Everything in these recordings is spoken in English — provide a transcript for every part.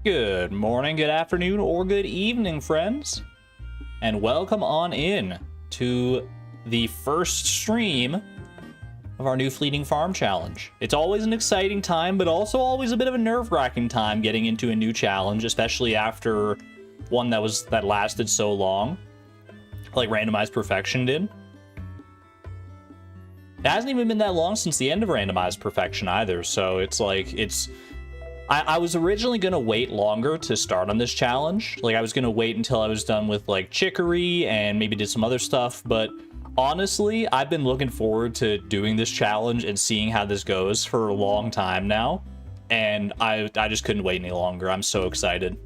Good morning, good afternoon, or good evening, friends, and welcome on in to the first stream of our new Fleeting Farm Challenge. It's always an exciting time, but also always a bit of a nerve-wracking time getting into a new challenge, especially after one that lasted so long, like Randomized Perfection did. It hasn't even been that long since the end of Randomized Perfection either, so it's like, I was originally going to wait longer to start on this challenge. Like, I was going to wait until I was done with, like, Chicory and maybe did some other stuff. But honestly, I've been looking forward to doing this challenge and seeing how this goes for a long time now. And I just couldn't wait any longer. I'm so excited.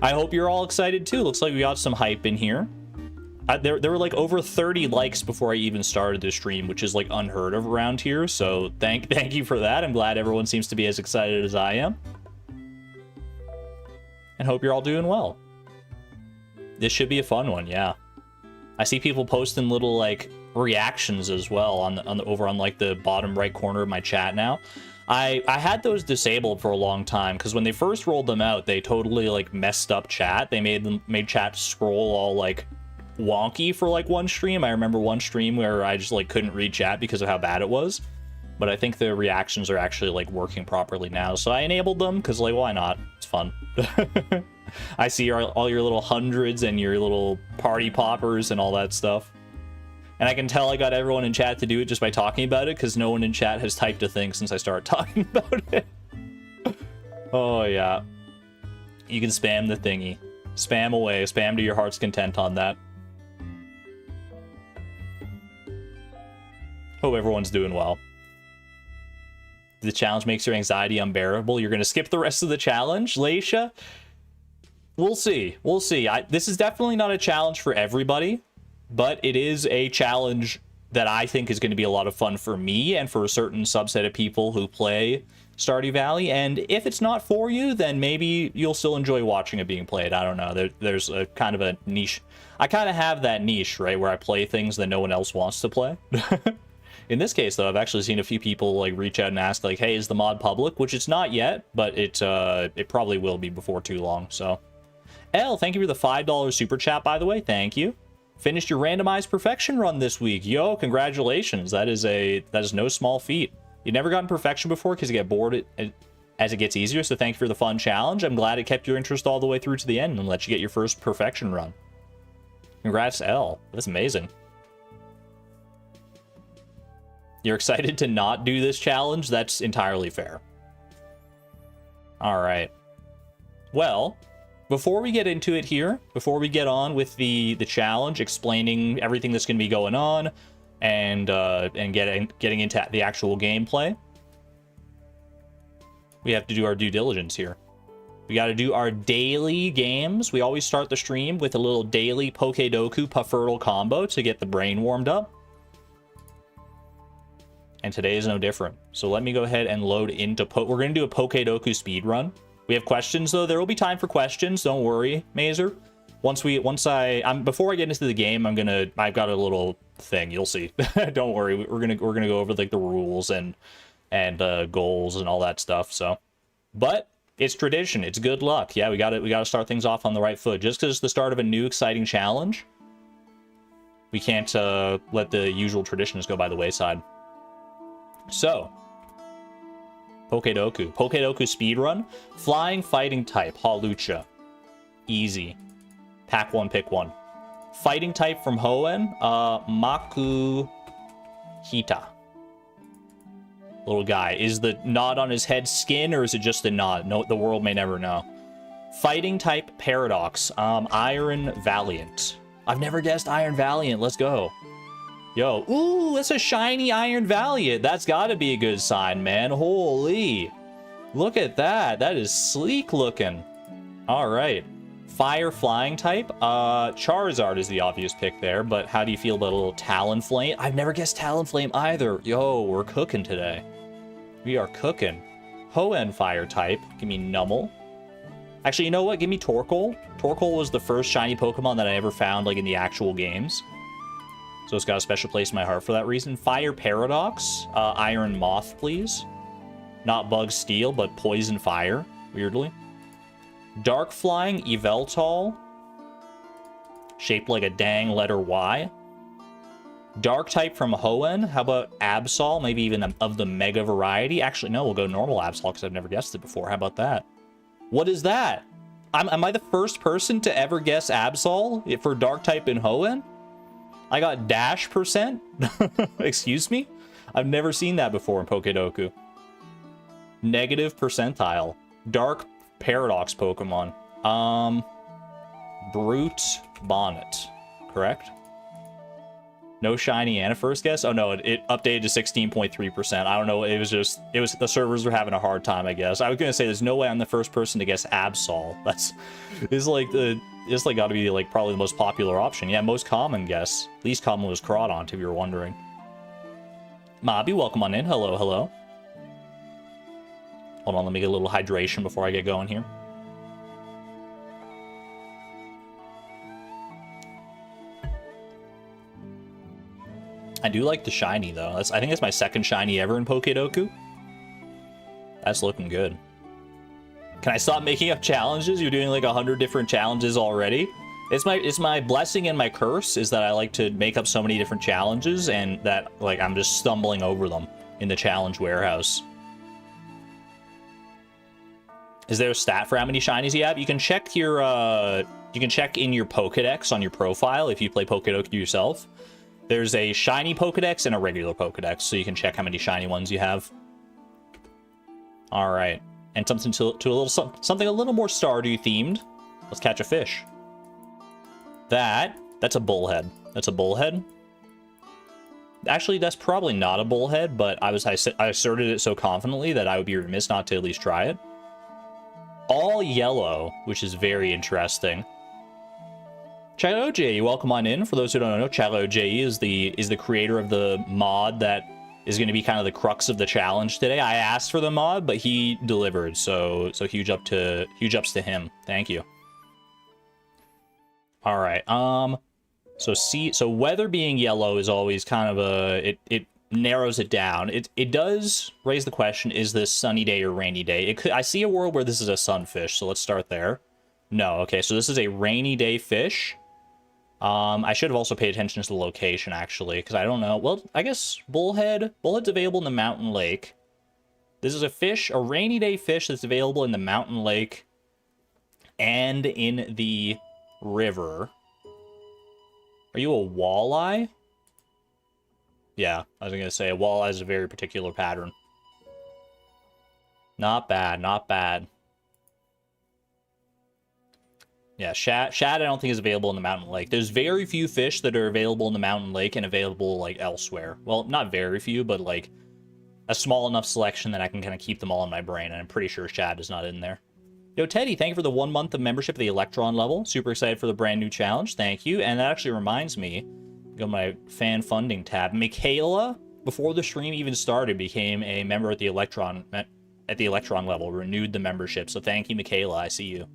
I hope you're all excited, too. Looks like we got some hype in here. There were like over 30 likes before I even started the stream, which is like unheard of around here. So thank you for that. I'm glad everyone seems to be as excited as I am. And hope you're all doing well. This should be a fun one, yeah. I see people posting little like reactions as well over on like the bottom right corner of my chat now. I had those disabled for a long time because when they first rolled them out, they totally like messed up chat. They made chat scroll all like wonky for like one stream. I remember one stream where I just like couldn't read chat because of how bad it was, but I think the reactions are actually like working properly now, so I enabled them because like, why not? It's fun. I see all your little hundreds and your little party poppers and all that stuff, and I can tell I got everyone in chat to do it just by talking about it because no one in chat has typed a thing since I started talking about it. Oh yeah, you can spam the thingy, spam away, spam to your heart's content on that. Hope everyone's doing well. The challenge makes your anxiety unbearable. You're going to skip the rest of the challenge, Laisha? We'll see. We'll see. This is definitely not a challenge for everybody, but it is a challenge that I think is going to be a lot of fun for me and for a certain subset of people who play Stardew Valley. And if it's not for you, then maybe you'll still enjoy watching it being played. I don't know. There's a kind of a niche. I kind of have that niche, right, where I play things that no one else wants to play. In this case, though, I've actually seen a few people like reach out and ask, like, "Hey, is the mod public?" Which it's not yet, but it probably will be before too long. So, L, thank you for the $5 super chat, by the way. Thank you. Finished your randomized perfection run this week. Yo, congratulations. That is no small feat. You never gotten perfection before because you get bored as it gets easier. So thank you for the fun challenge. I'm glad it kept your interest all the way through to the end and let you get your first perfection run. Congrats, L. That's amazing. You're excited to not do this challenge? That's entirely fair. All right. Well, before we get into it here, before we get on with the challenge, explaining everything that's going to be going on, and getting into the actual gameplay, we have to do our due diligence here. We got to do our daily games. We always start the stream with a little daily Pokedoku Puffertle combo to get the brain warmed up. And today is no different. So let me go ahead and load into we're going to do a Pokedoku speed run. We have questions though. There will be time for questions. Don't worry, Mazer. Before I get into the game, I've got a little thing. You'll see. Don't worry. We're gonna go over like the rules and goals and all that stuff. So, but it's tradition. It's good luck. Yeah, we got to start things off on the right foot. Just because it's the start of a new exciting challenge, we can't let the usual traditions go by the wayside. So, Pokedoku speedrun, flying fighting type, Hawlucha, easy, pack one, pick one. Fighting type from Hoenn, Makuhita, little guy. Is the knot on his head skin or is it just a knot? No, the world may never know. Fighting type Paradox, Iron Valiant. I've never guessed Iron Valiant. Let's go. Yo, ooh, that's a shiny Iron Valiant. That's got to be a good sign, man. Holy. Look at that. That is sleek looking. All right. Fire flying type. Charizard is the obvious pick there, but how do you feel about a little Talonflame? I've never guessed Talonflame either. Yo, we're cooking today. We are cooking. Hoenn fire type. Give me Numel. Actually, you know what? Give me Torkoal. Torkoal was the first shiny Pokemon that I ever found, like, in the actual games. So it's got a special place in my heart for that reason. Fire Paradox. Iron Moth, please. Not Bug Steel, but Poison Fire. weirdly. Dark Flying Eveltal, shaped like a dang letter Y. Dark type from Hoenn. How about Absol? Maybe even of the Mega variety. Actually, no, we'll go normal Absol because I've never guessed it before. How about that? What is that? Am I the first person to ever guess Absol for Dark type in Hoenn? I got dash %. Excuse me? I've never seen that before in Pokedoku. Negative percentile. Dark Paradox Pokemon. Brute Bonnet. Correct? No shiny and a first guess? Oh no, it updated to 16.3%. I don't know, it was the servers were having a hard time, I guess. I was gonna say there's no way I'm the first person to guess Absol. It's like gotta be like probably the most popular option. Yeah, most common guess. Least common was Crawdont, if you were wondering. Mobby, welcome on in. Hello, hello. Hold on, let me get a little hydration before I get going here. I do like the shiny, though. I think it's my second shiny ever in Pokedoku. That's looking good. Can I stop making up challenges? You're doing like 100 different challenges already. It's my blessing and my curse is that I like to make up so many different challenges and that like I'm just stumbling over them in the challenge warehouse. Is there a stat for how many shinies you have? You can check your you can check in your Pokedex on your profile if you play Pokedoku yourself. There's a shiny Pokedex and a regular Pokedex, so you can check how many shiny ones you have. All right, and something a little more Stardew themed. Let's catch a fish. That's a bullhead. That's a bullhead. Actually, that's probably not a bullhead, but I asserted it so confidently that I would be remiss not to at least try it. All yellow, which is very interesting. Chalo J, welcome on in. For those who don't know, Chalo J is the creator of the mod that is going to be kind of the crux of the challenge today. I asked for the mod, but he delivered. So huge ups to him. Thank you. All right. So weather being yellow is always kind of it narrows it down. It does raise the question: is this sunny day or rainy day? I see a world where this is a sunfish. So let's start there. No. Okay. So this is a rainy day fish. I should have also paid attention to the location, actually, because I don't know. Well, I guess bullhead's available in the mountain lake. This is a fish, a rainy day fish that's available in the mountain lake and in the river. Are you a walleye? Yeah, I was going to say a walleye is a very particular pattern. Not bad, not bad. Yeah, shad I don't think is available in the mountain lake. There's very few fish that are available in the mountain lake and available like elsewhere. Well, not very few, but like a small enough selection that I can kind of keep them all in my brain, and I'm pretty sure shad is not in there. Yo, Teddy, thank you for the 1 month of membership at the Electron level. Super excited for the brand new challenge. Thank you. And that actually reminds me, go to my fan funding tab. Michaela, before the stream even started, became a member at the Electron level, renewed the membership. So thank you, Michaela. I see you.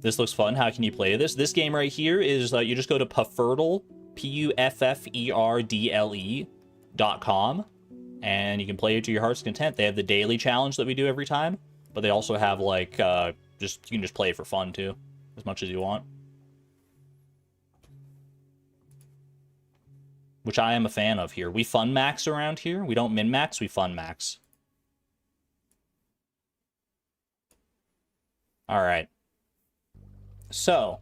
This looks fun. How can you play this? This game right here is you just go to Pufferdle, PUFFERDLE.com, and you can play it to your heart's content. They have the daily challenge that we do every time, but they also have like you can just play it for fun too, as much as you want. Which I am a fan of here. We fun max around here. We don't min max, we fun max. All right. So,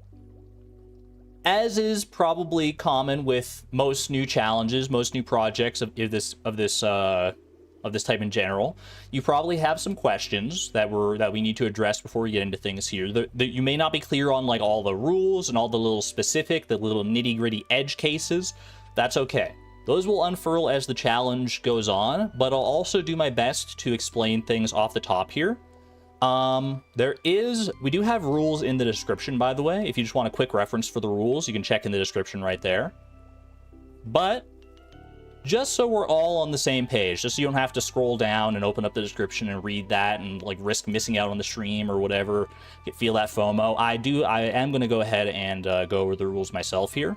as is probably common with most new challenges, most new projects of this type in general, you probably have some questions that we need to address before we get into things here. That you may not be clear on, like all the rules and all the little the little nitty-gritty edge cases. That's okay. Those will unfurl as the challenge goes on, but I'll also do my best to explain things off the top here. We do have rules in the description, by the way. If you just want a quick reference for the rules, you can check in the description right there. But just so we're all on the same page, just so you don't have to scroll down and open up the description and read that and like risk missing out on the stream or whatever, feel that FOMO. I am going to go ahead and go over the rules myself here.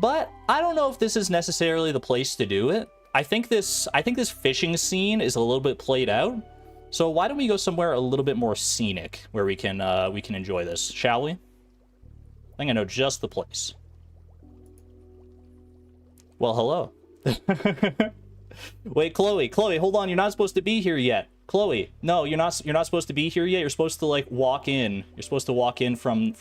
But I don't know if this is necessarily the place to do it. I think this fishing scene is a little bit played out. So why don't we go somewhere a little bit more scenic where we can enjoy this, shall we? I think I know just the place. Well, hello. Wait, Chloe, hold on. You're not supposed to be here yet. Chloe, no, you're not supposed to be here yet. You're supposed to like walk in. You're supposed to walk in from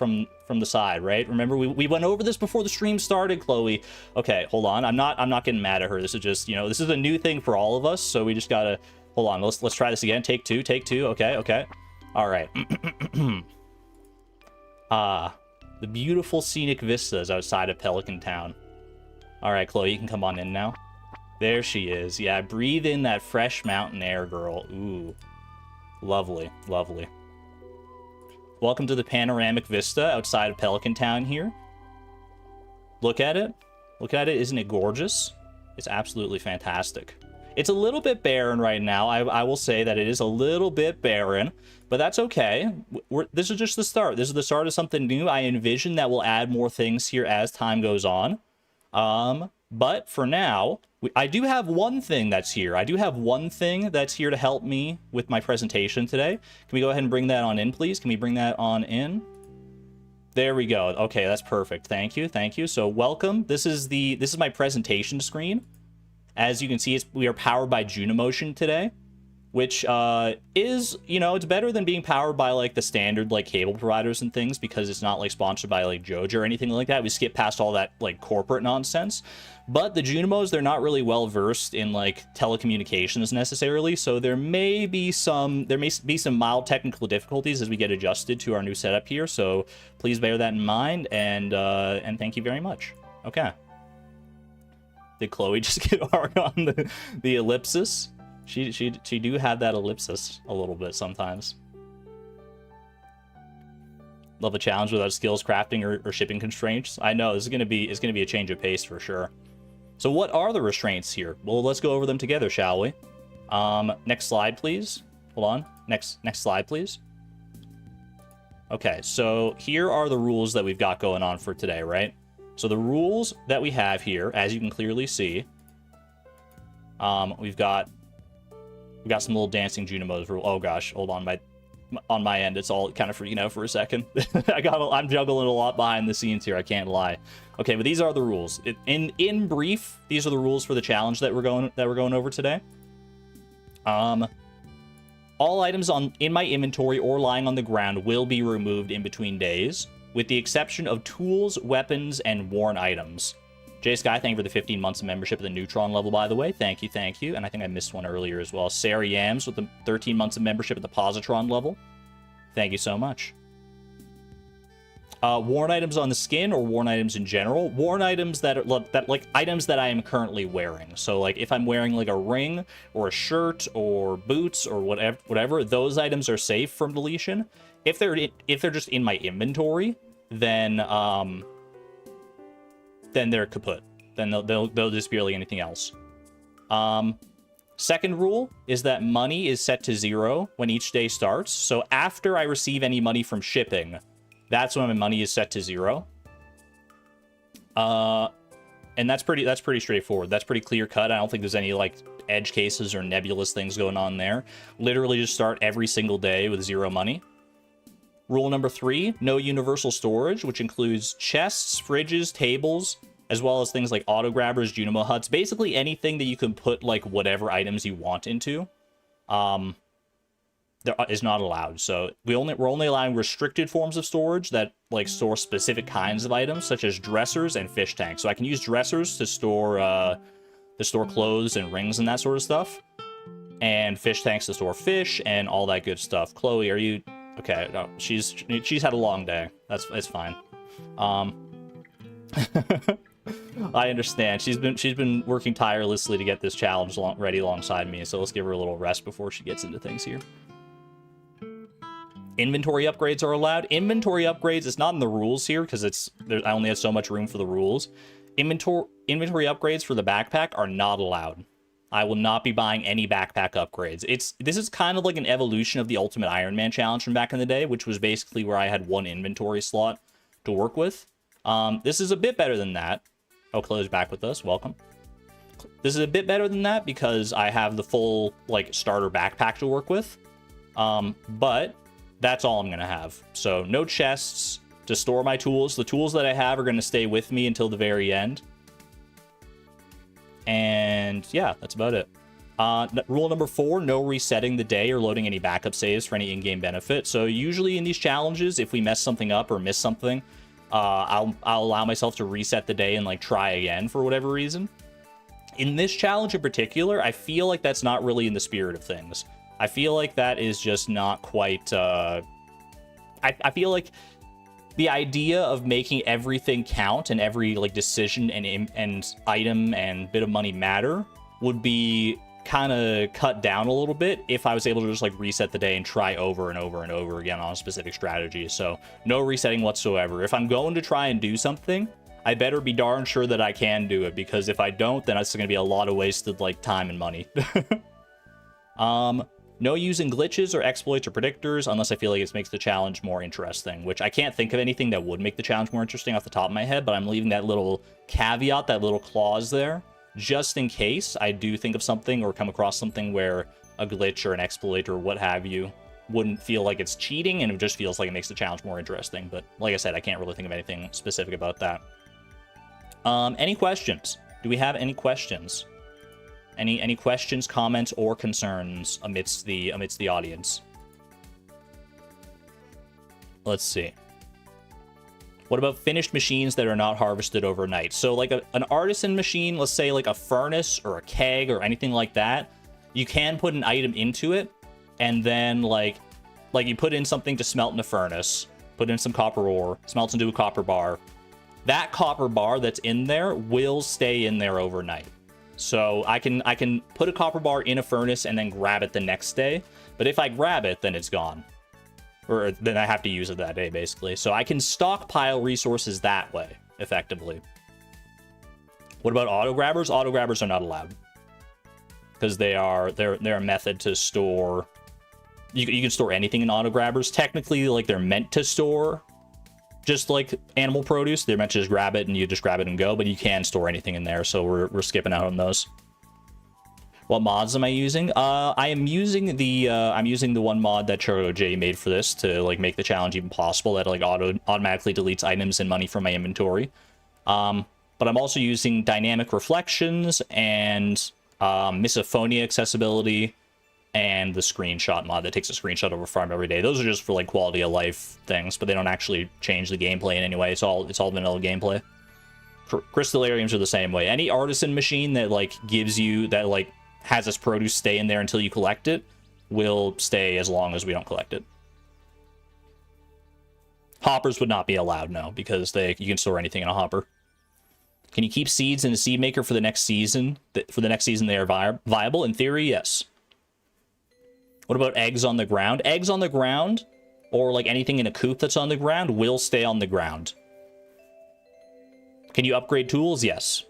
the side, right? Remember, we went over this before the stream started, Chloe. Okay, hold on. I'm not getting mad at her. This is just, you know, this is a new thing for all of us, so we just gotta hold on. Let's try this again. Take two. Okay. All right. The beautiful scenic vistas outside of Pelican Town. All right, Chloe, you can come on in now. There she is. Yeah, breathe in that fresh mountain air, girl. Ooh. Lovely, lovely. Welcome to the panoramic vista outside of Pelican Town here. Look at it. Look at it. Isn't it gorgeous? It's absolutely fantastic. It's a little bit barren right now. I will say that it is a little bit barren, but that's okay. This is just the start. This is the start of something new. I envision that we'll add more things here as time goes on. But for now, I do have one thing that's here. I do have one thing that's here to help me with my presentation today. Can we go ahead and bring that on in, please? Can we bring that on in? There we go. Okay, that's perfect. Thank you. So welcome. This is my presentation screen. As you can see, we are powered by Junimotion today, which is, you know, it's better than being powered by like the standard like cable providers and things, because it's not like sponsored by like Jojo or anything like that. We skip past all that like corporate nonsense. But the Junimos, they're not really well versed in like telecommunications necessarily, so there may be some mild technical difficulties as we get adjusted to our new setup here. So please bear that in mind, and thank you very much. Okay. Did Chloe just get hard on the ellipsis? She do have that ellipsis a little bit sometimes. Love a challenge without skills, crafting, or shipping constraints. I know it's gonna be a change of pace for sure. So what are the restraints here? Well, let's go over them together, shall we? Next slide, please. Hold on. Next slide, please. Okay, so here are the rules that we've got going on for today, right? So the rules that we have here, as you can clearly see, we've got some little dancing Junimos rule. Oh gosh, hold on, on my end, it's all kind of freaking out for a second. I'm juggling a lot behind the scenes here. I can't lie. Okay, but these are the rules. In brief, these are the rules for the challenge that we're going over today. All items in my inventory or lying on the ground will be removed in between days, with the exception of tools, weapons, and worn items. Jay Sky, thank you for the 15 months of membership at the Neutron level, by the way. Thank you. And I think I missed one earlier as well. Sarah Yams with the 13 months of membership at the Positron level. Thank you so much. Worn items on the skin or worn items in general. Worn items that items that I am currently wearing. So like if I'm wearing like a ring or a shirt or boots or whatever, those items are safe from deletion. If they're just in my inventory, then they're kaput. Then they'll just be like anything else. Second rule is that money is set to 0 when each day starts. So after I receive any money from shipping, that's when my money is set to 0. And that's pretty straightforward. That's pretty clear cut. I don't think there's any like edge cases or nebulous things going on there. Literally just start every single day with 0 money. Rule number 3, no universal storage, which includes chests, fridges, tables, as well as things like auto grabbers, Junimo huts, basically anything that you can put like whatever items you want into, there is not allowed. So we're only allowing restricted forms of storage that like store specific kinds of items, such as dressers and fish tanks. So I can use dressers to store clothes and rings and that sort of stuff, and fish tanks to store fish and all that good stuff. Chloe, are you okay? No, she's had a long day. It's fine. I understand. She's been working tirelessly to get this challenge ready alongside me, so let's give her a little rest before she gets into things here. Inventory upgrades are allowed. Inventory upgrades, it's not in the rules here because I only have so much room for the rules. Inventory upgrades for the backpack are not allowed. I will not be buying any backpack upgrades. This is kind of like an evolution of the Ultimate Iron Man challenge from back in the day, which was basically where I had one inventory slot to work with. This is a bit better than that. Oh, Chloe's back with us. Welcome. This is a bit better than that because I have the full, like, starter backpack to work with. But that's all I'm gonna have. So no chests to store my tools. The tools that I have are gonna stay with me until the very end. And yeah, that's about it. Rule number 4, no resetting the day or loading any backup saves for any in-game benefit. So usually in these challenges, if we mess something up or miss something, I'll allow myself to reset the day and like try again for whatever reason. In this challenge in particular, I feel like that's not really in the spirit of things. I feel like that is just not quite, I feel like the idea of making everything count and every like decision and item and bit of money matter would be kind of cut down a little bit if I was able to just like reset the day and try over and over and over again on a specific strategy. So no resetting whatsoever. If I'm going to try and do something, I better be darn sure that I can do it, because if I don't, then it's going to be a lot of wasted like time and money. No using glitches or exploits or predictors unless I feel like it makes the challenge more interesting, which I can't think of anything that would make the challenge more interesting off the top of my head, but I'm leaving that little caveat, that little clause there, just in case I do think of something or come across something where a glitch or an exploit or what have you wouldn't feel like it's cheating, and it just feels like it makes the challenge more interesting. But like I said, I can't really think of anything specific about that. Any questions? Do we have any questions? Any questions, comments, or concerns amidst the audience? Let's see. What about finished machines that are not harvested overnight? So like an artisan machine, let's say like a furnace or a keg or anything like that, you can put an item into it, and then like you put in something to smelt in a furnace, put in some copper ore, smelts into a copper bar. That copper bar that's in there will stay in there overnight. So I can put a copper bar in a furnace and then grab it the next day. But if I grab it, then it's gone. Or then I have to use it that day, basically. So I can stockpile resources that way, effectively. What about auto grabbers? Auto grabbers are not allowed, because they're a method to store. You can store anything in auto grabbers. Technically, like, they're meant to store just like animal produce. They're meant to just grab it and you just grab it and go, but you can store anything in there, so we're skipping out on those. What mods am I using? I am using the one mod that Churro J made for this to like make the challenge even possible, that like automatically deletes items and money from my inventory. But I'm also using dynamic reflections and misophonia accessibility and the screenshot mod that takes a screenshot of a farm every day. Those are just for like quality of life things, but they don't actually change the gameplay in any way. It's all vanilla gameplay. Crystallariums are the same way. Any artisan machine that like gives you that like has this produce stay in there until you collect it will stay as long as we don't collect it. Hoppers would not be allowed, no, because you can store anything in a hopper. Can you keep seeds in a seed maker for the next season? For the next season they are viable? In theory, yes. What about eggs on the ground? Eggs on the ground, or like anything in a coop that's on the ground, will stay on the ground. Can you upgrade tools? Yes.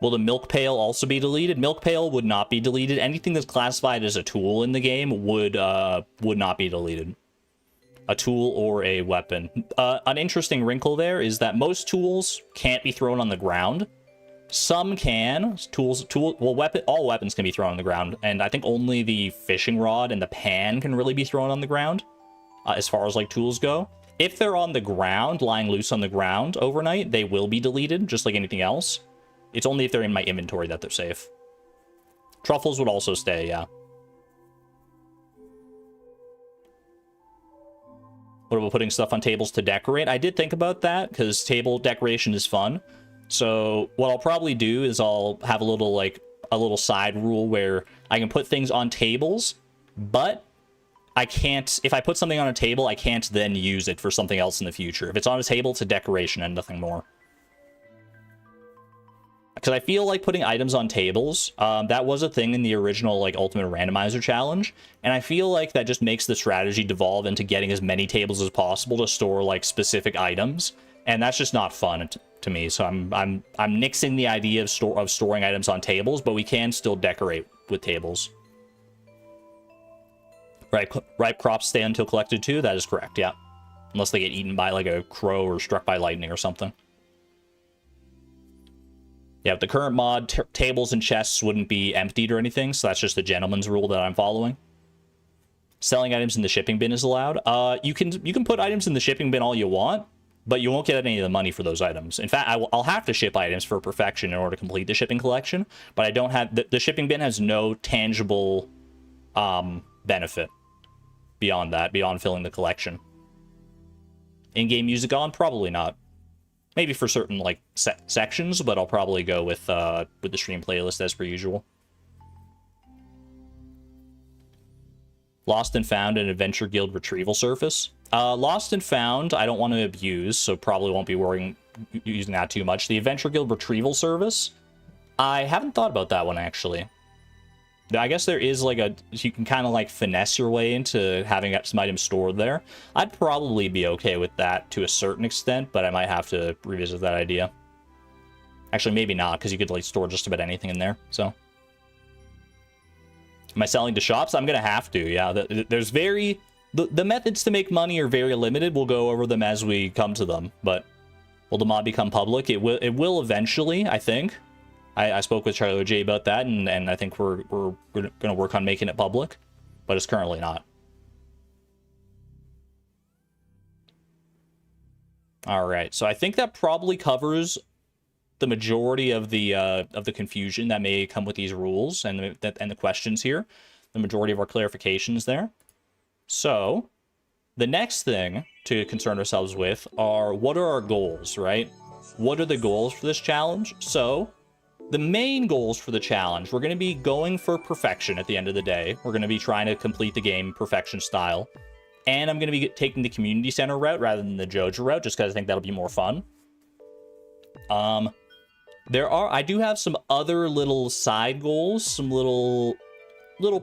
Will the milk pail also be deleted? Milk pail would not be deleted. Anything that's classified as a tool in the game would not be deleted. A tool or a weapon. An interesting wrinkle there is that most tools can't be thrown on the ground. Some can. All weapons can be thrown on the ground, and I think only the fishing rod and the pan can really be thrown on the ground, as far as like tools go. If they're on the ground, lying loose on the ground overnight, they will be deleted, just like anything else. It's only if they're in my inventory that they're safe. Truffles would also stay, yeah. What about putting stuff on tables to decorate? I did think about that, because table decoration is fun. So what I'll probably do is I'll have a little side rule where I can put things on tables, but I can't, if I put something on a table, I can't then use it for something else in the future. If it's on a table, it's a decoration and nothing more. Because I feel like putting items on tables, that was a thing in the original like Ultimate Randomizer challenge, and I feel like that just makes the strategy devolve into getting as many tables as possible to store like specific items, and that's just not fun to me. So I'm nixing the idea of storing items on tables, but we can still decorate with tables. Ripe crops stay until collected too. That is correct. Yeah, unless they get eaten by like a crow or struck by lightning or something. Yeah, with the current mod, tables and chests wouldn't be emptied or anything, so that's just a gentleman's rule that I'm following. Selling items in the shipping bin is allowed. You can put items in the shipping bin all you want, but you won't get any of the money for those items. In fact, I'll have to ship items for perfection in order to complete the shipping collection, but I don't have... The shipping bin has no tangible benefit beyond that, beyond filling the collection. In-game music on? Probably not. Maybe for certain, like, sections, but I'll probably go with the stream playlist as per usual. Lost and Found and Adventure Guild retrieval surface. Lost and Found, I don't want to abuse, so probably won't be using that too much. The Adventure Guild retrieval service, I haven't thought about that one, actually. I guess there is, like, you can kind of, like, finesse your way into having some items stored there. I'd probably be okay with that to a certain extent, but I might have to revisit that idea. Actually, maybe not, because you could, like, store just about anything in there, so... Am I selling to shops? I'm gonna have to, yeah. There's the methods to make money are very limited. We'll go over them as we come to them, but will the mod become public? It will eventually, I think. I spoke with Charlie J about that, and I think we're gonna work on making it public, but it's currently not. All right, so I think that probably covers the majority of the confusion that may come with these rules and the questions here. The majority of our clarifications there. So the next thing to concern ourselves with are, what are our goals, right? What are the goals for this challenge? So the main goals for the challenge, we're going to be going for perfection at the end of the day. We're going to be trying to complete the game perfection style. And I'm going to be taking the community center route rather than the Joja route, just because I think that'll be more fun. I do have some other little side goals, some little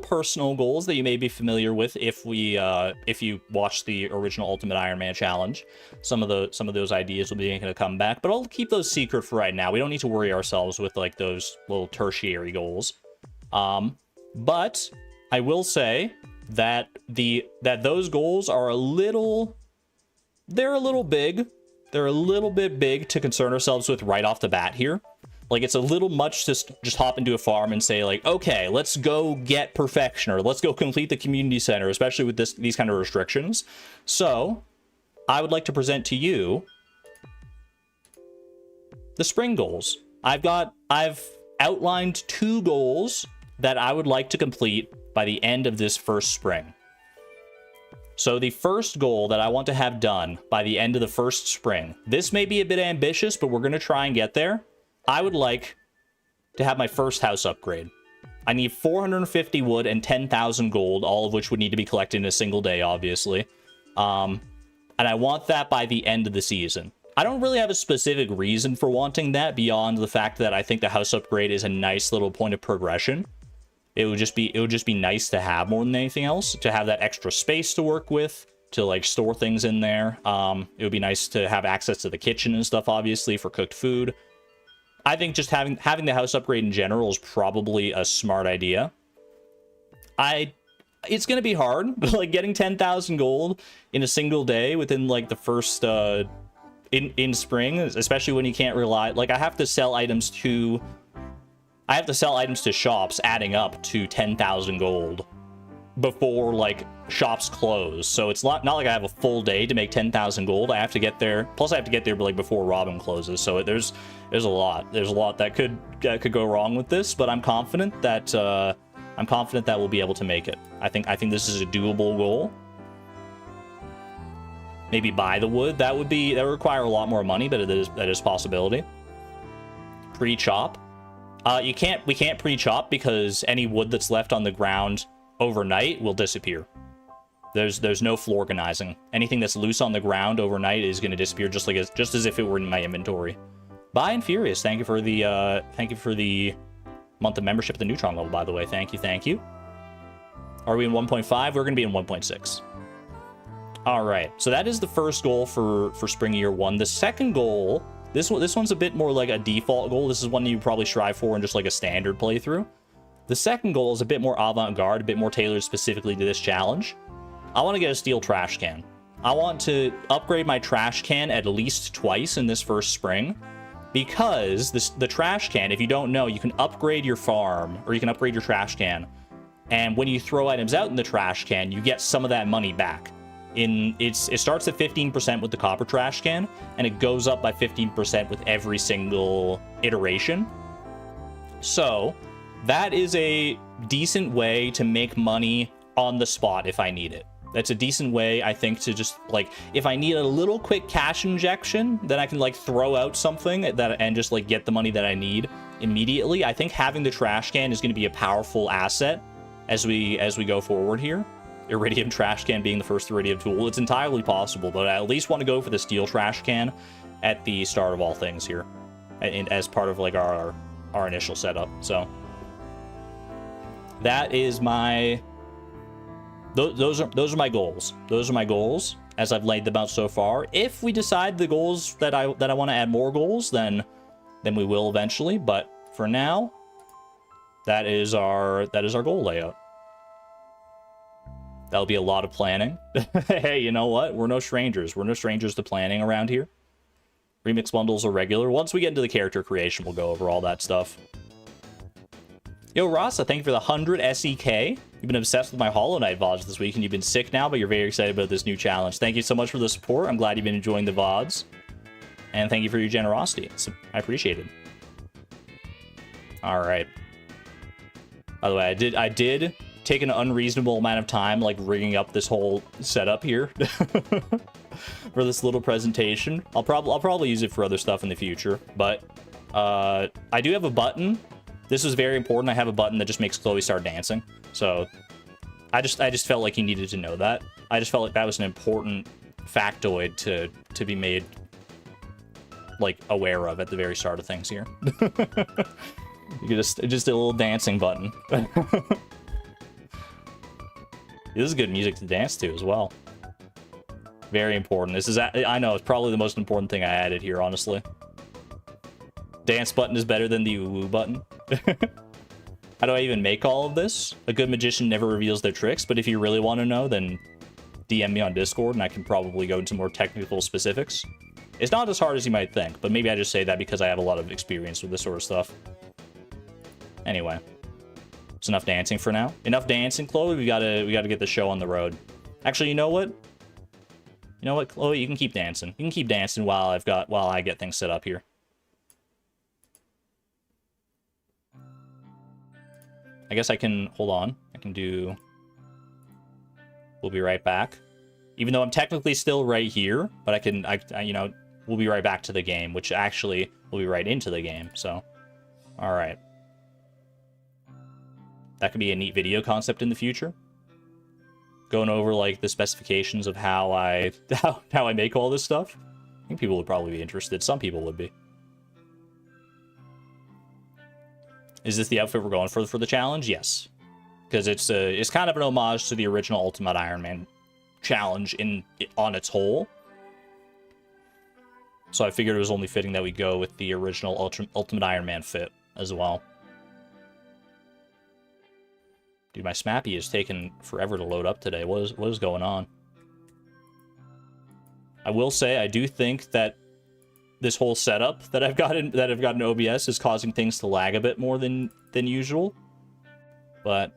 personal goals that you may be familiar with if you watch the original Ultimate Iron Man challenge. Some of those ideas will be making a comeback, but I'll keep those secret for right now. We don't need to worry ourselves with, like, those little tertiary goals. But I will say that those goals are a little big. They're a little bit big to concern ourselves with right off the bat here. Like, it's a little much to just hop into a farm and say, like, okay, let's go get perfection, or let's go complete the community center, especially with these kind of restrictions. So I would like to present to you the spring goals. I've outlined 2 goals that I would like to complete by the end of this first spring. So the first goal that I want to have done by the end of the first spring, this may be a bit ambitious, but we're going to try and get there. I would like to have my first house upgrade. I need 450 wood and 10,000 gold, all of which would need to be collected in a single day, obviously. And I want that by the end of the season. I don't really have a specific reason for wanting that beyond the fact that I think the house upgrade is a nice little point of progression. It would just be nice to have more than anything else, to have that extra space to work with, to, like, store things in there. It would be nice to have access to the kitchen and stuff, obviously, for cooked food. I think just having the house upgrade in general is probably a smart idea. It's gonna be hard, but, like, getting 10,000 gold in a single day within, like, the first in spring, especially when you can't rely, like, I have to sell items to shops, adding up to 10,000 gold before, like, shops close. So it's not like I have a full day to make 10,000 gold. I have to get there. Plus, I have to get there, like, before Robin closes. So there's a lot. There's a lot that could go wrong with this. But I'm confident that we'll be able to make it. I think this is a doable goal. Maybe buy the wood. That would require a lot more money, but that is a possibility. Pre-chop. We can't pre-chop because any wood that's left on the ground overnight will disappear. There's no floor organizing. Anything that's loose on the ground overnight is going to disappear just as if it were in my inventory. Bye and Furious, thank you for the month of membership at the Neutron level, by the way. Thank you. Are we in 1.5? We're going to be in 1.6. All right, so that is the first goal for spring year 1. The second goal, this one's a bit more like a default goal. This is one you probably strive for in just like a standard playthrough. The second goal is a bit more avant-garde, a bit more tailored specifically to this challenge. I want to get a steel trash can. I want to upgrade my trash can at least twice in this first spring. because the trash can, if you don't know, you can upgrade your farm, or you can upgrade your trash can. And when you throw items out in the trash can, you get some of that money back. It starts at 15% with the copper trash can, and it goes up by 15% with every single iteration. So that is a decent way to make money on the spot if I need it. That's a decent way, I think, to just, like, if I need a little quick cash injection, then I can, like, throw out something and just, like, get the money that I need immediately. I think having the trash can is going to be a powerful asset as we go forward here. Iridium trash can being the first Iridium tool. It's entirely possible, but I at least want to go for the steel trash can at the start of all things here, and as part of, like, our initial setup. So that is my... Those are my goals. Those are my goals as I've laid them out so far. If we decide the goals that I want to add more goals, then we will eventually. But for now, that is our goal layout. That'll be a lot of planning. Hey, you know what? We're no strangers. We're no strangers to planning around here. Remix bundles are regular. Once we get into the character creation, we'll go over all that stuff. Yo, Rasa, thank you for the 100 SEK. You've been obsessed with my Hollow Knight VODs this week, and you've been sick now, but you're very excited about this new challenge. Thank you so much for the support. I'm glad you've been enjoying the VODs. And thank you for your generosity. I appreciate it. All right. By the way, I did take an unreasonable amount of time, like, rigging up this whole setup here for this little presentation. I'll probably use it for other stuff in the future, but I do have a button. This was very important. I have a button that just makes Chloe start dancing. So I just felt like you needed to know that. I just felt like that was an important factoid to be made, like, aware of at the very start of things here. You just a little dancing button. This is good music to dance to as well. Very important. This is, I know, it's probably the most important thing I added here, honestly. Dance button is better than the woo button. How do I even make all of this? A good magician never reveals their tricks, but if you really want to know, then DM me on Discord and I can probably go into more technical specifics. It's not as hard as you might think, but maybe I just say that because I have a lot of experience with this sort of stuff. Anyway, it's enough dancing for now. Enough dancing, Chloe. We gotta get the show on the road. Actually, you know what? You know what, Chloe? You can keep dancing. You can keep dancing while I get things set up here. I guess I can, hold on, I can do, we'll be right back. Even though I'm technically still right here, but I can, you know, we'll be right back to the game, which actually will be right into the game, so. All right. That could be a neat video concept in the future. Going over, like, the specifications of how I make all this stuff. I think people would probably be interested. Some people would be. Is this the outfit we're going for the challenge? Yes, because it's kind of an homage to the original Ultimate Iron Man challenge on its whole. So I figured it was only fitting that we go with the original Ultimate Iron Man fit as well. Dude, my Smappy is taking forever to load up today. What is going on? I will say I do think that this whole setup that I've got in OBS is causing things to lag a bit more than usual, but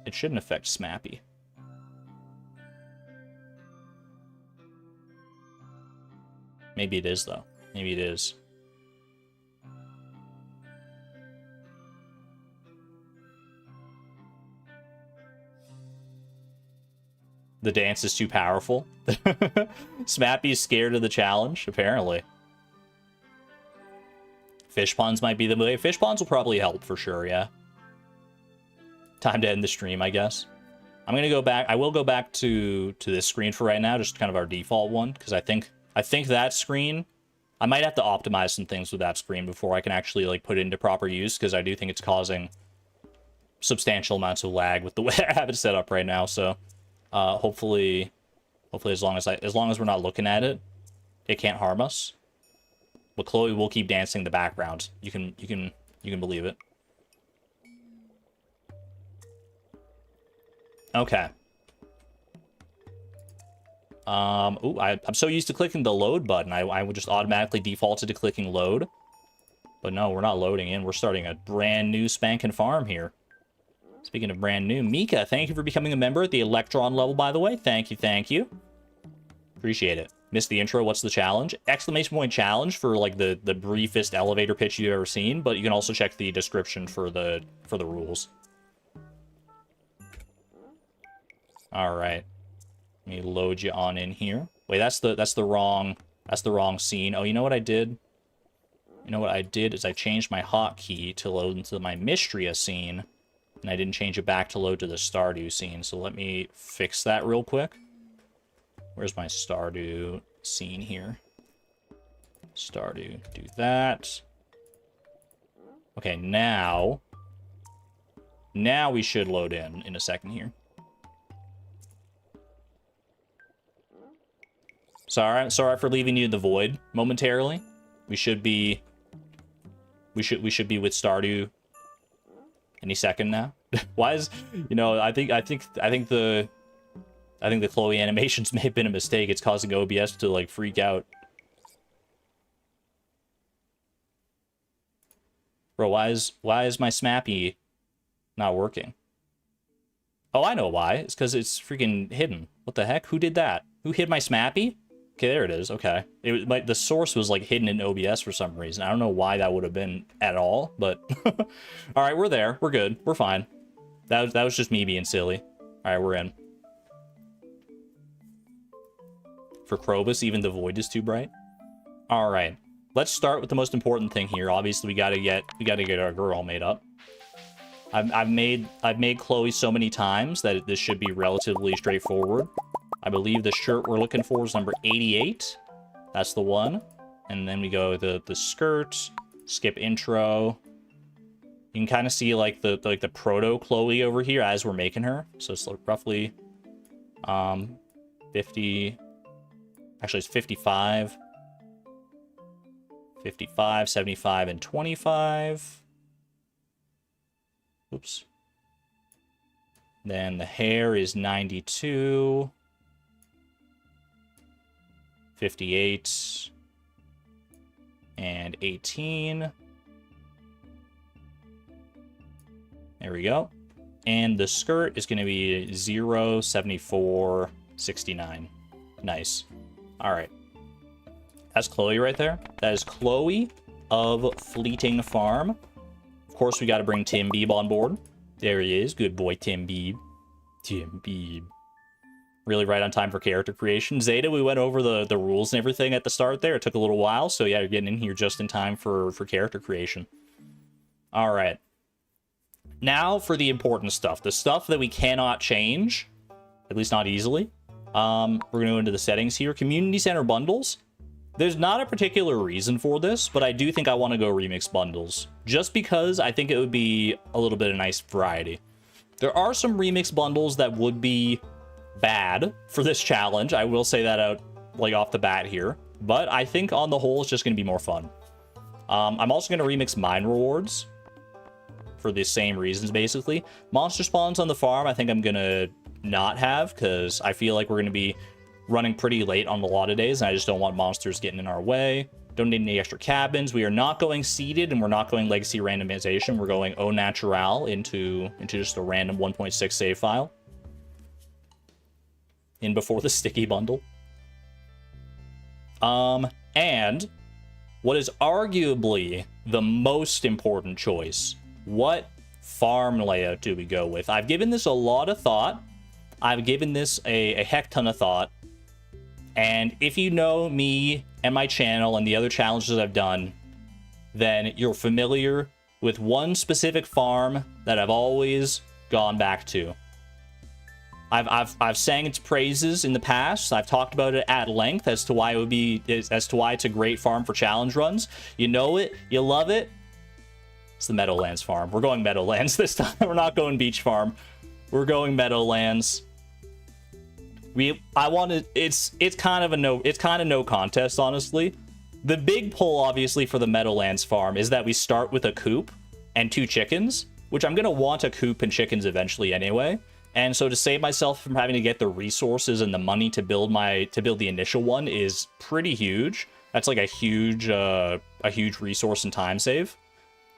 it shouldn't affect Smappy. Maybe it is, though. Maybe it is. The dance is too powerful. Smappy's scared of the challenge, apparently. Fish ponds might be the way. Fish ponds will probably help for sure, yeah. Time to end the stream, I guess. I'm gonna go back. I will go back to this screen for right now, just kind of our default one, because I think that screen, I might have to optimize some things with that screen before I can actually, like, put it into proper use, because I do think it's causing substantial amounts of lag with the way I have it set up right now. So hopefully as long as we're not looking at it, it can't harm us. But Chloe will keep dancing in the background. You can believe it. Okay. Ooh, I'm so used to clicking the load button. I would just automatically defaulted to clicking load. But no, we're not loading in. We're starting a brand new spanking farm here. Speaking of brand new, Mika, thank you for becoming a member at the Electron level, by the way. Thank you, thank you. Appreciate it. Missed the intro. What's the challenge? Exclamation point challenge for like the briefest elevator pitch you've ever seen, but you can also check the description for the rules. All right. Let me load you on in here. Wait, that's the wrong scene. Oh, you know what I did? You know what I did is I changed my hotkey to load into my Mystria scene, and I didn't change it back to load to the Stardew scene. So let me fix that real quick. Where's my Stardew scene here? Stardew, do that. Okay, now we should load in a second here. Sorry for leaving you in the void momentarily. We should be with Stardew any second now. Why is, you know, I think the Chloe animations may have been a mistake. It's causing OBS to like freak out. Bro, why is my Smappy not working? Oh, I know why. It's because it's freaking hidden. What the heck? Who did that? Who hid my Smappy? Okay, there it is. Okay. The source was like hidden in OBS for some reason. I don't know why that would have been at all, but all right, we're there. We're good. We're fine. That was just me being silly. All right, we're in. For Krobus, even the void is too bright. All right, let's start with the most important thing here. Obviously, we gotta get our girl made up. I've made Chloe so many times that this should be relatively straightforward. I believe the shirt we're looking for is number 88. That's the one. And then we go the skirt, skip intro. You can kind of see like the proto Chloe over here as we're making her. So it's like roughly 50. Actually, it's 55. 55, 75, and 25. Oops. Then the hair is 92. 58 and 18. There we go. And the skirt is going to be 0, 74, 69. Nice. All right. That's Chloe right there. That is Chloe of Fleeting Farm. Of course, we got to bring Tim Beeb on board. There he is. Good boy, Tim Beeb. Tim Beeb. Really right on time for character creation. Zeta, we went over the rules and everything at the start there. It took a little while, so yeah, you're getting in here just in time for character creation. All right. Now for the important stuff. The stuff that we cannot change, at least not easily. We're going to go into the settings here. Community Center bundles. There's not a particular reason for this, but I do think I want to go remix bundles. Just because I think it would be a little bit of nice variety. There are some remix bundles that would be bad for this challenge. I will say that out like off the bat here, but I think on the whole it's just going to be more fun. I'm also going to remix mine rewards for the same reasons, basically. Monster spawns on the farm I think I'm going to not have, because I feel like we're going to be running pretty late on a lot of days, and I just don't want monsters getting in our way. Don't need any extra cabins. We are not going seeded, and we're not going legacy randomization. We're going au natural into just a random 1.6 save file. In before the sticky bundle. And what is arguably the most important choice, what farm layout do we go with? I've given this a lot of thought. I've given this a heck ton of thought. And if you know me and my channel and the other challenges I've done, then you're familiar with one specific farm that I've always gone back to. I've sang its praises in the past. I've talked about it at length as to why it's a great farm for challenge runs. You know it, you love it. It's the Meadowlands farm. We're going Meadowlands this time. We're not going Beach Farm. We're going Meadowlands. It's kind of no contest, honestly. The big pull, obviously, for the Meadowlands farm is that we start with a coop and 2 chickens, which I'm gonna want a coop and chickens eventually anyway. And so to save myself from having to get the resources and the money to build the initial one is pretty huge. That's like a huge resource and time save.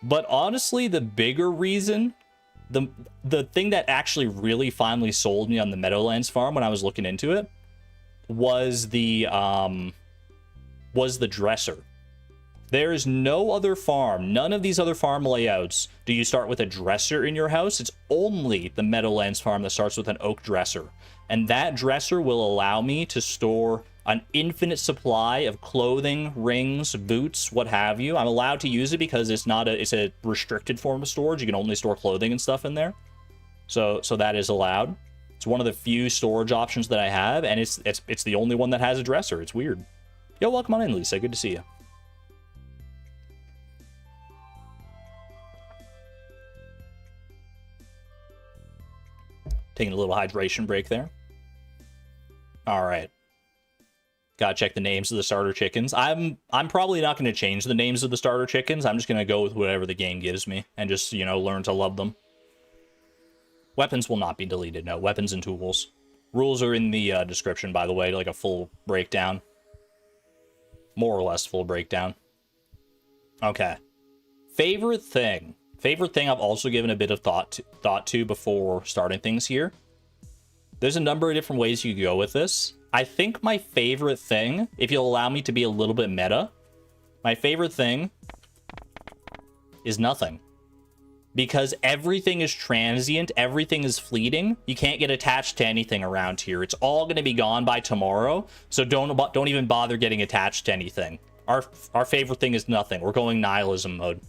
But honestly, the bigger reason, the thing that actually really finally sold me on the Meadowlands farm when I was looking into it was the dresser. There is no other farm, none of these other farm layouts do you start with a dresser in your house. It's only the Meadowlands farm that starts with an oak dresser. And that dresser will allow me to store an infinite supply of clothing, rings, boots, what have you. I'm allowed to use it because it's a restricted form of storage. You can only store clothing and stuff in there. So that is allowed. It's one of the few storage options that I have, and it's the only one that has a dresser. It's weird. Yo, welcome on in, Lisa. Good to see you. Taking a little hydration break there. All right. Gotta check the names of the starter chickens. I'm probably not going to change the names of the starter chickens. I'm just going to go with whatever the game gives me and just, you know, learn to love them. Weapons will not be deleted. No, weapons and tools. Rules are in the description, by the way, like a full breakdown. More or less full breakdown. Okay. Favorite thing. Favorite thing I've also given a bit of thought to before starting things here. There's a number of different ways you could go with this. I think my favorite thing, if you'll allow me to be a little bit meta, my favorite thing is nothing. Because everything is transient, everything is fleeting. You can't get attached to anything around here. It's all going to be gone by tomorrow, so don't even bother getting attached to anything. Our favorite thing is nothing. We're going nihilism mode.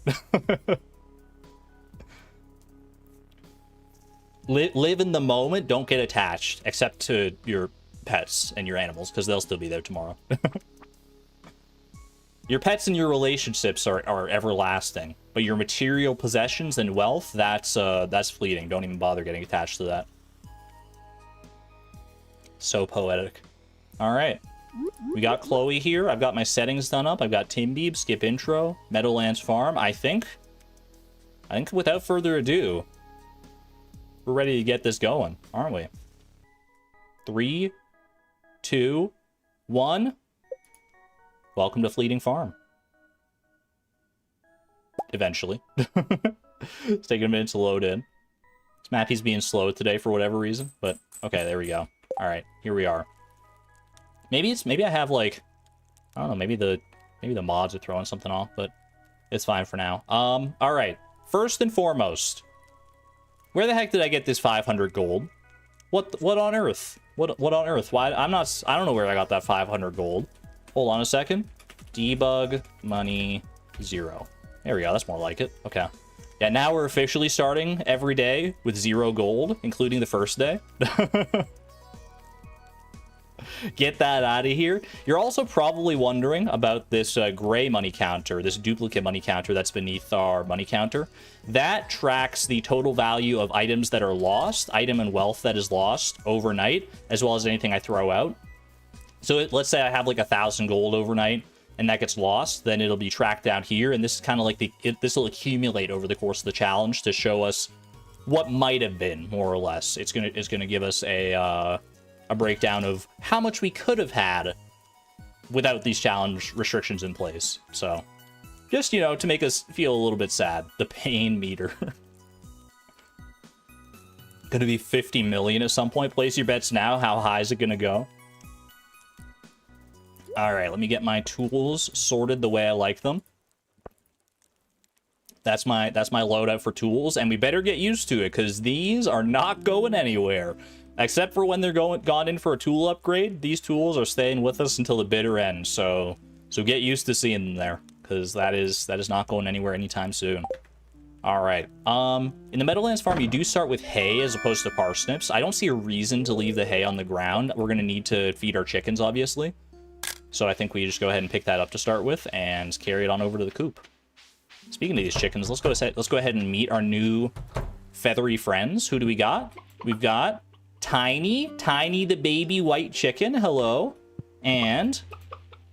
Live in the moment, don't get attached, except to your pets and your animals, because they'll still be there tomorrow. Your pets and your relationships are everlasting, but your material possessions and wealth, that's fleeting. Don't even bother getting attached to that. So poetic. All right. We got Chloe here. I've got my settings done up. I've got Timbeeb, skip intro, Meadowlands farm. I think without further ado, we're ready to get this going, aren't we? 3, 2, 1. Welcome to Fleeting Farm. Eventually. It's taking a minute to load in. This Mappy's being slow today for whatever reason, but okay, there we go. All right, here we are. Maybe I have like, I don't know, maybe the mods are throwing something off, but it's fine for now. All right. First and foremost, where the heck did I get this 500 gold? What on earth? What on earth? Why I don't know where I got that 500 gold. Hold on a second. Debug money 0. There we go. That's more like it. Okay. Yeah, now we're officially starting every day with 0 gold, including the first day. Get that out of here. You're also probably wondering about this gray money counter, this duplicate money counter that's beneath our money counter. That tracks the total value of items that are lost, item and wealth that is lost overnight, as well as anything I throw out. So let's say I have like 1,000 gold overnight and that gets lost, then it'll be tracked down here. And this is kind of like this will accumulate over the course of the challenge to show us what might have been, more or less. It's gonna give us a breakdown of how much we could have had without these challenge restrictions in place. So just, you know, to make us feel a little bit sad. The pain meter. Gonna be 50 million at some point. Place your bets now. How high is it gonna go? All right, let me get my tools sorted the way I like them. That's my loadout for tools, and we better get used to it because these are not going anywhere. Except for when they're gone in for a tool upgrade, these tools are staying with us until the bitter end. So get used to seeing them there, because that is not going anywhere anytime soon. All right. In the Meadowlands farm, you do start with hay as opposed to parsnips. I don't see a reason to leave the hay on the ground. We're gonna need to feed our chickens, obviously. So I think we just go ahead and pick that up to start with and carry it on over to the coop. Speaking of these chickens, let's go ahead and meet our new feathery friends. Who do we got? We've got Tiny the baby white chicken, hello, and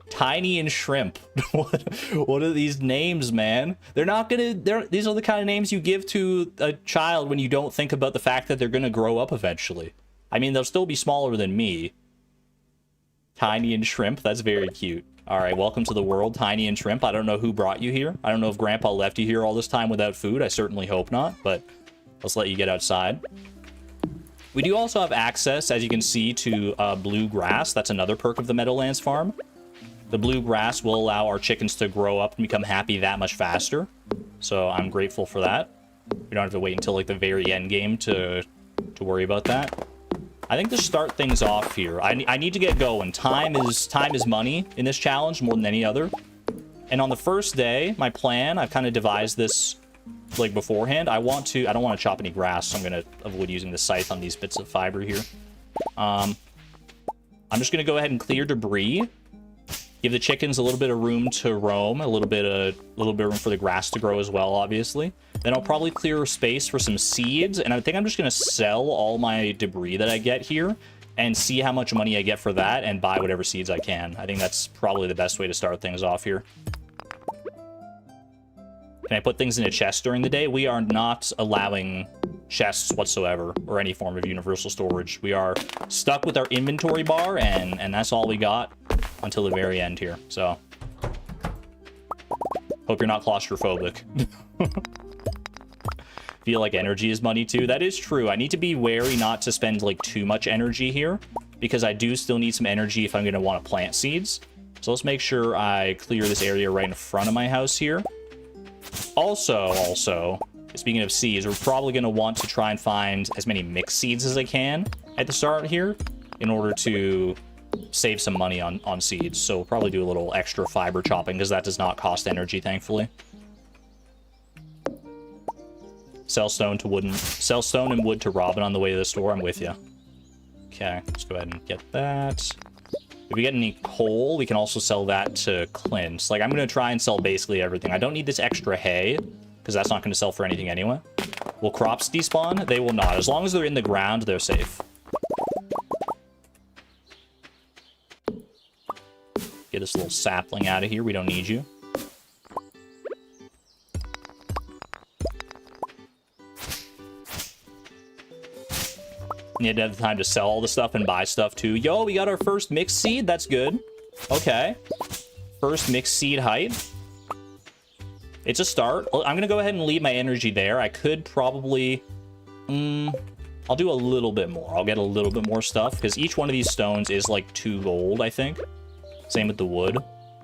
Tiny and Shrimp. What are these names, man? These are the kind of names you give to a child when you don't think about the fact that they're gonna grow up eventually. I mean, they'll still be smaller than me. Tiny and Shrimp, that's very cute. All right, welcome to the world, Tiny and Shrimp. I don't know who brought you here. I don't know if Grandpa left you here all this time without food. I certainly hope not, but let's let you get outside. We do also have access, as you can see, to blue grass. That's another perk of the Meadowlands farm. The blue grass will allow our chickens to grow up and become happy that much faster. So I'm grateful for that. We don't have to wait until like the very end game to worry about that. I think to start things off here, I need to get going. Time is money in this challenge more than any other. And on the first day, my plan, I've kind of devised this like beforehand. I don't want to chop any grass, so I'm going to avoid using the scythe on these bits of fiber here. I'm just going to go ahead and clear debris. Give the chickens a little bit of room to roam, a little bit of room for the grass to grow as well, obviously. Then I'll probably clear space for some seeds, and I think I'm just going to sell all my debris that I get here and see how much money I get for that and buy whatever seeds I can. I think that's probably the best way to start things off here. Can I put things in a chest during the day? We are not allowing chests whatsoever or any form of universal storage. We are stuck with our inventory bar, and that's all we got until the very end here. So hope you're not claustrophobic. Feel like energy is money too. That is true. I need to be wary not to spend like too much energy here, because I do still need some energy if I'm going to want to plant seeds. So let's make sure I clear this area right in front of my house here. Also, speaking of seeds, we're probably going to want to try and find as many mixed seeds as I can at the start here in order to save some money on seeds. So we'll probably do a little extra fiber chopping because that does not cost energy, thankfully. Sell stone and wood to Robin on the way to the store. I'm with you. Okay, let's go ahead and get that. If we get any coal, we can also sell that to Clint. Like, I'm going to try and sell basically everything. I don't need this extra hay, because that's not going to sell for anything anyway. Will crops despawn? They will not. As long as they're in the ground, they're safe. Get this little sapling out of here. We don't need you. Need to have the time to sell all the stuff and buy stuff too. Yo, we got our first mixed seed. That's good. Okay. First mixed seed height. It's a start. I'm going to go ahead and leave my energy there. I could probably... I'll do a little bit more. I'll get a little bit more stuff, because each one of these stones is like 2 gold, I think. Same with the wood.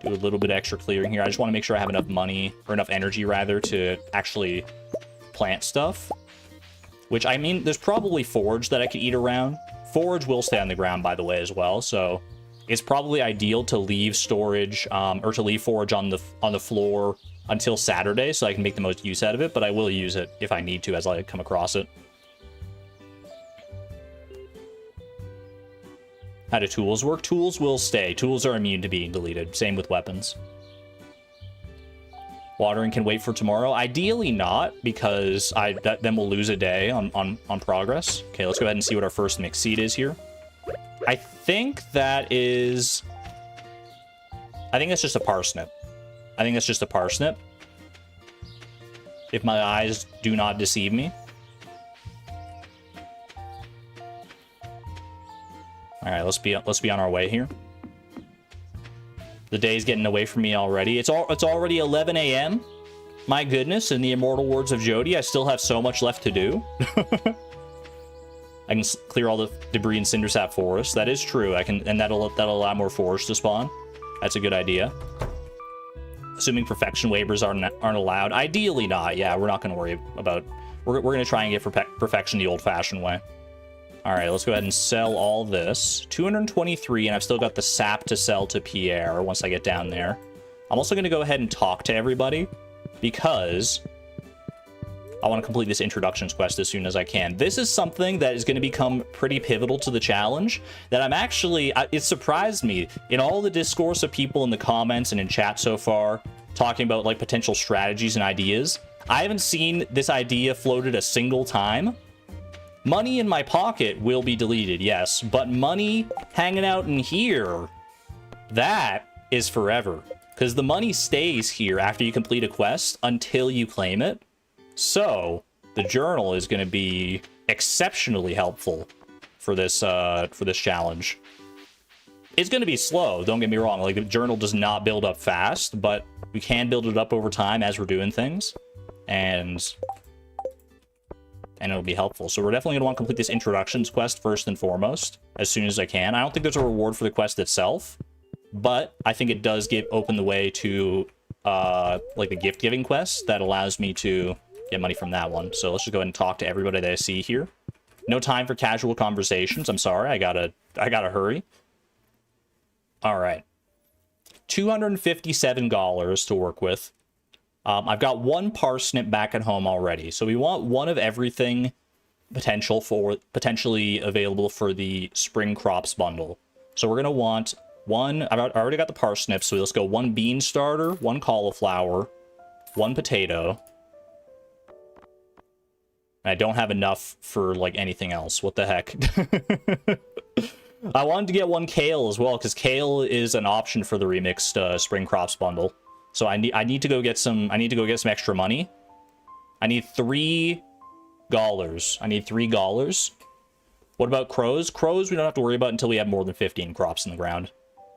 Do a little bit extra clearing here. I just want to make sure I have enough money, or enough energy rather, to actually plant stuff. Which, I mean, there's probably forage that I could eat around. Forage will stay on the ground, by the way, as well. So it's probably ideal to leave storage, or to leave forage on the floor until Saturday, so I can make the most use out of it. But I will use it if I need to, as I come across it. How do tools work? Tools will stay. Tools are immune to being deleted. Same with weapons. Watering can wait for tomorrow. Ideally not, because then we'll lose a day on progress. Okay, let's go ahead and see what our first mixed seed is here. I think that's just a parsnip. I think that's just a parsnip. If my eyes do not deceive me. All right, let's be on our way here. The day's getting away from me already. It's already 11 a.m. My goodness, in the immortal words of Jody, I still have so much left to do. I can clear all the debris in Cindersap Forest. That is true. And that'll allow more forage to spawn. That's a good idea. Assuming perfection waivers aren't allowed. Ideally not. Yeah, we're not going to worry about... We're going to try and get perfection the old-fashioned way. All right, let's go ahead and sell all this. 223, and I've still got the sap to sell to Pierre once I get down there. I'm also going to go ahead and talk to everybody, because I want to complete this introductions quest as soon as I can. This is something that is going to become pretty pivotal to the challenge, that I'm actually... it surprised me. In all the discourse of people in the comments and in chat so far, talking about like potential strategies and ideas, I haven't seen this idea floated a single time. Money in my pocket will be deleted, yes, but money hanging out in here, that is forever. Because the money stays here after you complete a quest until you claim it. So the journal is going to be exceptionally helpful for this challenge. It's going to be slow, don't get me wrong. Like, the journal does not build up fast, but we can build it up over time as we're doing things. And it'll be helpful. So we're definitely going to want to complete this introductions quest first and foremost, as soon as I can. I don't think there's a reward for the quest itself, but I think it does open the way to, like, the gift-giving quest that allows me to get money from that one. So let's just go ahead and talk to everybody that I see here. No time for casual conversations. I'm sorry. I gotta hurry. All right. $257 to work with. I've got one parsnip back at home already. So we want one of everything potentially available for the spring crops bundle. So we're going to want one. I already got the parsnips. So let's go one bean starter, one cauliflower, one potato. I don't have enough for, like, anything else. What the heck? I wanted to get one kale as well, because kale is an option for the remixed spring crops bundle. So I need to go get some. I need to go get some extra money. I need $3. I need $3. What about crows? Crows we don't have to worry about until we have more than 15 crops in the ground.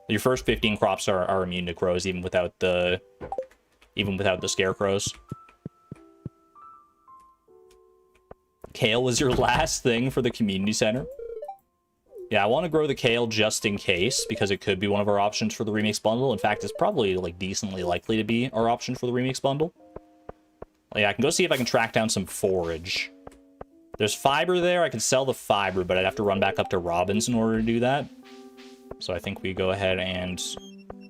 Your first 15 crops are immune to crows, even without the scarecrows. Kale was your last thing for the community center. Yeah, I want to grow the kale just in case, because it could be one of our options for the remix bundle. In fact, it's probably, like, decently likely to be our option for the remix bundle. Yeah, I can go see if I can track down some forage. There's fiber there. I could sell the fiber, but I'd have to run back up to Robin's in order to do that. So I think we go ahead and...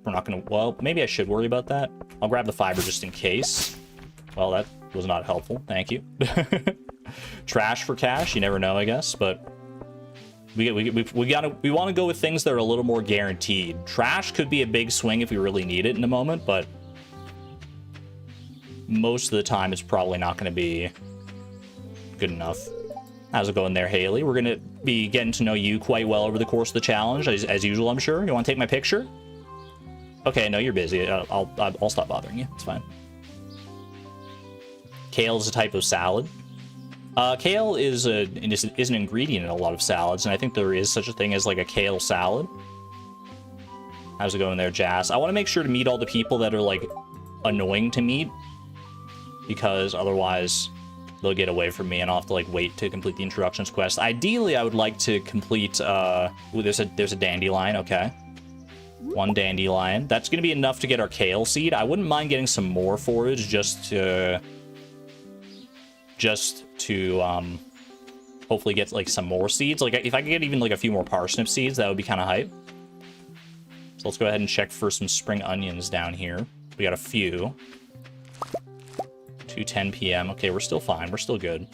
We're not going to... Well, maybe I should worry about that. I'll grab the fiber just in case. Well, that was not helpful. Thank you. Trash for cash. You never know, I guess, but... We want to go with things that are a little more guaranteed. Trash could be a big swing if we really need it in a moment, but most of the time it's probably not going to be good enough. How's it going there, Haley? We're going to be getting to know you quite well over the course of the challenge, as usual, I'm sure. You want to take my picture? Okay, no, you're busy. I'll stop bothering you. It's fine. Kale is a type of salad. Kale is an ingredient in a lot of salads, and I think there is such a thing as, like, a kale salad. How's it going there, Jazz? I want to make sure to meet all the people that are, like, annoying to meet, because otherwise they'll get away from me and I'll have to, like, wait to complete the introductions quest. Ideally, I would like to complete, ooh, there's a dandelion, okay. One dandelion. That's going to be enough to get our kale seed. I wouldn't mind getting some more forage just to hopefully get, like, some more seeds. Like, if I could get even, like, a few more parsnip seeds, that would be kind of hype. So let's go ahead and check for some spring onions down here. We got a few. 2:10 p.m. Okay, we're still fine. We're still good.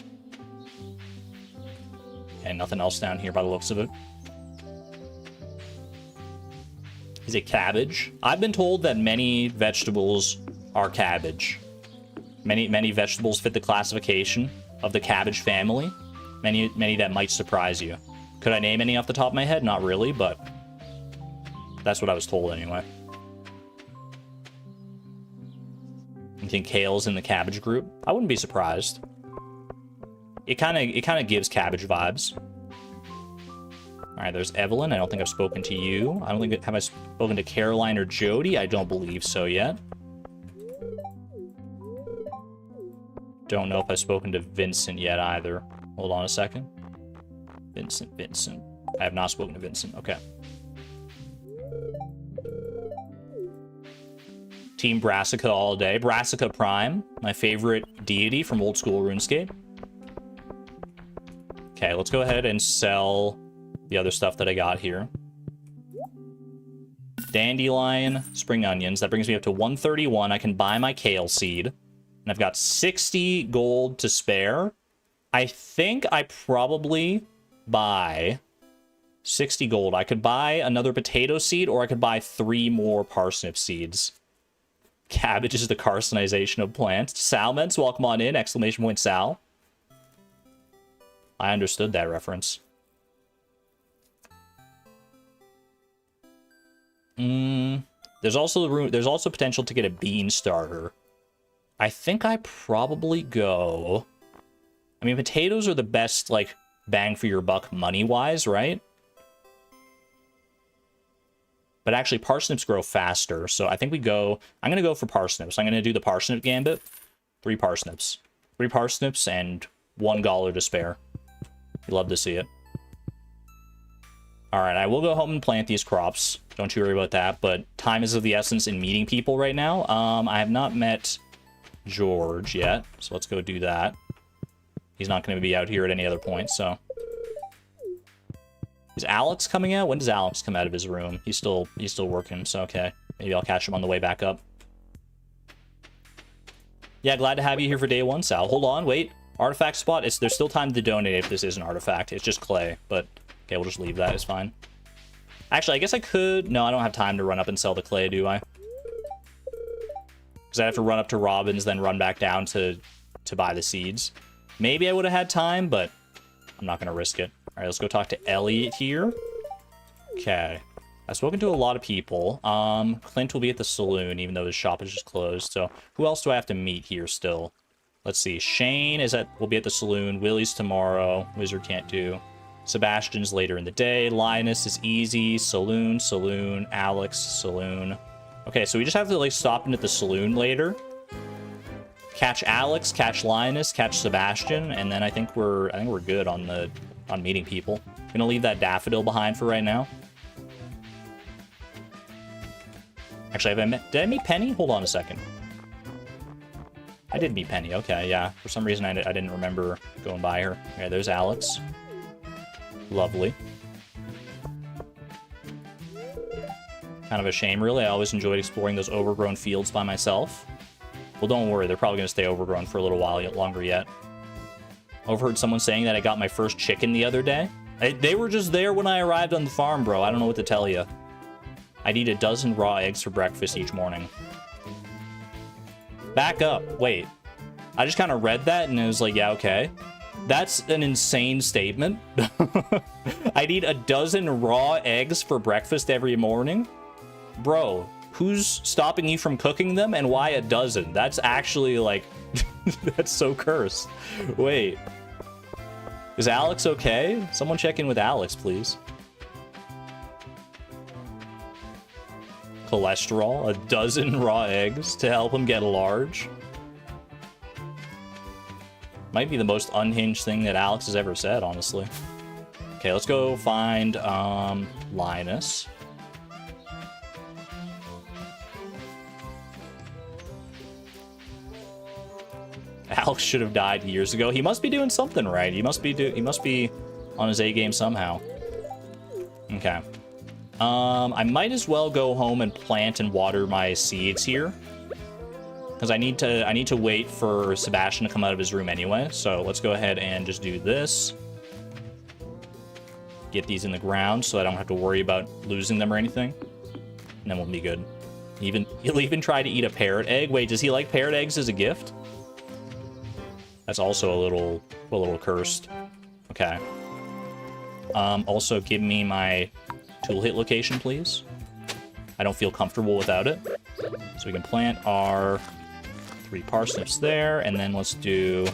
And nothing else down here by the looks of it. Is it cabbage? I've been told that many vegetables are cabbage. Many vegetables fit the classification of the cabbage family. Many that might surprise you. Could I name any off the top of my head? Not really, but that's what I was told anyway. You think kale's in the cabbage group? I wouldn't be surprised. It kind of gives cabbage vibes. All right, there's Evelyn. I don't think I've spoken to you. I don't think have I spoken to Caroline or Jody? I don't believe so yet. Don't know if I've spoken to Vincent yet either. Hold on a second. Vincent. I have not spoken to Vincent. Okay. Team Brassica all day. Brassica Prime, my favorite deity from old school RuneScape. Okay, let's go ahead and sell the other stuff that I got here. Dandelion, spring onions. That brings me up to 131. I can buy my kale seed. And I've got 60 gold to spare. I think I probably buy 60 gold. I could buy another potato seed, or I could buy 3 more parsnip seeds. Cabbage is the carcinization of plants. Salments, welcome on in! Exclamation point Sal. I understood that reference. There's also potential to get a bean starter. I think I probably go... I mean, potatoes are the best, like, bang for your buck money-wise, right? But actually, parsnips grow faster, so I think we go... I'm going to go for parsnips. I'm going to do the parsnip gambit. 3 parsnips. 3 parsnips and 1 gala to spare. You love to see it. Alright, I will go home and plant these crops. Don't you worry about that, but time is of the essence in meeting people right now. I have not met George yet, so let's go do that. He's not going to be out here at any other point, so... Is Alex coming out? When does Alex come out of his room? He's still working, so okay. Maybe I'll catch him on the way back up. Yeah, glad to have you here for day 1, Sal. Hold on, wait. Artifact spot? There's still time to donate if this is an artifact. It's just clay, but okay, we'll just leave that. It's fine. Actually, I guess I could... No, I don't have time to run up and sell the clay, do I? Because I have to run up to Robin's, then run back down to buy the seeds. Maybe I would have had time, but I'm not going to risk it. All right, let's go talk to Elliot here. Okay. I've spoken to a lot of people. Clint will be at the saloon, even though his shop is just closed. So who else do I have to meet here still? Let's see. Shane will be at the saloon. Willie's tomorrow. Wizard can't do. Sebastian's later in the day. Linus is easy. Saloon. Alex, saloon. Okay, so we just have to like stop in at the saloon later. Catch Alex, catch Linus, catch Sebastian, and then I think we're good on meeting people. I'm gonna leave that daffodil behind for right now. Actually, did I meet Penny? Hold on a second. I did meet Penny. Okay, yeah. For some reason, I didn't remember going by her. Okay, there's Alex. Lovely. Kind of a shame, really. I always enjoyed exploring those overgrown fields by myself. Well, don't worry. They're probably going to stay overgrown for a little while longer yet. Overheard someone saying that I got my first chicken the other day. They were just there when I arrived on the farm, bro. I don't know what to tell you. I'd eat a dozen raw eggs for breakfast each morning. Back up. Wait. I just kind of read that and it was like, yeah, okay. That's an insane statement. I'd eat a dozen raw eggs for breakfast every morning. Bro, who's stopping you from cooking them and why a dozen? That's actually like... That's so cursed. Wait. Is Alex okay? Someone check in with Alex, please. Cholesterol, a dozen raw eggs to help him get large. Might be the most unhinged thing that Alex has ever said, honestly. Okay, let's go find Linus. Alex should have died years ago. He must be doing something right. He must be on his A game somehow. Okay. I might as well go home and plant and water my seeds here. Because I need to wait for Sebastian to come out of his room anyway. So let's go ahead and just do this. Get these in the ground so I don't have to worry about losing them or anything. And then we'll be good. He'll even try to eat a parrot egg. Wait, does he like parrot eggs as a gift? That's also a little cursed. Okay. Also, give me my tool hit location, please. I don't feel comfortable without it. So we can plant our 3 parsnips there, and then let's do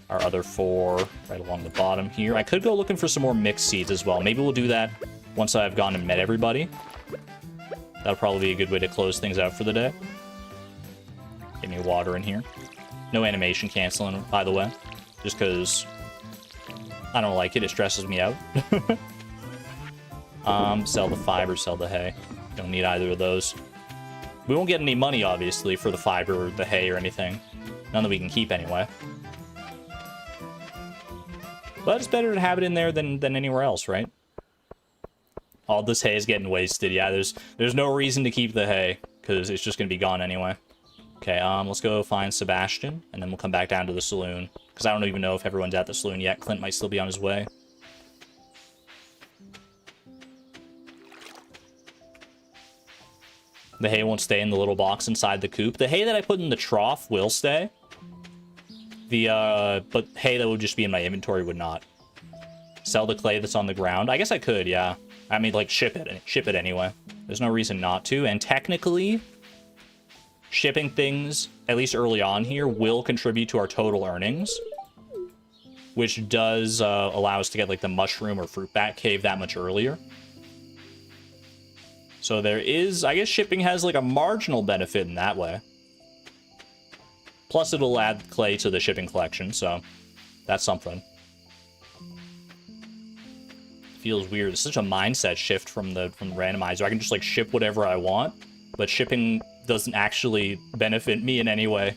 our other 4 right along the bottom here. I could go looking for some more mixed seeds as well. Maybe we'll do that once I've gone and met everybody. That'll probably be a good way to close things out for the day. Get me water in here. No animation canceling, by the way. Just because I don't like it. It stresses me out. Sell the fiber, sell the hay. Don't need either of those. We won't get any money, obviously, for the fiber or the hay or anything. None that we can keep anyway. But it's better to have it in there than anywhere else, right? All this hay is getting wasted. Yeah, there's no reason to keep the hay, because it's just going to be gone anyway. Okay, let's go find Sebastian, and then we'll come back down to the saloon. Because I don't even know if everyone's at the saloon yet. Clint might still be on his way. The hay won't stay in the little box inside the coop. The hay that I put in the trough will stay. But hay that would just be in my inventory would not. Sell the clay that's on the ground. I guess I could, yeah. I mean, like, ship it anyway. There's no reason not to. And technically, shipping things, at least early on here, will contribute to our total earnings. Which does allow us to get, like, the mushroom or fruit bat cave that much earlier. So there is, I guess shipping has like a marginal benefit in that way. Plus it'll add clay to the shipping collection, so that's something. Feels weird. It's such a mindset shift from the randomizer. I can just like ship whatever I want, but shipping doesn't actually benefit me in any way.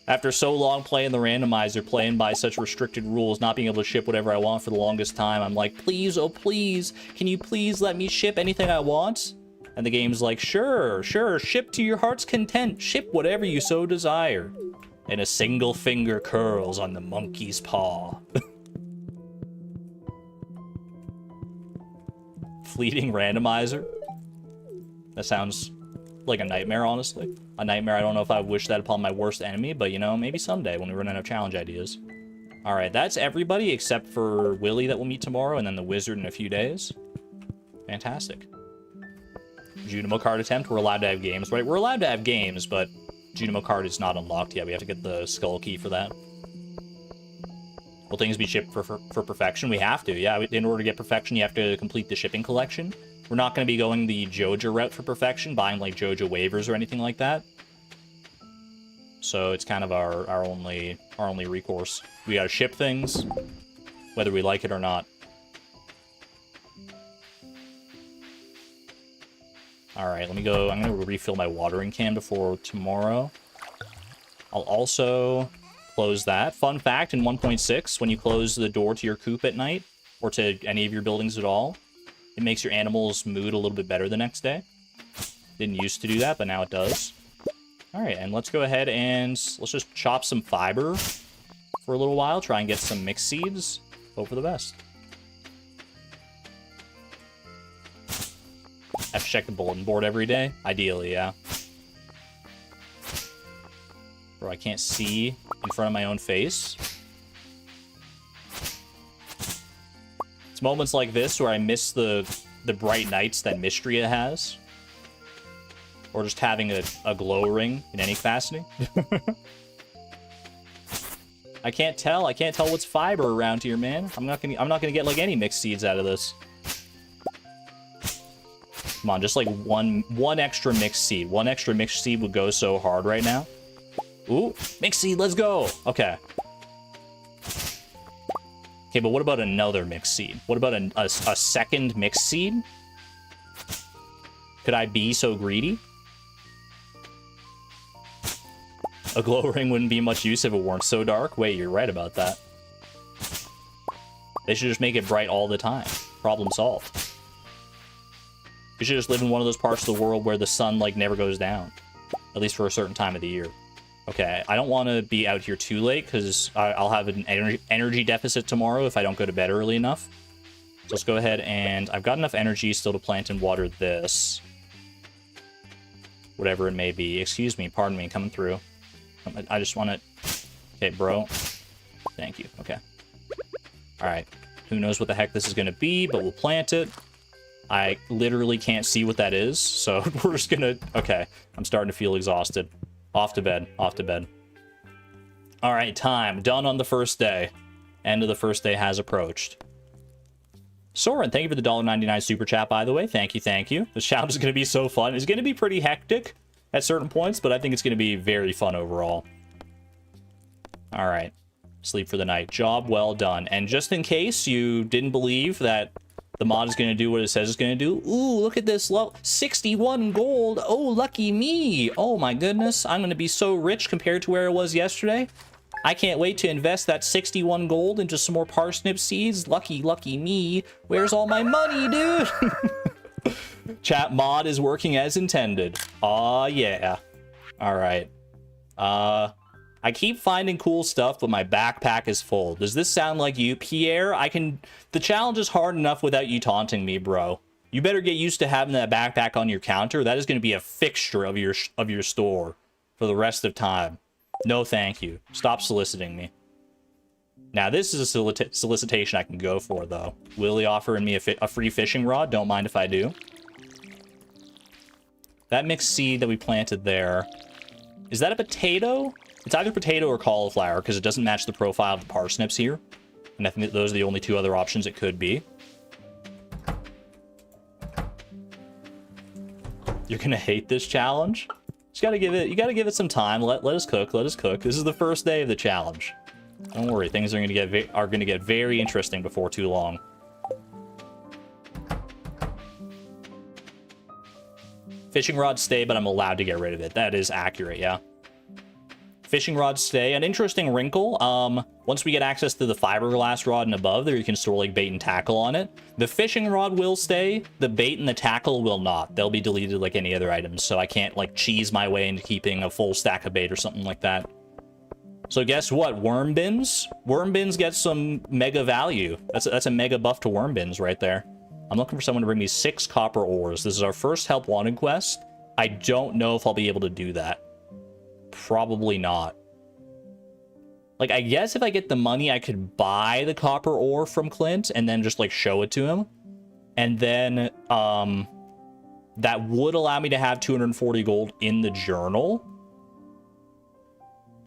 After so long playing the randomizer, playing by such restricted rules, not being able to ship whatever I want for the longest time, I'm like, please, oh please, can you please let me ship anything I want? And the game's like, sure, ship to your heart's content, ship whatever you so desire. And a single finger curls on the monkey's paw. Fleeting randomizer? That sounds like a nightmare, honestly. A nightmare. I don't know if I wish that upon my worst enemy, but you know, maybe someday when we run out of challenge ideas. Alright, that's everybody except for Willy that we'll meet tomorrow, and then the wizard in a few days. Fantastic. Junimo card attempt. We're allowed to have games, right? We're allowed to have games, but Junimo card is not unlocked yet. We have to get the skull key for that. Will things be shipped for perfection? We have to, yeah. In order to get perfection, you have to complete the shipping collection. We're not going to be going the Joja route for perfection, buying like Joja waivers or anything like that. So it's kind of our only recourse. We got to ship things, whether we like it or not. All right, let me go. I'm going to refill my watering can before tomorrow. I'll also close that. Fun fact, in 1.6, when you close the door to your coop at night, or to any of your buildings at all, it makes your animal's mood a little bit better the next day. Didn't used to do that, but now it does. All right, and let's go ahead and let's just chop some fiber for a little while, try and get some mixed seeds. Hope for the best. Have to check the bulletin board every day? Ideally, yeah. Bro, I can't see in front of my own face. It's moments like this where I miss the bright nights that Mystria has. Or just having a glow ring in any capacity. I can't tell what's fiber around here, man. I'm not gonna get like any mixed seeds out of this. Come on, just like one extra mixed seed. One extra mixed seed would go so hard right now. Ooh, mixed seed, let's go. Okay. Okay, but what about another mixed seed? What about a second mixed seed? Could I be so greedy? A glow ring wouldn't be much use if it weren't so dark. Wait, you're right about that. They should just make it bright all the time. Problem solved. We should just live in one of those parts of the world where the sun, like, never goes down. At least for a certain time of the year. Okay, I don't want to be out here too late, because I'll have an energy deficit tomorrow if I don't go to bed early enough. So let's go ahead and... I've got enough energy still to plant and water this. Whatever it may be. Excuse me, pardon me, coming through. I just want to... Okay, bro. Thank you, okay. Alright, who knows what the heck this is going to be, but we'll plant it. I literally can't see what that is, so we're just going to... Okay, I'm starting to feel exhausted. Off to bed. Off to bed. All right, time. Done on the first day. End of the first day has approached. Soren, thank you for the $1.99 super chat, by the way. Thank you, thank you. This challenge is going to be so fun. It's going to be pretty hectic at certain points, but I think it's going to be very fun overall. All right. Sleep for the night. Job well done. And just in case you didn't believe that the mod is going to do what it says it's going to do. Ooh, look at this. 61 gold. Oh, lucky me. Oh, my goodness. I'm going to be so rich compared to where I was yesterday. I can't wait to invest that 61 gold into some more parsnip seeds. Lucky, lucky me. Where's all my money, dude? Chat mod is working as intended. Aw, yeah. All right. I keep finding cool stuff, but my backpack is full. Does this sound like you, Pierre? The challenge is hard enough without you taunting me, bro. You better get used to having that backpack on your counter. That is going to be a fixture of your store for the rest of time. No, thank you. Stop soliciting me. Now, this is a solicitation I can go for, though. Willie offering me a free fishing rod. Don't mind if I do. That mixed seed that we planted there. Is that a potato? It's either potato or cauliflower, because it doesn't match the profile of the parsnips here. And I think that those are the only two other options it could be. You're gonna hate this challenge. Just gotta give it. You gotta give it some time. Let us cook. Let us cook. This is the first day of the challenge. Don't worry. Things are gonna get very interesting before too long. Fishing rods stay, but I'm allowed to get rid of it. That is accurate. Yeah. Fishing rods stay. An interesting wrinkle. Once we get access to the fiberglass rod and above, there you can store like bait and tackle on it. The fishing rod will stay. The bait and the tackle will not. They'll be deleted like any other items. So I can't like cheese my way into keeping a full stack of bait or something like that. So guess what? Worm bins. Worm bins get some mega value. That's a mega buff to worm bins right there. I'm looking for someone to bring me 6 copper ores. This is our first help wanted quest. I don't know if I'll be able to do that. Probably not. Like, I guess if I get the money, I could buy the copper ore from Clint and then just, like, show it to him. And then, that would allow me to have 240 gold in the journal.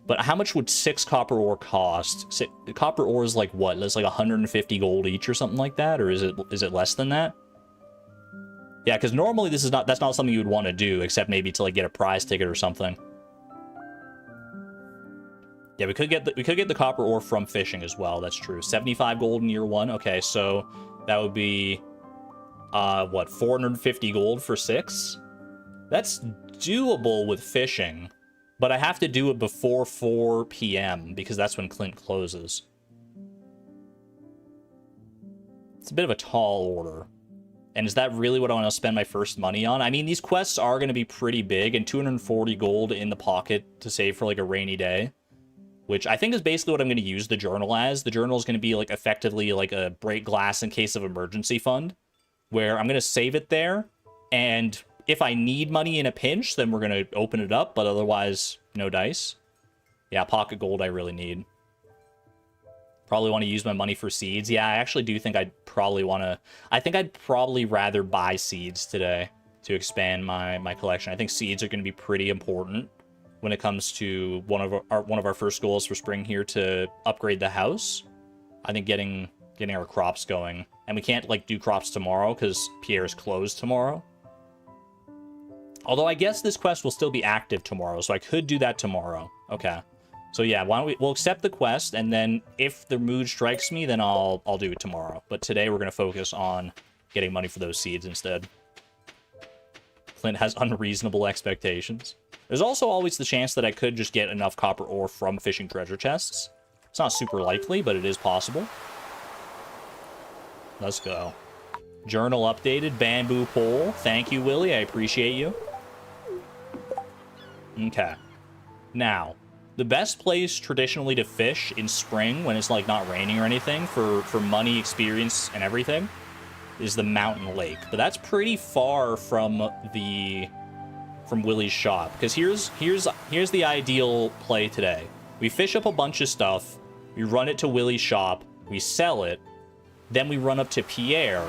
But how much would 6 copper ore cost? Copper ore is like what? It's like 150 gold each or something like that? Or is it less than that? Yeah, because normally that's not something you would want to do, except maybe to, like, get a prize ticket or something. Yeah, we could get the copper ore from fishing as well. That's true. 75 gold in year 1. Okay, so that would be what, 450 gold for 6? That's doable with fishing, but I have to do it before 4 p.m. because that's when Clint closes. It's a bit of a tall order. And is that really what I want to spend my first money on? I mean, these quests are going to be pretty big, and 240 gold in the pocket to save for like a rainy day, which I think is basically what I'm going to use the journal as. The journal is going to be like effectively like a break glass in case of emergency fund, where I'm going to save it there. And if I need money in a pinch, then we're going to open it up. But otherwise, no dice. Yeah, pocket gold I really need. Probably want to use my money for seeds. Yeah, I actually do think I'd probably want to... I think I'd probably rather buy seeds today to expand my collection. I think seeds are going to be pretty important when it comes to one of our first goals for spring here, to upgrade the house. I think getting our crops going. And we can't, like, do crops tomorrow because Pierre's closed tomorrow. Although I guess this quest will still be active tomorrow, so I could do that tomorrow. Okay. So yeah, why don't we'll accept the quest, and then if the mood strikes me, then I'll do it tomorrow. But today we're going to focus on getting money for those seeds instead. Clint has unreasonable expectations. There's also always the chance that I could just get enough copper ore from fishing treasure chests. It's not super likely, but it is possible. Let's go. Journal updated. Bamboo pole. Thank you, Willie. I appreciate you. Okay. Now, the best place traditionally to fish in spring when it's like not raining or anything for money, experience, and everything is the mountain lake. But that's pretty far from Willie's shop, because here's the ideal play today. We fish up a bunch of stuff, we run it to Willie's shop, we sell it, then we run up to Pierre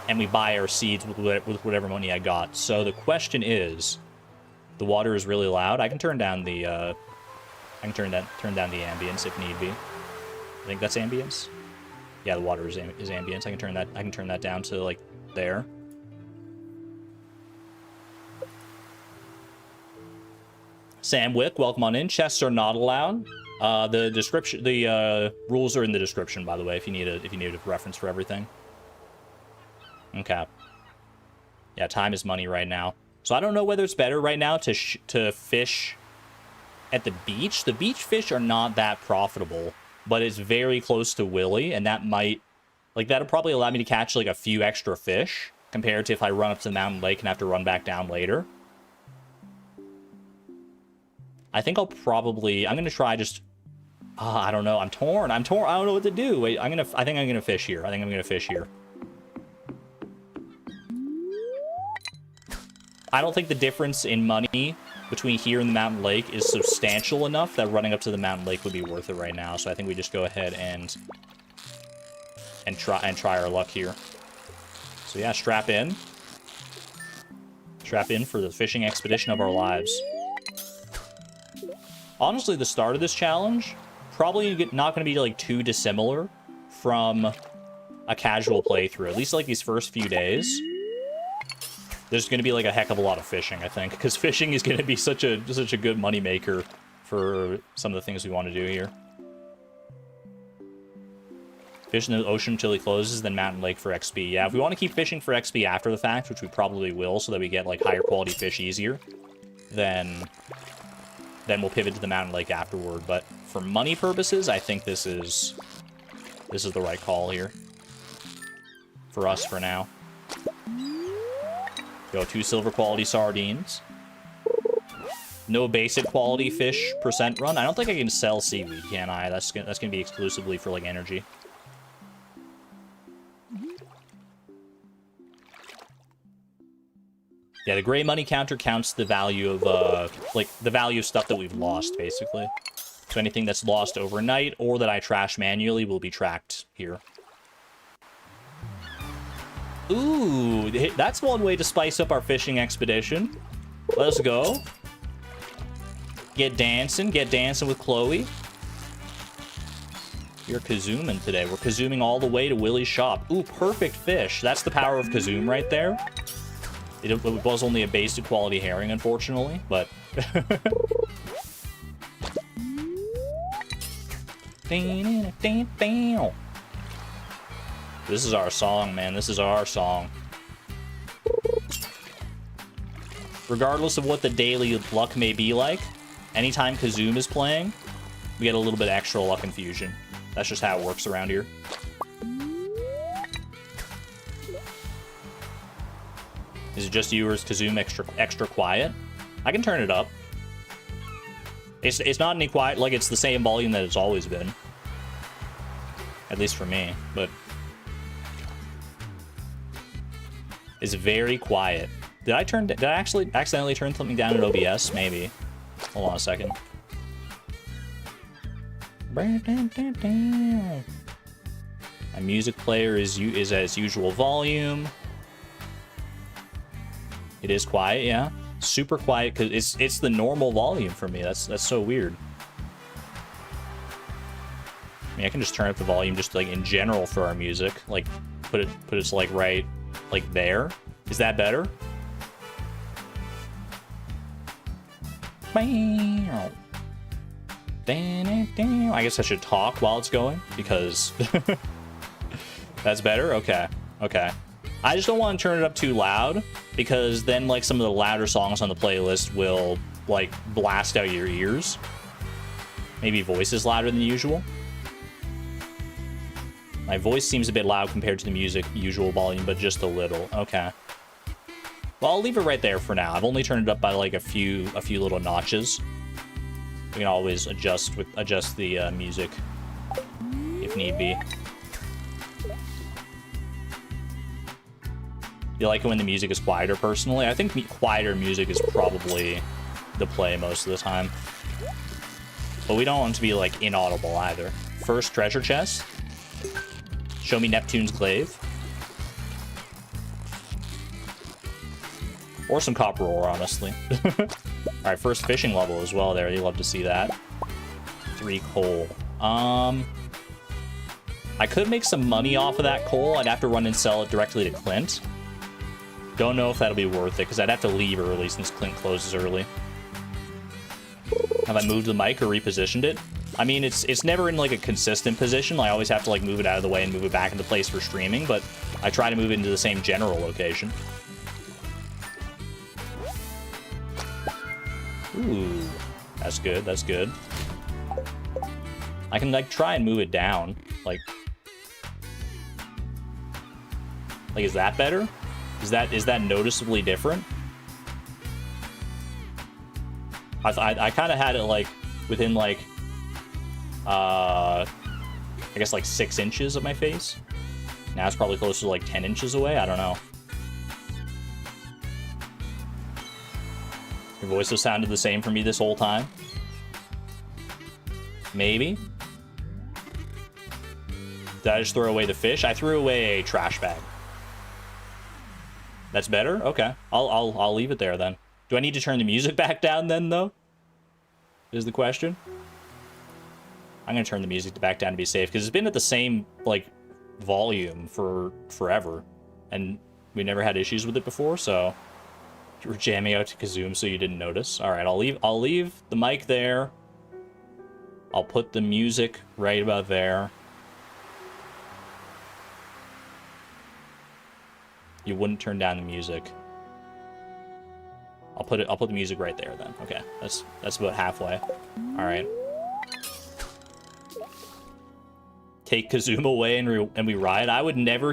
and we buy our seeds with whatever money I got. So the question is, the water is really loud. I can turn down the turn down the ambience if need be. I think that's ambience. Yeah, the water is ambience. I can turn that down to like there. Sam Wick, welcome on in. Chests are not allowed. The rules are in the description, by the way, if you need a reference for everything. Okay. Yeah, time is money right now. So I don't know whether it's better right now to fish at the beach. The beach fish are not that profitable, but it's very close to Willie, and that'll probably allow me to catch like a few extra fish compared to if I run up to the mountain lake and have to run back down later. I think I'm gonna try just... I don't know. I'm torn. I don't know what to do. Wait, I think I'm gonna fish here. I don't think the difference in money between here and the mountain lake is substantial enough that running up to the mountain lake would be worth it right now. So I think we just go ahead and try our luck here. So yeah, strap in. Strap in for the fishing expedition of our lives. Honestly, the start of this challenge probably not going to be like too dissimilar from a casual playthrough. At least like these first few days. there's going to be like a heck of a lot of fishing, I think, because fishing is going to be such a good money maker for some of the things we want to do here. Fish in the ocean until he closes, then Mountain Lake for XP. Yeah, if we want to keep fishing for XP after the fact, which we probably will, so that we get like higher quality fish easier, then we'll pivot to the Mountain Lake afterward. But for money purposes, I think this is the right call here for us for now. Go 2 silver quality sardines. No basic quality fish percent run. I don't think I can sell seaweed, can I? That's gonna be exclusively for like energy. Yeah, the gray money counter counts the value of, like, the value of stuff that we've lost, basically. So anything that's lost overnight or that I trash manually will be tracked here. Ooh, that's one way to spice up our fishing expedition. Let's go. Get dancing with Chloe. You're Kazooming today. We're Kazooming all the way to Willie's shop. Ooh, perfect fish. That's the power of Kazoom right there. It was only a basic quality herring, unfortunately, but... This is our song, man. This is our song. Regardless of what the daily luck may be like, anytime Kazoom is playing, we get a little bit extra luck infusion. That's just how it works around here. Is it just you or is Kazoom extra quiet? I can turn it up. It's not any quiet, like it's the same volume that it's always been. At least for me, but... It's very quiet. Did I actually accidentally turn something down in OBS? Maybe. Hold on a second. My music player is as usual volume. It is quiet, yeah. Super quiet, because it's the normal volume for me. That's so weird. I mean, I can just turn up the volume just like in general for our music. Like put it like right like there. Is that better? I guess I should talk while it's going because that's better. Okay. I just don't want to turn it up too loud because then like some of the louder songs on the playlist will like blast out your ears. Maybe voices louder than usual. My voice seems a bit loud compared to the music usual volume, but just a little. Okay. Well, I'll leave it right there for now. I've only turned it up by like a few little notches. We can always adjust the music if need be. You like it when the music is quieter, personally? I think quieter music is probably the play most of the time. But we don't want to be, like, inaudible either. First treasure chest. Show me Neptune's glaive. Or some copper ore, honestly. Alright, first fishing level as well there. You love to see that. 3 coal. I could make some money off of that coal. I'd have to run and sell it directly to Clint. Don't know if that'll be worth it, because I'd have to leave early since Clint closes early. Have I moved the mic or repositioned it? I mean, it's never in, like, a consistent position. I always have to, like, move it out of the way and move it back into place for streaming, but I try to move it into the same general location. Ooh, that's good, that's good. I can, like, try and move it down. Like, is that better? Is that noticeably different? I kind of had it like within like I guess like 6 inches of my face. Now it's probably closer to like 10 inches away. I don't know. Your voice has sounded the same for me this whole time. Maybe. Did I just throw away the fish? I threw away a trash bag. That's better? Okay. I'll leave it there then. Do I need to turn the music back down then, though? Is the question. I'm gonna turn the music back down to be safe, because it's been at the same, like, volume for forever. And we never had issues with it before, so You were jamming out to Kazum, so you didn't notice. All right, I'll leave the mic there. I'll put the music right about there. You wouldn't turn down the music. I'll put the music right there then. Okay, that's about halfway. All right. Take Kazuma away and we ride. I would never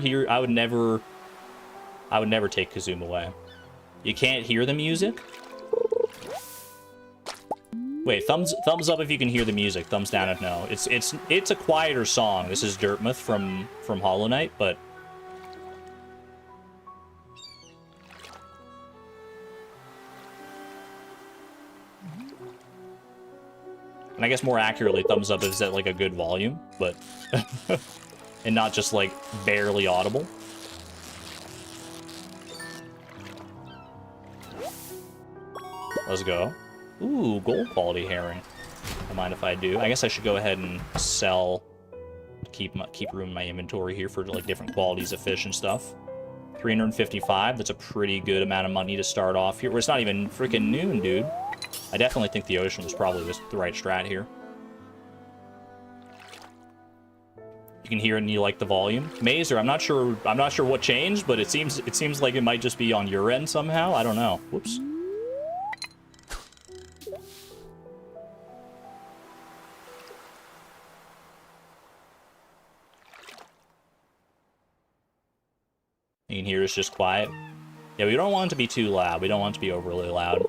take Kazuma away. You can't hear the music? Wait, thumbs up if you can hear the music. Thumbs down if no. It's a quieter song. This is Dirtmouth from Hollow Knight, but and I guess more accurately, thumbs up is at like a good volume, but and not just like barely audible. Let's go. Ooh, gold quality herring. Don't mind if I do. I guess I should go ahead and sell. Keep room in my inventory here for like different qualities of fish and stuff. 355. That's a pretty good amount of money to start off here. Where it's not even freaking noon, dude. I definitely think the ocean was probably the right strat here. You can hear it and you like the volume. Mazer, I'm not sure what changed, but it seems like it might just be on your end somehow. I don't know. Whoops. You can hear it's just quiet. Yeah, we don't want it to be too loud. We don't want it to be overly loud.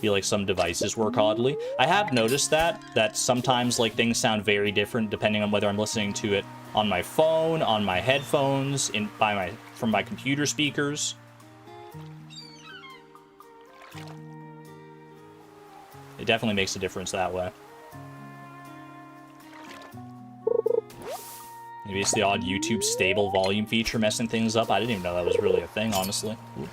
Feel like some devices work oddly. I have noticed that sometimes like things sound very different depending on whether I'm listening to it on my phone, on my headphones, from my computer speakers. It definitely makes a difference that way. Maybe it's the odd YouTube stable volume feature messing things up. I didn't even know that was really a thing, honestly. Ooh.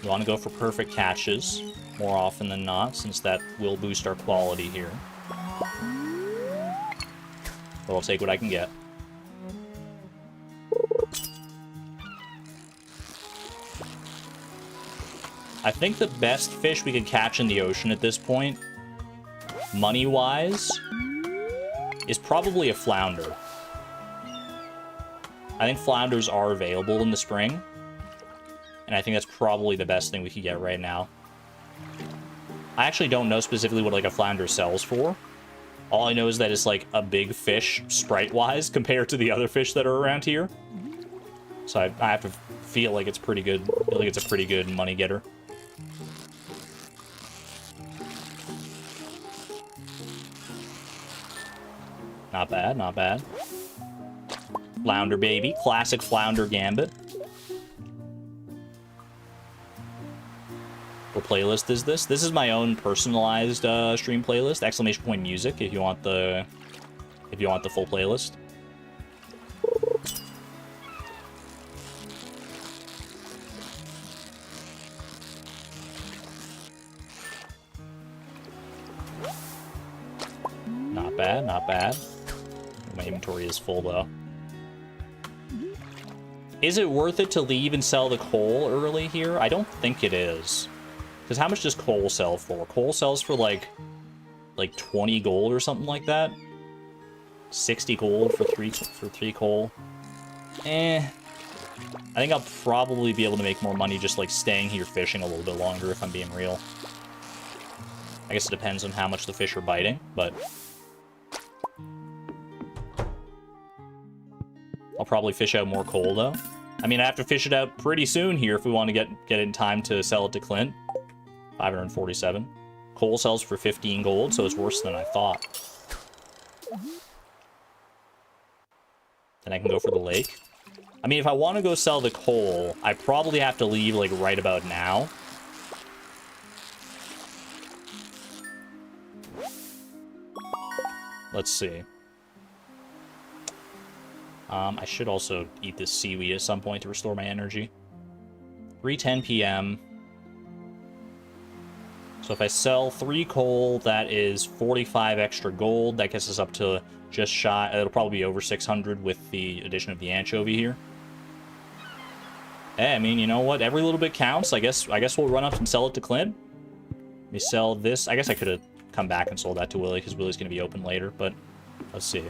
You want to go for perfect catches more often than not, since that will boost our quality here. But I'll take what I can get. I think the best fish we could catch in the ocean at this point, money-wise, is probably a flounder. I think flounders are available in the spring. And I think that's probably the best thing we could get right now. I actually don't know specifically what like a flounder sells for. All I know is that it's like a big fish sprite-wise compared to the other fish that are around here. So I have to feel like it's pretty good. I feel like it's a pretty good money getter. Not bad, not bad. Flounder baby, classic flounder gambit. What playlist is this? This is my own personalized stream playlist. Exclamation point music if you want the full playlist. Not bad, not bad. My inventory is full though. Is it worth it to leave and sell the coal early here? I don't think it is. Because how much does coal sell for? Coal sells for like 20 gold or something like that. 60 gold for three coal. I think I'll probably be able to make more money just like staying here fishing a little bit longer if I'm being real. I guess it depends on how much the fish are biting, but I'll probably fish out more coal though. I mean, I have to fish it out pretty soon here if we want to get it in time to sell it to Clint. 547. Coal sells for 15 gold, so it's worse than I thought. Then I can go for the lake. I mean, if I want to go sell the coal, I probably have to leave, like, right about now. Let's see. I should also eat this seaweed at some point to restore my energy. 3:10 p.m. So if I sell 3 coal, that is 45 extra gold. That gets us up to just shy. It'll probably be over 600 with the addition of the anchovy here. Hey, I mean, you know what? Every little bit counts. I guess we'll run up and sell it to Clint. Let me sell this. I guess I could have come back and sold that to Willie, because Willie's going to be open later, but let's see.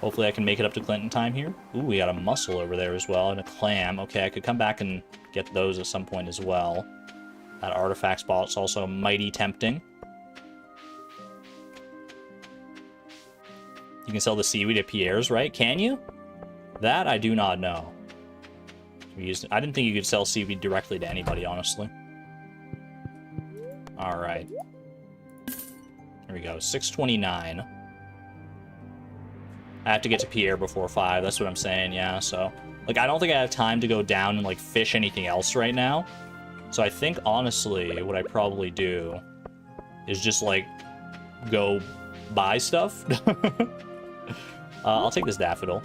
Hopefully I can make it up to Clint in time here. Ooh, we got a mussel over there as well, and a clam. Okay, I could come back and get those at some point as well. That artifact spot's also mighty tempting. You can sell the seaweed at Pierre's, right? Can you? That I do not know. I didn't think you could sell seaweed directly to anybody, honestly. Alright. Here we go. 629. I have to get to Pierre before 5. That's what I'm saying, yeah. So, like, I don't think I have time to go down and, like, fish anything else right now. So I think, honestly, what I probably do is just, like, go buy stuff. I'll take this daffodil.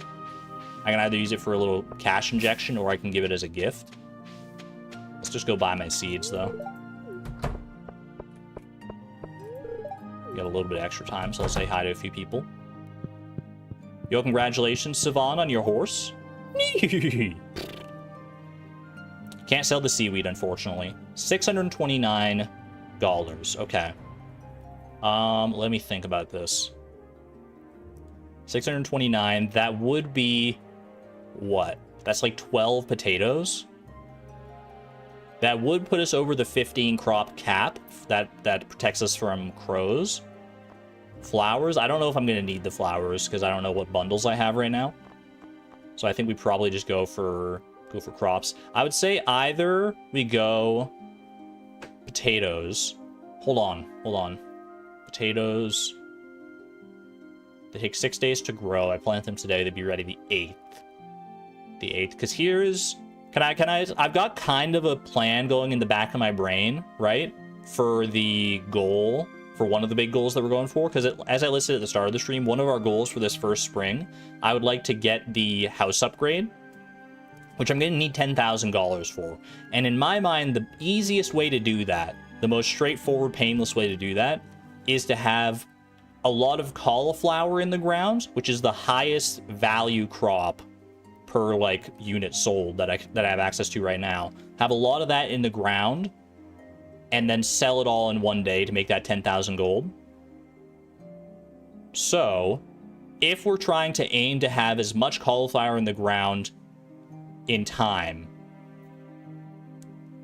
I can either use it for a little cash injection or I can give it as a gift. Let's just go buy my seeds, though. Got a little bit of extra time, so I'll say hi to a few people. Yo, congratulations, Sivan, on your horse. Can't sell the seaweed, unfortunately. $629. Okay. Let me think about this. 629, that would be... what? That's like 12 potatoes? That would put us over the 15 crop cap that protects us from crows. Flowers, I don't know if I'm going to need the flowers because I don't know what bundles I have right now. So I think we probably just go for crops. I would say either we go potatoes. Hold on. Potatoes. They take 6 days to grow. I plant them today. They'd be ready the 8th. The 8th, because here's... I've got kind of a plan going in the back of my brain, right? For the goal, for one of the big goals that we're going for, because as I listed at the start of the stream, one of our goals for this first spring, I would like to get the house upgrade, which I'm going to need $10,000 for. And in my mind, the easiest way to do that, the most straightforward, painless way to do that, is to have a lot of cauliflower in the ground, which is the highest value crop per like unit sold that I have access to right now. Have a lot of that in the ground and then sell it all in one day to make that 10,000 gold. So if we're trying to aim to have as much cauliflower in the ground in time,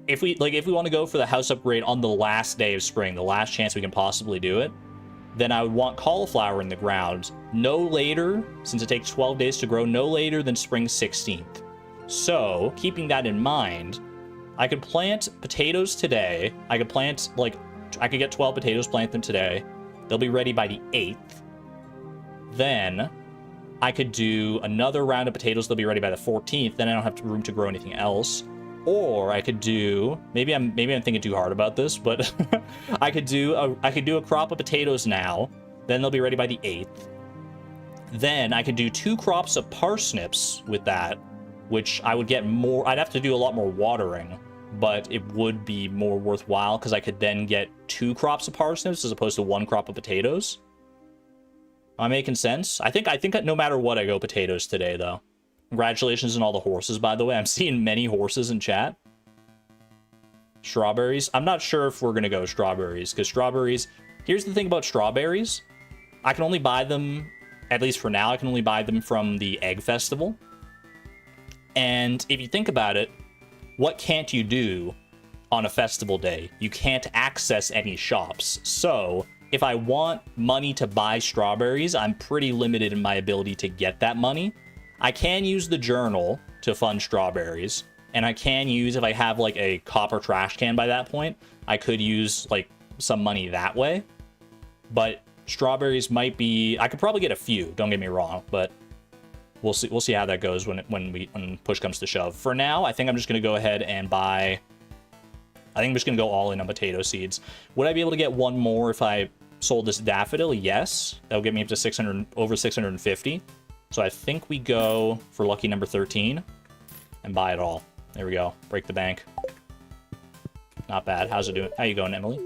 if we want to go for the house upgrade on the last day of spring, the last chance we can possibly do it, then I would want cauliflower in the ground no later, since it takes 12 days to grow, no later than spring 16th. So, keeping that in mind, I could plant potatoes today. I could get 12 potatoes, plant them today. They'll be ready by the 8th. Then, I could do another round of potatoes. They'll be ready by the 14th. Then I don't have room to grow anything else. Or I could do, maybe I'm thinking too hard about this, but I could do a crop of potatoes now. Then they'll be ready by the 8th. Then I could do 2 crops of parsnips with that, which I would get more. I'd have to do a lot more watering, but it would be more worthwhile because I could then get 2 crops of parsnips as opposed to 1 crop of potatoes. Am I making sense? I think no matter what, I go potatoes today, though. Congratulations on all the horses, by the way. I'm seeing many horses in chat. Strawberries. I'm not sure if we're going to go strawberries, because strawberries... Here's the thing about strawberries. I can only buy them, at least for now, I can only buy them from the Egg Festival. And if you think about it, what can't you do on a festival day? You can't access any shops. So, if I want money to buy strawberries, I'm pretty limited in my ability to get that money. I can use the journal to fund strawberries, and I can use, if I have like a copper trash can by that point, I could use like some money that way. But strawberries might be, I could probably get a few, don't get me wrong, but we'll see how that goes when push comes to shove. For now, I think I'm just going to go ahead and buy, I think I'm just going to go all in on potato seeds. Would I be able to get one more if I sold this daffodil? Yes, that would get me up to over 650. So I think we go for lucky number 13 and buy it all. There we go. Break the bank. Not bad. How's it doing? How you going, Emily?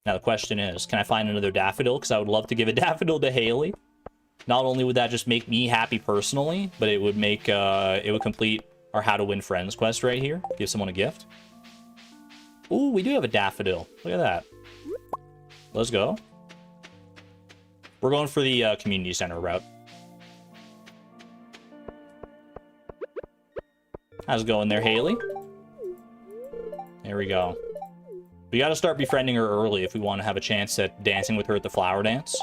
Now the question is, can I find another daffodil? Because I would love to give a daffodil to Haley. Not only would that just make me happy personally, but it would make, it would complete our How to Win Friends quest right here. Give someone a gift. Ooh, we do have a daffodil. Look at that. Let's go. We're going for the community center route. How's it going there, Haley? There we go. We got to start befriending her early if we want to have a chance at dancing with her at the flower dance.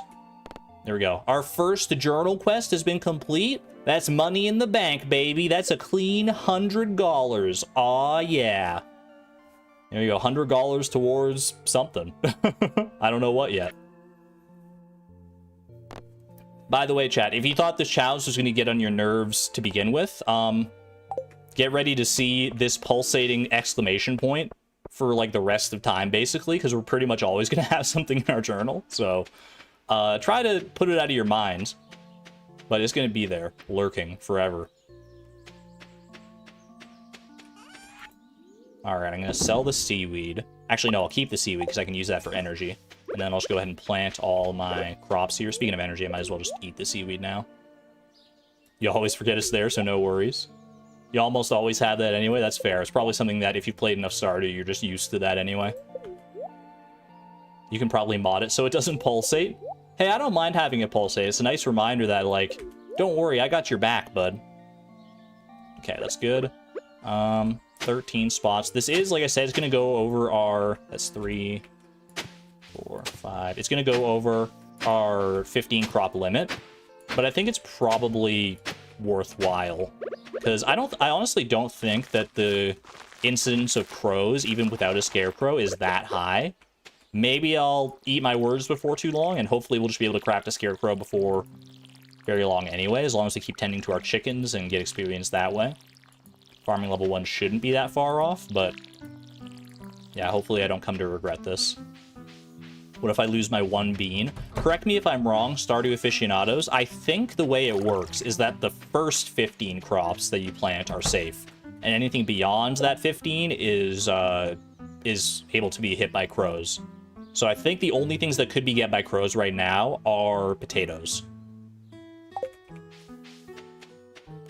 There we go. Our first journal quest has been complete. That's money in the bank, baby. That's a clean $100. Aw, yeah. There you go. $100 towards something. I don't know what yet. By the way, chat, if you thought this challenge was going to get on your nerves to begin with, get ready to see this pulsating exclamation point for like the rest of time, basically, because we're pretty much always going to have something in our journal. So try to put it out of your mind, but it's going to be there, lurking forever. All right, I'm going to sell the seaweed. Actually, no, I'll keep the seaweed because I can use that for energy. And then I'll just go ahead and plant all my crops here. Speaking of energy, I might as well just eat the seaweed now. You always forget it's there, so no worries. You almost always have that anyway. That's fair. It's probably something that if you've played enough Stardew, you're just used to that anyway. You can probably mod it so it doesn't pulsate. Hey, I don't mind having it pulsate. It's a nice reminder that, like, don't worry, I got your back, bud. Okay, that's good. 13 spots. This is, like I said, it's going to go over our... That's 3, 4, 5. It's going to go over our 15 crop limit. But I think it's probably worthwhile. Because I honestly don't think that the incidence of crows, even without a scarecrow, is that high. Maybe I'll eat my words before too long, and hopefully we'll just be able to craft a scarecrow before very long anyway, as long as we keep tending to our chickens and get experience that way. Farming level 1 shouldn't be that far off, but yeah, hopefully I don't come to regret this. What if I lose my 1 bean? Correct me if I'm wrong, Stardew aficionados. I think the way it works is that the first 15 crops that you plant are safe, and anything beyond that 15 is able to be hit by crows. So I think the only things that could be get by crows right now are potatoes.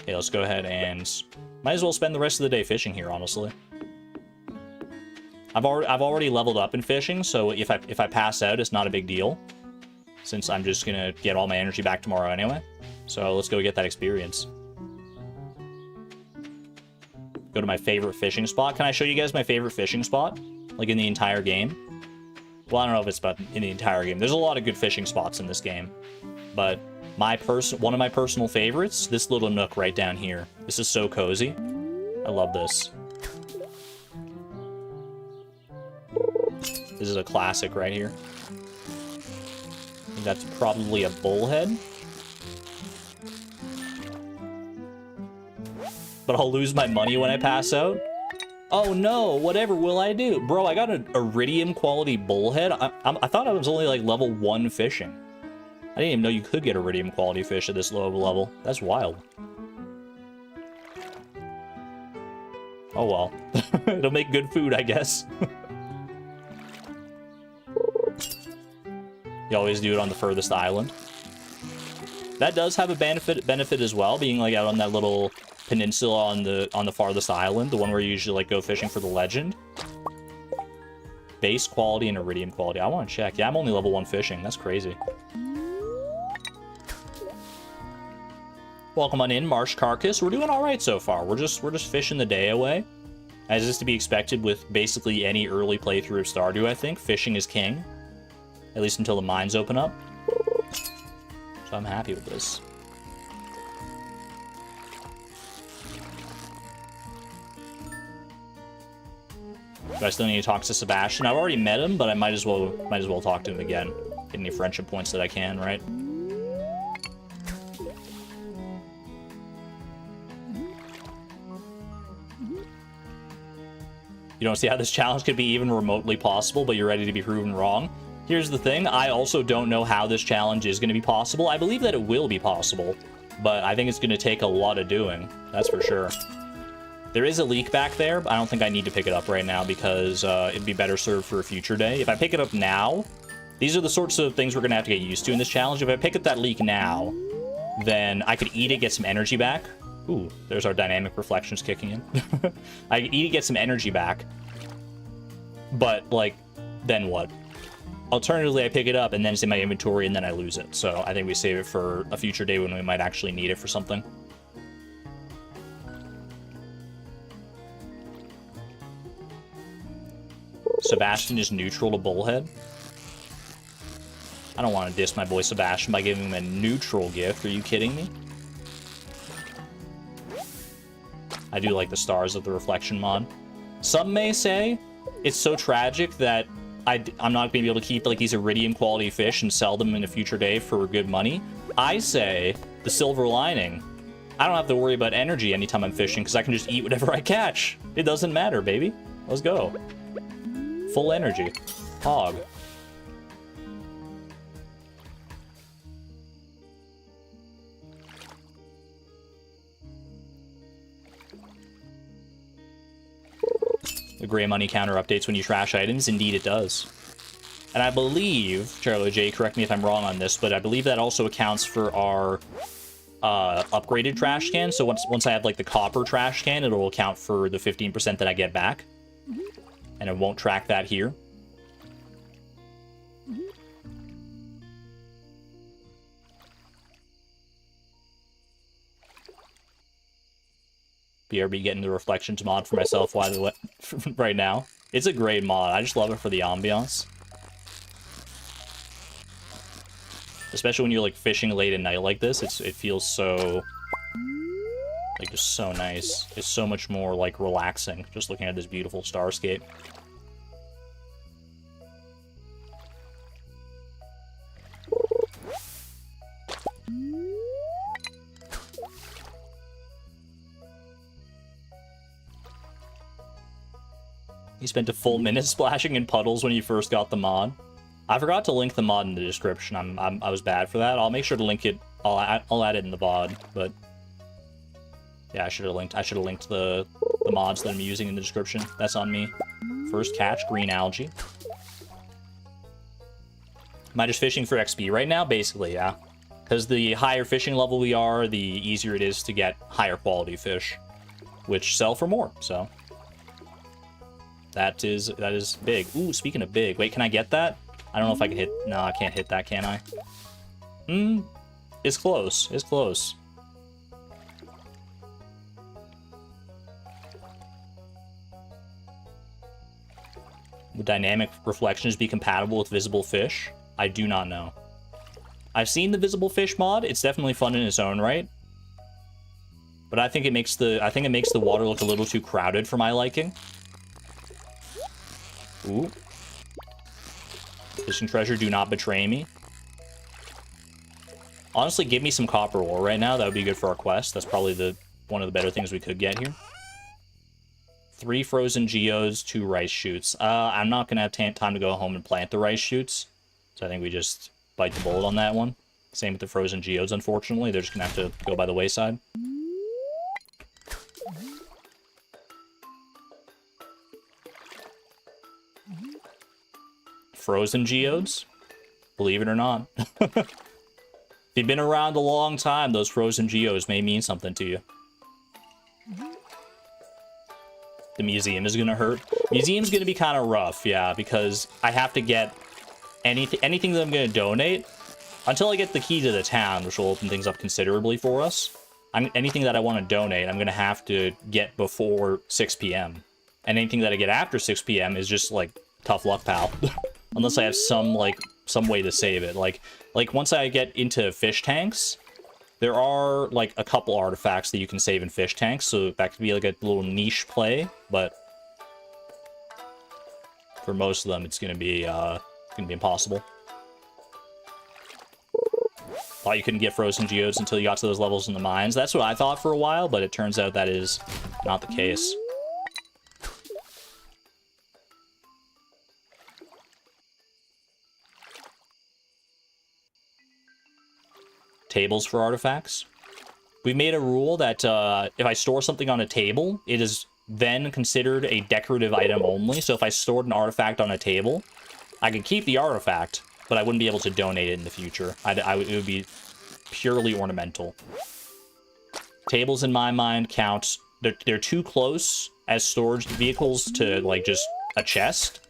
Okay, let's go ahead and... Might as well spend the rest of the day fishing here, honestly. I've already leveled up in fishing, so if I pass out, it's not a big deal, since I'm just gonna get all my energy back tomorrow anyway. So let's go get that experience. Go to my favorite fishing spot. Can I show you guys my favorite fishing spot? Like in the entire game? Well, I don't know if it's about in the entire game. There's a lot of good fishing spots in this game, but one of my personal favorites, this little nook right down here. This is so cozy. I love this. This is a classic right here. I think that's probably a bullhead. But I'll lose my money when I pass out. Oh no, whatever will I do? Bro, I got an iridium quality bullhead. I thought I was only like level 1 fishing. I didn't even know you could get iridium quality fish at this low of a level. That's wild. Oh well. It'll make good food, I guess. You always do it on the furthest island. That does have a benefit as well, being like out on that little peninsula on the farthest island, the one where you usually like go fishing for the legend. Base quality and iridium quality. I want to check. Yeah, I'm only level 1 fishing. That's crazy. Welcome on in, Marsh Carcass. We're doing all right so far. We're just fishing the day away, as is to be expected with basically any early playthrough of Stardew. I think fishing is king. At least until the mines open up. So I'm happy with this. Do I still need to talk to Sebastian? I've already met him, but I might as well talk to him again. Get any friendship points that I can, right? You don't see how this challenge could be even remotely possible, but you're ready to be proven wrong. Here's the thing, I also don't know how this challenge is going to be possible. I believe that it will be possible, but I think it's going to take a lot of doing. That's for sure. There is a leak back there, but I don't think I need to pick it up right now because it'd be better served for a future day. If I pick it up now, these are the sorts of things we're going to have to get used to in this challenge. If I pick up that leak now, then I could eat it, get some energy back. Ooh, there's our dynamic reflections kicking in. I could eat it, get some energy back. But, like, then what? Alternatively, I pick it up and then it's in my inventory and then I lose it. So I think we save it for a future day when we might actually need it for something. Sebastian is neutral to Bullhead. I don't want to diss my boy Sebastian by giving him a neutral gift. Are you kidding me? I do like the Stars of the Reflection mod. Some may say it's so tragic that I'm not going to be able to keep like these iridium quality fish and sell them in a future day for good money. I say the silver lining. I don't have to worry about energy anytime I'm fishing because I can just eat whatever I catch. It doesn't matter, baby. Let's go. Full energy. Hog. The gray money counter updates when you trash items. Indeed, it does. And I believe, Charlo J, correct me if I'm wrong on this, but I believe that also accounts for our upgraded trash can. So once I have like the copper trash can, it'll account for the 15% that I get back. And it won't track that here. BRB getting the reflections mod for myself right now. It's a great mod. I just love it for the ambiance. Especially when you're like fishing late at night like this, it feels so like just so nice. It's so much more like relaxing just looking at this beautiful starscape. He spent a full minute splashing in puddles when he first got the mod. I forgot to link the mod in the description. I was bad for that. I'll make sure to link it. I'll add it in the VOD. But yeah, I should have linked the mods that I'm using in the description. That's on me. First catch, green algae. Am I just fishing for XP right now? Basically, yeah. Because the higher fishing level we are, the easier it is to get higher quality fish, which sell for more. So. That is big. Ooh, speaking of big. Wait, can I get that? I don't know if I can hit... No, I can't hit that, can I? It's close. It's close. Would dynamic reflections be compatible with visible fish? I do not know. I've seen the visible fish mod. It's definitely fun in its own right. But I think it makes the water look a little too crowded for my liking. Ooh. Fishing treasure, do not betray me. Honestly, give me some copper ore right now. That would be good for our quest. That's probably one of the better things we could get here. 3 frozen geodes, 2 rice shoots. I'm not going to have time to go home and plant the rice shoots. So I think we just bite the bullet on that one. Same with the frozen geodes, unfortunately. They're just going to have to go by the wayside. Frozen geodes, believe it or not. If you've been around a long time, those frozen geodes may mean something to you. The museum is gonna hurt. Museum's gonna be kind of rough, yeah, because I have to get anything that I'm gonna donate until I get the key to the town, which will open things up considerably for us. Anything that I want to donate, I'm gonna have to get before 6 p.m. And anything that I get after 6 p.m. is just like tough luck, pal. Unless I have some way to save it. Like once I get into fish tanks, there are like a couple artifacts that you can save in fish tanks, so that could be like a little niche play, but for most of them it's gonna be impossible. Thought you couldn't get frozen geodes until you got to those levels in the mines. That's what I thought for a while, but it turns out that is not the case. Tables for artifacts. We've made a rule that if I store something on a table, it is then considered a decorative item only. So if I stored an artifact on a table, I could keep the artifact, but I wouldn't be able to donate it in the future. It would be purely ornamental. Tables, in my mind, count... They're too close as storage vehicles to, like, just a chest.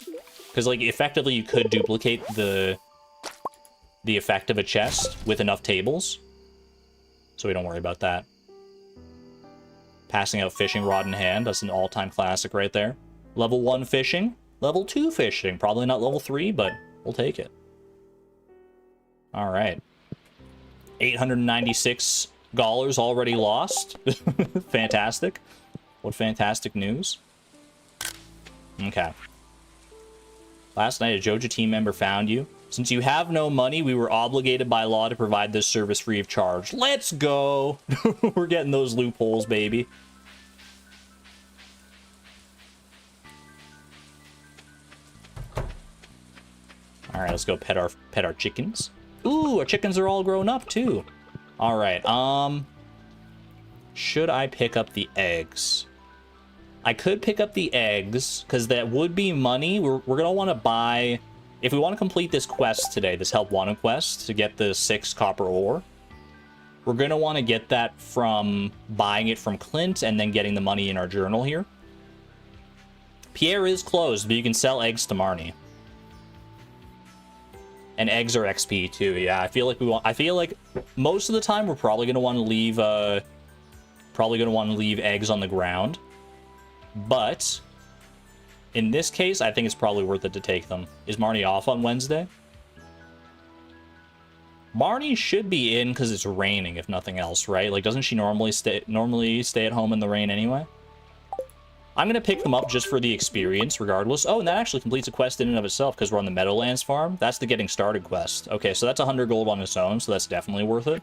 Because, like, effectively, you could duplicate the effect of a chest with enough tables. So we don't worry about that. Passing out fishing rod in hand. That's an all-time classic right there. Level 1 fishing. Level 2 fishing. Probably not level 3, but we'll take it. All right. 896 dollars already lost. Fantastic. What fantastic news. Okay. Last night, a Joja team member found you. Since you have no money, we were obligated by law to provide this service free of charge. Let's go. We're getting those loopholes, baby. All right, let's go pet our chickens. Ooh, our chickens are all grown up too. All right. Should I pick up the eggs? I could pick up the eggs because that would be money. We're gonna want to buy, if we want to complete this quest today, this help wanted quest to get the 6 copper ore. We're gonna want to get that from buying it from Clint and then getting the money in our journal here. Pierre is closed, but you can sell eggs to Marnie. And eggs are XP too. Yeah, I feel like most of the time we're probably gonna want to leave eggs on the ground. But in this case, I think it's probably worth it to take them. Is Marnie off on Wednesday? Marnie should be in because it's raining, if nothing else, right? Like, doesn't she normally stay at home in the rain anyway? I'm gonna pick them up just for the experience, regardless. Oh, and that actually completes a quest in and of itself because we're on the Meadowlands farm. That's the getting started quest. Okay, so that's 100 gold on its own, so that's definitely worth it.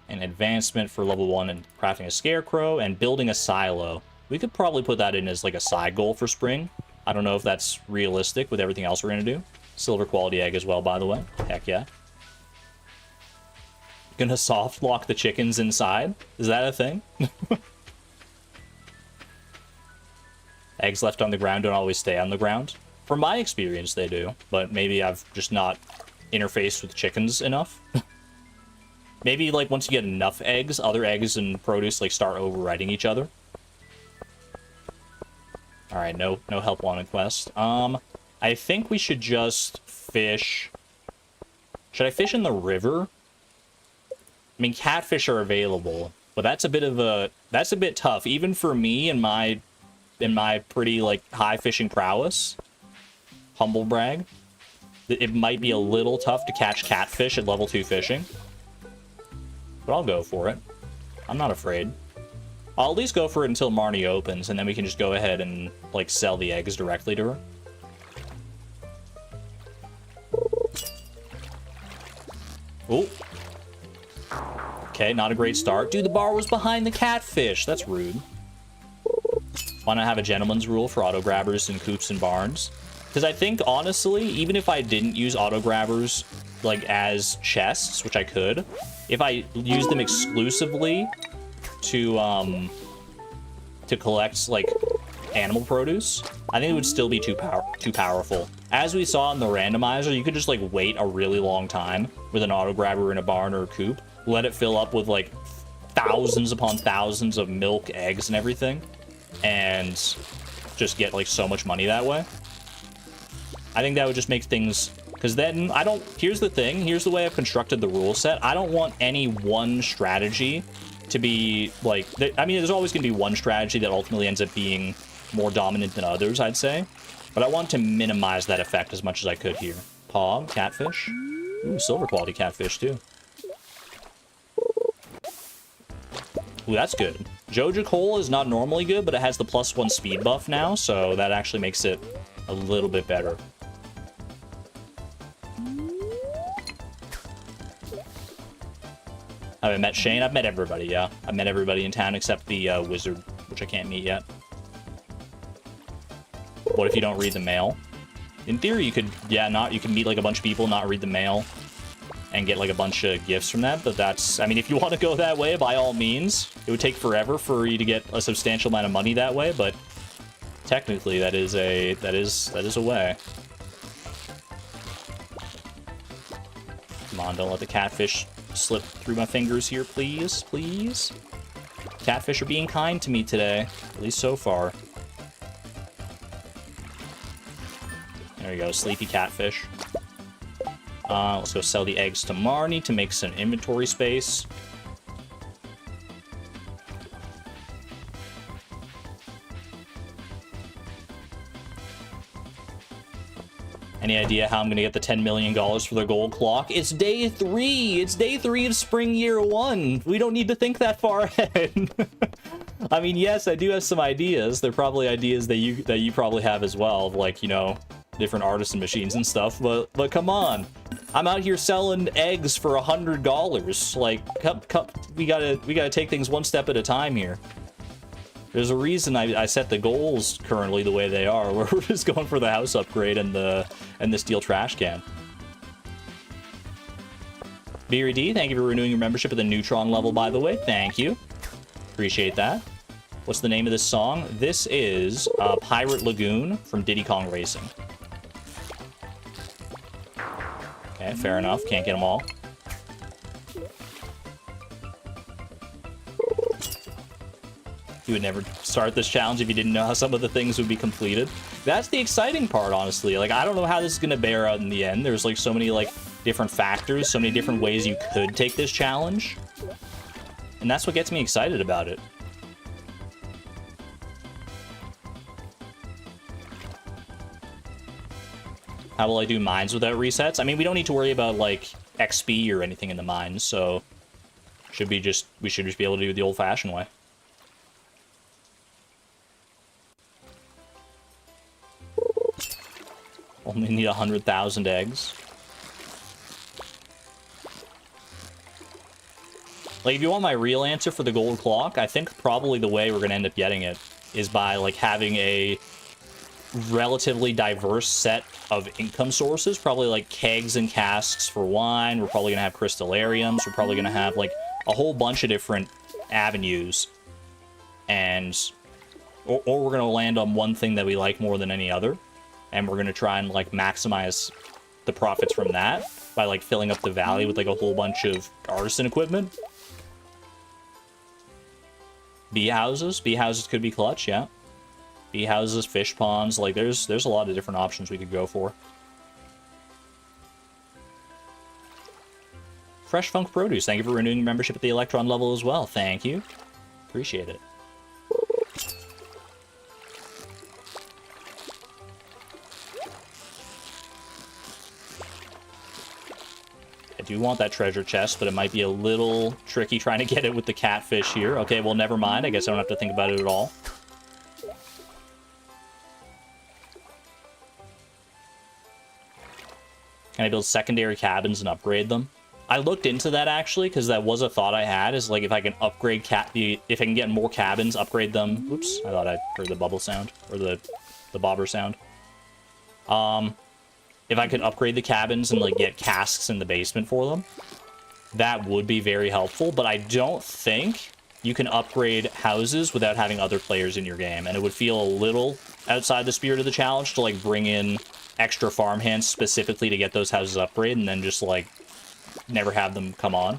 An advancement for level 1 and crafting a scarecrow and building a silo. We could probably put that in as like a side goal for spring. I don't know if that's realistic with everything else we're gonna do. Silver quality egg as well, by the way. Heck yeah. Gonna soft lock the chickens inside? Is that a thing? Eggs left on the ground don't always stay on the ground. From my experience, they do. But maybe I've just not interfaced with chickens enough. Maybe, like, once you get enough eggs, other eggs and produce, like, start overriding each other. Alright, no help wanted quest. I think we should just fish... Should I fish in the river? I mean, catfish are available, but that's a bit tough, even for me and my pretty, like, high fishing prowess. Humble brag. It might be a little tough to catch catfish at level 2 fishing. But I'll go for it. I'm not afraid. I'll at least go for it until Marnie opens, and then we can just go ahead and, like, sell the eggs directly to her. Oh. Okay, not a great start. Dude, the bar was behind the catfish. That's rude. Why not have a gentleman's rule for auto grabbers in coops and barns? Because I think, honestly, even if I didn't use auto grabbers, like, as chests, which I could, if I used them exclusively to collect, like, animal produce, I think it would still be too powerful. As we saw in the randomizer, you could just, like, wait a really long time with an auto grabber in a barn or a coop, let it fill up with, like, thousands upon thousands of milk, eggs, and everything, and just get, like, so much money that way. I think that would just make things... Because then, here's the thing, here's the way I've constructed the rule set. I don't want any one strategy to be, like... I mean, there's always going to be one strategy that ultimately ends up being more dominant than others, I'd say. But I want to minimize that effect as much as I could here. Pog, catfish. Ooh, silver quality catfish, too. Ooh, that's good. Joja Coal is not normally good, but it has the +1 speed buff now, so that actually makes it a little bit better. I haven't met Shane. I've met everybody, yeah. I've met everybody in town except the wizard, which I can't meet yet. What if you don't read the mail? In theory, you could, yeah, you can meet, like, a bunch of people, not read the mail, and get, like, a bunch of gifts from that, but that's... I mean, if you want to go that way, by all means. It would take forever for you to get a substantial amount of money that way, but technically, that is a way. Come on, don't let the catfish slip through my fingers here, please, please. Catfish are being kind to me today, at least so far. There you go, sleepy catfish. Let's go sell the eggs to Marnie to make some inventory space. Any idea how I'm gonna get the $10 million for the gold clock? It's day 3! It's day 3 of spring year 1! We don't need to think that far ahead. I mean, yes, I do have some ideas. They're probably ideas that you probably have as well, of like, you know, different artisan machines and stuff, but come on. I'm out here selling eggs for $100. Like, we gotta take things one step at a time here. There's a reason I set the goals currently the way they are, where we're just going for the house upgrade and the steel trash can. Beery D, thank you for renewing your membership at the Neutron level, by the way. Thank you. Appreciate that. What's the name of this song? This is Pirate Lagoon from Diddy Kong Racing. Okay, fair enough. Can't get them all. You would never start this challenge if you didn't know how some of the things would be completed. That's the exciting part, honestly. Like, I don't know how this is going to bear out in the end. There's, like, so many, like, different factors, so many different ways you could take this challenge. And that's what gets me excited about it. How will I do mines without resets? I mean, we don't need to worry about, like, XP or anything in the mines, so we should just be able to do it the old-fashioned way. Only need 100,000 eggs. Like, if you want my real answer for the gold clock, I think probably the way we're going to end up getting it is by, like, having a relatively diverse set of income sources. Probably, like, kegs and casks for wine. We're probably going to have crystallariums. We're probably going to have, like, a whole bunch of different avenues. And... Or we're going to land on one thing that we like more than any other. And we're going to try and, like, maximize the profits from that by, like, filling up the valley with, like, a whole bunch of artisan equipment. Bee houses. Bee houses could be clutch, yeah. Bee houses, fish ponds. Like, there's a lot of different options we could go for. Fresh Funk Produce. Thank you for renewing your membership at the Electron level as well. Thank you. Appreciate it. I do want that treasure chest, but it might be a little tricky trying to get it with the catfish here. Okay, well, never mind. I guess I don't have to think about it at all. Can I build secondary cabins and upgrade them? I looked into that, actually, because that was a thought I had, is, like, if I can upgrade if I can get more cabins, upgrade them. Oops, I thought I heard the bubble sound, or the bobber sound. If I could upgrade the cabins and, like, get casks in the basement for them, that would be very helpful, but I don't think you can upgrade houses without having other players in your game, and it would feel a little outside the spirit of the challenge to, like, bring in extra farmhands specifically to get those houses upgraded, and then just, like, never have them come on.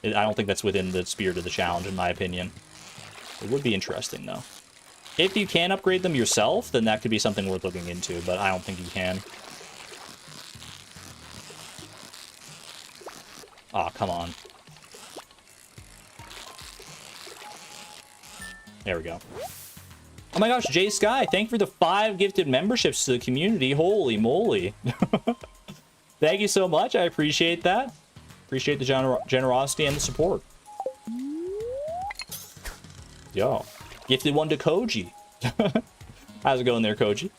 I don't think that's within the spirit of the challenge, in my opinion. It would be interesting, though. If you can upgrade them yourself, then that could be something worth looking into, but I don't think you can. Aw, come on. There we go. Oh my gosh, Jay Sky, thank you for the 5 gifted memberships to the community. Holy moly. Thank you so much. I appreciate that. Appreciate the generosity and the support. Yo. Gifted one to Koji. How's it going there, Koji?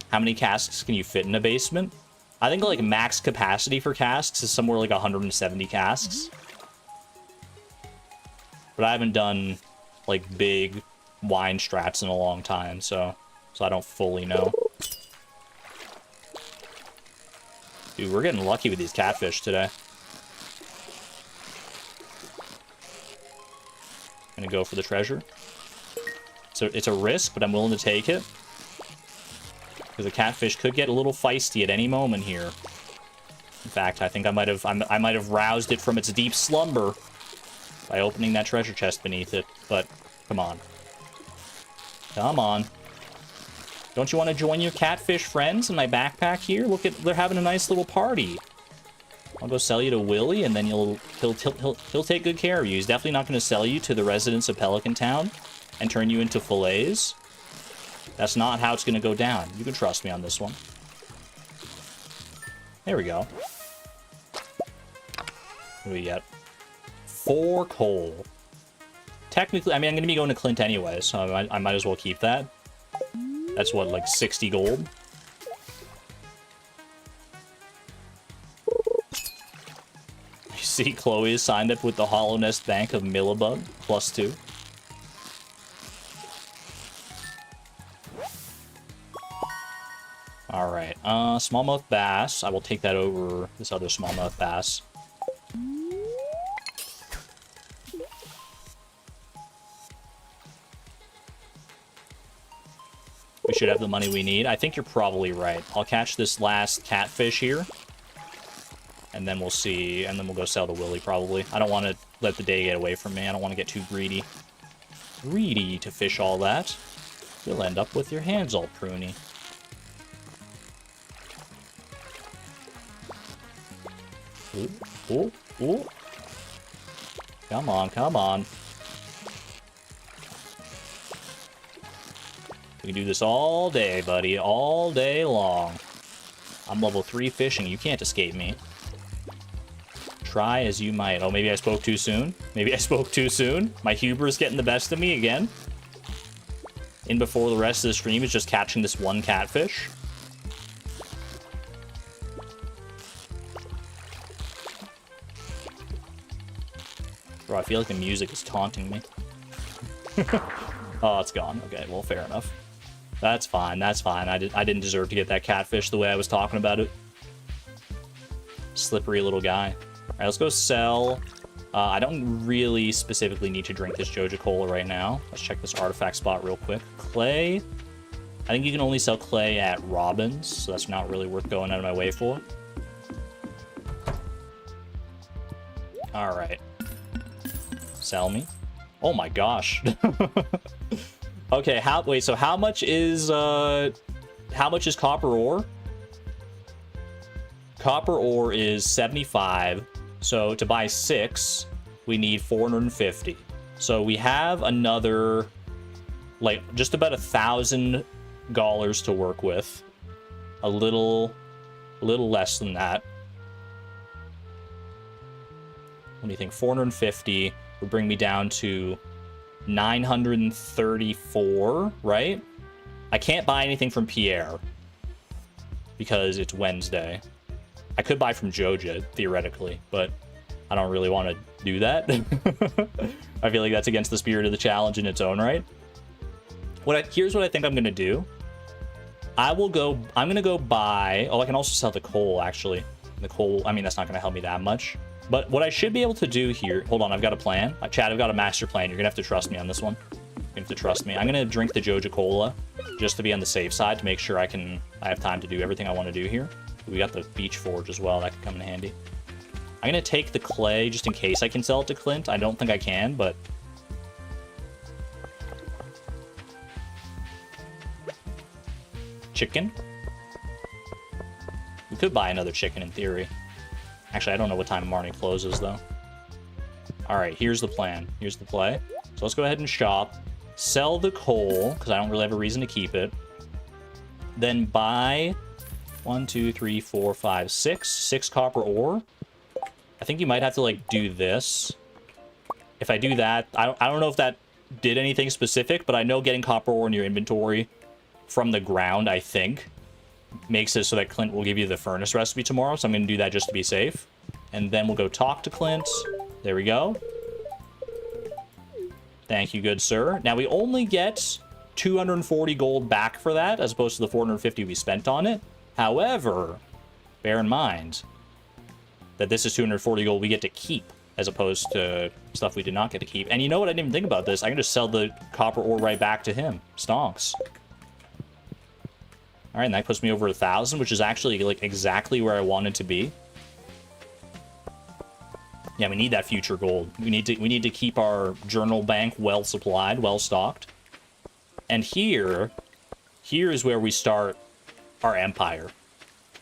How many casks can you fit in a basement? I think, like, max capacity for casks is somewhere like 170 casks. But I haven't done, like, big wine strats in a long time, so I don't fully know. Dude, we're getting lucky with these catfish today. Gonna go for the treasure. So it's a risk, but I'm willing to take it. Because the catfish could get a little feisty at any moment here. In fact, I think I might have roused it from its deep slumber by opening that treasure chest beneath it. But come on. Come on. Don't you want to join your catfish friends in my backpack here? Look at, they're having a nice little party. I'll go sell you to Willy, and then he'll take good care of you. He's definitely not going to sell you to the residents of Pelican Town and turn you into fillets. That's not how it's going to go down. You can trust me on this one. There we go. What do we get? 4 coal. Technically, I mean, I'm going to be going to Clint anyway, so I might as well keep that. That's what, like 60 gold? You see, Chloe is signed up with the Hollow Nest Bank of Millibug, +2. Alright, smallmouth bass. I will take that over this other smallmouth bass. We should have the money we need. I think you're probably right. I'll catch this last catfish here. And then we'll see, and then we'll go sell to Willy, probably. I don't want to let the day get away from me. I don't want to get too greedy. Greedy to fish all that. You'll end up with your hands all pruny. Ooh, ooh, ooh. Come on, come on. We can do this all day, buddy. All day long. I'm level 3 fishing. You can't escape me. Try as you might. Oh, maybe I spoke too soon? Maybe I spoke too soon? My hubris getting the best of me again? In before the rest of the stream is just catching this one catfish? Bro, I feel like the music is taunting me. Oh, it's gone. Okay, well, fair enough. That's fine, that's fine. I didn't deserve to get that catfish the way I was talking about it. Slippery little guy. Alright, let's go sell. I don't really specifically need to drink this Joja Cola right now. Let's check this artifact spot real quick. Clay. I think you can only sell clay at Robin's, so that's not really worth going out of my way for. Alright. Sell me. Oh my gosh. Okay, wait, so how much is copper ore? Copper ore is 75. So to buy 6, we need 450. So we have another, like, just about $1,000 to work with. A little less than that. What do you think? 450 would bring me down to 934, right? I can't buy anything from Pierre because it's Wednesday. I could buy from Joja, theoretically, but I don't really want to do that. I feel like that's against the spirit of the challenge in its own right. Here's what I think I'm going to do. I'm going to go buy... Oh, I can also sell the coal, actually. The coal, I mean, that's not going to help me that much. But what I should be able to do here... Hold on, I've got a plan. Chad, I've got a master plan. You're going to have to trust me on this one. You're going to have to trust me. I'm going to drink the Joja Cola just to be on the safe side to make sure I have time to do everything I want to do here. We got the beach forge as well. That could come in handy. I'm going to take the clay just in case I can sell it to Clint. I don't think I can, but... Chicken? We could buy another chicken in theory. Actually, I don't know what time Marnie closes, though. Alright, here's the plan. Here's the play. So let's go ahead and shop. Sell the coal, because I don't really have a reason to keep it. Then buy 1, 2, 3, 4, 5, 6. 6 copper ore. I think you might have to, like, do this. If I do that, I don't know if that did anything specific, but I know getting copper ore in your inventory from the ground, I think, makes it so that Clint will give you the furnace recipe tomorrow, so I'm going to do that just to be safe. And then we'll go talk to Clint. There we go. Thank you, good sir. Now, we only get 240 gold back for that, as opposed to the 450 we spent on it. However, bear in mind that this is 240 gold we get to keep, as opposed to stuff we did not get to keep. And you know what? I didn't even think about this. I can just sell the copper ore right back to him. Stonks. All right, and that puts me over 1,000, which is actually like exactly where I wanted to be. Yeah, we need that future gold. We need to keep our journal bank well supplied, well stocked. And here is where we start our empire.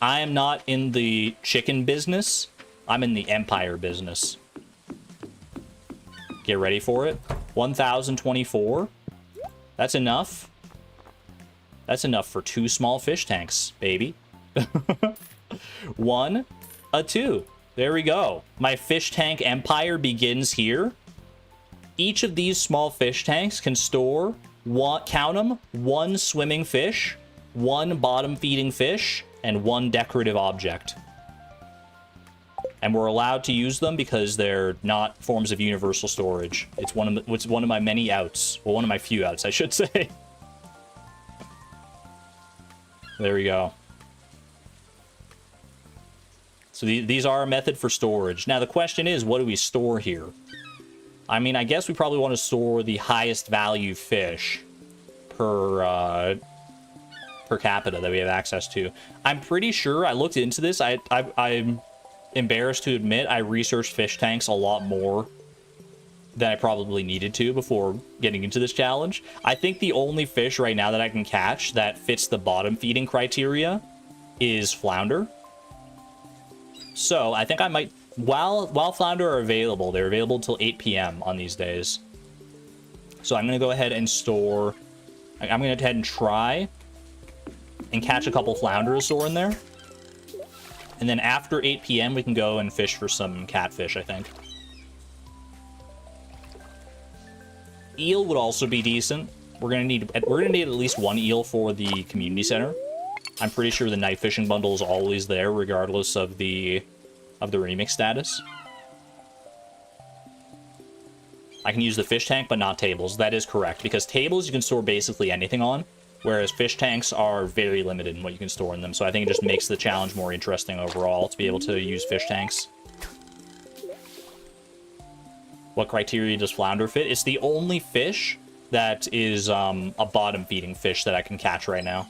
I am not in the chicken business. I'm in the empire business. Get ready for it. 1,024. That's enough. That's enough for 2 small fish tanks, baby. 1, a 2. There we go. My fish tank empire begins here. Each of these small fish tanks can store, count them, 1 swimming fish, 1 bottom feeding fish, and 1 decorative object. And we're allowed to use them because they're not forms of universal storage. It's one of my many outs. Well, one of my few outs, I should say. There we go. So these are a method for storage. Now the question is, what do we store here? I mean, I guess we probably want to store the highest value fish per capita that we have access to. I'm pretty sure I looked into this. I'm embarrassed to admit I researched fish tanks a lot more than I probably needed to before getting into this challenge. I think the only fish right now that I can catch that fits the bottom feeding criteria is flounder. So I think I might, while flounder are available, they're available until 8 p.m. on these days. So I'm going to go ahead and store, I'm going to go ahead and try and catch a couple flounder to store in there. And then after 8 p.m. we can go and fish for some catfish, I think. Eel would also be decent. We're gonna need at least 1 eel for the community center. I'm pretty sure the night fishing bundle is always there, regardless of the remix status. I can use the fish tank, but not tables. That is correct, because tables you can store basically anything on, whereas fish tanks are very limited in what you can store in them. So I think it just makes the challenge more interesting overall to be able to use fish tanks. What criteria does flounder fit? It's the only fish that is a bottom feeding fish that I can catch right now.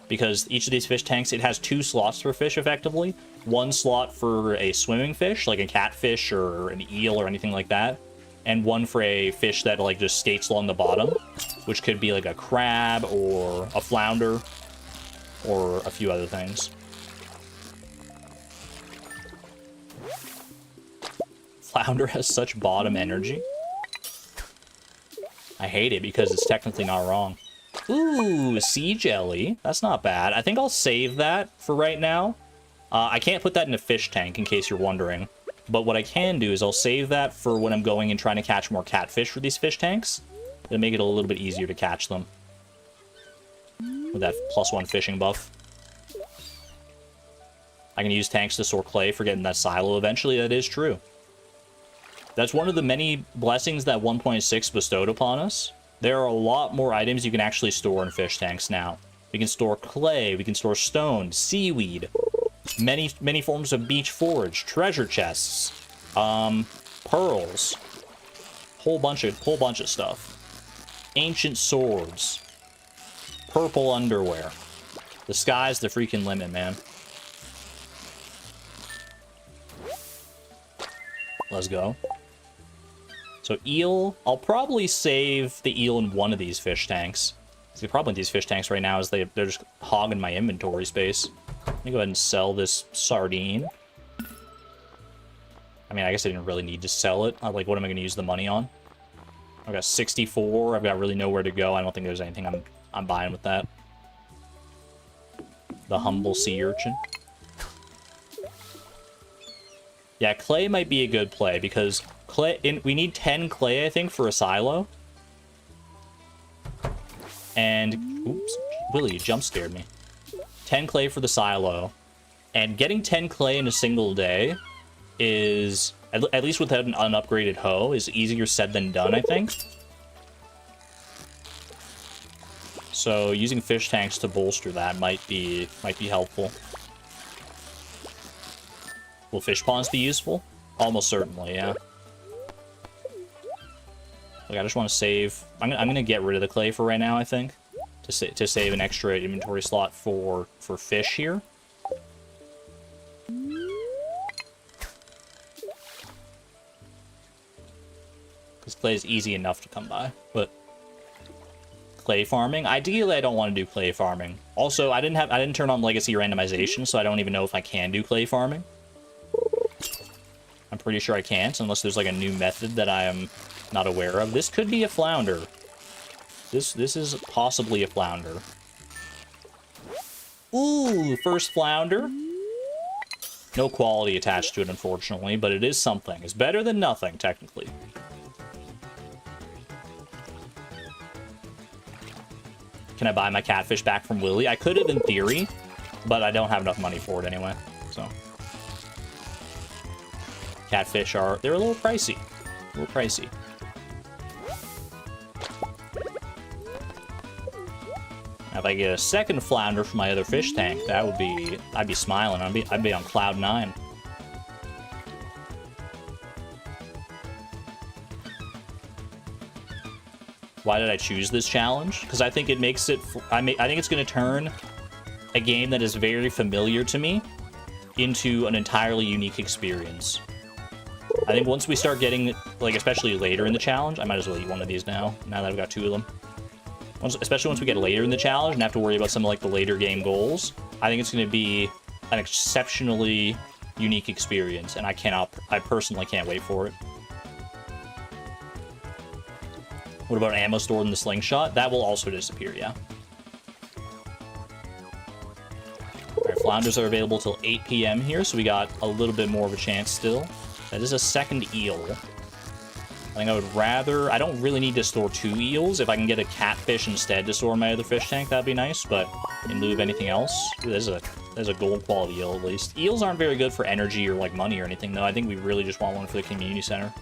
Because each of these fish tanks, it has 2 slots for fish effectively. 1 slot for a swimming fish, like a catfish or an eel or anything like that. And 1 for a fish that like just skates along the bottom, which could be like a crab or a flounder or a few other things. Flounder has such bottom energy. I hate it because it's technically not wrong. Ooh, sea jelly. That's not bad. I think I'll save that for right now. I can't put that in a fish tank in case you're wondering. But what I can do is I'll save that for when I'm going and trying to catch more catfish for these fish tanks. It'll make it a little bit easier to catch them. With that +1 fishing buff. I can use tanks to store clay for getting that silo eventually. That is true. That's one of the many blessings that 1.6 bestowed upon us. There are a lot more items you can actually store in fish tanks now. We can store clay, we can store stone, seaweed, many forms of beach forage, treasure chests, pearls, whole bunch of stuff. Ancient swords, purple underwear. The sky's the freaking limit, man. Let's go. So eel, I'll probably save the eel in one of these fish tanks. The problem with these fish tanks right now is they're just hogging my inventory space. Let me go ahead and sell this sardine. I mean, I guess I didn't really need to sell it. Like, what am I going to use the money on? I've got 64. I've got really nowhere to go. I don't think there's anything I'm buying with that. The humble sea urchin. Yeah, clay might be a good play because we need 10 clay, I think, for a silo. And oops, Willie, you jump scared me. 10 clay for the silo, and getting 10 clay in a single day is, at least without an unupgraded hoe, is easier said than done, I think. So using fish tanks to bolster that might be helpful. Will fish ponds be useful? Almost certainly, yeah. Like, I just want to save. I'm gonna get rid of the clay for right now, I think, to save an extra inventory slot for fish here. Because clay is easy enough to come by, but clay farming. Ideally, I don't want to do clay farming. Also, I didn't turn on legacy randomization, so I don't even know if I can do clay farming. I'm pretty sure I can't, unless there's like a new method that I am not aware of. This could be a flounder. This is possibly a flounder. Ooh, first flounder. No quality attached to it, unfortunately, but it is something. It's better than nothing, technically. Can I buy my catfish back from Willy? I could have in theory, but I don't have enough money for it anyway, so. Catfish they're a little pricey. A little pricey. Now, if I get a second flounder from my other fish tank, that would be, I'd be smiling. I'd be on cloud 9. Why did I choose this challenge? Because I think it makes it, I think it's going to turn a game that is very familiar to me into an entirely unique experience. I think once we start getting, like, especially later in the challenge, I might as well eat one of these now that I've got 2 of them. Especially once we get later in the challenge and have to worry about some of, like, the later game goals, I think it's going to be an exceptionally unique experience, and I personally can't wait for it. What about ammo stored in the slingshot? That will also disappear, yeah. Alright, flounders are available till 8 p.m. here, so we got a little bit more of a chance still. That is a second eel. I think I would rather... I don't really need to store 2 eels. If I can get a catfish instead to store in my other fish tank, that'd be nice, but in lieu of anything else... Ooh, there's a gold quality eel, at least. Eels aren't very good for energy or, like, money or anything, though. I think we really just want one for the community center.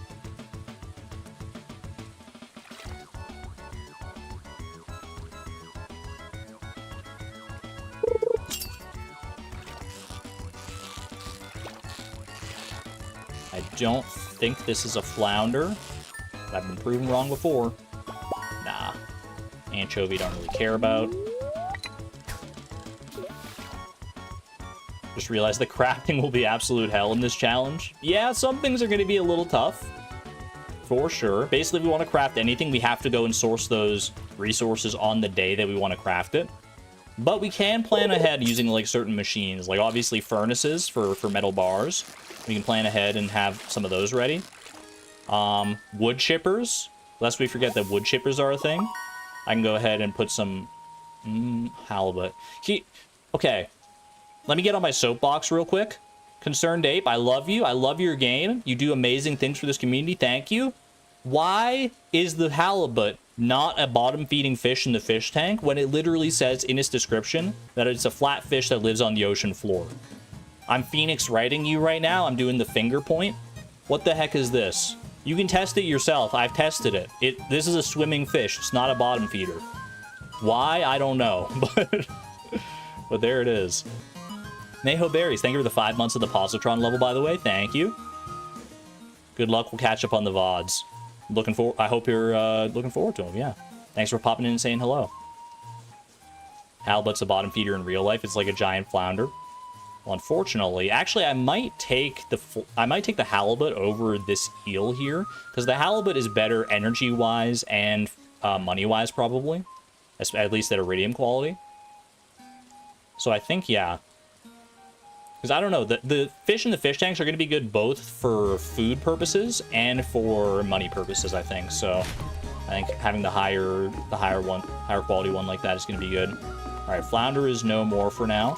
I don't think this is a flounder. I've been proven wrong before. Nah. Anchovy don't really care about. Just realized the crafting will be absolute hell in this challenge. Yeah, some things are going to be a little tough. For sure. Basically, if we want to craft anything, we have to go and source those resources on the day that we want to craft it. But we can plan ahead using, like, certain machines. Like, obviously, furnaces for metal bars. We can plan ahead and have some of those ready. Wood chippers. Lest we forget that wood chippers are a thing. I can go ahead and put some halibut. Okay. Let me get on my soapbox real quick. Concerned Ape, I love you. I love your game. You do amazing things for this community. Thank you. Why is the halibut not a bottom-feeding fish in the fish tank when it literally says in its description that it's a flat fish that lives on the ocean floor? I'm Phoenix writing you right now. I'm doing the finger point. What the heck is this? You can test it yourself. I've tested it. This is a swimming fish. It's not a bottom feeder. Why? I don't know. But there it is. Neho Berries, thank you for the 5 months of the Positron level, by the way. Thank you. Good luck. We'll catch up on the VODs. I hope you're looking forward to them, yeah. Thanks for popping in and saying hello. Halibut's a bottom feeder in real life. It's like a giant flounder. Well, unfortunately, actually, I might take the halibut over this eel here, because the halibut is better energy-wise and money-wise, probably. At least at iridium quality. So I think, yeah. Because I don't know, the fish in the fish tanks are going to be good both for food purposes and for money purposes, I think. So I think having the higher quality one like that is going to be good. All right, flounder is no more for now.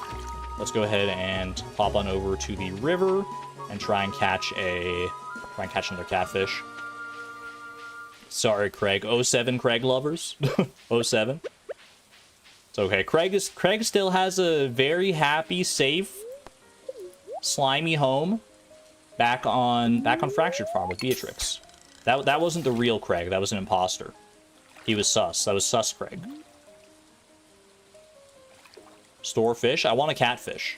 Let's go ahead and pop on over to the river and try and catch another catfish. Sorry, Craig. 07 Craig lovers. 07. It's okay. Craig still has a very happy, safe, slimy home back on Fractured Farm with Beatrix. That wasn't the real Craig. That was an imposter. He was sus. That was sus Craig. Store fish? I want a catfish.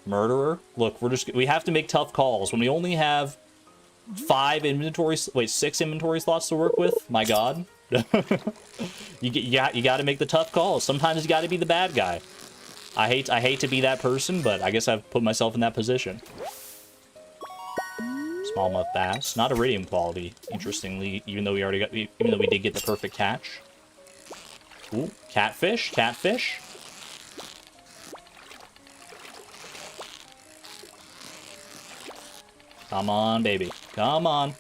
Murderer? Look, we have to make tough calls. When we only have 6 inventory slots to work with, my god. You got to make the tough calls. Sometimes you got to be the bad guy. I hate to be that person, but I guess I've put myself in that position. Smallmouth bass, not iridium quality, interestingly, even though we did get the perfect catch. Ooh, catfish, catfish. Come on, baby. Come on.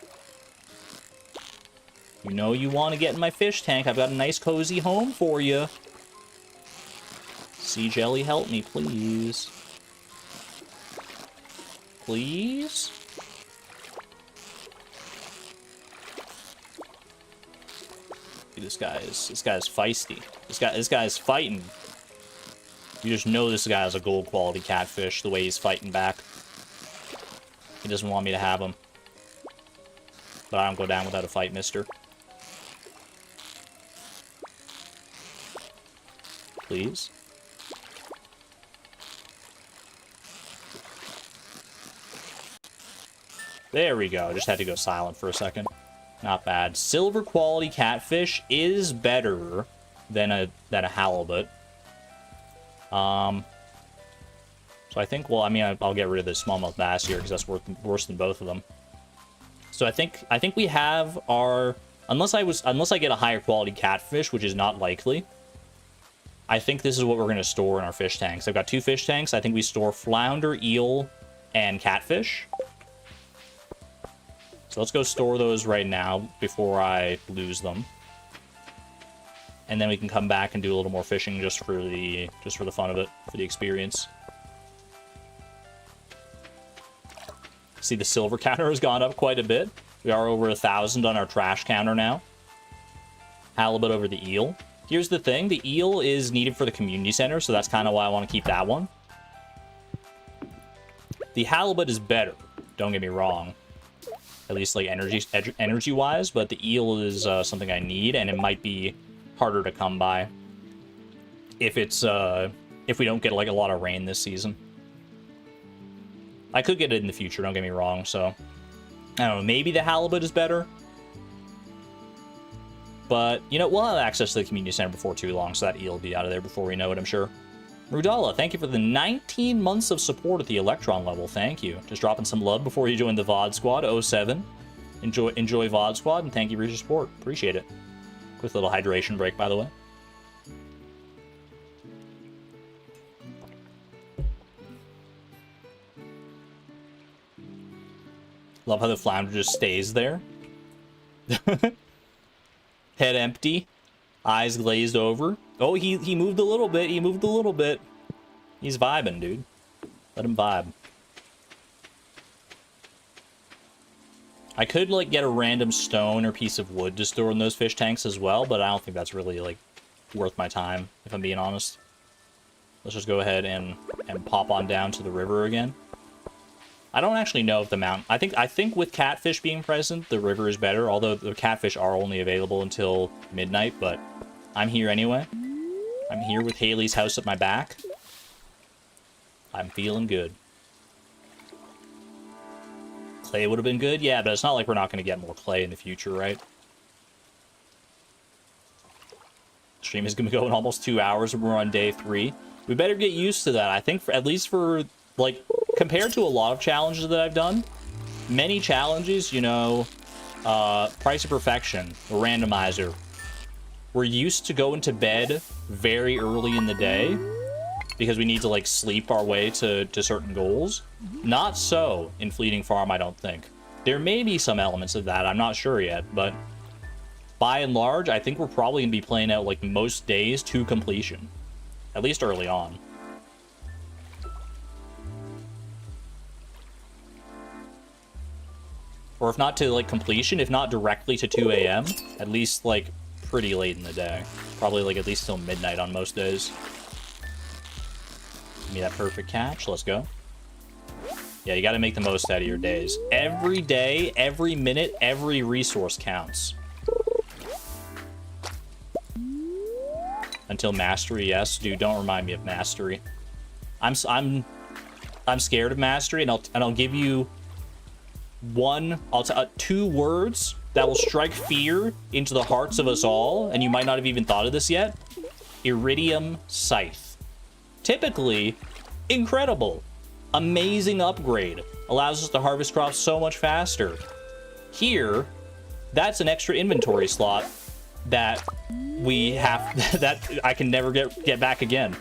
You know you want to get in my fish tank. I've got a nice cozy home for you. Sea jelly, help me, please. Please? Dude, this guy is feisty. This guy is fighting. You just know this guy has a gold quality catfish the way he's fighting back. He doesn't want me to have him. But I don't go down without a fight, mister. Please. There we go. Just had to go silent for a second. Not bad. Silver quality catfish is better than a halibut. So I think, well, I mean, I'll get rid of the smallmouth bass here because that's worse than both of them. So I think we have our, unless I get a higher quality catfish, which is not likely. I think this is what we're going to store in our fish tanks. I've got 2 fish tanks. I think we store flounder, eel, and catfish. So let's go store those right now before I lose them. And then we can come back and do a little more fishing just for the fun of it, for the experience. See, the silver counter has gone up quite a bit. We are over 1,000 on our trash counter now. Halibut over the eel. Here's the thing, the eel is needed for the community center, so that's kind of why I want to keep that one. The halibut is better, don't get me wrong. At least like energy-wise, but the eel is something I need, and it might be harder to come by if we don't get like a lot of rain this season. I could get it in the future, don't get me wrong, so I don't know, maybe the halibut is better. But, you know, we'll have access to the community center before too long, so that eel will be out of there before we know it, I'm sure. Rudala, thank you for the 19 months of support at the Electron level. Thank you. Just dropping some love before you join the VOD squad, 07. Enjoy VOD squad, and thank you for your support. Appreciate it. Quick little hydration break, by the way. Love how the flounder just stays there. Head empty. Eyes glazed over. Oh, he moved a little bit. He moved a little bit. He's vibing, dude. Let him vibe. I could, like, get a random stone or piece of wood to store in those fish tanks as well, but I don't think that's really, like, worth my time, if I'm being honest. Let's just go ahead and pop on down to the river again. I don't actually know if the mountain... I think with catfish being present, the river is better, although the catfish are only available until midnight, but I'm here anyway. I'm here with Haley's house at my back. I'm feeling good. Clay would have been good, yeah, but it's not like we're not going to get more clay in the future, right? Stream is going to go in almost 2 hours and we're on day 3. We better get used to that. I think at least for, like, compared to a lot of challenges that I've done, many challenges, you know, Price of Perfection, the randomizer, we're used to going to bed very early in the day because we need to, like, sleep our way to certain goals. Not so in Fleeting Farm, I don't think. There may be some elements of that, I'm not sure yet, but by and large, I think we're probably going to be playing out, like, most days to completion. At least early on. Or if not to, like, completion, if not directly to 2 a.m., at least, like, pretty late in the day. Probably, like, at least till midnight on most days. Give me that perfect catch. Let's go. Yeah, you gotta make the most out of your days. Every day, every minute, every resource counts. Until mastery, yes. Dude, don't remind me of mastery. I'm scared of mastery, and I'll give you 2 words that will strike fear into the hearts of us all, and you might not have even thought of this yet. Iridium Scythe. Typically, incredible. Amazing upgrade. Allows us to harvest crops so much faster. Here, that's an extra inventory slot that we have, that I can never get back again.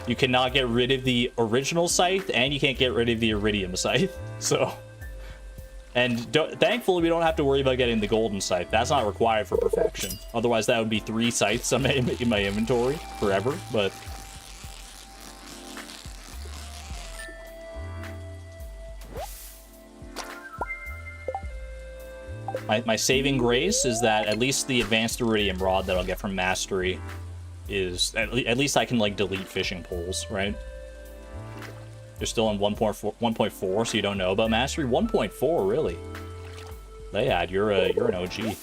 You cannot get rid of the original scythe, and you can't get rid of the iridium scythe. So, and thankfully we don't have to worry about getting the golden scythe. That's not required for perfection. Otherwise, that would be 3 scythes in my inventory forever. But my saving grace is that at least the advanced iridium rod that I'll get from mastery is at least I can like delete fishing poles, right? You're still in 1.4, so you don't know about mastery. 1.4, really? Layad, you're an OG.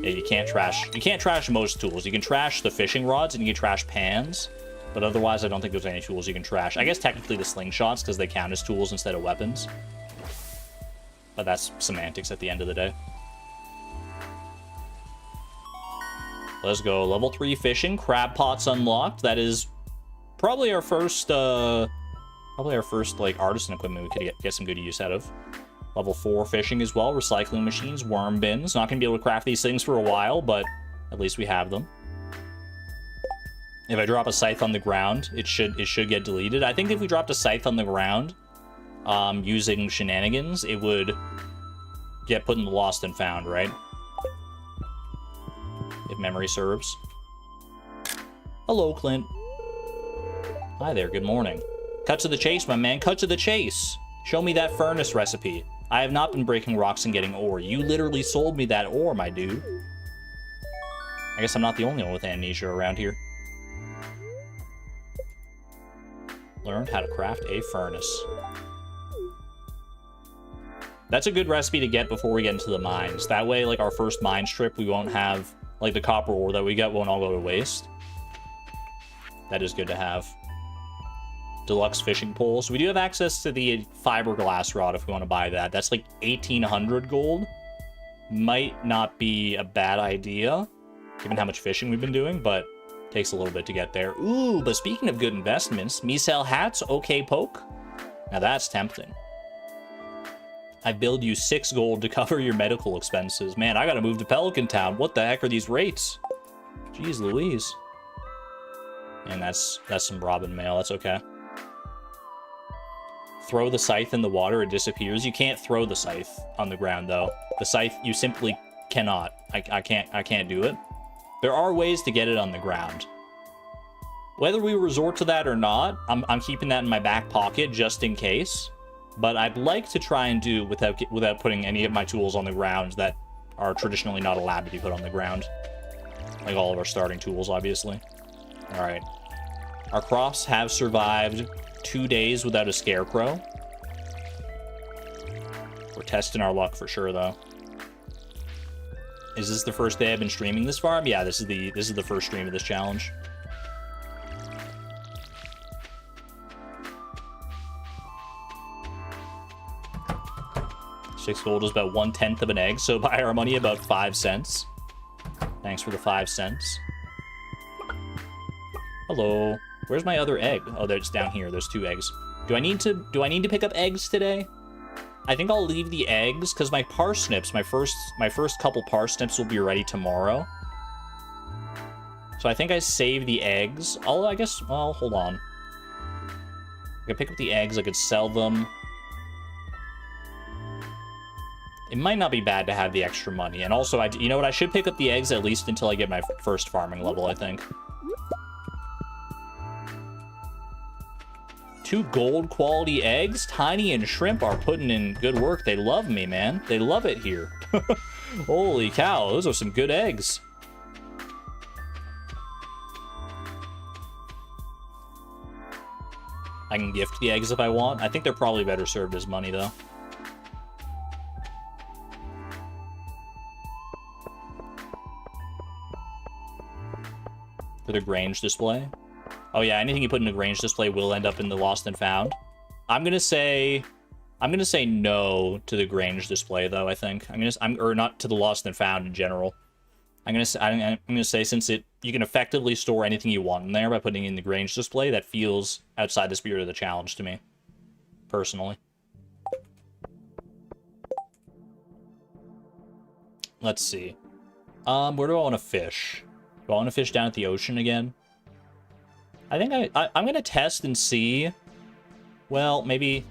Yeah, you can't trash most tools. You can trash the fishing rods and you can trash pans, but otherwise I don't think there's any tools you can trash. I guess technically the slingshots, because they count as tools instead of weapons. But that's semantics at the end of the day. Let's go. Level 3 fishing. Crab pots unlocked. That is probably our first like artisan equipment we could get some good use out of. Level 4 fishing as well. Recycling machines, worm bins. Not gonna be able to craft these things for a while, but at least we have them. If I drop a scythe on the ground, it should get deleted. I think if we dropped a scythe on the ground, using shenanigans, it would get put in the lost and found, right? If memory serves. Hello, Clint. Hi there, good morning. Cut to the chase, my man, cut to the chase. Show me that furnace recipe. I have not been breaking rocks and getting ore. You literally sold me that ore, my dude. I guess I'm not the only one with amnesia around here. Learned how to craft a furnace. That's a good recipe to get before we get into the mines. That way, like, our first mines trip, we won't have, like, the copper ore that we get won't all go to waste. That is good to have. Deluxe fishing pole. So we do have access to the fiberglass rod if we want to buy that. That's like 1,800 gold. Might not be a bad idea, given how much fishing we've been doing, but takes a little bit to get there. Ooh, but speaking of good investments, me sell hats, okay poke. Now that's tempting. I billed you 6 gold to cover your medical expenses. Man, I gotta move to Pelican Town. What the heck are these rates? Jeez Louise. And that's some Robin mail. That's okay. Throw the scythe in the water, it disappears. You can't throw the scythe on the ground, though. The scythe, you simply cannot. I can't do it. There are ways to get it on the ground. Whether we resort to that or not, I'm keeping that in my back pocket just in case. But I'd like to try and do without putting any of my tools on the ground that are traditionally not allowed to be put on the ground. Like all of our starting tools, obviously. All right. Our crops have survived 2 days without a scarecrow. We're testing our luck for sure, though. Is this the first day I've been streaming this far? Yeah, this is the first stream of this challenge. $6 gold is about 1/10 of an egg, so by our money, about 5 cents. Thanks for the 5 cents. Hello. Where's my other egg? Oh, it's down here. There's 2 eggs. Do I need to pick up eggs today? I think I'll leave the eggs because my parsnips, my first couple parsnips will be ready tomorrow. So I think I save the eggs. I guess, well, hold on. I could pick up the eggs. I could sell them. It might not be bad to have the extra money. And also, you know what? I should pick up the eggs at least until I get my first farming level, I think. 2 gold quality eggs. Tiny and Shrimp are putting in good work. They love me, man. They love it here. Holy cow, those are some good eggs. I can gift the eggs if I want. I think they're probably better served as money, though. For the Grange display. Oh yeah, anything you put in a Grange display will end up in the Lost and Found. I'm gonna say I'm gonna say no to the Grange display, though. I think or not to the Lost and Found in general. I'm gonna say since you can effectively store anything you want in there by putting in the Grange display, that feels outside the spirit of the challenge to me, personally. Let's see. Where do I want to fish? Do I want to fish down at the ocean again? I think I'm gonna test and see. Well, maybe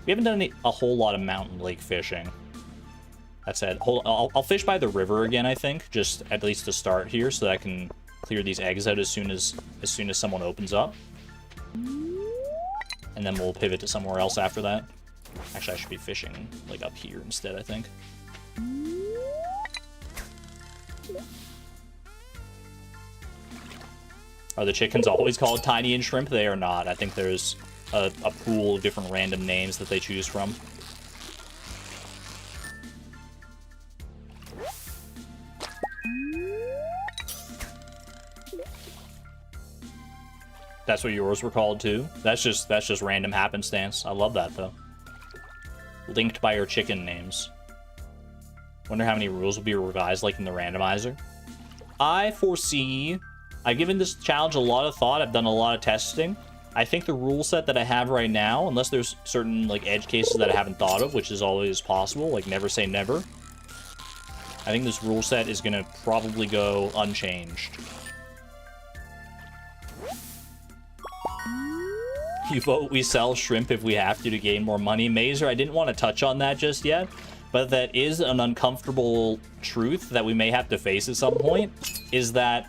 we haven't done a whole lot of mountain lake fishing. That said, I'll fish by the river again, I think, just at least to start here, so that I can clear these eggs out as soon as someone opens up. And then we'll pivot to somewhere else after that. Actually, I should be fishing, like, up here instead, I think. Are the chickens always called Tiny and Shrimp? They are not. I think there's a pool of different random names that they choose from. That's what yours were called too? That's just random happenstance. I love that though. Linked by your chicken names. Wonder how many rules will be revised like in the randomizer. I foresee... I've given this challenge a lot of thought. I've done a lot of testing. I think the rule set that I have right now, unless there's certain like edge cases that I haven't thought of, which is always possible, like never say never. I think this rule set is gonna probably go unchanged. You vote we sell shrimp if we have to gain more money. Mazer, I didn't want to touch on that just yet, but that is an uncomfortable truth that we may have to face at some point, is that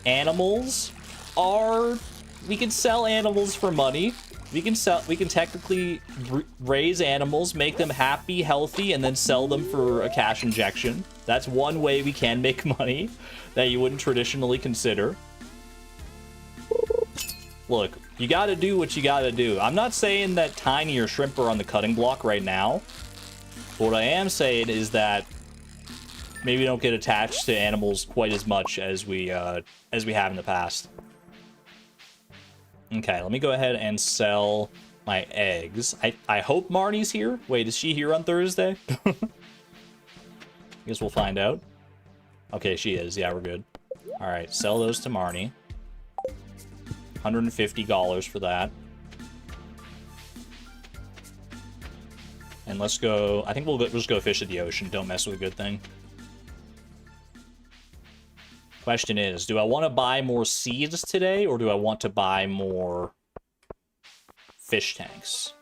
animals are... We can sell animals for money. We can technically raise animals, make them happy, healthy, and then sell them for a cash injection. That's one way we can make money that you wouldn't traditionally consider. Look, you gotta do what you gotta do. I'm not saying that Tiny or Shrimp are on the cutting block right now. But what I am saying is that maybe don't get attached to animals quite as much as we have in the past. Okay, let me go ahead and sell my eggs. I hope Marnie's here. Wait, is she here on Thursday? I guess we'll find out. Okay, she is. Yeah, we're good. All right, sell those to Marnie. $150 for that. And let's go... I think we'll just go fish at the ocean. Don't mess with a good thing. Question is, do I want to buy more seeds today, or do I want to buy more fish tanks?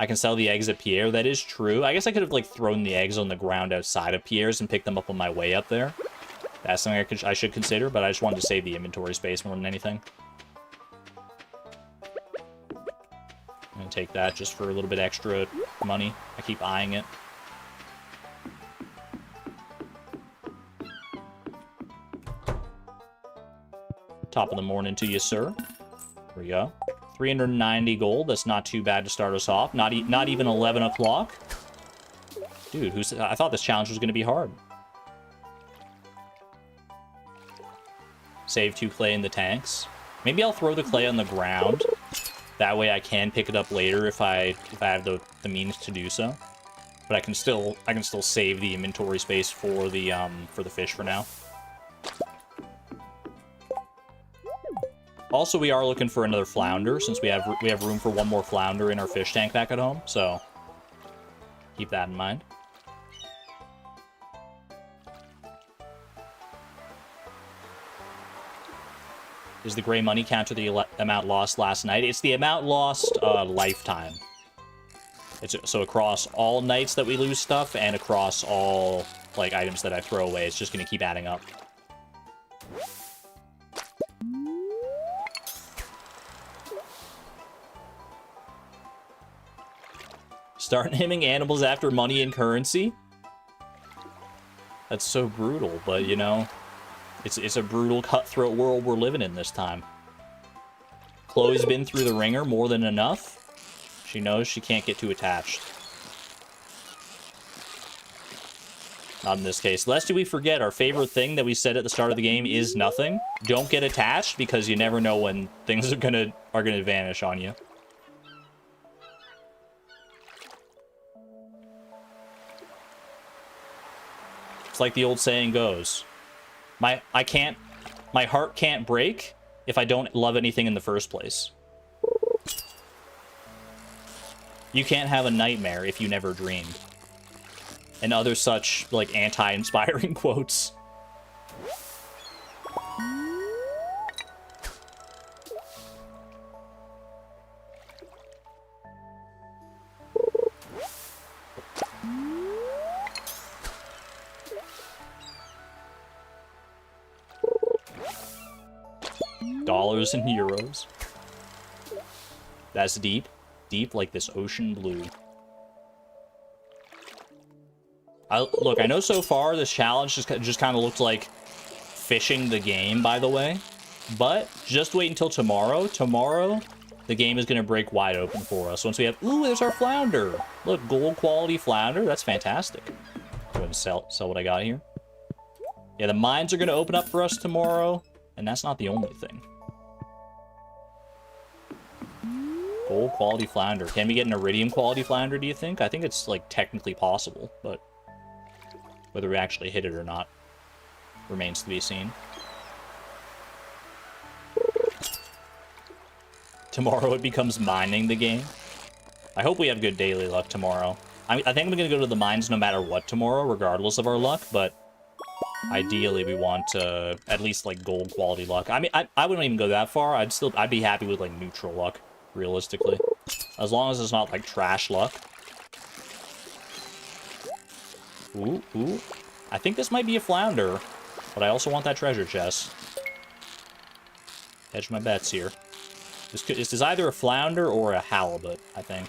I can sell the eggs at Pierre. That is true. I guess I could have, like, thrown the eggs on the ground outside of Pierre's and picked them up on my way up there. That's something I should consider, but I just wanted to save the inventory space more than anything. I'm going to take that just for a little bit extra money. I keep eyeing it. Top of the morning to you, sir. There we go. 390 gold. That's not too bad to start us off. Not even 11 o'clock. Dude, I thought this challenge was going to be hard. Save 2 clay in the tanks. Maybe I'll throw the clay on the ground. That way I can pick it up later if I have the means to do so. But I can still save the inventory space for the fish for now. Also, we are looking for another flounder, since we have room for one more flounder in our fish tank back at home, so keep that in mind. Is the gray money counter the amount lost last night? It's the amount lost lifetime. So across all nights that we lose stuff, and across all like items that I throw away, it's just going to keep adding up. Start naming animals after money and currency? That's so brutal, but you know, it's a brutal, cutthroat world we're living in this time. Chloe's been through the ringer more than enough. She knows she can't get too attached. Not in this case. Lest we forget, our favorite thing that we said at the start of the game is nothing. Don't get attached, because you never know when things are gonna vanish on you. like the old saying goes. My heart can't break if I don't love anything in the first place. You can't have a nightmare if you never dreamed. And other such, like, anti-inspiring quotes. Dollars and euros. That's deep. Deep like this ocean blue. Look, I know so far this challenge just kind of looked like fishing the game, by the way. But just wait until tomorrow. Tomorrow, the game is going to break wide open for us. Once we have... Ooh, there's our flounder. Look, gold quality flounder. That's fantastic. Go ahead and sell what I got here. Yeah, the mines are going to open up for us tomorrow. And that's not the only thing. Gold quality flounder. Can we get an iridium quality flounder, do you think? I think it's, like, technically possible, but whether we actually hit it or not remains to be seen. Tomorrow it becomes mining the game. I hope we have good daily luck tomorrow. I think I'm going to go to the mines no matter what tomorrow, regardless of our luck, but ideally we want at least, like, gold quality luck. I mean, I wouldn't even go that far. I'd be happy with, like, neutral luck, realistically. As long as it's not, like, trash luck. Ooh, ooh. I think this might be a flounder, but I also want that treasure chest. Hedge my bets here. This is either a flounder or a halibut, I think.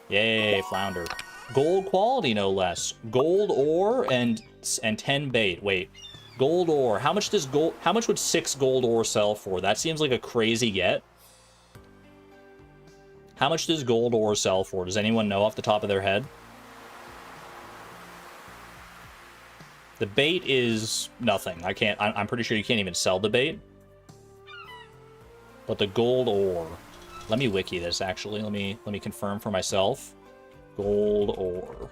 Yay, flounder. Gold quality, no less. Gold ore and 10 bait. Wait, gold ore. How much would 6 gold ore sell for? That seems like a crazy get. How much does gold ore sell for? Does anyone know off the top of their head? The bait is nothing. I'm pretty sure you can't even sell the bait. But the gold ore. Let me wiki this, actually. Let me confirm for myself. Gold ore.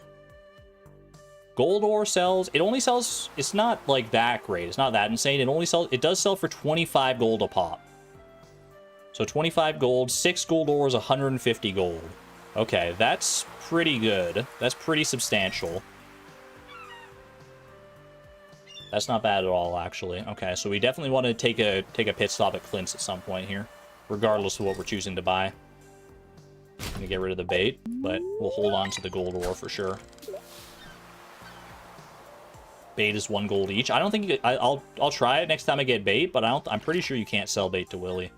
Gold ore sells... It only sells... It's not, like, that great. It's not that insane. It does sell for 25 gold a pop. So 25 gold. 6 gold ore is 150 gold. Okay, that's pretty good. That's pretty substantial. That's not bad at all, actually. Okay, so we definitely want to take a pit stop at Clint's at some point here, regardless of what we're choosing to buy. I'm gonna get rid of the bait, but we'll hold on to the gold ore for sure. Bait is 1 gold each. I don't think I'll try it next time I get bait, but I'm pretty sure you can't sell bait to Willy.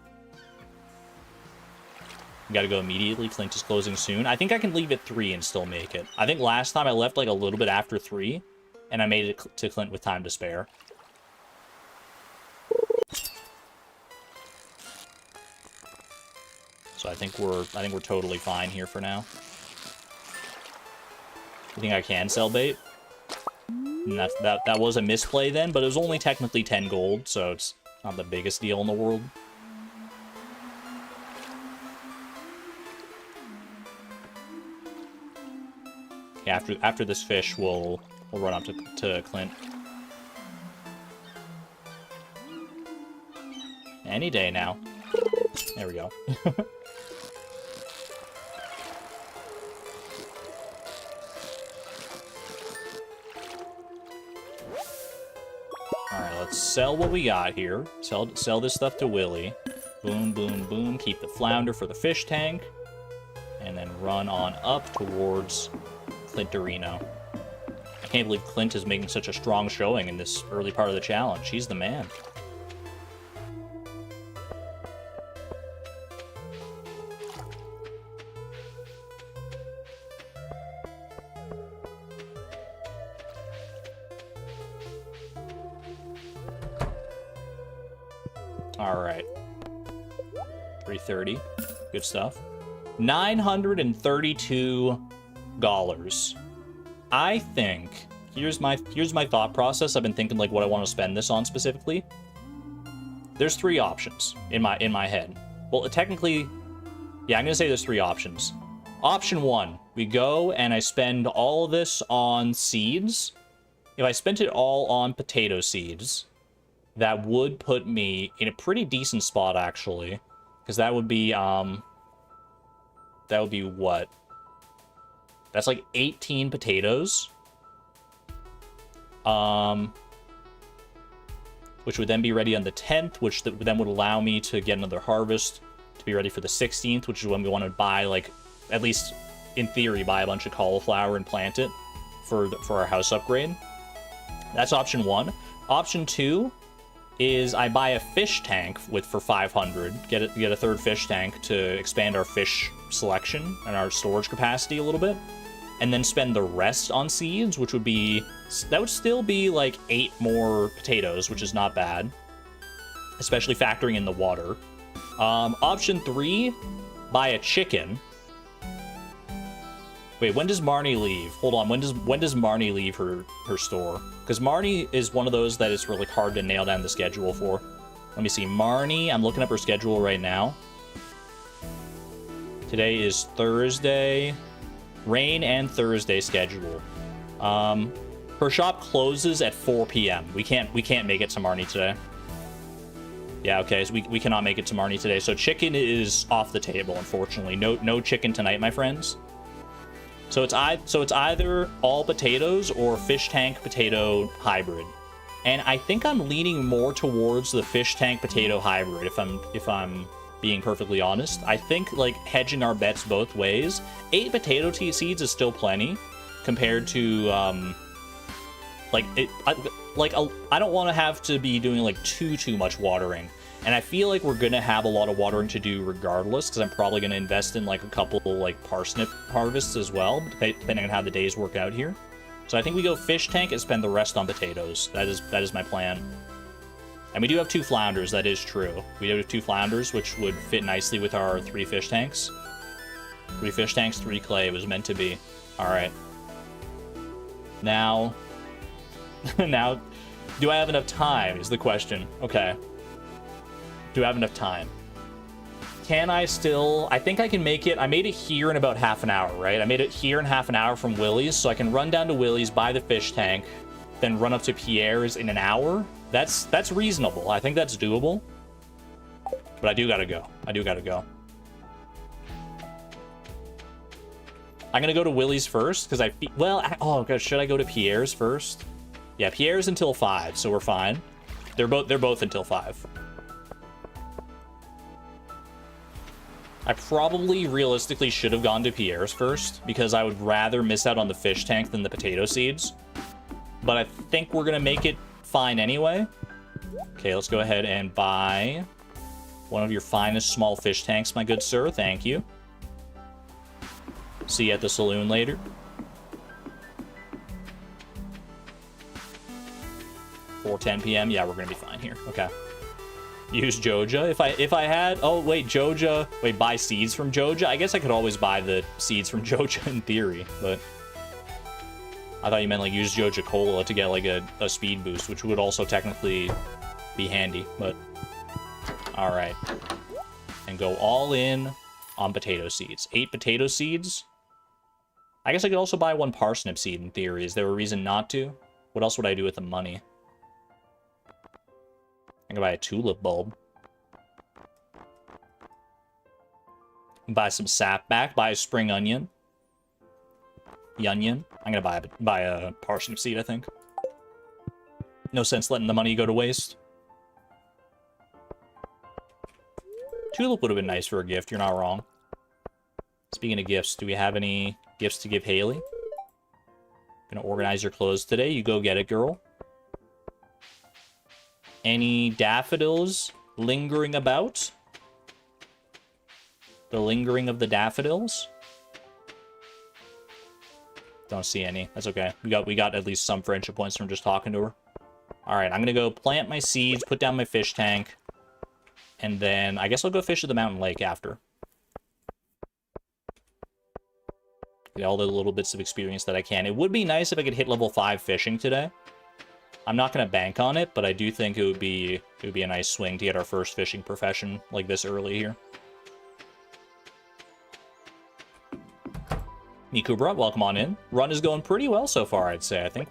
You gotta go immediately. Clint is closing soon. I think I can leave at 3 and still make it. I think last time I left like a little bit after 3. And I made it to Clint with time to spare. So I think we're totally fine here for now. You think I can sell bait? And that was a misplay then, but it was only technically 10 gold, so it's not the biggest deal in the world. Yeah, after this fish, we'll run up to Clint. Any day now. There we go. Alright, let's sell what we got here. Sell this stuff to Willy. Boom, boom, boom. Keep the flounder for the fish tank. And then run on up towards Clintorino. I can't believe Clint is making such a strong showing in this early part of the challenge. He's the man. All right. 330. Good stuff. $932. I think here's my thought process. I've been thinking like what I want to spend this on specifically. There's 3 options in my head. Well, technically, yeah, I'm gonna say there's 3 options. Option 1, we go and I spend all of this on seeds. If I spent it all on potato seeds, that would put me in a pretty decent spot, actually. Because that would be what? That's like 18 potatoes. Which would then be ready on the 10th, which then would allow me to get another harvest to be ready for the 16th, which is when we want to buy, like, at least in theory, buy a bunch of cauliflower and plant it for our house upgrade. That's option 1. Option 2 is I buy a fish tank for 500, get a third fish tank to expand our fish selection and our storage capacity a little bit, and then spend the rest on seeds, which would be, that would still be like 8 more potatoes, which is not bad, especially factoring in the water. Option 3, buy a chicken. Wait, when does Marnie leave? Hold on, when does Marnie leave her store? Because Marnie is one of those that is really hard to nail down the schedule for. Let me see, Marnie, I'm looking up her schedule right now. Today is Thursday. Rain and Thursday schedule. Her shop closes at 4 p.m. We can't make it to Marnie today. Yeah, okay, so we cannot make it to Marnie today. So chicken is off the table, unfortunately. No chicken tonight, my friends. So it's either all potatoes or fish tank potato hybrid. And I think I'm leaning more towards the fish tank potato hybrid if I'm being perfectly honest. I think, like, hedging our bets both ways. 8 potato seeds is still plenty compared to I don't want to have to be doing like too much watering. And I feel like we're gonna have a lot of watering to do regardless, because I'm probably gonna invest in like a couple like parsnip harvests as well, depending on how the days work out here. So I think we go fish tank and spend the rest on potatoes. That is my plan. And we do have 2 flounders, that is true. We do have 2 flounders, which would fit nicely with our 3 fish tanks. 3 fish tanks, 3 clay, it was meant to be. Alright. Now, do I have enough time, is the question. Okay. Do I have enough time? Can I still... I think I can make it... I made it here in about half an hour, right? I made it here in half an hour from Willie's, so I can run down to Willie's, buy the fish tank, then run up to Pierre's in an hour. That's reasonable. I think that's doable. But I do gotta go. I'm gonna go to Willie's first, because oh gosh, should I go to Pierre's first? Yeah, Pierre's until 5, so we're fine. They're both until 5. I probably realistically should have gone to Pierre's first, because I would rather miss out on the fish tank than the potato seeds. But I think we're gonna make it fine anyway. Okay, let's go ahead and buy one of your finest small fish tanks, my good sir. Thank you. See you at the saloon later. 4:10 p.m. Yeah, we're gonna be fine here. Okay. Use Joja. If I had... Oh, wait, Joja... Wait, buy seeds from Joja? I guess I could always buy the seeds from Joja in theory, but... I thought you meant, like, use Joja Cola to get, like, a speed boost, which would also technically be handy, but... Alright. And go all in on potato seeds. 8 potato seeds. I guess I could also buy 1 parsnip seed in theory. Is there a reason not to? What else would I do with the money? I can buy a tulip bulb. Buy some sap back. Buy a spring onion. Yunion. I'm gonna buy a parsnip seed, I think. No sense letting the money go to waste. Tulip would have been nice for a gift, you're not wrong. Speaking of gifts, do we have any gifts to give Haley? Gonna organize your clothes today. You go get it, girl. Any daffodils lingering about? The lingering of the daffodils? Don't see any. That's okay. We got at least some friendship points from just talking to her. Alright, I'm gonna go plant my seeds, put down my fish tank, and then I guess I'll go fish at the mountain lake after. Get all the little bits of experience that I can. It would be nice if I could hit level 5 fishing today. I'm not going to bank on it, but I do think it would be a nice swing to get our first fishing profession like this early here. Mikubra, welcome on in. Run is going pretty well so far, I'd say. I think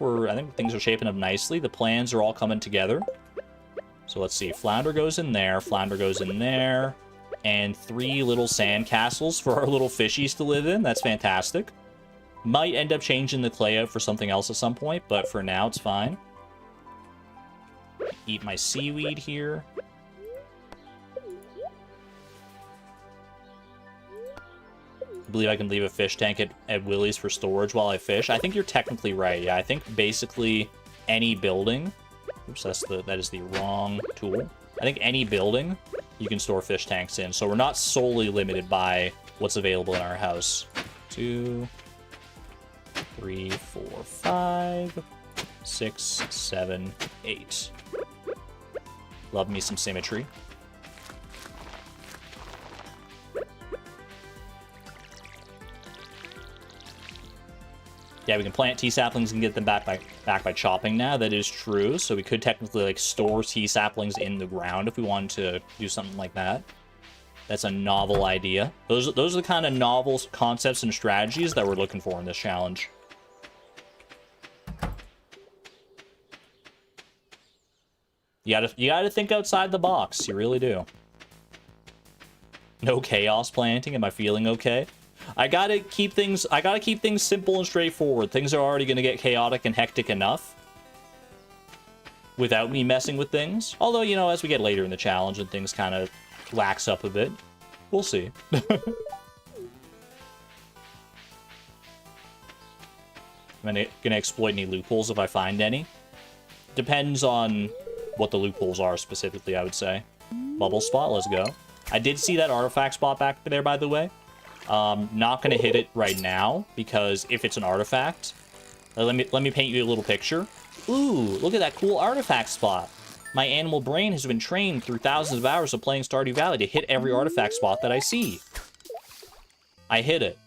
things are shaping up nicely. The plans are all coming together. So let's see. Flounder goes in there. Flounder goes in there. And 3 little sand castles for our little fishies to live in. That's fantastic. Might end up changing the clay out for something else at some point, but for now it's fine. Eat my seaweed here. I believe I can leave a fish tank at Willie's for storage while I fish. I think you're technically right. Yeah, I think basically any building... Oops, that is the wrong tool. I think any building you can store fish tanks in. So we're not solely limited by what's available in our house. 2, 3, 4, 5, 6, 7, 8. Love me some symmetry. Yeah, we can plant tea saplings and get them back by chopping now. That is true. So we could technically like store tea saplings in the ground if we wanted to do something like that. That's a novel idea. Those are the kind of novel concepts and strategies that we're looking for in this challenge. You gotta think outside the box. You really do. No chaos planting. Am I feeling okay? I gotta keep things simple and straightforward. Things are already gonna get chaotic and hectic enough without me messing with things. Although, you know, as we get later in the challenge and things kind of lax up a bit, we'll see. I'm gonna exploit any loopholes if I find any. Depends on what the loopholes are specifically, I would say. Bubble spot, let's go. I did see that artifact spot back there, by the way. Not gonna hit it right now, because if it's an artifact... let me paint you a little picture. Ooh, look at that cool artifact spot. My animal brain has been trained through thousands of hours of playing Stardew Valley to hit every artifact spot that I see. I hit it.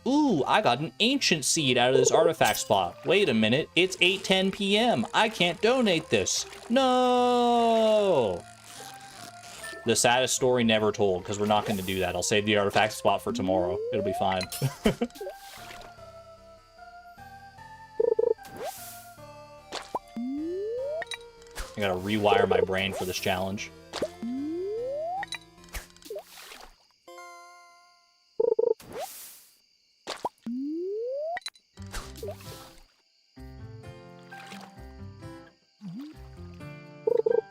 Ooh, I got an ancient seed out of this artifact spot. Wait a minute, it's 8:10 p.m. I can't donate this. No! The saddest story never told, because we're not going to do that. I'll save the artifact spot for tomorrow. It'll be fine. I gotta rewire my brain for this challenge.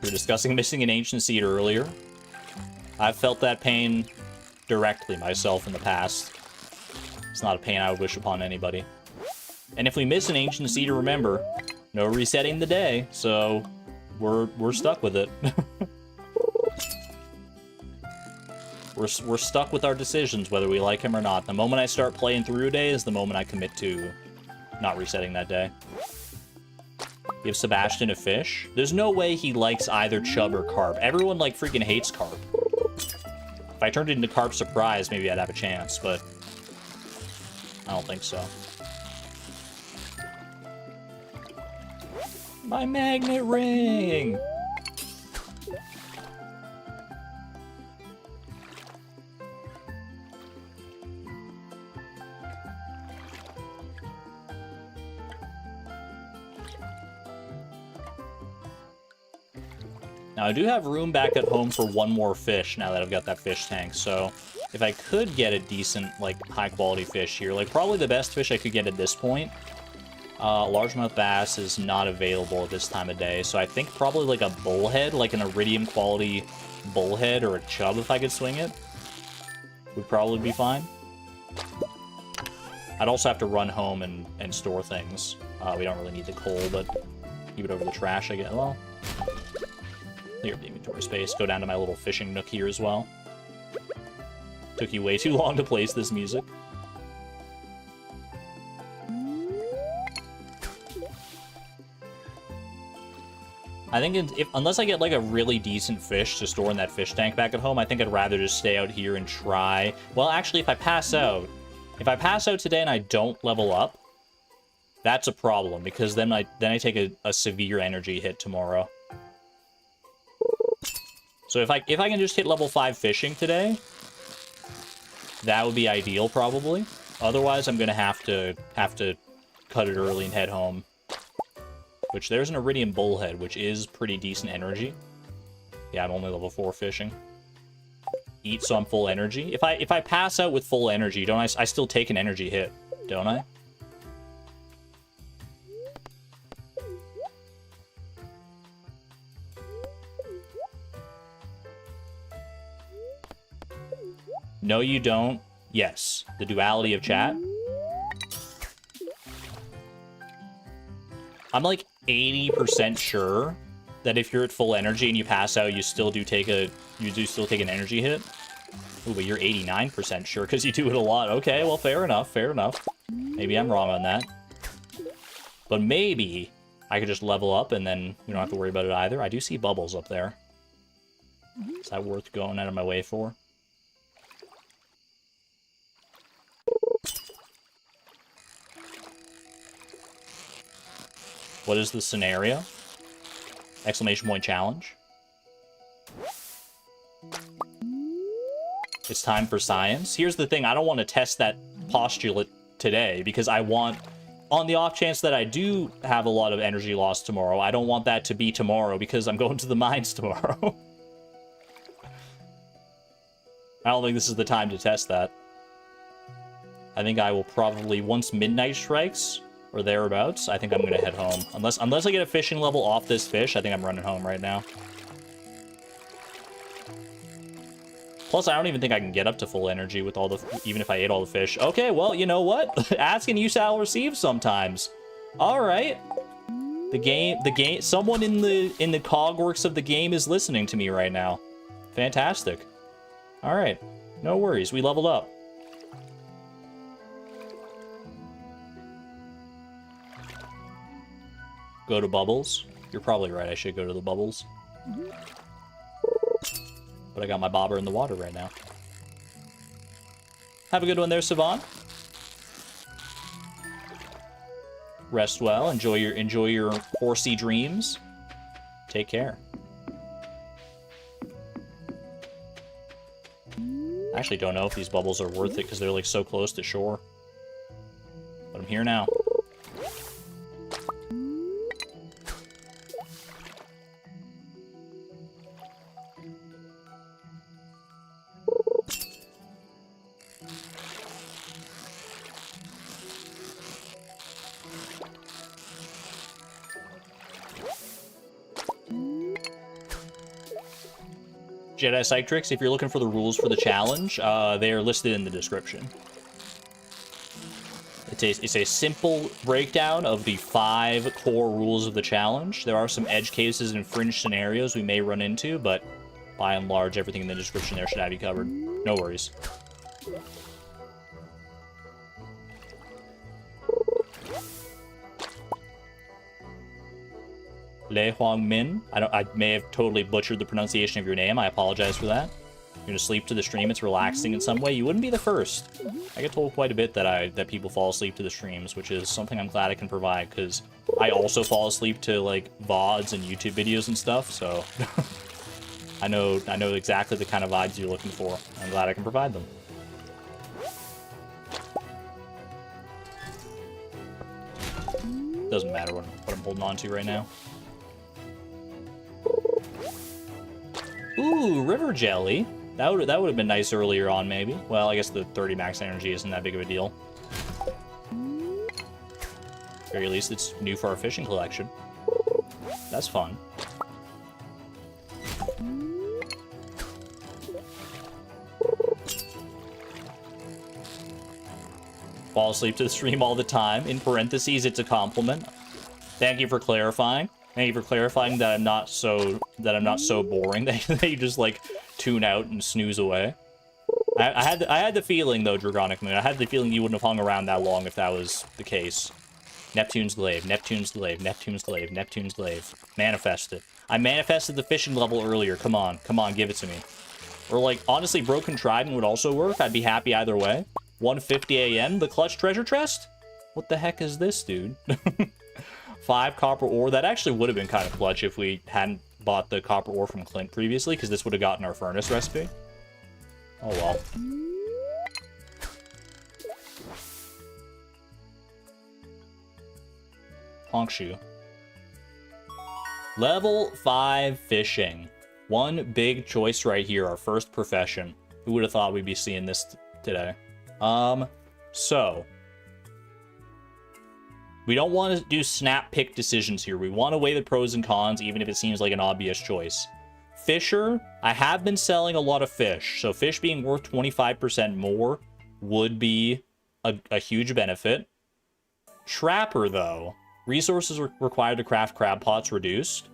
We were discussing missing an ancient seed earlier. I've felt that pain directly myself in the past. It's not a pain I would wish upon anybody. And if we miss an ancient seed to remember, no resetting the day, so we're stuck with it. We're stuck with our decisions, whether we like him or not. The moment I start playing through a day is the moment I commit to not resetting that day. Give Sebastian a fish. There's no way he likes either chub or carp. Everyone, like, freaking hates carp. If I turned it into Carp Surprise, maybe I'd have a chance, but I don't think so. My magnet ring! Now, I do have room back at home for one more fish now that I've got that fish tank, so if I could get a decent, like, high-quality fish here, like, probably the best fish I could get at this point, largemouth bass is not available at this time of day, so I think probably, like, a bullhead, like an iridium-quality bullhead or a chub, if I could swing it, would probably be fine. I'd also have to run home and store things. We don't really need the coal, but keep it over the trash, I guess. Well... clear the inventory space. Go down to my little fishing nook here as well. Took you way too long to place this music. I think unless I get like a really decent fish to store in that fish tank back at home, I think I'd rather just stay out here and try. Well, actually, if I pass out today and I don't level up, that's a problem, because then I take a severe energy hit tomorrow. So if I can just hit level 5 fishing today, that would be ideal, probably. Otherwise, I'm gonna have to cut it early and head home. Which, there's an Iridium Bullhead, which is pretty decent energy. Yeah, I'm only level 4 fishing. Eat so I'm full energy. If I pass out with full energy, don't I still take an energy hit, don't I? No, you don't. Yes. The duality of chat. I'm like 80% sure that if you're at full energy and you pass out, you still do take an energy hit. Ooh, but you're 89% sure because you do it a lot. Okay, well, fair enough, fair enough. Maybe I'm wrong on that. But maybe I could just level up and then we don't have to worry about it either. I do see bubbles up there. Is that worth going out of my way for? What is the scenario? Exclamation point challenge. It's time for science. Here's the thing, I don't want to test that postulate today because I want, on the off chance that I do have a lot of energy loss tomorrow, I don't want that to be tomorrow because I'm going to the mines tomorrow. I don't think this is the time to test that. I think I will probably, once midnight strikes, or thereabouts, I think I'm gonna head home. Unless I get a fishing level off this fish, I think I'm running home right now. Plus, I don't even think I can get up to full energy with all the, even if I ate all the fish. Okay, well, you know what? Ask and you shall receive sometimes. All right. The game, someone in the cogworks of the game is listening to me right now. Fantastic. All right. No worries, we leveled up. Go to bubbles. You're probably right, I should go to the bubbles. But I got my bobber in the water right now. Have a good one there, Savon. Rest well. Enjoy your horsey dreams. Take care. I actually don't know if these bubbles are worth it because they're like so close to shore. But I'm here now. Jedi Psychics, if you're looking for the rules for the challenge, they are listed in the description. It's a simple breakdown of the 5 core rules of the challenge. There are some edge cases and fringe scenarios we may run into, but by and large, everything in the description there should have you covered. No worries. Le Huang Min. I may have totally butchered the pronunciation of your name. I apologize for that. You're gonna sleep to the stream. It's relaxing in some way. You wouldn't be the first. I get told quite a bit that people fall asleep to the streams, which is something I'm glad I can provide because I also fall asleep to like VODs and YouTube videos and stuff. So I know exactly the kind of vibes you're looking for. I'm glad I can provide them. Doesn't matter what I'm holding on to right now. Ooh, river jelly. That would have been nice earlier on, maybe. Well, I guess the 30 max energy isn't that big of a deal. At very least, it's new for our fishing collection. That's fun. Fall asleep to the stream all the time. In parentheses, it's a compliment. Thank you for clarifying. Thank you for clarifying that I'm not so boring that you just like tune out and snooze away. I had the feeling though, Dragonic Moon. I had the feeling you wouldn't have hung around that long if that was the case. Neptune's glaive, Neptune's glaive, Neptune's glaive, Neptune's glaive. Manifest it. I manifested the fishing level earlier. Come on, give it to me. Or like honestly, Broken Trident would also work. I'd be happy either way. 1:50 a.m. The clutch treasure chest? What the heck is this, dude? 5 copper ore. That actually would have been kind of clutch if we hadn't bought the copper ore from Clint previously, because this would have gotten our furnace recipe. Oh well. Honkshu. Level 5 fishing. One big choice right here, our first profession. Who would have thought we'd be seeing this today? So we don't want to do snap pick decisions here. We want to weigh the pros and cons, even if it seems like an obvious choice. Fisher, I have been selling a lot of fish, so fish being worth 25% more would be a huge benefit. Trapper, though, resources required to craft crab pots reduced,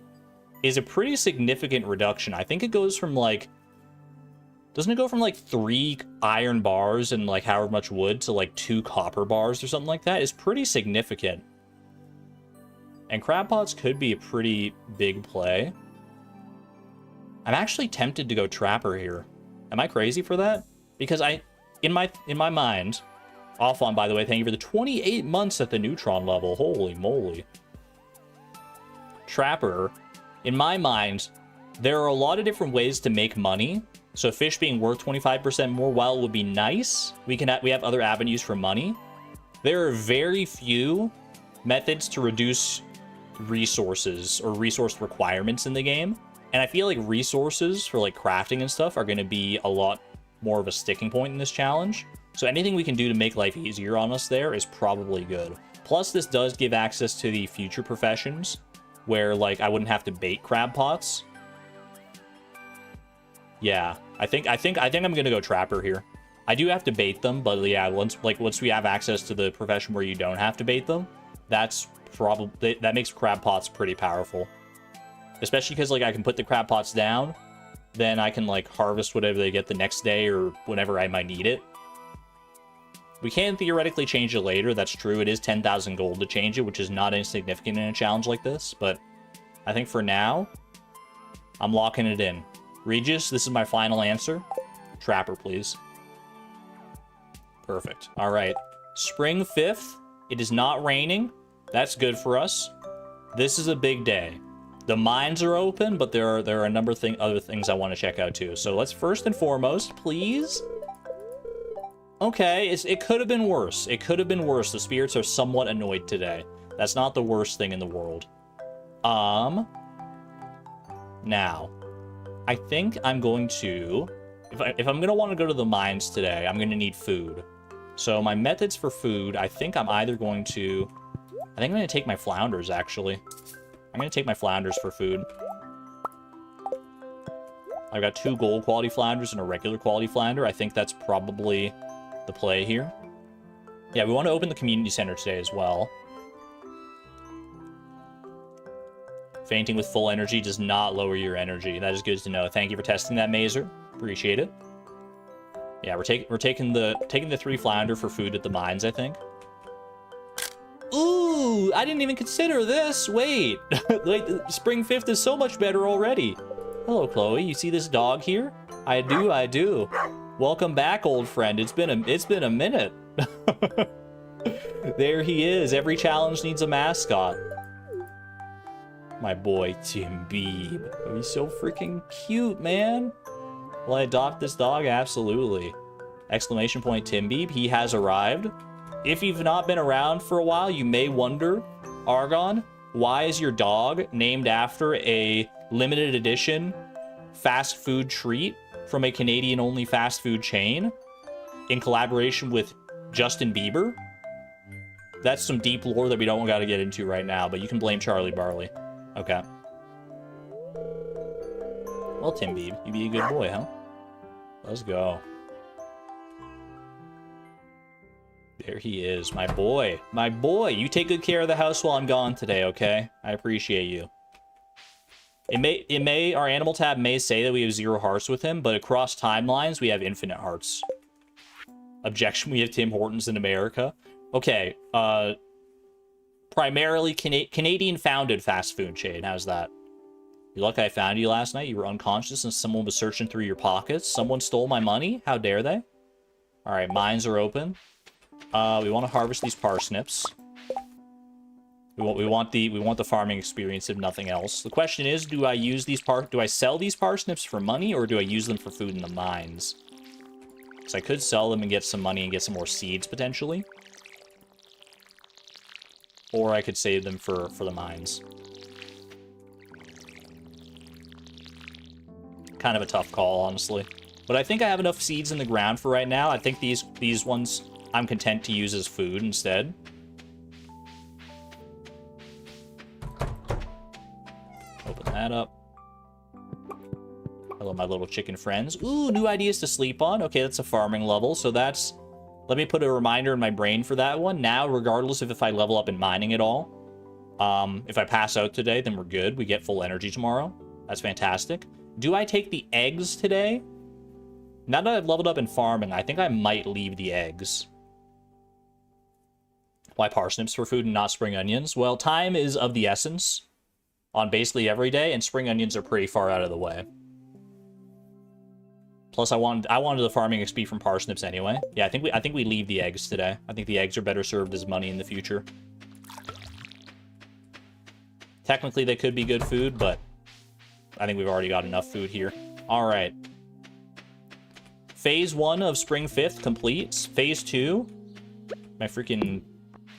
is a pretty significant reduction. I think it goes from like, doesn't it go from like 3 iron bars and like however much wood to like 2 copper bars or something like that? It's pretty significant. And crab pots could be a pretty big play. I'm actually tempted to go Trapper here. Am I crazy for that? Because in my mind, Offline, by the way, thank you for the 28 months at the Neutron level. Holy moly. Trapper, in my mind, there are a lot of different ways to make money. So fish being worth 25% more, while it would be nice, we have other avenues for money. There are very few methods to reduce resources or resource requirements in the game. And I feel like resources for like crafting and stuff are going to be a lot more of a sticking point in this challenge. So anything we can do to make life easier on us there is probably good. Plus, this does give access to the future professions where like I wouldn't have to bait crab pots. Yeah, I think I'm gonna go Trapper here. I do have to bait them, but yeah, once we have access to the profession where you don't have to bait them, that makes crab pots pretty powerful. Especially because like I can put the crab pots down, then I can like harvest whatever they get the next day or whenever I might need it. We can theoretically change it later, that's true. It is 10,000 gold to change it, which is not insignificant in a challenge like this, but I think for now, I'm locking it in. Regis, this is my final answer. Trapper, please. Perfect. All right. Spring 5th. It is not raining. That's good for us. This is a big day. The mines are open, but there are a number of other things I want to check out too. So let's first and foremost, please. Okay, it could have been worse. It could have been worse. The spirits are somewhat annoyed today. That's not the worst thing in the world. Now, I think I'm going to, if I'm going to want to go to the mines today, I'm going to need food. So my methods for food, I think I'm going to take my flounders, actually. I'm going to take my flounders for food. I've got 2 gold quality flounders and a regular quality flounder. I think that's probably the play here. Yeah, we want to open the community center today as well. Fainting with full energy does not lower your energy. That is good to know. Thank you for testing that, Mazer. Appreciate it. Yeah, we're taking the 3 flounder for food at the mines, I think. Ooh, I didn't even consider this. Wait, like Spring 5th is so much better already. Hello, Chloe. You see this dog here? I do. Welcome back, old friend. It's been a minute. There he is. Every challenge needs a mascot. My boy, Tim Beeb. Oh, he's so freaking cute, man. Will I adopt this dog? Absolutely. Exclamation point, Tim Beeb. He has arrived. If you've not been around for a while, you may wonder, Argon, why is your dog named after a limited edition fast food treat from a Canadian-only fast food chain in collaboration with Justin Bieber? That's some deep lore that we don't gotta get into right now, but you can blame Charlie Barley. Okay. Well, Tim Beeb, you be a good boy, huh? Let's go. There he is, my boy. My boy, you take good care of the house while I'm gone today, okay? I appreciate you. Our animal tab may say that we have 0 hearts with him, but across timelines, we have infinite hearts. Objection, we have Tim Hortons in America. Okay, primarily Canadian-founded fast food chain. How's that? You're lucky I found you last night. You were unconscious and someone was searching through your pockets. Someone stole my money? How dare they? All right, mines are open. We want to harvest these parsnips. We want the farming experience, if nothing else. The question is, do I sell these parsnips for money, or do I use them for food in the mines? Because I could sell them and get some money and get some more seeds, potentially. Or I could save them for the mines. Kind of a tough call, honestly. But I think I have enough seeds in the ground for right now. I think these ones I'm content to use as food instead. Open that up. Hello, my little chicken friends. Ooh, new ideas to sleep on. Okay, that's a farming level, so that's... Let me put a reminder in my brain for that one. Now, regardless of if I level up in mining at all, if I pass out today, then we're good. We get full energy tomorrow. That's fantastic. Do I take the eggs today? Now that I've leveled up in farming, I think I might leave the eggs. Why parsnips for food and not spring onions? Well, time is of the essence on basically every day, and spring onions are pretty far out of the way. Plus, I wanted the farming XP from parsnips anyway. Yeah, I think we leave the eggs today. I think the eggs are better served as money in the future. Technically, they could be good food, but I think we've already got enough food here. All right. Phase 1 of Spring 5th completes. Phase 2. My freaking...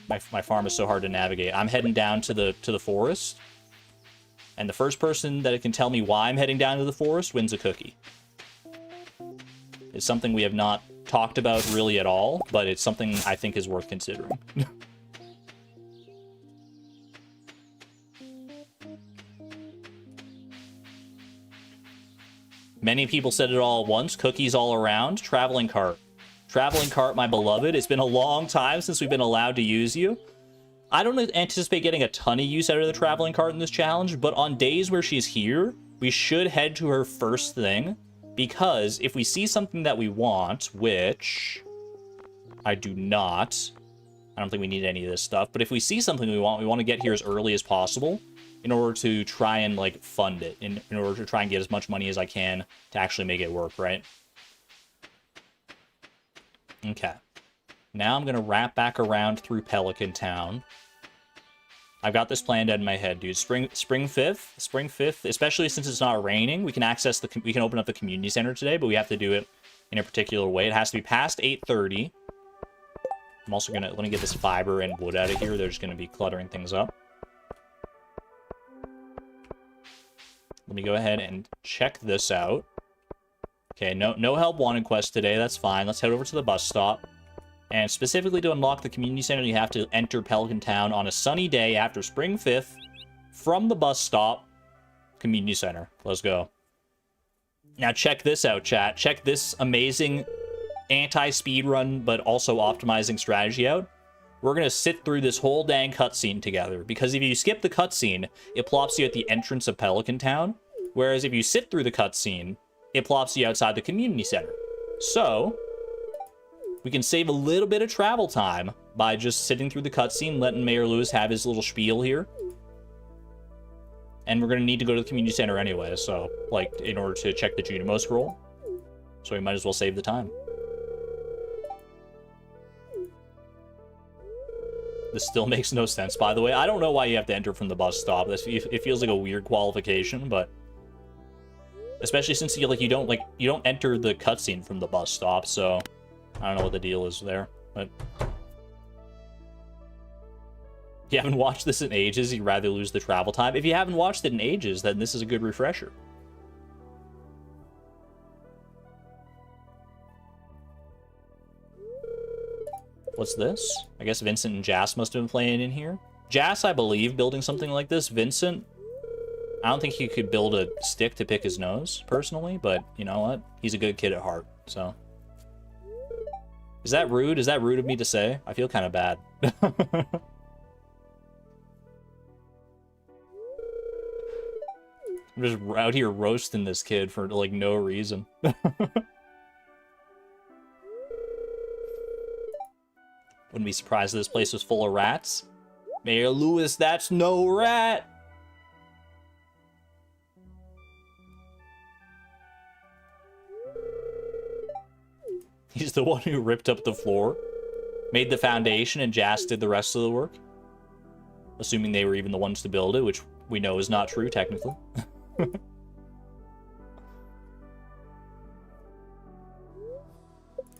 My farm is so hard to navigate. I'm heading down to the forest. And the first person that can tell me why I'm heading down to the forest wins a cookie. It's something we have not talked about really at all, but it's something I think is worth considering. Many people said it all at once. Cookies all around. Traveling cart. Traveling cart, my beloved. It's been a long time since we've been allowed to use you. I don't anticipate getting a ton of use out of the traveling cart in this challenge, but on days where she's here, we should head to her first thing. Because if we see something that we want, which I do not, I don't think we need any of this stuff, but if we see something we want to get here as early as possible in order to try and, like, fund it, in order to try and get as much money as I can to actually make it work, right? Okay. Now I'm going to wrap back around through Pelican Town. I've got this planned out in my head, dude. Spring 5th, especially since it's not raining, we can open up the community center today, but we have to do it in a particular way. It has to be past 8:30. I'm also gonna let me get this fiber and wood out of here. They're just gonna be cluttering things up. Let me go ahead and check this out. Okay, no help wanted quest today. That's fine. Let's head over to the bus stop. And specifically to unlock the community center, you have to enter Pelican Town on a sunny day after Spring 5th from the bus stop, community center. Let's go. Now check this out, chat. Check this amazing anti-speedrun, but also optimizing strategy out. We're going to sit through this whole dang cutscene together, because if you skip the cutscene, it plops you at the entrance of Pelican Town, whereas if you sit through the cutscene, it plops you outside the community center. So we can save a little bit of travel time by just sitting through the cutscene, letting Mayor Lewis have his little spiel here. And we're going to need to go to the community center anyway, so, like, in order to check the Junimo scroll. So we might as well save the time. This still makes no sense, by the way. I don't know why you have to enter from the bus stop. It feels like a weird qualification, but... Especially since you don't enter the cutscene from the bus stop, so... I don't know what the deal is there, but... If you haven't watched this in ages, you'd rather lose the travel time. If you haven't watched it in ages, then this is a good refresher. What's this? I guess Vincent and Jas must have been playing in here. Jas, I believe, building something like this. Vincent, I don't think he could build a stick to pick his nose, personally, but you know what? He's a good kid at heart, so... Is that rude? Is that rude of me to say? I feel kind of bad. I'm just out here roasting this kid for, like, no reason. Wouldn't be surprised if this place was full of rats. Mayor Lewis, that's no rat! He's the one who ripped up the floor, made the foundation, and Jas did the rest of the work. Assuming they were even the ones to build it, which we know is not true, technically.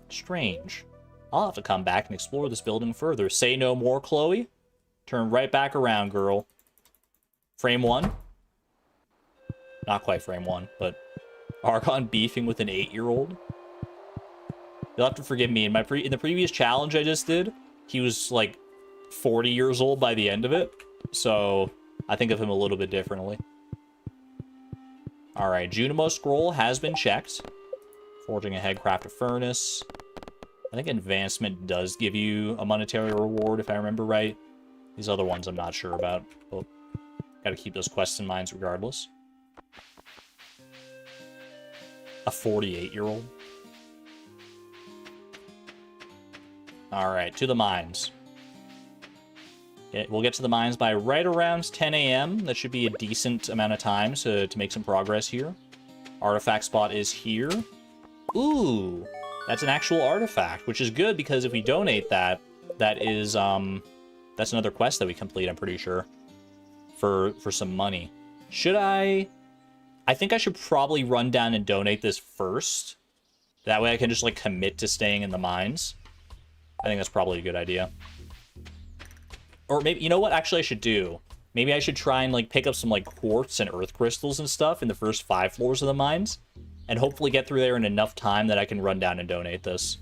Strange. I'll have to come back and explore this building further. Say no more, Chloe? Turn right back around, girl. Frame 1. Not quite frame 1, but Argon beefing with an 8-year-old. You'll have to forgive me. In the previous challenge I just did, he was like 40 years old by the end of it. So I think of him a little bit differently. All right, Junimo scroll has been checked. Forging ahead, craft a furnace. I think advancement does give you a monetary reward, if I remember right. These other ones I'm not sure about. But gotta keep those quests in mind regardless. A 48-year-old. All right, to the mines. Okay, we'll get to the mines by right around 10 a.m. That should be a decent amount of time to make some progress here. Artifact spot is here. Ooh, that's an actual artifact, which is good because if we donate that, that is, that's another quest that we complete, I'm pretty sure, for some money. Should I think I should probably run down and donate this first. That way I can just, like, commit to staying in the mines. I think that's probably a good idea. Or maybe, you know what actually I should do? Maybe I should try and, like, pick up some, like, quartz and earth crystals and stuff in the first 5 floors of the mines. And hopefully get through there in enough time that I can run down and donate this.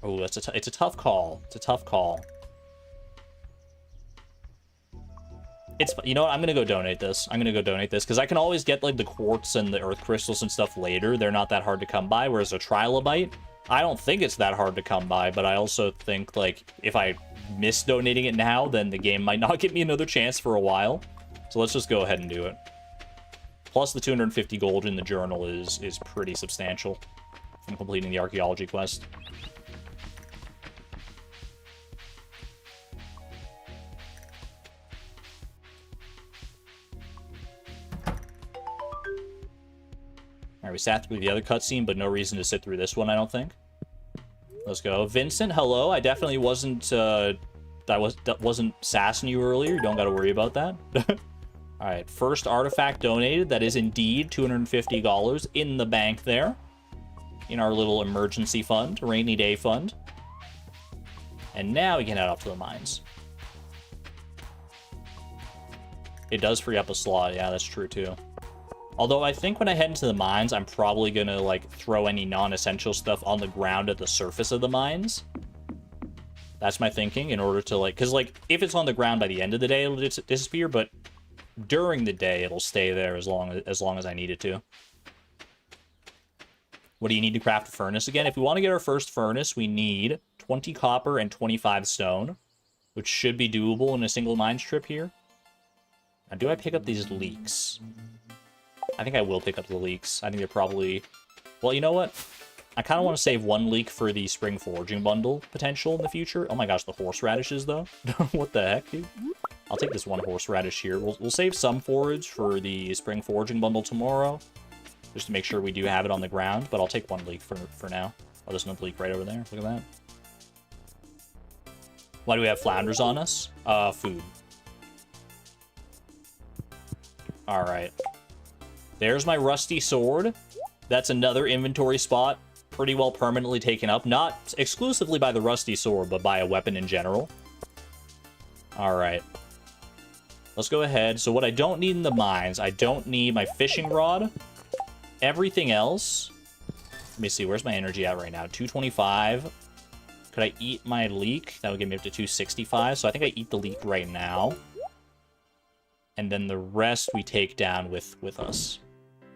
Oh, it's a tough call. It's a tough call. You know what? I'm gonna go donate this. Because I can always get, like, the quartz and the earth crystals and stuff later. They're not that hard to come by, whereas a trilobite, I don't think it's that hard to come by, but I also think, like, if I miss donating it now, then the game might not give me another chance for a while. So let's just go ahead and do it. Plus the 250 gold in the journal is pretty substantial from completing the archaeology quest. Alright, we sat through the other cutscene, but no reason to sit through this one, I don't think. Let's go. Vincent, hello. I definitely wasn't, wasn't sassing you earlier. You don't gotta worry about that. Alright, first artifact donated. That is indeed $250 in the bank there. In our little emergency fund, rainy day fund. And now we can head off to the mines. It does free up a slot. Yeah, that's true too. Although I think when I head into the mines, I'm probably gonna, like, throw any non-essential stuff on the ground at the surface of the mines. That's my thinking, in order to, like... Because, like, if it's on the ground by the end of the day, it'll disappear, but during the day, it'll stay there as long as I need it to. What do you need to craft a furnace again? If we want to get our first furnace, we need 20 copper and 25 stone, which should be doable in a single mines trip here. Now, do I pick up these leeks? I think I will pick up the leeks. I think they're probably... Well, you know what? I kind of want to save 1 leek for the spring foraging bundle potential in the future. Oh my gosh, the horseradishes, though. What the heck, dude? I'll take this 1 horseradish here. We'll save some forage for the spring foraging bundle tomorrow, just to make sure we do have it on the ground. But I'll take 1 leek for now. Oh, there's another leek right over there. Look at that. Why do we have flounders on us? Food. Alright. There's my rusty sword. That's another inventory spot pretty well permanently taken up. Not exclusively by the rusty sword, but by a weapon in general. Alright. Let's go ahead. So what I don't need in the mines, I don't need my fishing rod. Everything else... Let me see, where's my energy at right now? 225. Could I eat my leek? That would get me up to 265. So I think I eat the leek right now. And then the rest we take down with us.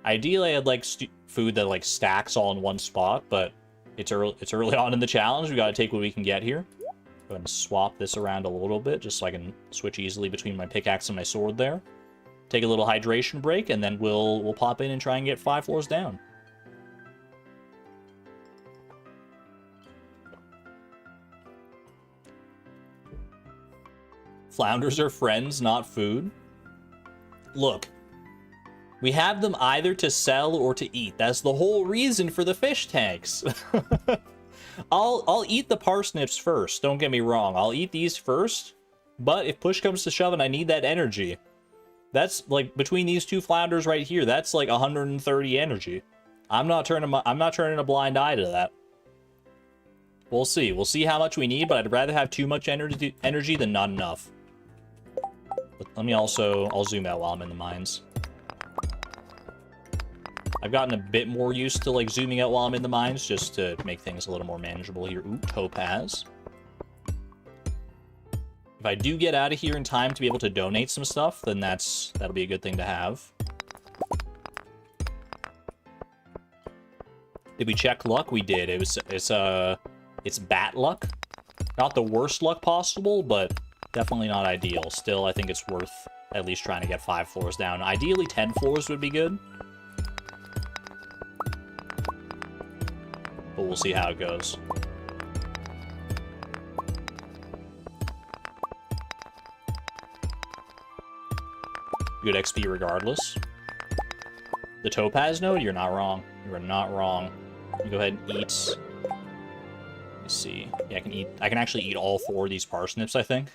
Ideally, I'd like food that, like, stacks all in one spot, but it's early on in the challenge. We gotta take what we can get here. Go ahead and swap this around a little bit, just so I can switch easily between my pickaxe and my sword there. Take a little hydration break, and then we'll pop in and try and get 5 floors down. Flounders are friends, not food. Look. We have them either to sell or to eat. That's the whole reason for the fish tanks. I'll eat the parsnips first, don't get me wrong. I'll eat these first, but if push comes to shove and I need that energy, that's like between these 2 flounders right here, that's like 130 energy. I'm not turning a blind eye to that. We'll see. We'll see how much we need, but I'd rather have too much energy than not enough. But let me also... I'll zoom out while I'm in the mines. I've gotten a bit more used to, like, zooming out while I'm in the mines, just to make things a little more manageable here. Ooh, topaz. If I do get out of here in time to be able to donate some stuff, then that'll be a good thing to have. Did we check luck? We did. It's bat luck. Not the worst luck possible, but definitely not ideal. Still, I think it's worth at least trying to get 5 floors down. Ideally, 10 floors would be good. But we'll see how it goes. Good XP regardless. The topaz node? You're not wrong. You are not wrong. You go ahead and eat. Let's see. Yeah, I can actually eat all 4 of these parsnips, I think.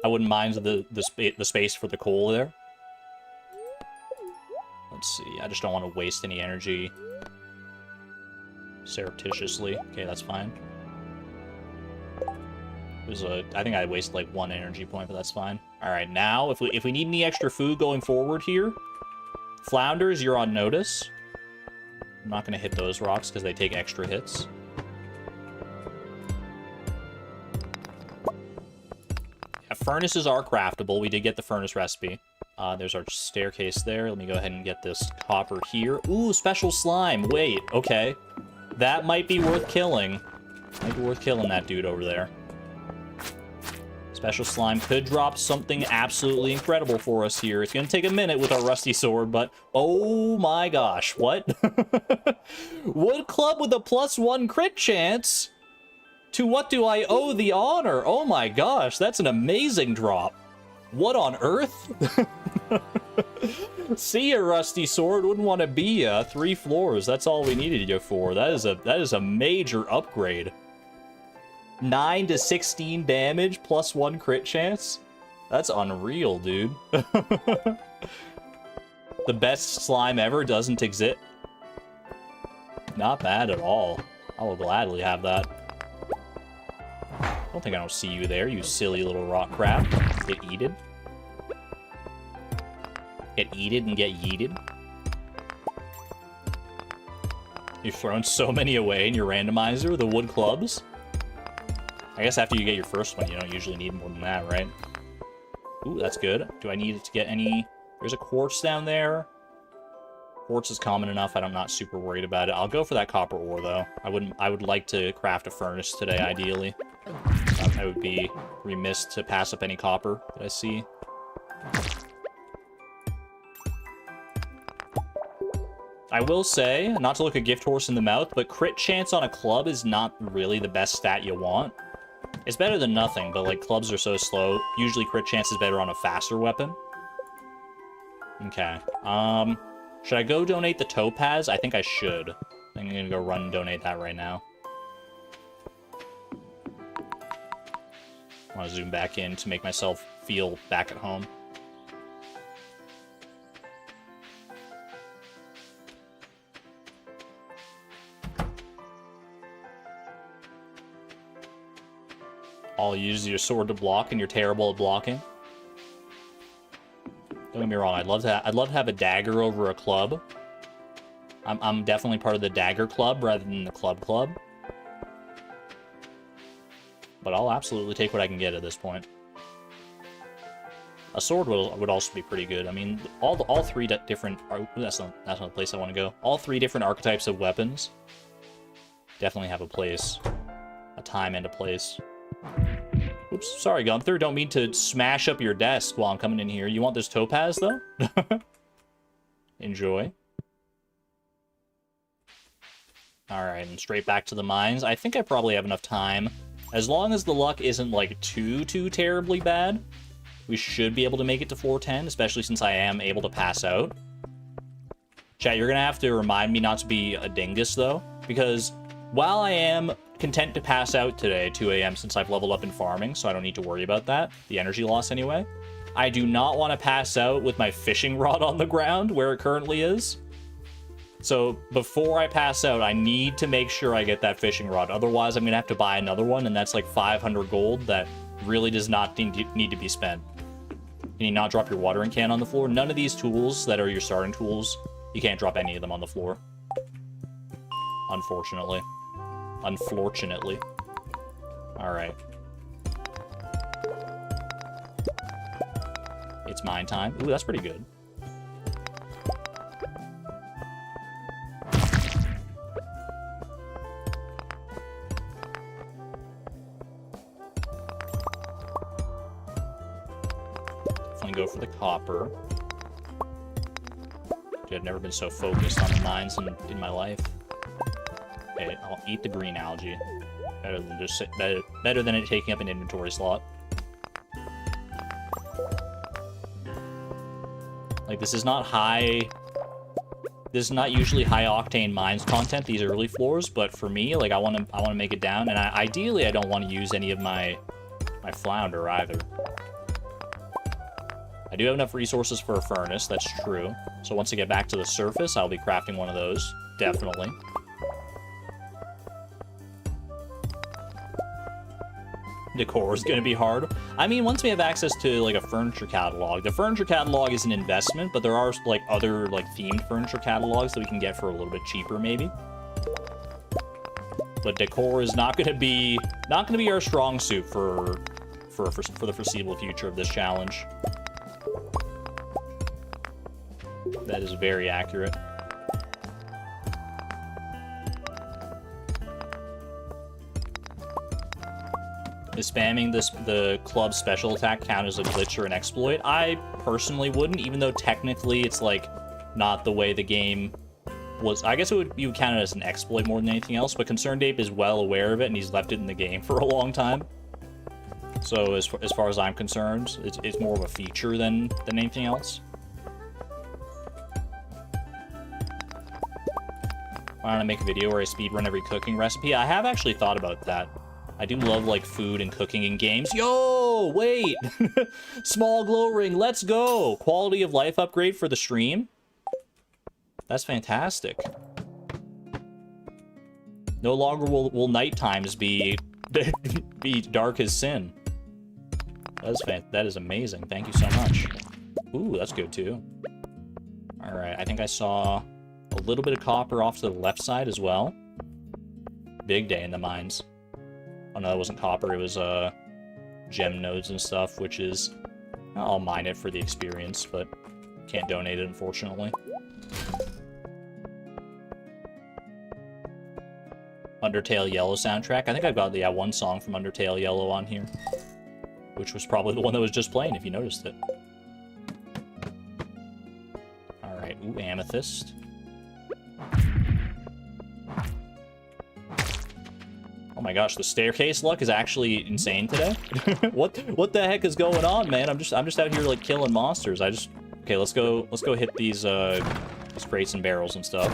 I wouldn't mind the space for the coal there. Let's see. I just don't want to waste any energy surreptitiously. Okay, that's fine. I think I wasted like 1 energy point, but that's fine. All right, now if we need any extra food going forward here, flounders, you're on notice. I'm not gonna hit those rocks because they take extra hits. Yeah, furnaces are craftable. We did get the furnace recipe. There's our staircase there. Let me go ahead and get this copper here. Ooh, special slime. Wait, okay. That might be worth killing. Might be worth killing that dude over there. Special slime could drop something absolutely incredible for us here. It's going to take a minute with our rusty sword, but oh my gosh, what? Wood club with a +1 crit chance? To what do I owe the honor? Oh my gosh, that's an amazing drop. What on earth? See ya, rusty sword. Wouldn't want to be ya. 3 floors, that's all we needed you for. That is a major upgrade. 9 to 16 damage, +1 crit chance? That's unreal, dude. The best slime ever doesn't exist. Not bad at all. I will gladly have that. I don't see you there, you silly little rock crab. Get yeeted. Get yeeted and get yeeted. You've thrown so many away in your randomizer, the wood clubs. I guess after you get your first one, you don't usually need more than that, right? Ooh, that's good. Do I need to get any... There's a quartz down there. Quartz is common enough. I'm not super worried about it. I'll go for that copper ore, though. I would like to craft a furnace today, ideally. I would be remiss to pass up any copper that I see. I will say, not to look a gift horse in the mouth, but crit chance on a club is not really the best stat you want. It's better than nothing, but like clubs are so slow. Usually crit chance is better on a faster weapon. Okay. Should I go donate the topaz? I think I should. I'm gonna go run and donate that right now. I want to zoom back in to make myself feel back at home. All you use your sword to block, and you're terrible at blocking. Don't get me wrong. I'd love to have a dagger over a club. I'm definitely part of the dagger club rather than the club. But I'll absolutely take what I can get at this point. A sword would also be pretty good. I mean, all 3 different... That's not the place I want to go. All 3 different archetypes of weapons definitely have a place. A time and a place. Oops, sorry, Gunther. Don't mean to smash up your desk while I'm coming in here. You want this topaz, though? Enjoy. Alright, and straight back to the mines. I think I probably have enough time. As long as the luck isn't, like, too terribly bad, we should be able to make it to 410, especially since I am able to pass out. Chat, you're gonna have to remind me not to be a dingus, though, because while I am content to pass out today at 2 a.m. since I've leveled up in farming, so I don't need to worry about that, the energy loss anyway, I do not want to pass out with my fishing rod on the ground where it currently is. So before I pass out, I need to make sure I get that fishing rod. Otherwise, I'm going to have to buy another one, and that's like 500 gold that really does not need to be spent. Can you not drop your watering can on the floor? None of these tools that are your starting tools, you can't drop any of them on the floor. Unfortunately. Unfortunately. Alright. It's mine time. Ooh, that's pretty good. Go for the copper. Dude, I've never been so focused on the mines in my life. Okay, I'll eat the green algae. Better than just better than it taking up an inventory slot. Like, this is not high. This is not usually high octane mines content, these early floors, but for me, like, I want to make it down, and ideally I don't want to use any of my flounder either. I do have enough resources for a furnace, that's true. So once I get back to the surface, I'll be crafting one of those. Definitely. Decor is going to be hard. I mean, once we have access to, like, a furniture catalog. The furniture catalog is an investment, but there are, like, other, like, themed furniture catalogs that we can get for a little bit cheaper, maybe. But decor is not going to be our strong suit for the foreseeable future of this challenge. That is very accurate. Is spamming the club special attack count as a glitch or an exploit? I personally wouldn't, even though technically it's like not the way the game was. I guess you would count it as an exploit more than anything else, but Concerned Ape is well aware of it and he's left it in the game for a long time. So as far as I'm concerned, it's more of a feature than anything else. Why don't I make a video where I speedrun every cooking recipe? I have actually thought about that. I do love, like, food and cooking in games. Yo, wait! Small glow ring, let's go! Quality of life upgrade for the stream? That's fantastic. No longer will night times be dark as sin. That is amazing. Thank you so much. Ooh, that's good too. Alright, I think I saw a little bit of copper off to the left side as well. Big day in the mines. Oh no, that wasn't copper, it was gem nodes and stuff, which is... I'll mine it for the experience, but can't donate it, unfortunately. Undertale Yellow soundtrack. I think I've got the one song from Undertale Yellow on here, which was probably the one that was just playing, if you noticed it. Alright, ooh, amethyst. Oh my gosh, the staircase luck is actually insane today. What the heck is going on, man? I'm just out here like killing monsters. Okay, let's go hit these crates and barrels and stuff.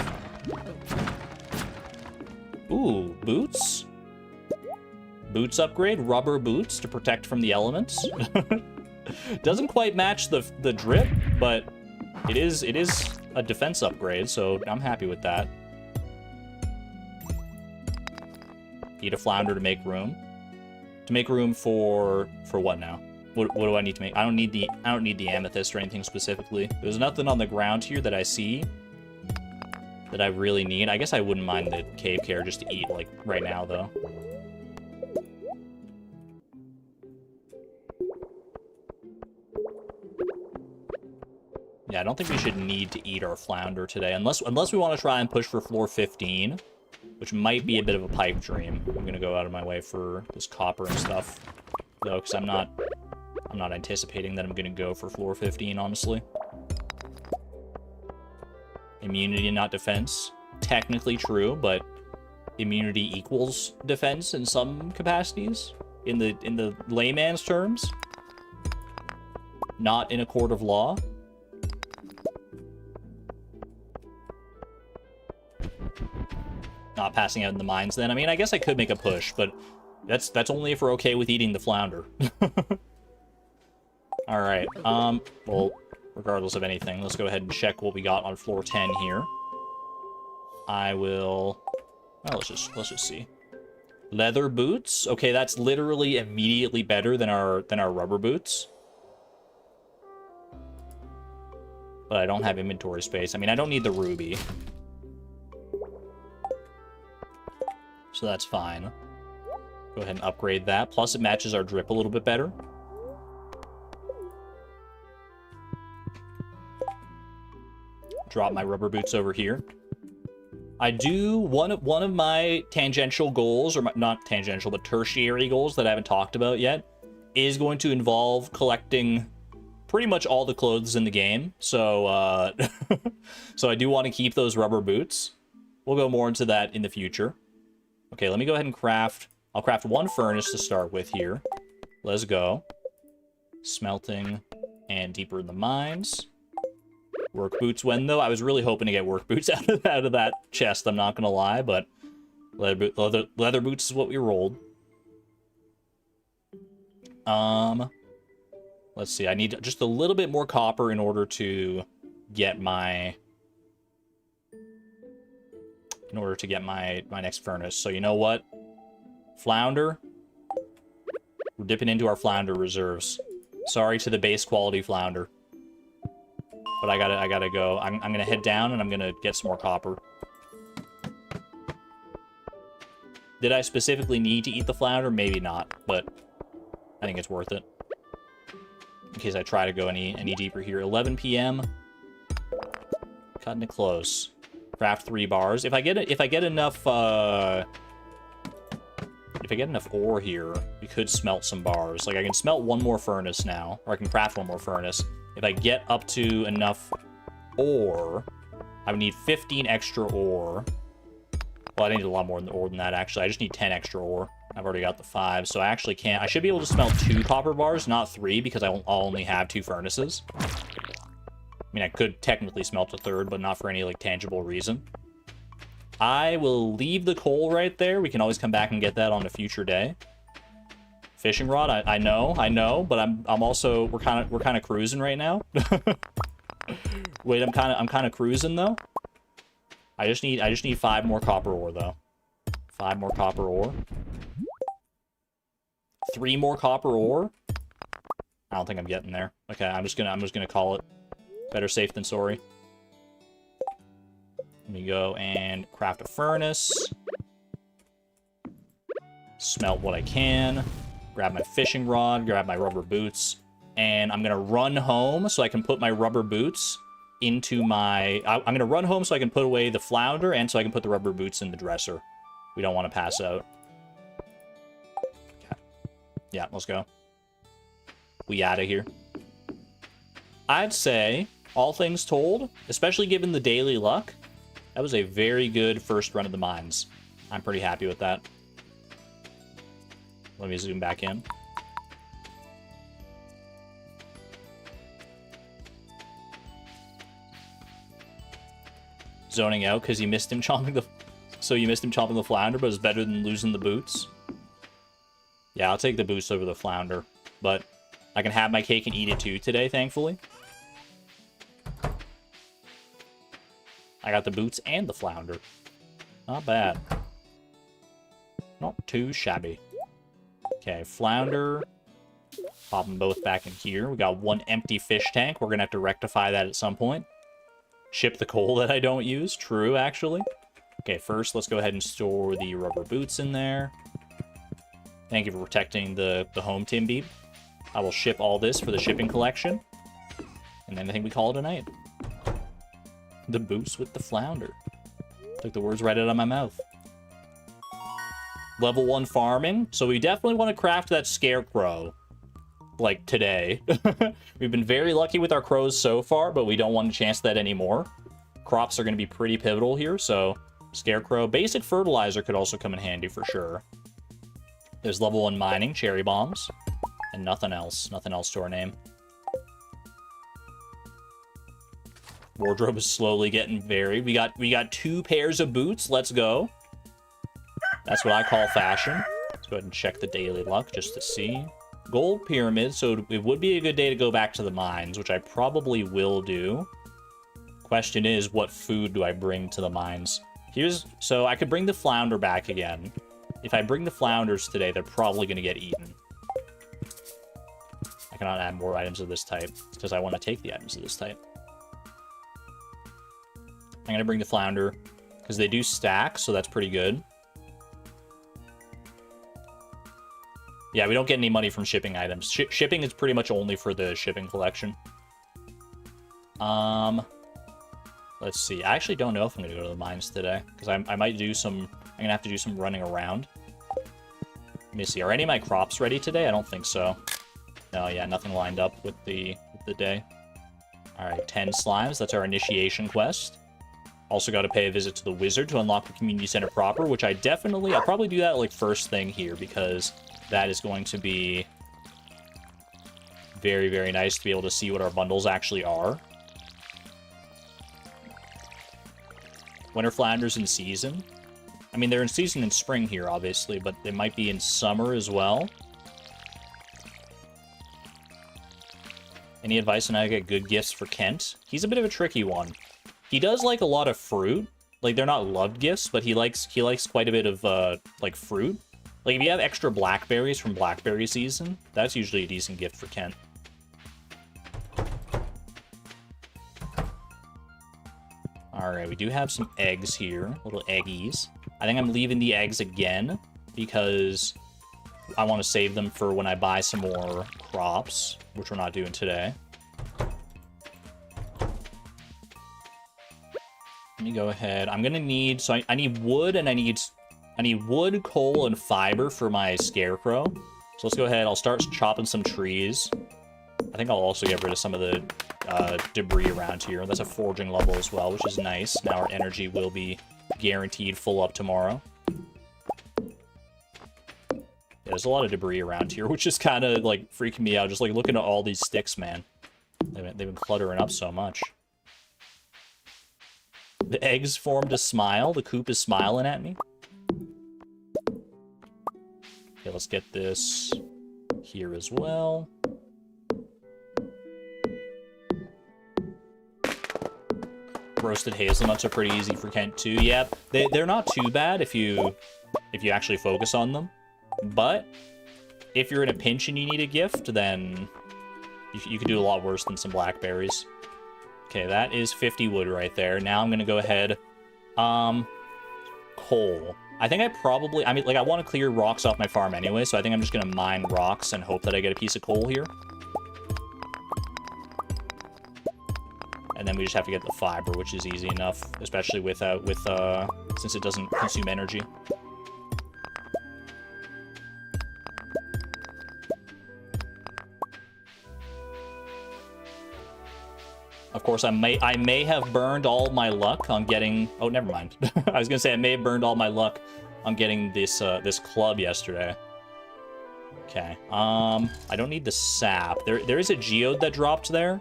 Ooh, boots. Boots upgrade, rubber boots to protect from the elements. Doesn't quite match the drip, but it is a defense upgrade, so I'm happy with that. Eat a flounder to make room. To make room for what now? What do I need to make? I don't need the amethyst or anything specifically. There's nothing on the ground here that I see that I really need. I guess I wouldn't mind the cave care just to eat, like, right now, though. Yeah, I don't think we should need to eat our flounder today, unless we want to try and push for floor 15. Which might be a bit of a pipe dream. I'm gonna go out of my way for this copper and stuff, though, because I'm not anticipating that I'm gonna go for floor 15, honestly. Immunity, not defense. Technically true, but immunity equals defense in some capacities. In the layman's terms. Not in a court of law. Not passing out in the mines then. I mean, I guess I could make a push, but that's only if we're okay with eating the flounder. Alright, well, regardless of anything, let's go ahead and check what we got on floor 10 here. I will... Oh, let's just see. Leather boots. Okay, that's literally immediately better than our rubber boots. But I don't have inventory space. I mean, I don't need the ruby. So that's fine. Go ahead and upgrade that. Plus, it matches our drip a little bit better. Drop my rubber boots over here. I do... One of my tangential goals, or not tangential, but tertiary goals that I haven't talked about yet, is going to involve collecting pretty much all the clothes in the game. So, so I do want to keep those rubber boots. We'll go more into that in the future. Okay, let me go ahead and craft... I'll craft one furnace to start with here. Let's go. Smelting and deeper in the mines. Work boots when, though? I was really hoping to get work boots out of that chest, I'm not going to lie, but leather boots is what we rolled. Let's see, I need just a little bit more copper in order to get my... my next furnace. So you know what? Flounder. We're dipping into our flounder reserves. Sorry to the base quality flounder. But I gotta go. I'm gonna head down and I'm gonna get some more copper. Did I specifically need to eat the flounder? Maybe not, but I think it's worth it. In case I try to go any deeper here. 11 p.m. Cutting it close. Craft 3 bars. If I get enough ore here, we could smelt some bars. Like I can smelt one more furnace now, or I can craft one more furnace. If I get up to enough ore, I would need 15 extra ore. Well, I need a lot more ore than that, actually. I just need 10 extra ore. I've already got the 5, so I actually can't... I should be able to smelt 2 copper bars, not 3, because I'll only have 2 furnaces. I mean, I could technically smelt a 3rd, but not for any, like, tangible reason. I will leave the coal right there. We can always come back and get that on a future day. Fishing rod, I know, but I'm also we're kind of cruising right now. Wait, I'm kind of cruising though. I just need 5 more copper ore though. 5 more copper ore. 3 more copper ore. I don't think I'm getting there. Okay, I'm just gonna call it. Better safe than sorry. Let me go and craft a furnace. Smelt what I can. Grab my fishing rod, grab my rubber boots, and I'm gonna run home so I can put my rubber boots into my... I'm gonna run home so I can put away the flounder and so I can put the rubber boots in the dresser. We don't want to pass out. Okay. Yeah, let's go. We out of here. I'd say, all things told, especially given the daily luck, that was a very good first run of the mines. I'm pretty happy with that. Let me zoom back in. Zoning out because you missed him chomping the... So you missed him chomping the flounder, but it's better than losing the boots. Yeah, I'll take the boots over the flounder. But I can have my cake and eat it too today, thankfully. I got the boots and the flounder. Not bad. Not too shabby. Okay, flounder. Pop them both back in here. We got 1 empty fish tank. We're going to have to rectify that at some point. Ship the coal that I don't use. True, actually. Okay, first, let's go ahead and store the rubber boots in there. Thank you for protecting the home, Tim Beep. I will ship all this for the shipping collection. And then I think we call it a night. The boots with the flounder. Took the words right out of my mouth. Level 1 farming. So we definitely want to craft that scarecrow. Like, today. We've been very lucky with our crows so far, but we don't want to chance that anymore. Crops are going to be pretty pivotal here, so... Scarecrow. Basic fertilizer could also come in handy for sure. There's level 1 mining, cherry bombs. And nothing else. Nothing else to our name. Wardrobe is slowly getting varied. We got 2 pairs of boots. Let's go. That's what I call fashion. Let's go ahead and check the daily luck just to see. Gold pyramid, so it would be a good day to go back to the mines, which I probably will do. Question is, what food do I bring to the mines? So I could bring the flounder back again. If I bring the flounders today, they're probably going to get eaten. I cannot add more items of this type because I want to take the items of this type. I'm going to bring the flounder because they do stack, so that's pretty good. Yeah, we don't get any money from shipping items. Shipping is pretty much only for the shipping collection. Let's see. I actually don't know if I'm going to go to the mines today because I might do some... I'm going to have to do some running around. Let me see. Are any of my crops ready today? I don't think so. No, yeah, nothing lined up with the day. All right, 10 slimes. That's our initiation quest. Also got to pay a visit to the wizard to unlock the community center proper, which I'll probably do that like first thing here because that is going to be very, very nice to be able to see what our bundles actually are. Winter flounders in season. I mean, they're in season in spring here, obviously, but they might be in summer as well. Any advice on how to get good gifts for Kent? He's a bit of a tricky one. He does like a lot of fruit. Like, they're not loved gifts, but he likes quite a bit of, like, fruit. Like, if you have extra blackberries from blackberry season, that's usually a decent gift for Kent. Alright, we do have some eggs here. Little eggies. I think I'm leaving the eggs again because I want to save them for when I buy some more crops, which we're not doing today. Let me go ahead. I'm gonna need... So I need wood, and I need wood, coal, and fiber for my scarecrow. So let's go ahead. I'll start chopping some trees. I think I'll also get rid of some of the debris around here. That's a forging level as well, which is nice. Now our energy will be guaranteed full up tomorrow. Yeah, there's a lot of debris around here, which is kind of, like, freaking me out. Just, like, looking at all these sticks, man. They've been cluttering up so much. The eggs formed a smile. The coop is smiling at me. Okay, let's get this here as well. Roasted hazelnuts are pretty easy for Kent too. Yeah, they're not too bad if you actually focus on them. But if you're in a pinch and you need a gift, then you could do a lot worse than some blackberries. Okay, that is 50 wood right there. Now I'm gonna go ahead. Coal. I think I mean, like, I want to clear rocks off my farm anyway, so I think I'm just gonna mine rocks and hope that I get a piece of coal here. And then we just have to get the fiber, which is easy enough, especially since it doesn't consume energy. Of course, I may have burned all my luck on getting... Oh, never mind. I was gonna say I may have burned all my luck on getting this this club yesterday. Okay. I don't need the sap. There is a geode that dropped there.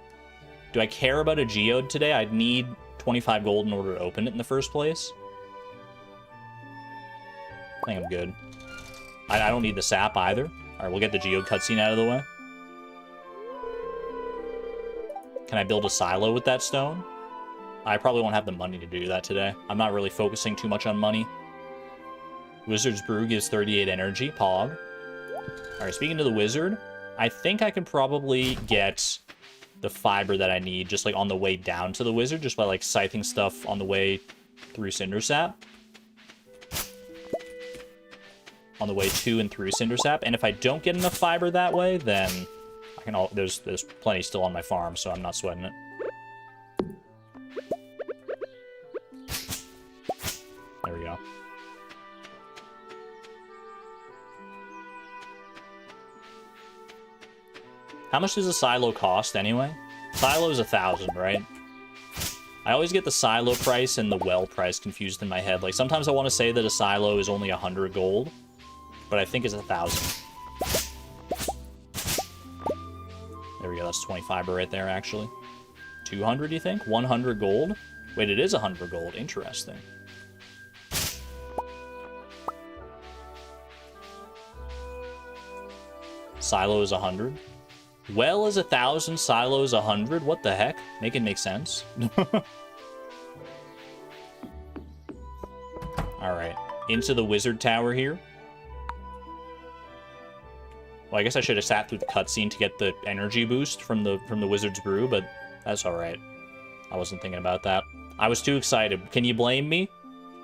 Do I care about a geode today? I'd need 25 gold in order to open it in the first place. I think I'm good. I don't need the sap either. Alright, we'll get the geode cutscene out of the way. Can I build a silo with that stone? I probably won't have the money to do that today. I'm not really focusing too much on money. Wizard's Brew gives 38 energy. Pog. Alright, speaking to the wizard, I think I can probably get the fiber that I need just, like, on the way down to the wizard, just by, like, scything stuff on the way through Cindersap. On the way to and through Cindersap. And if I don't get enough fiber that way, then there's plenty still on my farm, so I'm not sweating it. There we go. How much does a silo cost anyway? Silo is 1,000, right? I always get the silo price and the well price confused in my head. Like, sometimes I want to say that a silo is only 100 gold, but I think it's 1,000. There we go, that's 20 fiber right there, actually. 200, you think? 100 gold? Wait, it is 100 gold. Interesting. Silo is 100. Well is 1,000, silo is 100. What the heck? Make it make sense. All right, into the wizard tower here. Well, I guess I should have sat through the cutscene to get the energy boost from the wizard's brew, but that's all right. I wasn't thinking about that. I was too excited. Can you blame me?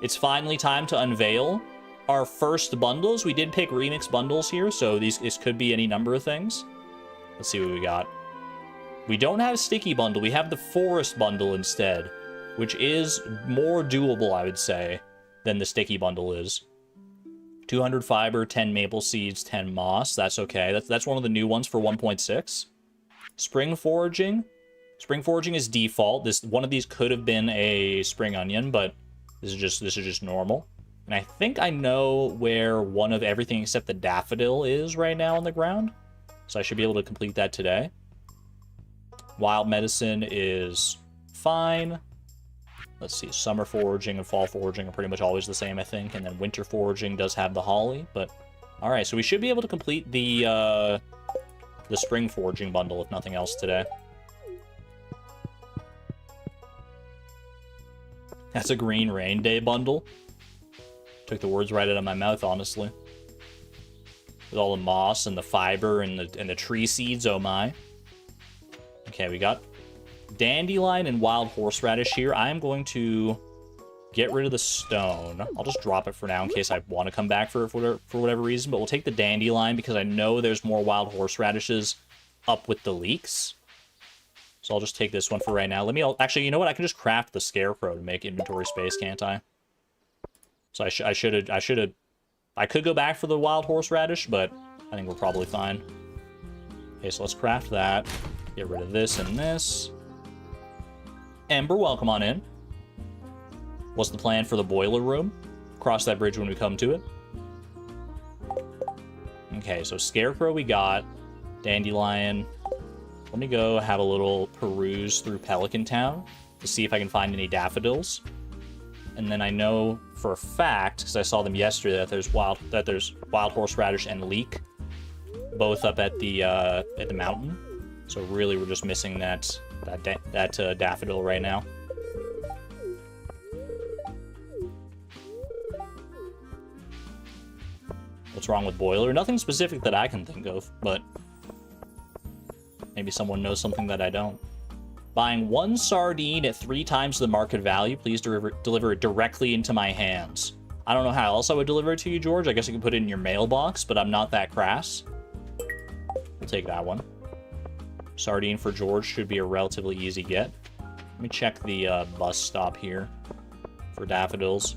It's finally time to unveil our first bundles. We did pick remix bundles here, so this could be any number of things. Let's see what we got. We don't have sticky bundle. We have the forest bundle instead, which is more doable, I would say, than the sticky bundle is. 200 fiber, 10 maple seeds, 10 moss. That's okay. That's one of the new ones for 1.6. Spring foraging. Spring foraging is default. One of these could have been a spring onion, but this is just normal. And I think I know where one of everything except the daffodil is right now on the ground. So I should be able to complete that today. Wild medicine is fine. Let's see, summer foraging and fall foraging are pretty much always the same, I think. And then winter foraging does have the holly, but... Alright, so we should be able to complete the spring foraging bundle, if nothing else, today. That's a green rain day bundle. Took the words right out of my mouth, honestly. With all the moss and the fiber and the tree seeds, oh my. Okay, we got dandelion and wild horseradish here. I'm going to get rid of the stone. I'll just drop it for now in case I want to come back for whatever reason. But we'll take the dandelion because I know there's more wild horseradishes up with the leeks. So I'll just take this one for right now. Actually, you know what? I can just craft the scarecrow to make inventory space, can't I? So I could go back for the wild horseradish, but I think we're probably fine. Okay, so let's craft that. Get rid of this and this. Ember, welcome on in. What's the plan for the boiler room? Cross that bridge when we come to it. Okay, so Scarecrow we got. Dandelion. Let me go have a little peruse through Pelican Town to see if I can find any daffodils. And then I know for a fact, because I saw them yesterday, that there's wild horseradish and leek, both up at the mountain. So really, we're just missing that daffodil right now. What's wrong with boiler? Nothing specific that I can think of, but maybe someone knows something that I don't. Buying one sardine at 3 times the market value. Please deliver it directly into my hands. I don't know how else I would deliver it to you, George. I guess I can put it in your mailbox, but I'm not that crass. We'll take that one. Sardine for George should be a relatively easy get. Let me check the bus stop here for daffodils.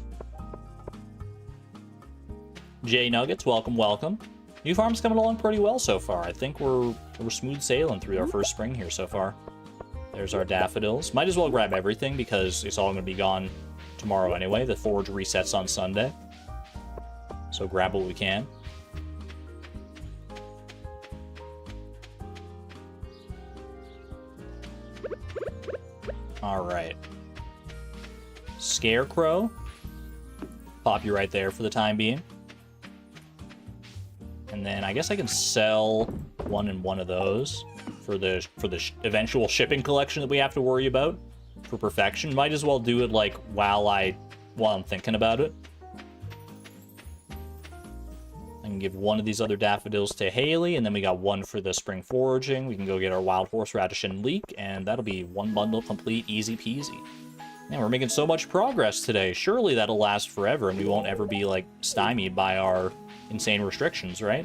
J Nuggets, welcome, welcome. New farm's coming along pretty well so far. I think we're smooth sailing through our first spring here so far. There's our daffodils. Might as well grab everything because it's all going to be gone tomorrow anyway. The forge resets on Sunday. So grab what we can. Alright. Scarecrow. Pop you right there for the time being. And then I guess I can sell one of those for the eventual shipping collection that we have to worry about for perfection. Might as well do it like while I'm thinking about it. I can give one of these other daffodils to Haley, and then we got one for the spring foraging. We can go get our wild horseradish and leek, and that'll be one bundle complete, easy peasy. Man, we're making so much progress today. Surely that'll last forever, and we won't ever be like stymied by our insane restrictions, right?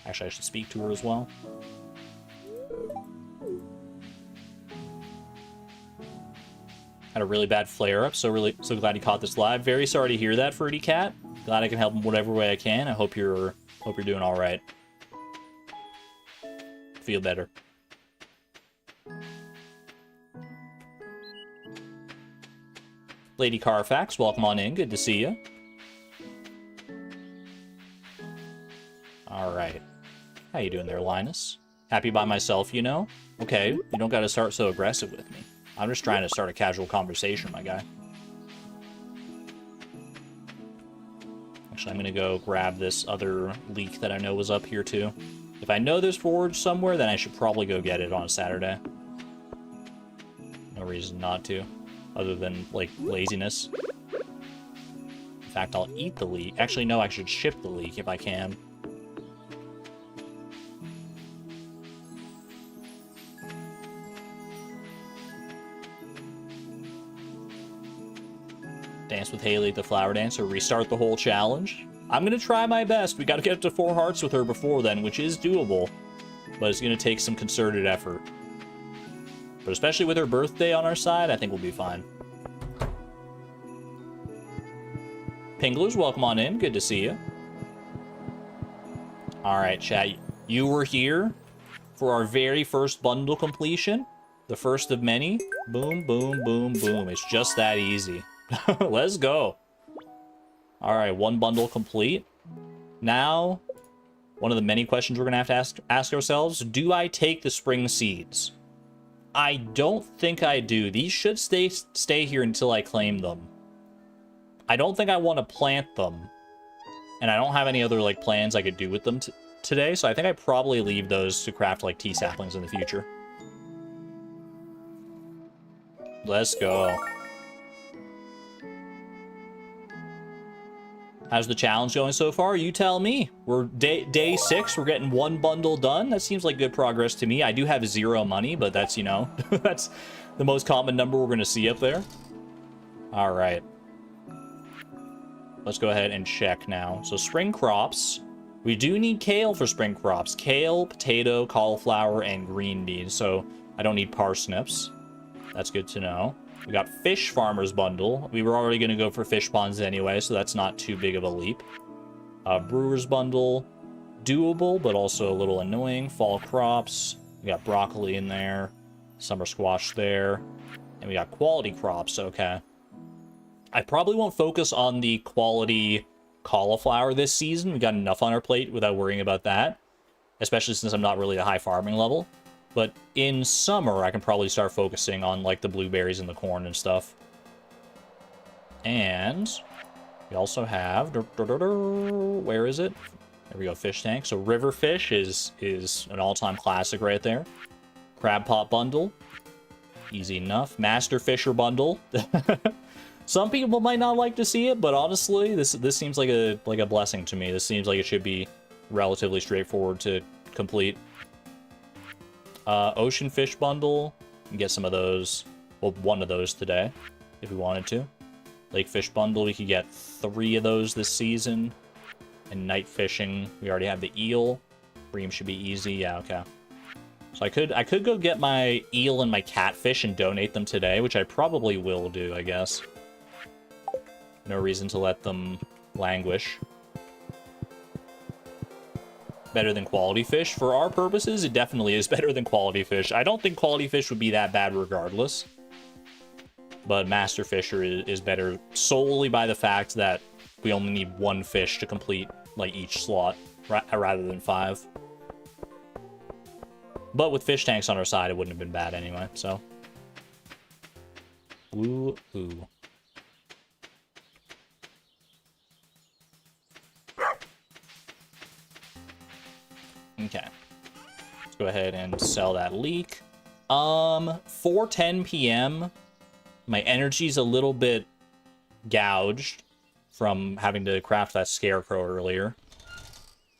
Actually, I should speak to her as well. Had a really bad flare-up, so glad you caught this live. Very sorry to hear that, Fruity Cat. Glad I can help in whatever way I can. I hope you're doing all right. Feel better. Lady Carfax, welcome on in. Good to see you. All right. How you doing there, Linus? Happy by myself, you know? Okay, you don't got to start so aggressive with me. I'm just trying to start a casual conversation, my guy. Actually, I'm going to go grab this other leek that I know was up here, too. If I know there's forage somewhere, then I should probably go get it on a Saturday. No reason not to, other than, like, laziness. fact, I'll eat the leek. Actually, no, I should ship the leek if I can. Dance with Haley at the flower dance, or restart the whole challenge. I'm going to try my best. We got to get up to 4 hearts with her before then, which is doable. But it's going to take some concerted effort. But especially with her birthday on our side, I think we'll be fine. Pinglers, welcome on in. Good to see you. Alright, chat. You were here for our very first bundle completion. The first of many. Boom, boom, boom, boom. It's just that easy. Let's go. Alright, 1 bundle complete. Now, one of the many questions we're going to have to ask ourselves, do I take the spring seeds? I don't think I do. These should stay here until I claim them. I don't think I want to plant them. And I don't have any other like plans I could do with them today, so I think I probably leave those to craft like tea saplings in the future. Let's go. How's the challenge going so far? You tell me. We're day 6. We're getting 1 bundle done. That seems like good progress to me. I do have 0 money, but that's, you know, that's the most common number we're going to see up there. All right. Let's go ahead and check now. So spring crops. We do need kale for spring crops. Kale, potato, cauliflower, and green beans. So I don't need parsnips. That's good to know. We got fish farmers bundle. We were already going to go for fish ponds anyway, so that's not too big of a leap. Brewers bundle. Doable, but also a little annoying. Fall crops. We got broccoli in there. Summer squash there. And we got quality crops. Okay. I probably won't focus on the quality cauliflower this season. We got enough on our plate without worrying about that. Especially since I'm not really a high farming level. But in summer, I can probably start focusing on, like, the blueberries and the corn and stuff. And we also have... Where is it? There we go, fish tank. So river fish is an all-time classic right there. Crab pot bundle. Easy enough. Master fisher bundle. Some people might not like to see it, but honestly, this seems like a blessing to me. This seems like it should be relatively straightforward to complete. Ocean fish bundle. And get some of those. Well, 1 of those today, if we wanted to. Lake fish bundle. We could get 3 of those this season. And night fishing. We already have the eel. Bream should be easy. Yeah, okay. So I could go get my eel and my catfish and donate them today, which I probably will do, I guess. No reason to let them languish. Better than quality fish. For our purposes, it definitely is better than quality fish. I don't think quality fish would be that bad regardless. But Master Fisher is better solely by the fact that we only need 1 fish to complete like each slot rather than 5. But with fish tanks on our side, it wouldn't have been bad anyway, so. Woo-hoo. Okay. Let's go ahead and sell that leek. 4:10 p.m. My energy's a little bit gouged from having to craft that scarecrow earlier.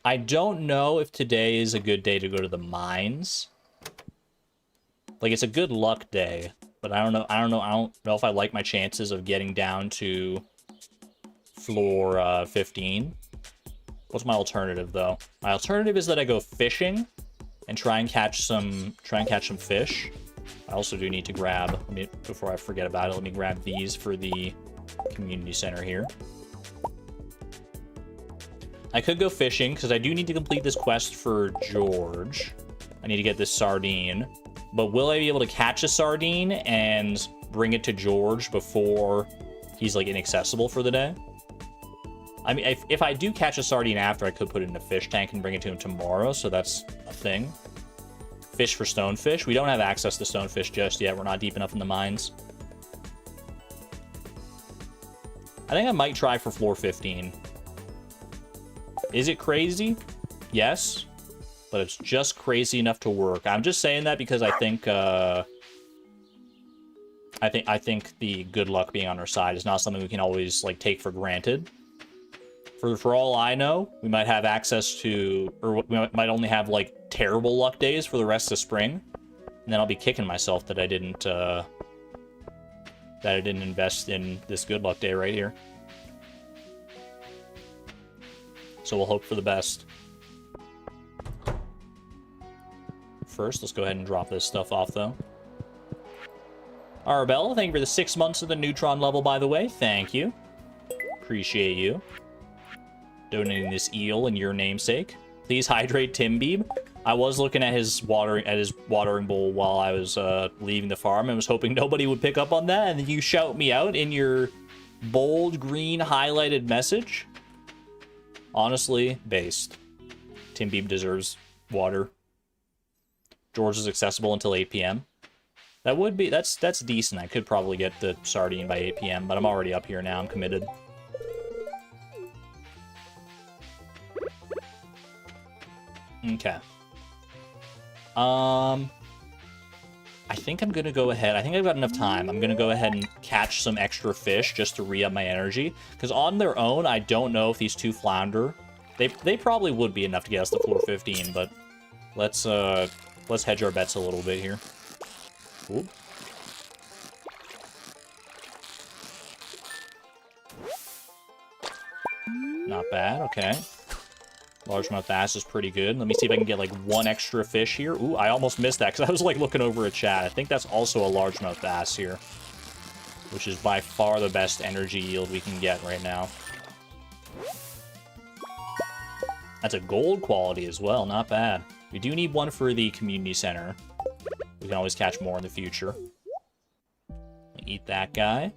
I don't know if today is a good day to go to the mines. Like, it's a good luck day, but I don't know if I like my chances of getting down to floor 15. What's my alternative, though? My alternative is that I go fishing and try and catch some fish. I also do need to grab, before I forget about it, let me grab these for the community center here. I could go fishing, because I do need to complete this quest for George. I need to get this sardine. But will I be able to catch a sardine and bring it to George before he's, like, inaccessible for the day? I mean, if I do catch a sardine after, I could put it in a fish tank and bring it to him tomorrow, so that's a thing. Fish for stonefish. We don't have access to stonefish just yet. We're not deep enough in the mines. I think I might try for floor 15. Is it crazy? Yes. But it's just crazy enough to work. I'm just saying that because I think the good luck being on our side is not something we can always, like, take for granted. For all I know, we might have access to, or we might only have like terrible luck days for the rest of spring, and then I'll be kicking myself that I didn't invest in this good luck day right here. So we'll hope for the best. First, let's go ahead and drop this stuff off, though. Arabella, thank you for the 6 months of the Neutron level, by the way. Thank you. Appreciate you donating this eel in your namesake. Please hydrate Tim Beeb. I was looking at his watering bowl while I was leaving the farm and was hoping nobody would pick up on that, and then you shout me out in your bold green highlighted message. Honestly, based. Tim Beeb deserves water. George is accessible until 8 p.m. That would be, that's decent. I could probably get the sardine by 8 p.m., but I'm already up here now. I'm committed. Okay. I think I'm gonna go ahead. I think I've got enough time. I'm gonna go ahead and catch some extra fish just to re-up my energy. Because on their own, I don't know if these 2 flounder. They probably would be enough to get us to floor 15, but let's hedge our bets a little bit here. Ooh. Not bad, okay. Largemouth bass is pretty good. Let me see if I can get like 1 extra fish here. Ooh, I almost missed that because I was like looking over a chat. I think that's also a largemouth bass here, which is by far the best energy yield we can get right now. That's a gold quality as well, not bad. We do need 1 for the community center. We can always catch more in the future. Eat that guy.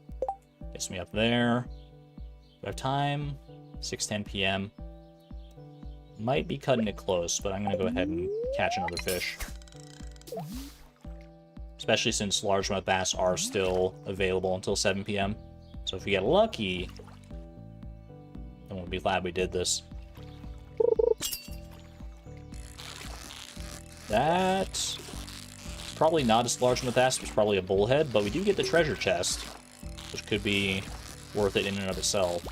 Gets me up there. We have time. 6:10 p.m. Might be cutting it close, but I'm going to go ahead and catch another fish. Especially since largemouth bass are still available until 7 p.m. So if we get lucky, then we'll be glad we did this. That's probably not as largemouth bass. It's probably a bullhead, but we do get the treasure chest, which could be worth it in and of itself.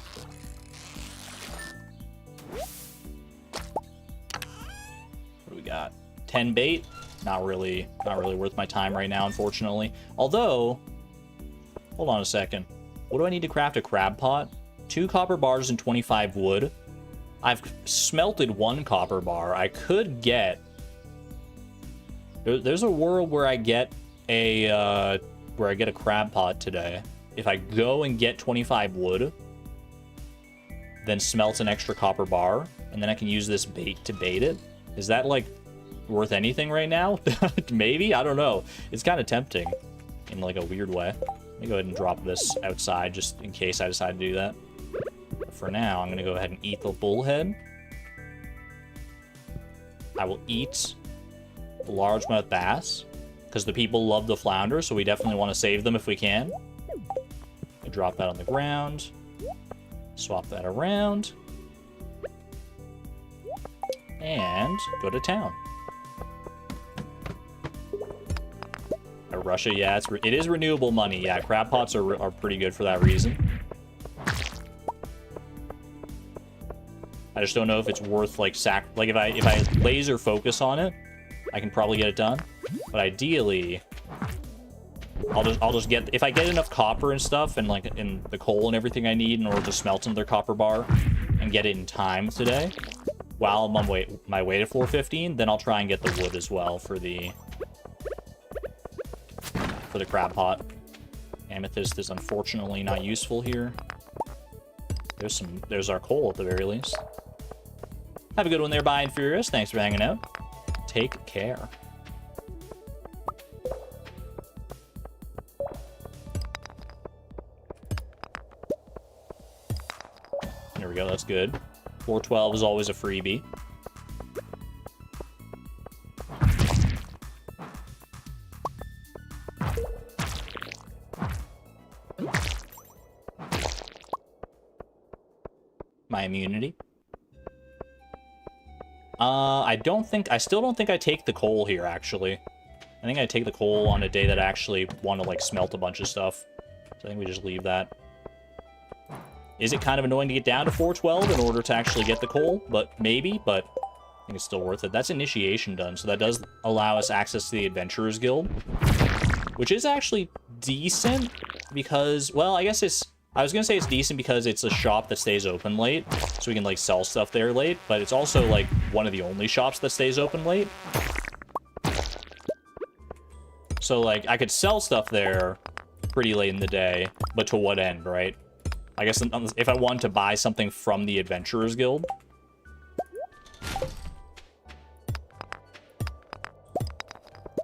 Got 10 bait. Not really worth my time right now, unfortunately. Although, hold on a second. What do I need to craft a crab pot? 2 copper bars and 25 wood. I've smelted 1 copper bar. I could get... There's a world where I get a crab pot today. If I go and get 25 wood, then smelt an extra copper bar, and then I can use this bait to bait it. Is that, like, worth anything right now? Maybe? I don't know. It's kind of tempting in, like, a weird way. Let me go ahead and drop this outside just in case I decide to do that. But for now, I'm going to go ahead and eat the bullhead. I will eat the largemouth bass because the people love the flounder, so we definitely want to save them if we can. Drop that on the ground. Swap that around. And go to town. Russia, yeah, it is renewable money. Yeah, crab pots are pretty good for that reason. I just don't know if it's worth like if I laser focus on it, I can probably get it done. But ideally, I'll just get, if I get enough copper and stuff and like in the coal and everything I need in order to smelt another copper bar and get it in time today, while I'm on my way to 415, then I'll try and get the wood as well for the crab pot. Amethyst is unfortunately not useful here. There's our coal at the very least. Have a good one there, Bye and Furious. Thanks for hanging out. Take care. There we go, that's good. 412 is always a freebie. My immunity. I still don't think I take the coal here, actually. I think I take the coal on a day that I actually want to, like, smelt a bunch of stuff. So I think we just leave that. Is it kind of annoying to get down to 412 in order to actually get the coal? But maybe, but I think it's still worth it. That's initiation done, so that does allow us access to the Adventurers Guild, which is actually decent because, well, I guess I was gonna say it's decent because it's a shop that stays open late, so we can, like, sell stuff there late, but it's also, like, one of the only shops that stays open late. So, like, I could sell stuff there pretty late in the day, but to what end, right? I guess if I wanted to buy something from the Adventurers Guild.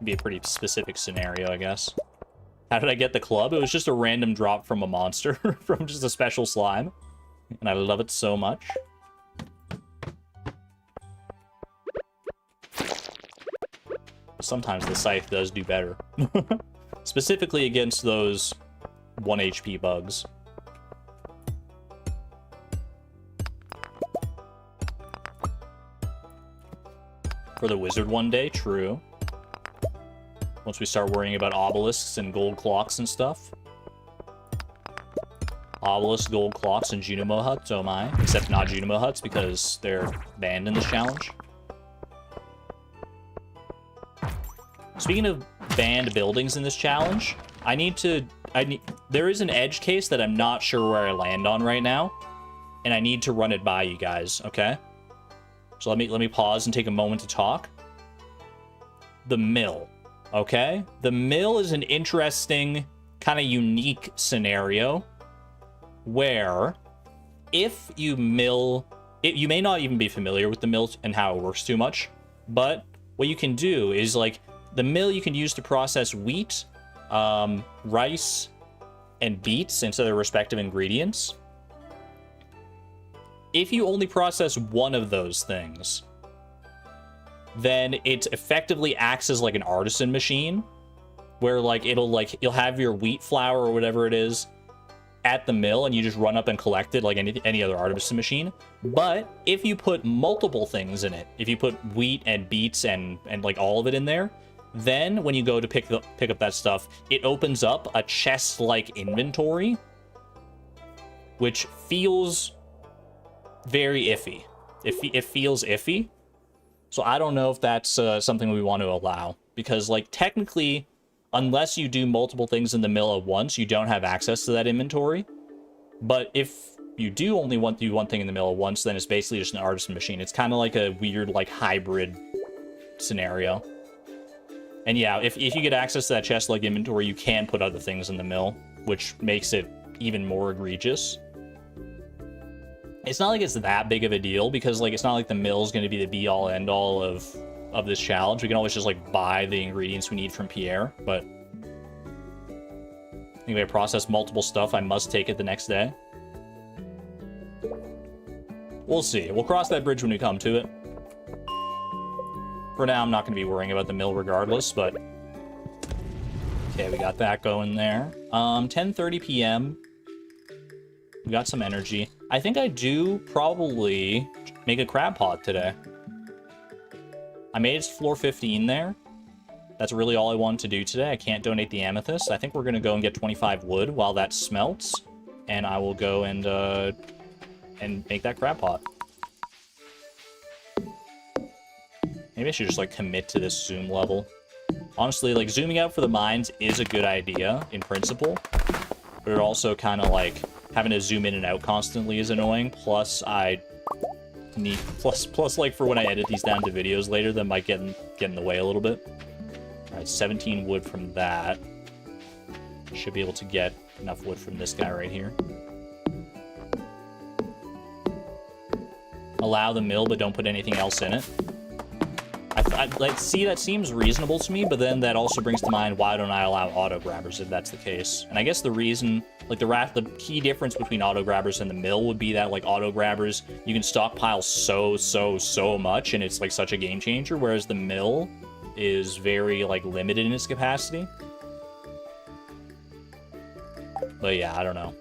Be a pretty specific scenario, I guess. How did I get the club? It was just a random drop from a monster, from just a special slime. And I love it so much. Sometimes the scythe does do better. Specifically against those 1 HP bugs. For the wizard one day, true. Once we start worrying about obelisks and gold clocks and stuff. Obelisks, gold clocks, and Junimo huts, oh my. Except not Junimo huts because they're banned in this challenge. Speaking of banned buildings in this challenge, there is an edge case that I'm not sure where I land on right now. And I need to run it by you guys, okay? So let me pause and take a moment to talk. The mill. Okay, the mill is an interesting, kind of unique scenario where if you mill, you may not even be familiar with the mill and how it works too much, but what you can do is, like, the mill you can use to process wheat, rice, and beets into their respective ingredients. If you only process one of those things, then it effectively acts as like an artisan machine where, like, you'll have your wheat flour or whatever it is at the mill and you just run up and collect it like any other artisan machine. But if you put multiple things in it, if you put wheat and beets and like all of it in there, then when you go to pick up that stuff, it opens up a chest-like inventory, which feels very iffy. It feels iffy. So I don't know if that's something we want to allow, because, like, technically, unless you do multiple things in the mill at once, you don't have access to that inventory. But if you do only want to do one thing in the mill at once, then it's basically just an artisan machine. It's kind of like a weird, like, hybrid scenario. And yeah, if you get access to that chest-like inventory, you can put other things in the mill, which makes it even more egregious. It's not like it's that big of a deal, because, like, it's not like the mill is going to be the be-all, end-all of this challenge. We can always just, like, buy the ingredients we need from Pierre, but I think if I process multiple stuff, I must take it the next day. We'll see. We'll cross that bridge when we come to it. For now, I'm not going to be worrying about the mill regardless, but okay, we got that going there. 10:30 p.m. We got some energy. I think I do probably make a crab pot today. I made it to floor 15 there. That's really all I wanted to do today. I can't donate the amethyst. I think we're going to go and get 25 wood while that smelts. And I will go and make that crab pot. Maybe I should just, like, commit to this zoom level. Honestly, like, zooming out for the mines is a good idea in principle. But it also kind of, like, having to zoom in and out constantly is annoying. Plus, I need... Plus, like, for when I edit these down to videos later, that might get in the way a little bit. Alright, 17 wood from that. Should be able to get enough wood from this guy right here. Allow the mill, but don't put anything else in it. Like, see, that seems reasonable to me, but then that also brings to mind, why don't I allow auto grabbers if that's the case? And I guess the reason, like, the key difference between auto grabbers and the mill would be that, like, auto grabbers, you can stockpile so much, and it's, like, such a game changer, whereas the mill is very, like, limited in its capacity. But yeah, I don't know.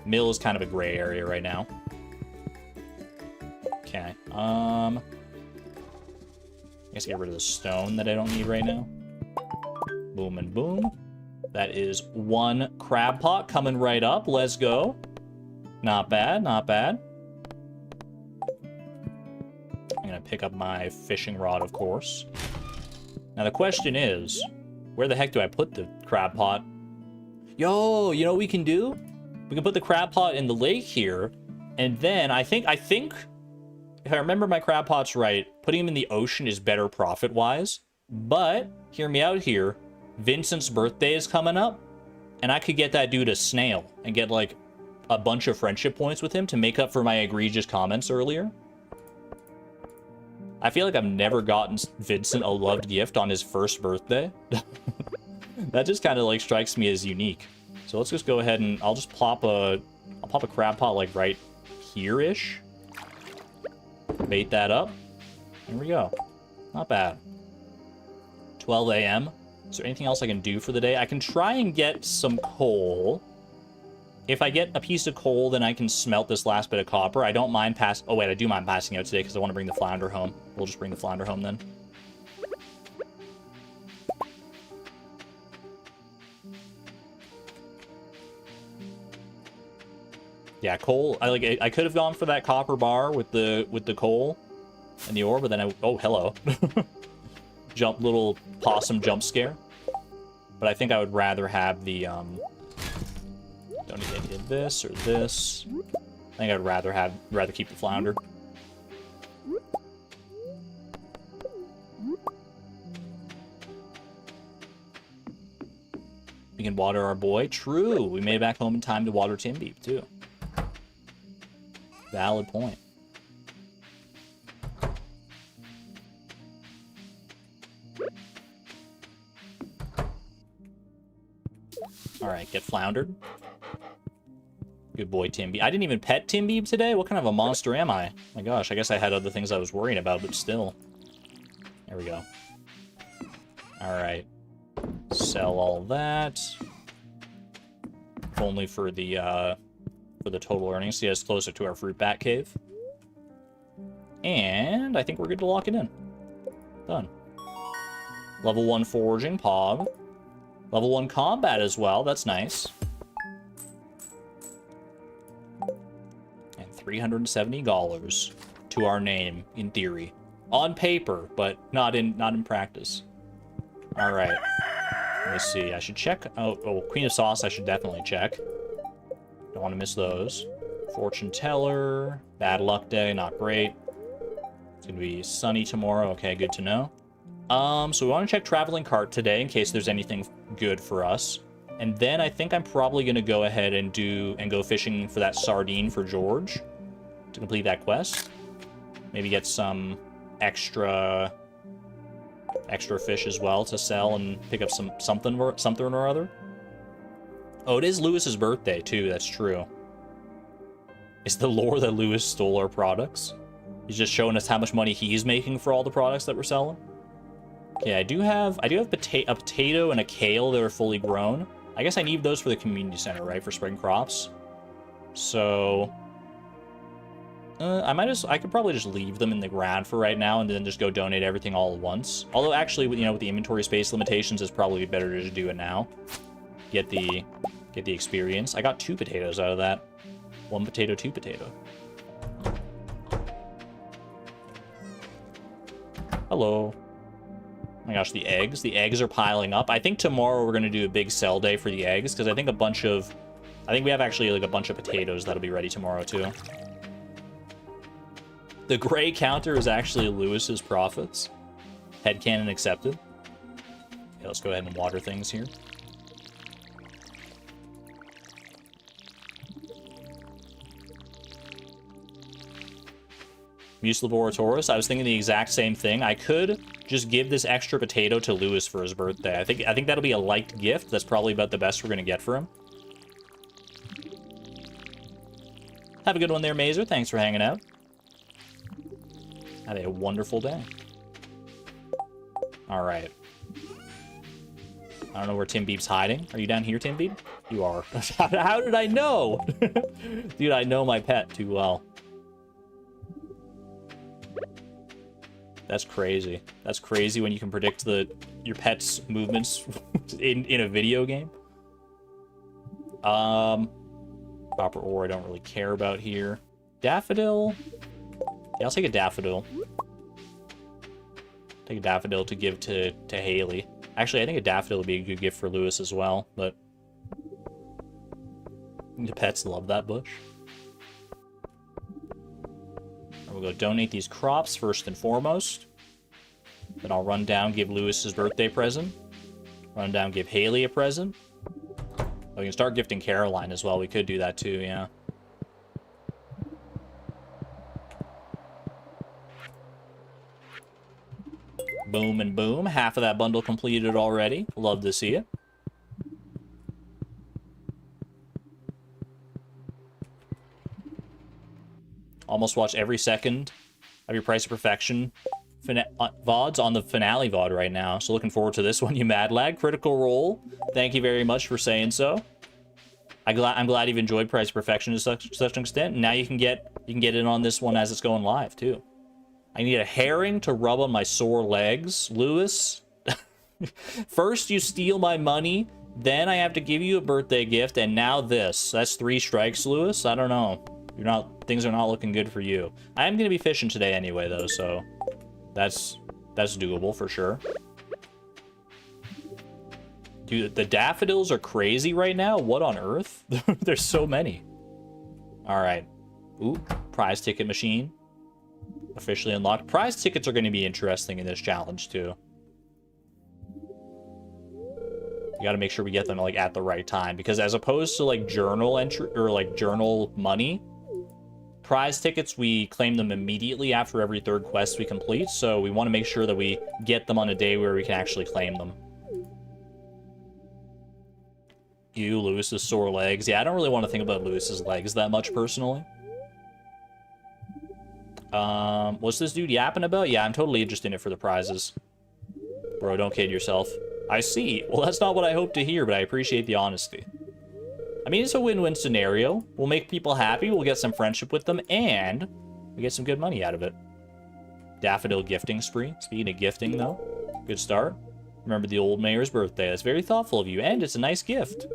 Mill is kind of a gray area right now. Okay, I guess get rid of the stone that I don't need right now. Boom and boom. That is one crab pot coming right up. Let's go. Not bad, not bad. I'm gonna pick up my fishing rod, of course. Now the question is, where the heck do I put the crab pot? Yo, you know what we can do? We can put the crab pot in the lake here, and then I think, if I remember my crab pots right, putting them in the ocean is better profit-wise. But, hear me out here, Vincent's birthday is coming up, and I could get that dude a snail and get, like, a bunch of friendship points with him to make up for my egregious comments earlier. I feel like I've never gotten Vincent a loved gift on his first birthday. That just kind of, like, strikes me as unique. So let's just go ahead and I'll just plop a crab pot, like, right here-ish. Bait that up. There we go. Not bad. 12 a.m. Is there anything else I can do for the day? I can try and get some coal. If I get a piece of coal, then I can smelt this last bit of copper. I don't mind pass. Oh, wait, I do mind passing out today because I want to bring the flounder home. We'll just bring the flounder home then. Yeah, coal. I could have gone for that copper bar with the coal and the ore, but then oh, hello. Little possum jump scare. But I think I would rather have the don't need any of this or this. I think I'd rather keep the flounder. We can water our boy. True. We made it back home in time to water Timbeep too. Valid point. Alright, get floundered. Good boy, Timbeep. I didn't even pet Timbeep today? What kind of a monster am I? My gosh, I guess I had other things I was worrying about, but still. There we go. Alright. Sell all that. If only for the total earnings. See us closer to our fruit bat cave. And I think we're good to lock it in. Done. Level 1 foraging, Pog. Level 1 combat as well, that's nice. And $370 to our name, in theory. On paper, but not in practice. Alright. Let me see, I should check. Oh, Queen of Sauce I should definitely check. Don't want to miss those. Fortune Teller. Bad luck day, not great. It's going to be sunny tomorrow. Okay, good to know. So we want to check Traveling Cart today in case there's anything good for us. And then I think I'm probably going to go ahead and go fishing for that sardine for George to complete that quest. Maybe get some extra fish as well to sell and pick up something or other. Oh, it is Lewis's birthday too, that's true. Is the lore that Lewis stole our products? He's just showing us how much money he's making for all the products that we're selling. Okay, I do have a potato and a kale that are fully grown. I guess I need those for the community center, right? For spring crops. So I could probably just leave them in the ground for right now and then just go donate everything all at once. Although actually, with the inventory space limitations, it's probably better to just do it now. Get the experience. I got 2 potatoes out of that. 1 potato, 2 potato. Hello. Oh my gosh, the eggs. The eggs are piling up. I think tomorrow we're going to do a big sell day for the eggs, because I think we have actually like a bunch of potatoes that'll be ready tomorrow too. The gray counter is actually Lewis's profits. Headcanon accepted. Okay, let's go ahead and water things here. Muse Laboratoris. I was thinking the exact same thing. I could just give this extra potato to Lewis for his birthday. I think that'll be a liked gift. That's probably about the best we're gonna get for him. Have a good one there, Mazer. Thanks for hanging out. Have a wonderful day. All right. I don't know where Timbeep's hiding. Are you down here, Timbeep? You are. How did I know? Dude, I know my pet too well. That's crazy. That's crazy when you can predict your pet's movements in a video game. Copper ore I don't really care about here. Daffodil? Yeah, I'll take a daffodil. Take a daffodil to give to Haley. Actually, I think a daffodil would be a good gift for Lewis as well, but the pets love that bush. We'll go donate these crops first and foremost. Then I'll run down, give Lewis his birthday present. Run down, give Haley a present. Oh, we can start gifting Caroline as well. We could do that too, yeah. Boom and boom. Half of that bundle completed already. Love to see it. Almost watch every second of your Price of Perfection VODs on the finale VOD right now. So looking forward to this one, you mad lad. Critical Role. Thank you very much for saying so. I'm glad you've enjoyed Price of Perfection to such an extent. And now you can get in on this one as it's going live too. I need a herring to rub on my sore legs. Lewis, first you steal my money, then I have to give you a birthday gift, and now this. That's 3 strikes, Lewis. I don't know. Things are not looking good for you. I am going to be fishing today anyway, though, so that's doable for sure. Dude, the daffodils are crazy right now. What on earth? There's so many. All right. Ooh, prize ticket machine. Officially unlocked. Prize tickets are going to be interesting in this challenge, too. You got to make sure we get them, like, at the right time. Because as opposed to, like, journal entry or, like, journal money, prize tickets, we claim them immediately after every 3rd quest we complete. So we want to make sure that we get them on a day where we can actually claim them. Lewis's sore legs. Yeah, I don't really want to think about Lewis's legs that much, personally. What's this dude yapping about? Yeah, I'm totally interested in it for the prizes. Bro, don't kid yourself. I see. Well, that's not what I hope to hear, but I appreciate the honesty. I mean, it's a win-win scenario. We'll make people happy, we'll get some friendship with them, and we get some good money out of it. Daffodil gifting spree. Speaking of gifting, though, good start. Remember the old mayor's birthday. That's very thoughtful of you, and it's a nice gift.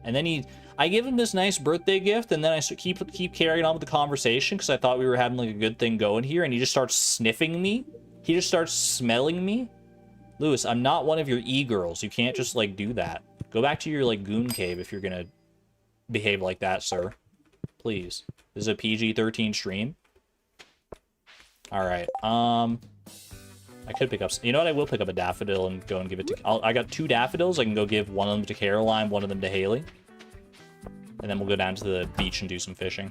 And then I give him this nice birthday gift, and then I keep carrying on with the conversation because I thought we were having like a good thing going here, and he just starts sniffing me. He just starts smelling me. Lewis, I'm not one of your e-girls. You can't just like do that. Go back to your like goon cave if you're gonna behave like that, sir. Please. This is a PG-13 stream. All right. I could pick up. You know what? I will pick up a daffodil and go and give it to. I got 2 daffodils. I can go give one of them to Caroline, one of them to Haley. And then we'll go down to the beach and do some fishing.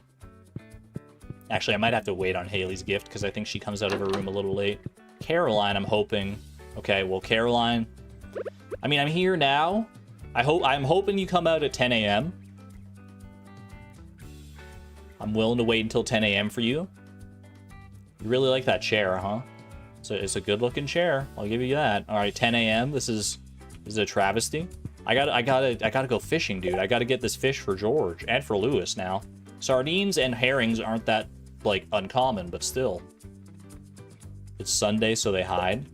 Actually, I might have to wait on Haley's gift because I think she comes out of her room a little late. Caroline, I'm hoping. Okay, well, Caroline. I mean, I'm here now. I'm hoping you come out at 10 a.m. I'm willing to wait until 10 a.m. for you. You really like that chair, huh? So it's a good-looking chair. I'll give you that. All right, 10 a.m. This is a travesty. I gotta go fishing, dude. I gotta get this fish for George and for Lewis now. Sardines and herrings aren't that like uncommon, but still. It's Sunday, so they hide.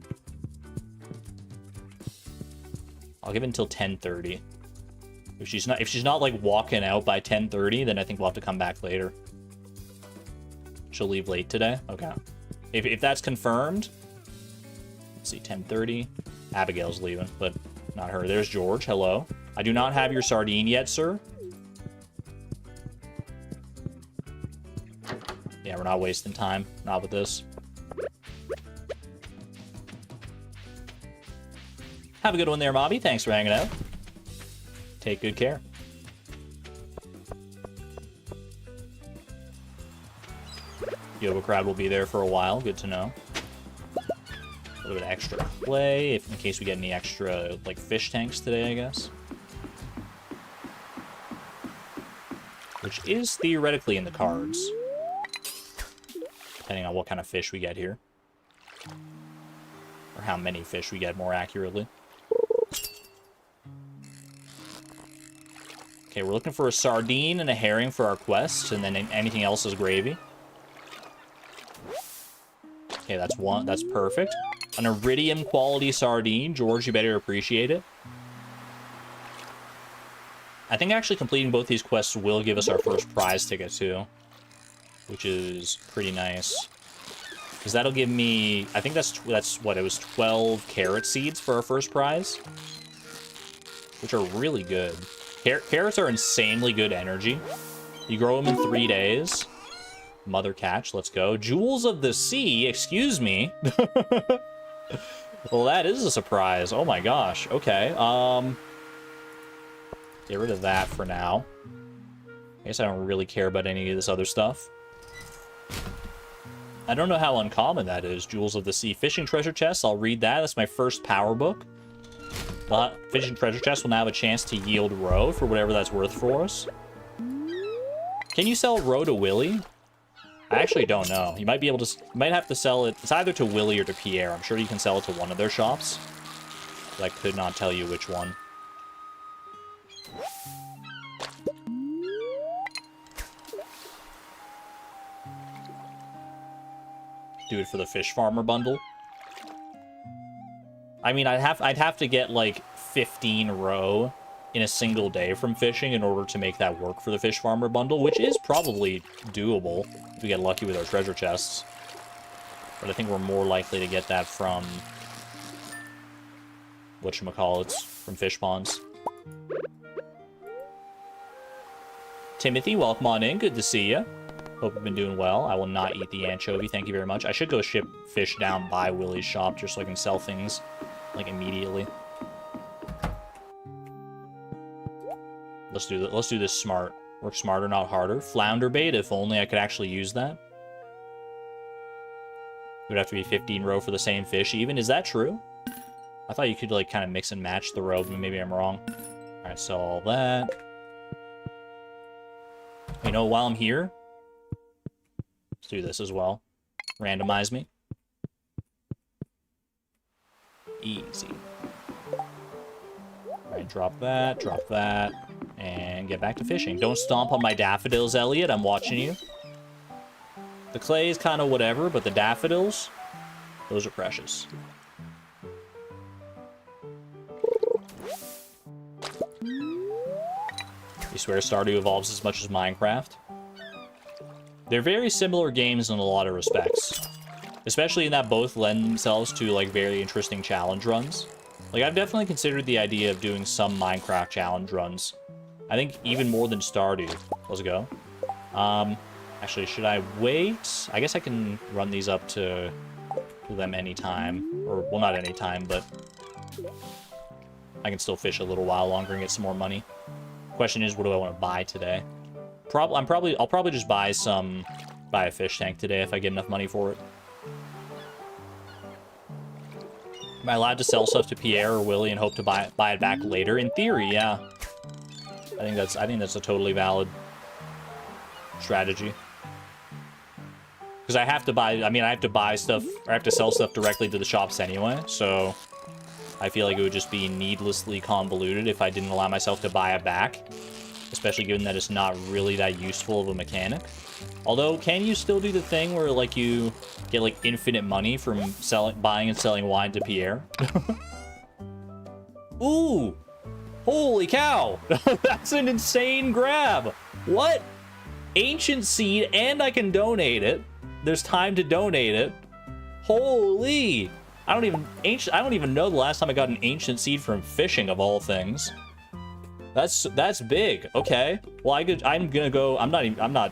I'll give it until 10:30. If she's not like walking out by 10:30, then I think we'll have to come back later. She'll leave late today. Okay. If that's confirmed, let's see, 10:30. Abigail's leaving, but not her. There's George. Hello. I do not have your sardine yet, sir. Yeah, we're not wasting time. Not with this. Have a good one there, Mobby. Thanks for hanging out. Take good care. Yoga crowd will be there for a while. Good to know. A little bit of extra clay, in case we get any extra, like, fish tanks today, I guess. Which is theoretically in the cards. Depending on what kind of fish we get here. Or how many fish we get, more accurately. Okay, we're looking for a sardine and a herring for our quest, and then anything else is gravy. Okay, that's one. That's perfect. An iridium quality sardine. George, you better appreciate it. I think actually completing both these quests will give us our first prize ticket too, which is pretty nice. Because that'll give me, I think that's what, it was 12 carrot seeds for our first prize, which are really good. Carrots are insanely good energy. You grow them in 3 days. Mother catch, let's go. Jewels of the Sea, excuse me. Well, that is a surprise. Oh my gosh. Okay. Get rid of that for now. I guess I don't really care about any of this other stuff. I don't know how uncommon that is. Jewels of the Sea. Fishing treasure chest. I'll read that. That's my first power book. But fishing treasure chest will now have a chance to yield roe for whatever that's worth for us. Can you sell roe to Willy? I actually don't know. You might be able to. You might have to sell it. It's either to Willy or to Pierre. I'm sure you can sell it to one of their shops. But I could not tell you which one. Do it for the fish farmer bundle. I mean, I'd have to get like 15 roe in a single day from fishing in order to make that work for the fish farmer bundle, which is probably doable if we get lucky with our treasure chests. But I think we're more likely to get that from whatchamacallits, from fish ponds. Timothy, welcome on in. Good to see you. Hope you've been doing well. I will not eat the anchovy. Thank you very much. I should go ship fish down by Willy's shop just so I can sell things, like, immediately. Let's do that. Let's do this smart. Work smarter, not harder. Flounder bait, if only I could actually use that. It would have to be 15 roe for the same fish even. Is that true? I thought you could, like, kind of mix and match the roe, but maybe I'm wrong. Alright, sell all that. You know, while I'm here, let's do this as well. Randomize me. Easy. Alright, drop that, and get back to fishing. Don't stomp on my daffodils, Elliot. I'm watching you. The clay is kind of whatever, but the daffodils, those are precious. You swear Stardew evolves as much as Minecraft? They're very similar games in a lot of respects. Especially in that both lend themselves to, like, very interesting challenge runs. Like, I've definitely considered the idea of doing some Minecraft challenge runs. I think even more than Stardew. Let's go. Actually, should I wait? I guess I can run these up to them anytime. Or, well, not anytime, but I can still fish a little while longer and get some more money. Question is, what do I want to buy today? I'll probably just buy a fish tank today if I get enough money for it. Am I allowed to sell stuff to Pierre or Willy and hope to buy it back later? In theory, yeah. I think that's a totally valid strategy. Because I have to buy stuff, or I have to sell stuff directly to the shops anyway, so I feel like it would just be needlessly convoluted if I didn't allow myself to buy it back. Especially given that it's not really that useful of a mechanic. Although, can you still do the thing where, like, you get, like, infinite money from buying and selling wine to Pierre? Ooh! Holy cow! That's an insane grab! What? Ancient seed, and I can donate it. There's time to donate it. Holy! I don't even know the last time I got an ancient seed from fishing, of all things. That's big. Okay. Well, I'm gonna go. I'm not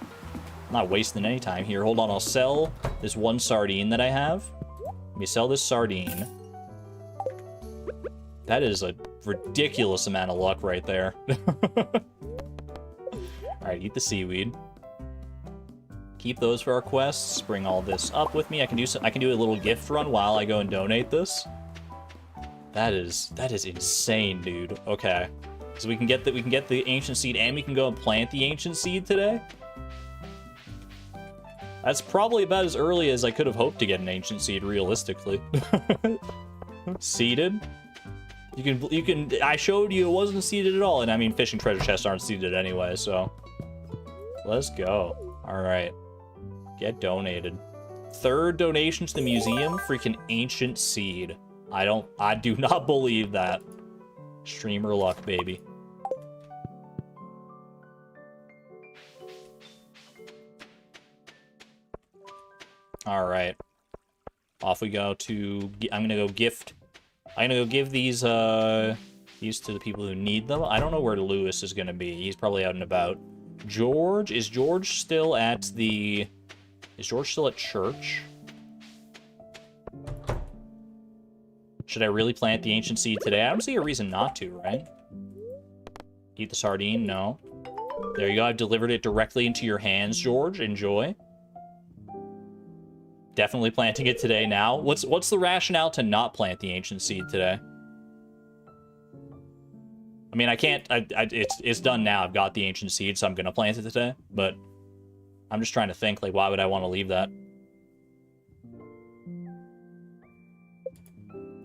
wasting any time here. Hold on. I'll sell this one sardine that I have. Let me sell this sardine. That is a ridiculous amount of luck right there. All right, eat the seaweed. Keep those for our quests. Bring all this up with me. I can do a little gift run while I go and donate this. That is insane, dude. Okay. So we can get the ancient seed and we can go and plant the ancient seed today. That's probably about as early as I could have hoped to get an ancient seed realistically. Seeded? You can I showed you it wasn't seeded at all, and I mean fishing treasure chests aren't seeded anyway, so let's go. All right. Get donated. Third donation to the museum, freaking ancient seed. I do not believe that. Streamer luck, baby. All right. Off we go to... I'm gonna go gift... I'm gonna go give these to the people who need them. I don't know where Lewis is gonna be. He's probably out and about. George? Is George still at the... Is George still at church? Should I really plant the ancient seed today? I don't see a reason not to, right? Eat the sardine? No. There you go. I've delivered it directly into your hands, George. Enjoy. Definitely planting it today now. What's the rationale to not plant the ancient seed today? I mean, I can't... it's done now. I've got the ancient seed, so I'm going to plant it today. But I'm just trying to think, like, why would I want to leave that?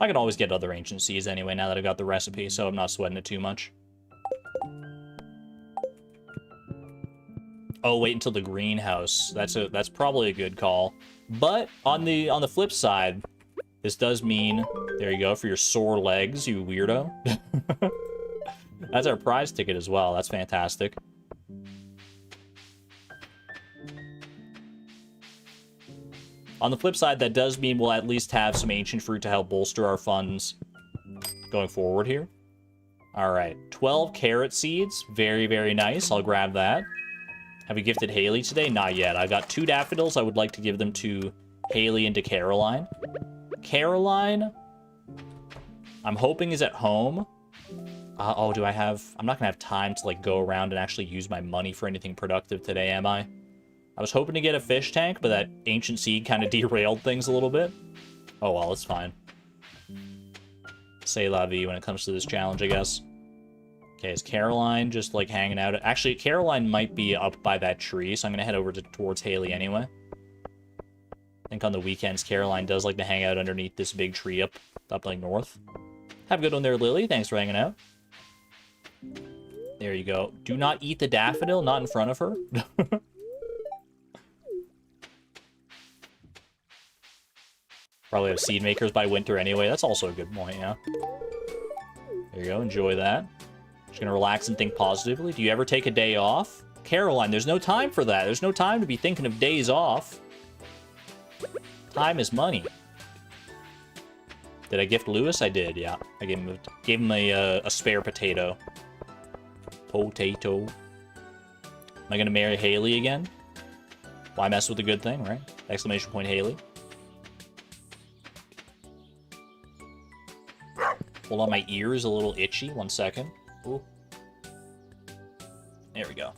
I can always get other ancient seeds anyway, now that I've got the recipe, so I'm not sweating it too much. Oh, wait until the greenhouse. That's probably a good call. But on the flip side, this does mean... There you go, for your sore legs, you weirdo. That's our prize ticket as well. That's fantastic. On the flip side, that does mean we'll at least have some ancient fruit to help bolster our funds going forward here. All right, 12 carrot seeds. Very, very nice. I'll grab that. Have we gifted Haley today? Not yet. I've got 2 daffodils. I would like to give them to Haley and to Caroline. Caroline, I'm hoping is at home. Oh, do I have... I'm not going to have time to, like, go around and actually use my money for anything productive today, am I? I was hoping to get a fish tank, but that ancient seed kind of derailed things a little bit. Oh, well, it's fine. C'est la vie when it comes to this challenge, I guess. Okay, is Caroline just, like, hanging out? Actually, Caroline might be up by that tree, so I'm going to head over towards Haley anyway. I think on the weekends, Caroline does like to hang out underneath this big tree up like, north. Have a good one there, Lily. Thanks for hanging out. There you go. Do not eat the daffodil, not in front of her. Probably have seed makers by winter anyway. That's also a good point, yeah. There you go. Enjoy that. Just gonna relax and think positively. Do you ever take a day off? Caroline, there's no time for that. There's no time to be thinking of days off. Time is money. Did I gift Lewis? I did, yeah. I gave him a spare potato. Potato. Am I gonna marry Haley again? Why mess with a good thing, right? Exclamation point Haley. Hold on, my ear is a little itchy. 1 second. Ooh. There we go.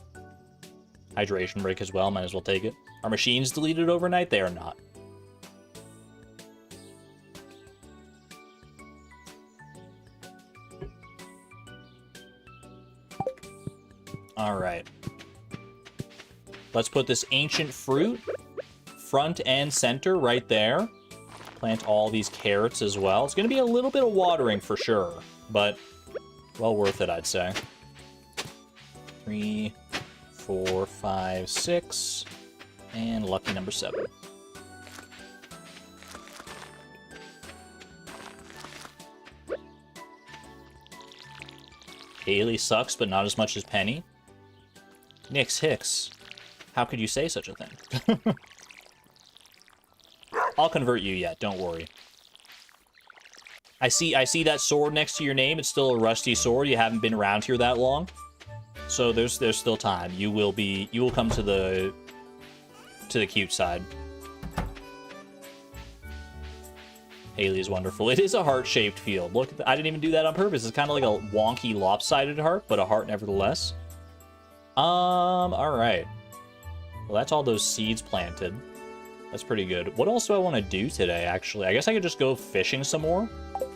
Hydration break as well. Might as well take it. Are machines deleted overnight? They are not. All right. Let's put this ancient fruit front and center right there. Plant all these carrots as well. It's going to be a little bit of watering for sure, but well worth it, I'd say. 3, 4, 5, 6, and lucky number 7. Haley sucks, but not as much as Penny. Nix Hicks. How could you say such a thing? I'll convert you yet, don't worry. I see that sword next to your name. It's still a rusty sword. You haven't been around here that long. So there's still time. You will come to the cute side. Haley is wonderful. It is a heart-shaped field. Look, I didn't even do that on purpose. It's kind of like a wonky, lopsided heart, but a heart nevertheless. All right. Well, that's all those seeds planted. That's pretty good. What else do I want to do today, actually? I guess I could just go fishing some more.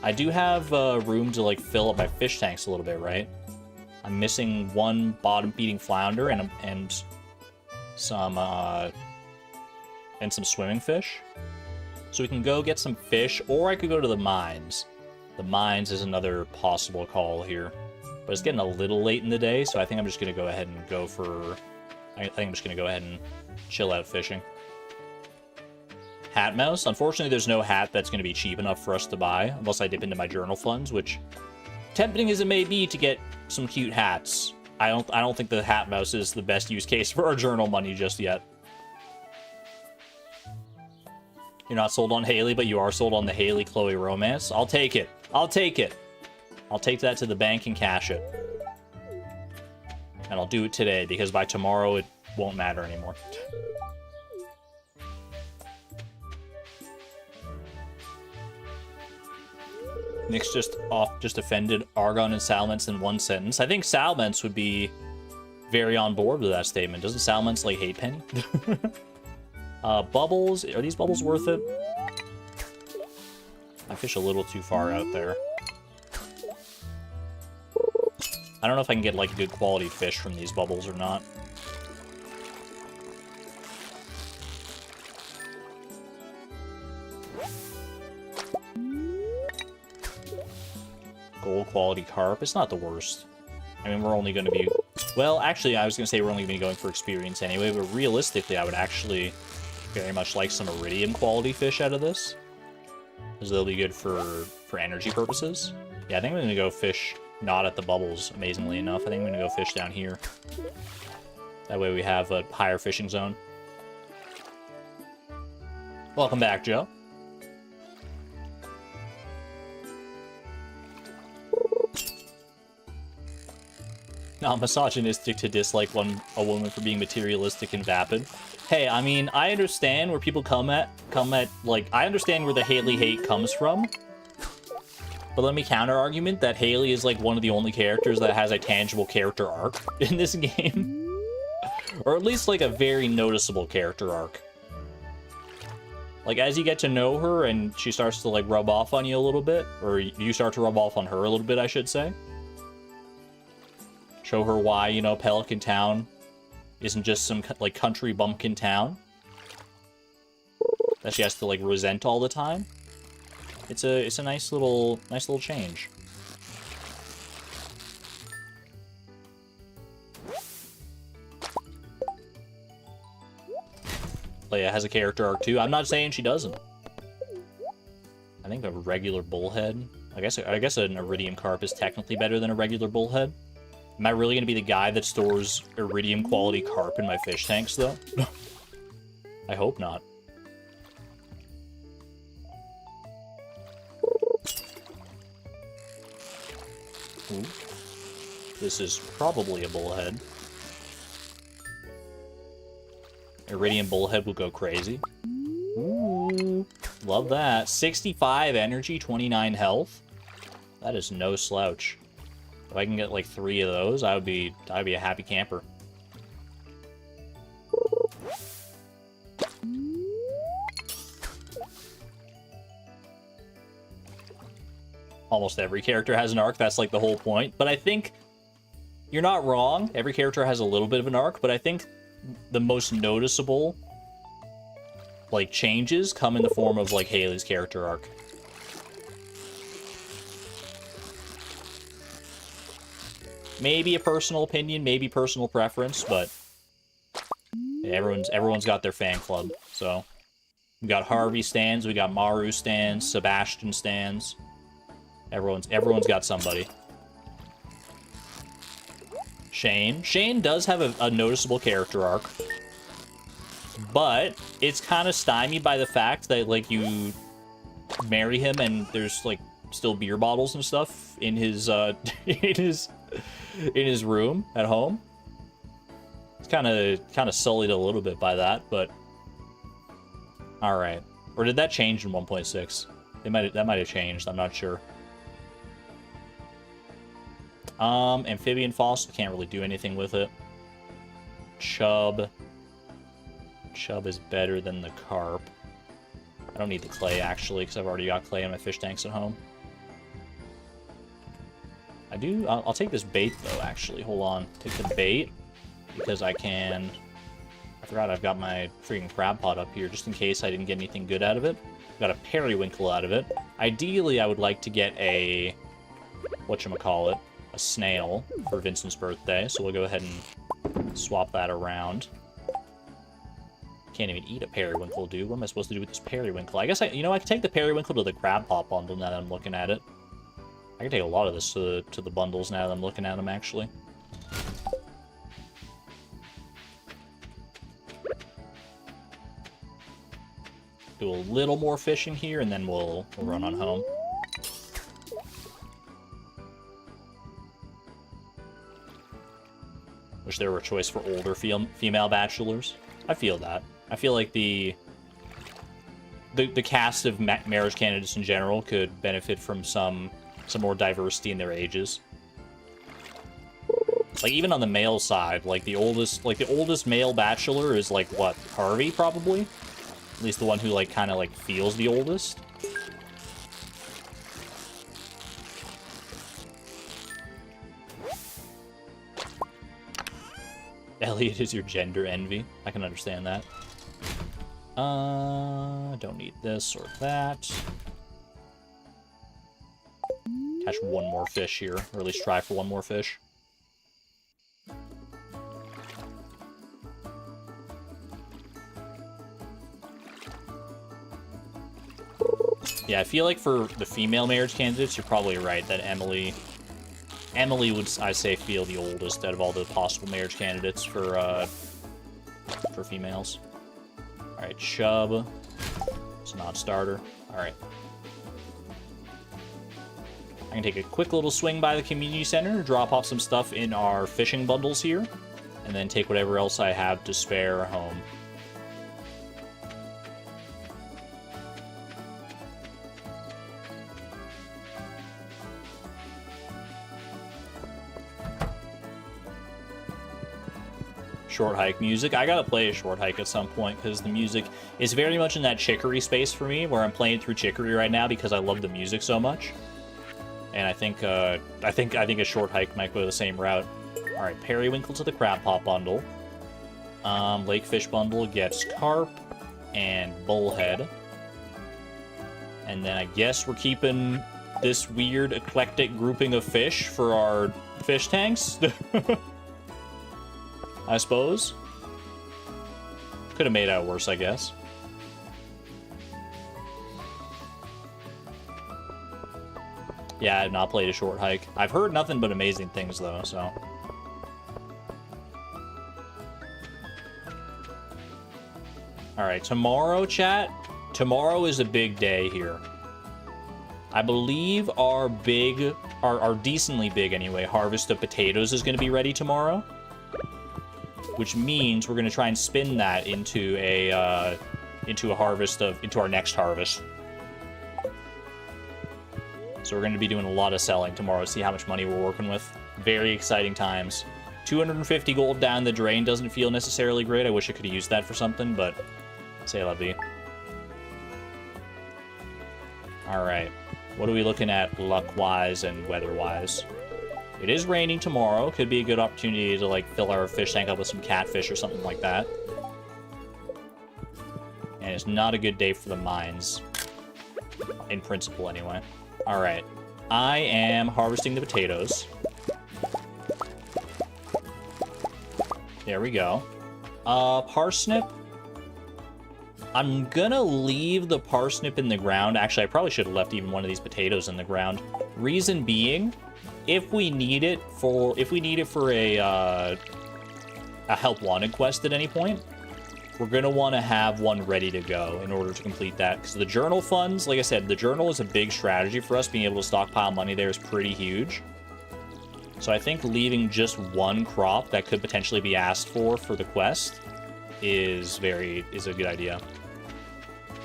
I do have room to, like, fill up my fish tanks a little bit, right? I'm missing 1 bottom-feeding flounder and some swimming fish. So we can go get some fish, or I could go to the mines. The mines is another possible call here. But it's getting a little late in the day, so I think I'm just going to go ahead and go for... I think I'm just going to go ahead and chill out fishing. Hat mouse. Unfortunately, there's no hat that's going to be cheap enough for us to buy, unless I dip into my journal funds, which, tempting as it may be to get some cute hats, I don't think the hat mouse is the best use case for our journal money just yet. You're not sold on Haley, but you are sold on the Haley-Chloe romance. I'll take it. I'll take it. I'll take that to the bank and cash it. And I'll do it today, because by tomorrow it won't matter anymore. Nick's just offended Argon and Salments in one sentence. I think Salments would be very on board with that statement. Doesn't Salments like hate Penny? Bubbles. Are these bubbles worth it? I fish a little too far out there. I don't know if I can get like good quality fish from these bubbles or not. Gold quality carp. It's not the worst. I mean, we're only going to be... Well, actually, I was going to say we're only going to be going for experience anyway, but realistically, I would actually very much like some iridium quality fish out of this, because they'll be good for energy purposes. Yeah, I think I'm going to go fish not at the bubbles, amazingly enough. I think I'm going to go fish down here. That way we have a higher fishing zone. Welcome back, Joe. Not misogynistic to dislike a woman for being materialistic and vapid. Hey, I mean, I understand where people come at, like, I understand where the Haley hate comes from. But let me counter-argument that Haley is, like, one of the only characters that has a tangible character arc in this game. Or at least, like, a very noticeable character arc. Like, as you get to know her and she starts to, like, rub off on you a little bit, or you start to rub off on her a little bit, I should say. Show her why, you know, Pelican Town isn't just some, like, country bumpkin town that she has to, like, resent all the time. It's a nice little change. Leia has a character arc too. I'm not saying she doesn't. I think a regular bullhead. I guess an iridium carp is technically better than a regular bullhead. Am I really gonna be the guy that stores iridium quality carp in my fish tanks though? I hope not. Ooh. This is probably a bullhead. Iridium bullhead will go crazy. Ooh, love that. 65 energy, 29 health. That is no slouch. If I can get like 3 of those, I'd be a happy camper. Almost every character has an arc. That's like the whole point. But I think you're not wrong. Every character has a little bit of an arc, but I think the most noticeable like changes come in the form of like Haley's character arc. Maybe a personal opinion, maybe personal preference, but everyone's got their fan club. So we got Harvey stands, we got Maru stands, Sebastian stands. Everyone's got somebody. Shane does have a noticeable character arc, but it's kind of stymied by the fact that like you marry him and there's like still beer bottles and stuff in his in his room at home. It's kind of sullied a little bit by that, but all right. Or did that change in 1.6? That might have changed. I'm not sure. Amphibian fossil, can't really do anything with it. Chub is better than the carp. I don't need the clay actually, because I've already got clay in my fish tanks at home. I'll take this bait though, actually. Hold on. Take the bait, because I forgot I've got my freaking crab pot up here, just in case I didn't get anything good out of it. Got a periwinkle out of it. Ideally, I would like to get a, whatchamacallit, a snail for Vincent's birthday, so we'll go ahead and swap that around. Can't even eat a periwinkle, dude. What am I supposed to do with this periwinkle? I guess I can take the periwinkle to the crab pot bundle now that I'm looking at it. I can take a lot of this to the bundles now that I'm looking at them, actually. do a little more fishing here, and then we'll run on home. Wish there were a choice for older female bachelors. I feel that. I feel like the cast of marriage candidates in general could benefit from some more diversity in their ages. Like, even on the male side, like the oldest male bachelor is like what, Harvey probably? At least the one who like kind of like feels the oldest. Elliot is your gender envy. I can understand that. Don't need this or that. Catch one more fish here, or at least try for one more fish. Yeah, I feel like for the female marriage candidates, you're probably right that Emily would, I say, feel the oldest out of all the possible marriage candidates for females. All right, Chubb. It's a non-starter. All right. I can take a quick little swing by the community center, drop off some stuff in our fishing bundles here, and then take whatever else I have to spare home. Short hike music. I gotta play a short hike at some point because the music is very much in that chicory space for me, where I'm playing through chicory right now because I love the music so much. And I think a short hike might go the same route. All right, periwinkle to the crab pot bundle. Lakefish bundle gets carp and bullhead. And then I guess we're keeping this weird eclectic grouping of fish for our fish tanks. I suppose. Could have made out worse, I guess. Yeah, I have not played a short hike. I've heard nothing but amazing things, though, so... Alright, tomorrow, chat. Tomorrow is a big day here. I believe our decently big, anyway, harvest of potatoes is going to be ready tomorrow. Which means we're going to try and spin that into our next harvest. So we're going to be doing a lot of selling tomorrow to see how much money we're working with. Very exciting times. 250 gold down the drain doesn't feel necessarily great. I wish I could have used that for something, but c'est la vie. Alright. What are we looking at luck-wise and weather-wise? It is raining tomorrow. Could be a good opportunity to, like, fill our fish tank up with some catfish or something like that. And it's not a good day for the mines. In principle, anyway. Alright. I am harvesting the potatoes. There we go. Parsnip. I'm gonna leave the parsnip in the ground. Actually, I probably should have left even one of these potatoes in the ground. Reason being... If we need it for a help wanted quest at any point, we're gonna want to have one ready to go in order to complete that. Because the journal funds, like I said, the journal is a big strategy for us. Being able to stockpile money there is pretty huge. So I think leaving just one crop that could potentially be asked for the quest is a good idea.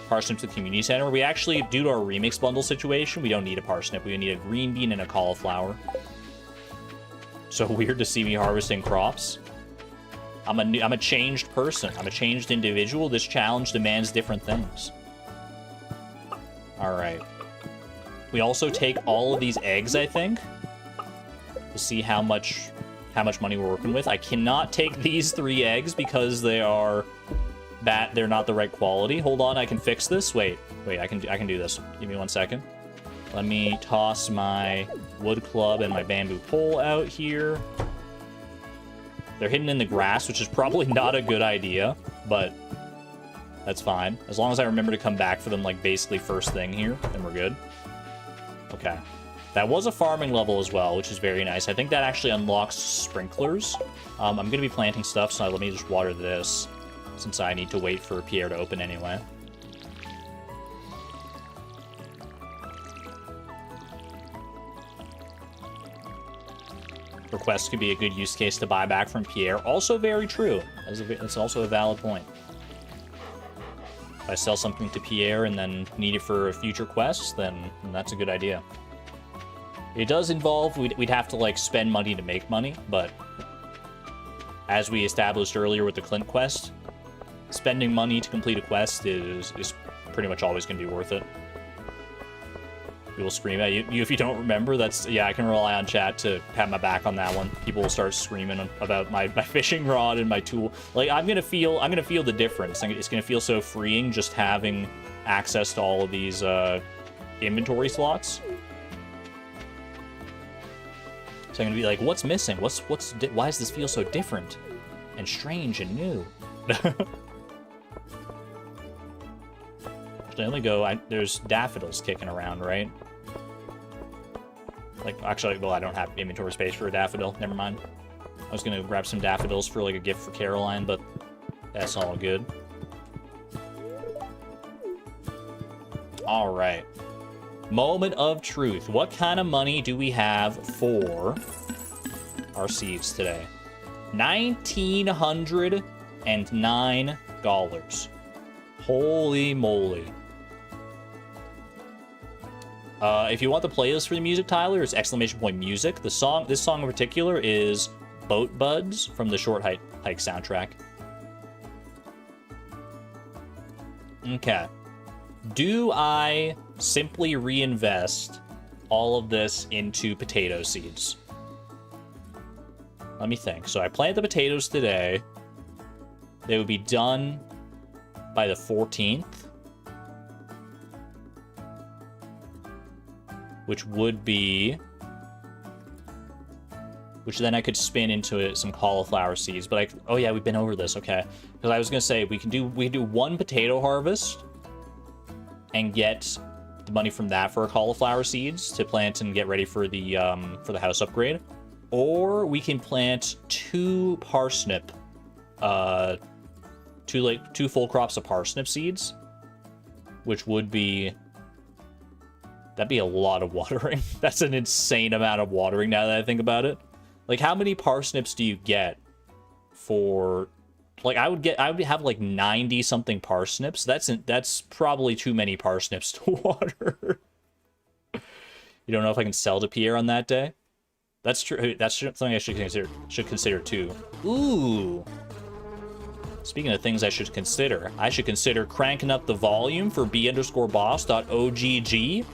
Parsnip to the community center. We actually, due to our remix bundle situation, we don't need a parsnip. We need a green bean and a cauliflower. So weird to see me harvesting crops. I'm a changed person. I'm a changed individual. This challenge demands different things. All right. We also take all of these eggs, I think, to see how much money we're working with. I cannot take these 3 eggs because they're not the right quality. Hold on, I can fix this. Wait, I can do this. Give me 1 second. Let me toss my wood club and my bamboo pole out here. They're hidden in the grass, which is probably not a good idea, but that's fine. As long as I remember to come back for them, like, basically first thing here, then we're good. Okay. That was a farming level as well, which is very nice. I think that actually unlocks sprinklers. I'm going to be planting stuff, so let me just water this, since I need to wait for Pierre to open anyway. Requests could be a good use case to buy back from Pierre. Also very true. It's also a valid point. If I sell something to Pierre and then need it for future quests, then that's a good idea. It does involve, we'd have to like spend money to make money, but as we established earlier with the Clint quest, spending money to complete a quest is pretty much always going to be worth it. People scream at you if you don't remember. That's, yeah, I can rely on chat to have my back on that one. People will start screaming about my fishing rod and my tool. Like, I'm gonna feel the difference. It's gonna feel so freeing just having access to all of these inventory slots. So I'm gonna be like, what's missing? Why does this feel so different and strange and new? Actually, let me go. There's daffodils kicking around, right? Like, actually, well, I don't have inventory space for a daffodil. Never mind. I was gonna grab some daffodils for like a gift for Caroline, but that's all good. All right. Moment of truth. What kind of money do we have for our seeds today? $1,909. Holy moly. If you want the playlist for the music, Tyler, it's !music. This song in particular is Boat Buds from the Short Hike soundtrack. Okay. Do I simply reinvest all of this into potato seeds? Let me think. So I planted the potatoes today. They would be done by the 14th. Which then I could spin into some cauliflower seeds. But oh yeah, we've been over this, okay. Because I was gonna say we can do one potato harvest and get the money from that for cauliflower seeds to plant and get ready for the house upgrade. Or we can plant two parsnip, two full crops of parsnip seeds, which would be. That'd be a lot of watering. That's an insane amount of watering now that I think about it. Like, how many parsnips do you get for... Like, I would have like 90-something parsnips. That's probably too many parsnips to water. You don't know if I can sell to Pierre on that day? That's true. That's something I should consider too. Ooh. Speaking of things I should consider cranking up the volume for b_boss.ogg.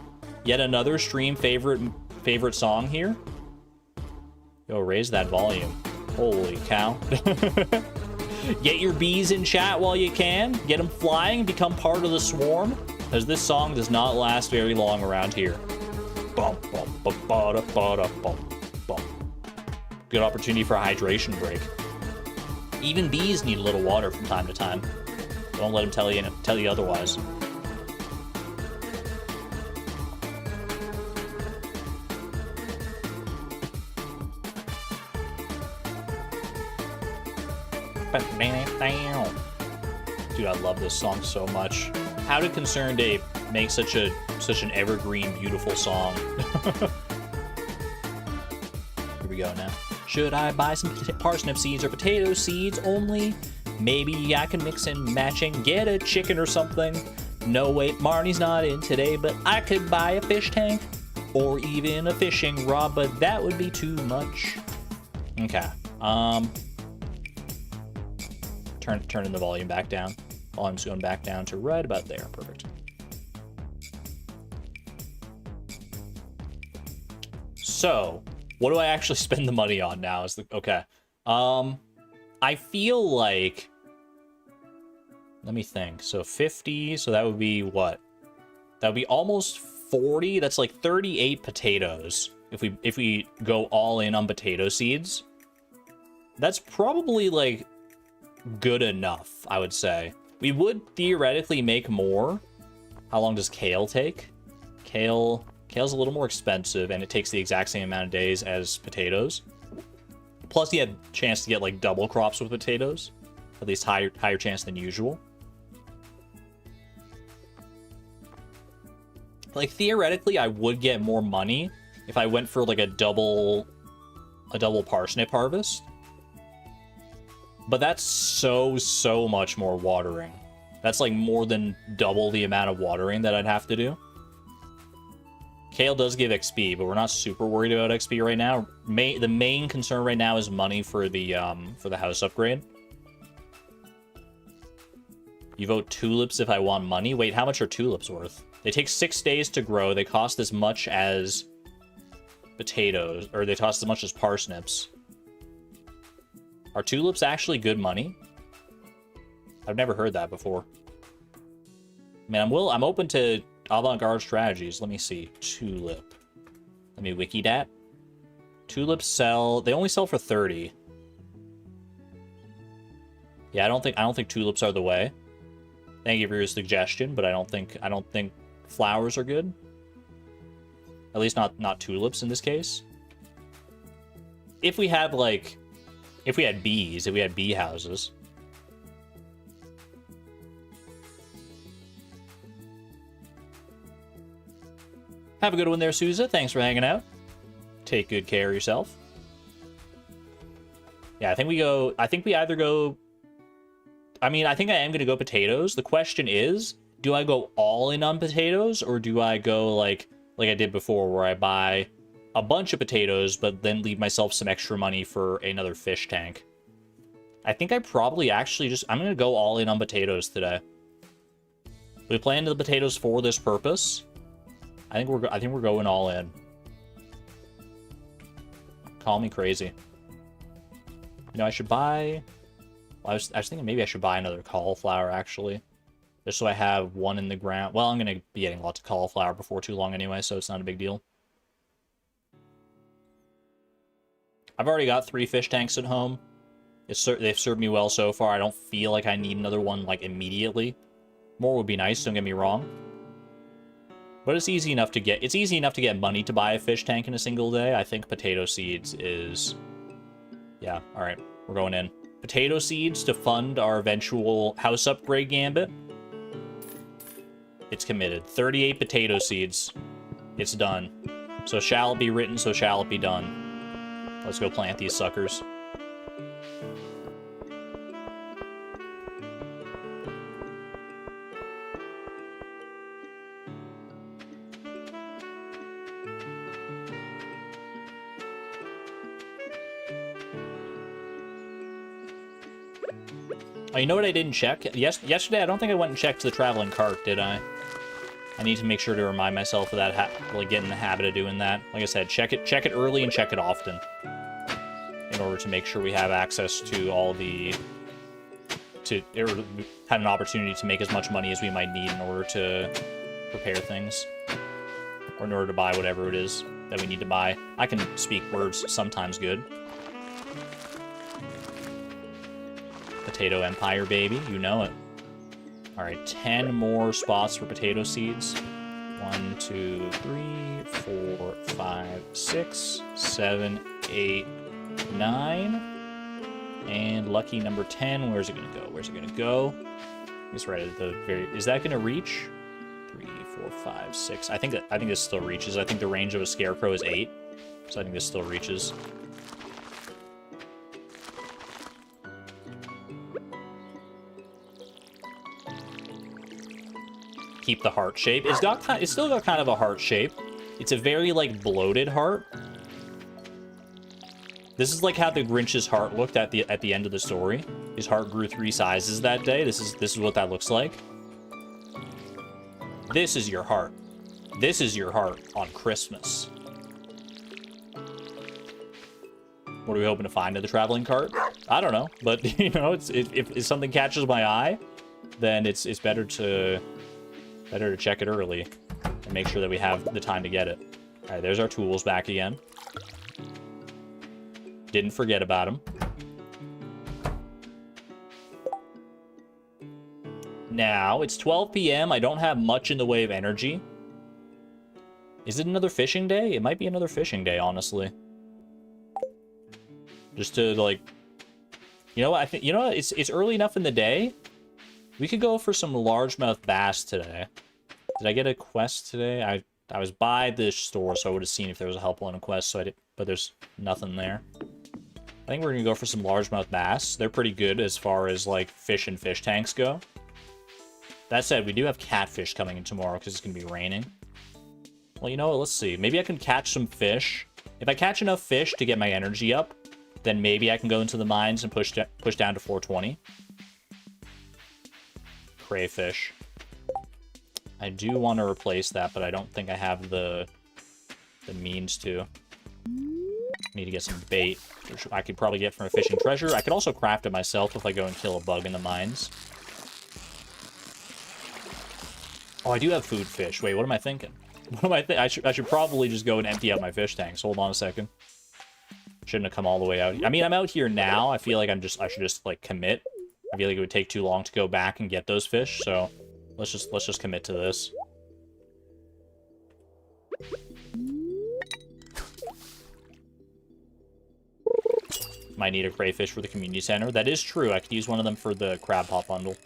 Yet another stream favorite song here. Yo, raise that volume. Holy cow. Get your bees in chat while you can. Get them flying, become part of the swarm. Because this song does not last very long around here. Bum, bum, bum, bada, bada, bum, bum. Good opportunity for a hydration break. Even bees need a little water from time to time. Don't let them tell you otherwise. Dude, I love this song so much. How did Concerned Ape make such an evergreen, beautiful song? Here we go now. Should I buy some parsnip seeds or potato seeds only? Maybe I can mix and match and get a chicken or something. No, wait, Marnie's not in today, but I could buy a fish tank or even a fishing rod, but that would be too much. Okay. Turning the volume back down. Volume's going back down to right about there. Perfect. So, what do I actually spend the money on now? Okay. I feel like, let me think. So 50, so that would be what? That would be almost 40. That's like 38 potatoes if we go all in on potato seeds. That's probably like good enough, I would say. We would theoretically make more. How long does kale take? Kale's a little more expensive, and it takes the exact same amount of days as potatoes. Plus, you had a chance to get like double crops with potatoes, at least higher chance than usual. Like, theoretically, I would get more money if I went for like a double parsnip harvest. But that's so much more watering. That's like more than double the amount of watering that I'd have to do. Kale does give XP, but we're not super worried about XP right now. The main concern right now is money for the house upgrade. You vote tulips if I want money. Wait, how much are tulips worth? They take 6 days to grow. They cost as much as potatoes, or they cost as much as parsnips. Are tulips actually good money? I've never heard that before. I mean, I'm open to avant-garde strategies. Let me see. Tulip. Let me wiki that. Tulips sell. They only sell for 30. Yeah, I don't think tulips are the way. Thank you for your suggestion, but I don't think flowers are good. At least not tulips in this case. If we had bees, if we had bee houses. Have a good one there, Souza. Thanks for hanging out. Take good care of yourself. Yeah, I think we either go... I mean, I think I am going to go potatoes. The question is, do I go all in on potatoes, or do I go like I did before, where I buy a bunch of potatoes, but then leave myself some extra money for another fish tank? I think I probably actually I'm going to go all in on potatoes today. We planned the potatoes for this purpose. I think we're going all in. Call me crazy. You know, I should buy... Well, I was thinking maybe I should buy another cauliflower, actually. Just so I have one in the ground. Well, I'm going to be getting lots of cauliflower before too long anyway, so it's not a big deal. I've already got 3 fish tanks at home. They've served me well so far. I don't feel like I need another one, like, immediately. More would be nice, don't get me wrong. But it's easy enough to get money to buy a fish tank in a single day. I think potato seeds is... Yeah, alright. We're going in. Potato seeds to fund our eventual house upgrade gambit. It's committed. 38 potato seeds. It's done. So shall it be written, so shall it be done. Let's go plant these suckers. Oh, you know what I didn't check? Yesterday, I don't think I went and checked the traveling cart, did I? I need to make sure to remind myself of that, like, get in the habit of doing that. Like I said, check it early and check it often. In order to make sure we have access to all the... or have an opportunity to make as much money as we might need in order to prepare things. Or in order to buy whatever it is that we need to buy. I can speak words sometimes good. Potato Empire, baby. You know it. Alright, 10 more spots for potato seeds. 1, 2, 3, 4, 5, 6, 7, 8, 9. And lucky number 10. Where's it gonna go? Where's it gonna go? It's right at the very... Is that gonna reach? 3, 4, 5, 6. I think this still reaches. I think the range of a scarecrow is 8. So I think this still reaches. Keep the heart shape. It's still got kind of a heart shape. It's a very, like, bloated heart. This is like how the Grinch's heart looked at the end of the story. His heart grew 3 sizes that day. This is what that looks like. This is your heart. This is your heart on Christmas. What are we hoping to find at the traveling cart? I don't know, but you know, if something catches my eye, then it's better to check it early and make sure that we have the time to get it. All right, there's our tools back again. Didn't forget about them. Now, it's 12 p.m. I don't have much in the way of energy. Is it another fishing day? It might be another fishing day, honestly. Just to, like... You know what? It's early enough in the day. We could go for some largemouth bass today. Did I get a quest today? I was by the store, so I would have seen if there was a help on a quest, so but there's nothing there. I think we're gonna go for some largemouth bass. They're pretty good as far as like fish and fish tanks go. That said, we do have catfish coming in tomorrow because it's gonna be raining. Well, you know what? Let's see. Maybe I can catch some fish. If I catch enough fish to get my energy up, then maybe I can go into the mines and push down to 420. Crayfish. I do want to replace that, but I don't think I have the means to. Need to get some bait, which I could probably get from a fishing treasure. I could also craft it myself if I go and kill a bug in the mines. Oh, I do have food fish. Wait, what am I thinking? What am I thinking? I should probably just go and empty out my fish tanks. Hold on a second. Shouldn't have come all the way out. I mean, I'm out here now. I feel like I should just like commit. I feel like it would take too long to go back and get those fish, so let's just commit to this. Might need a crayfish for the community center. That is true. I could use one of them for the crab pot bundle.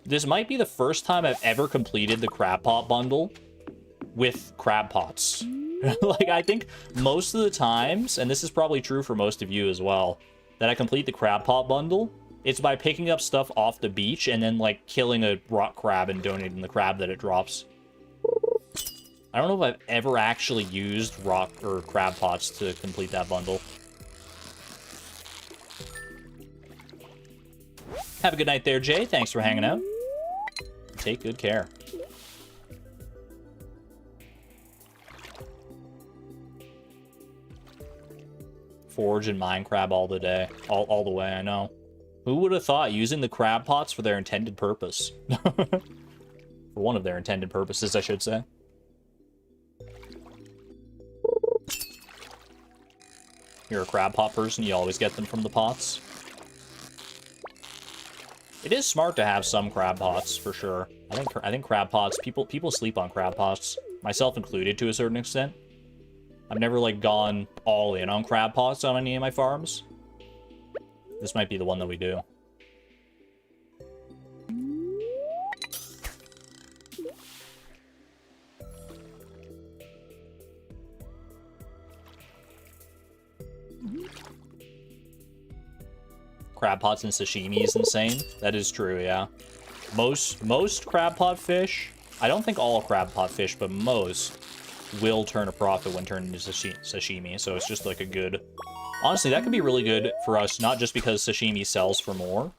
This might be the first time I've ever completed the crab pot bundle with crab pots. Like, I think most of the times, and this is probably true for most of you as well, that I complete the crab pot bundle, it's by picking up stuff off the beach and then, like, killing a rock crab and donating the crab that it drops. I don't know if I've ever actually used rock or crab pots to complete that bundle. Have a good night there, Jay. Thanks for hanging out. Take good care. Forage and mine crab all the day. All the way, I know. Who would have thought using the crab pots for their intended purpose? For one of their intended purposes, I should say. You're a crab pot person, you always get them from the pots. It is smart to have some crab pots, for sure. I think crab pots, people sleep on crab pots, myself included to a certain extent. I've never, like, gone all in on crab pots on any of my farms. This might be the one that we do. Crab pots and sashimi is insane. That is true, yeah. Most crab pot fish, I don't think all crab pot fish, but most will turn a profit when turned into sashimi. So it's just like a good... Honestly, that could be really good for us, not just because sashimi sells for more,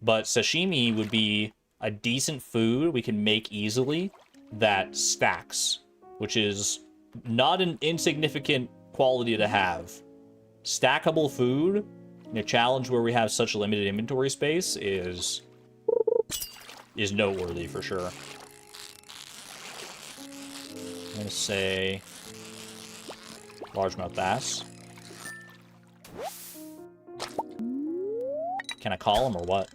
but sashimi would be a decent food we can make easily that stacks, which is not an insignificant quality to have. Stackable food in a challenge where we have such limited inventory space is noteworthy for sure. I'm gonna say largemouth bass. Can I call him or what?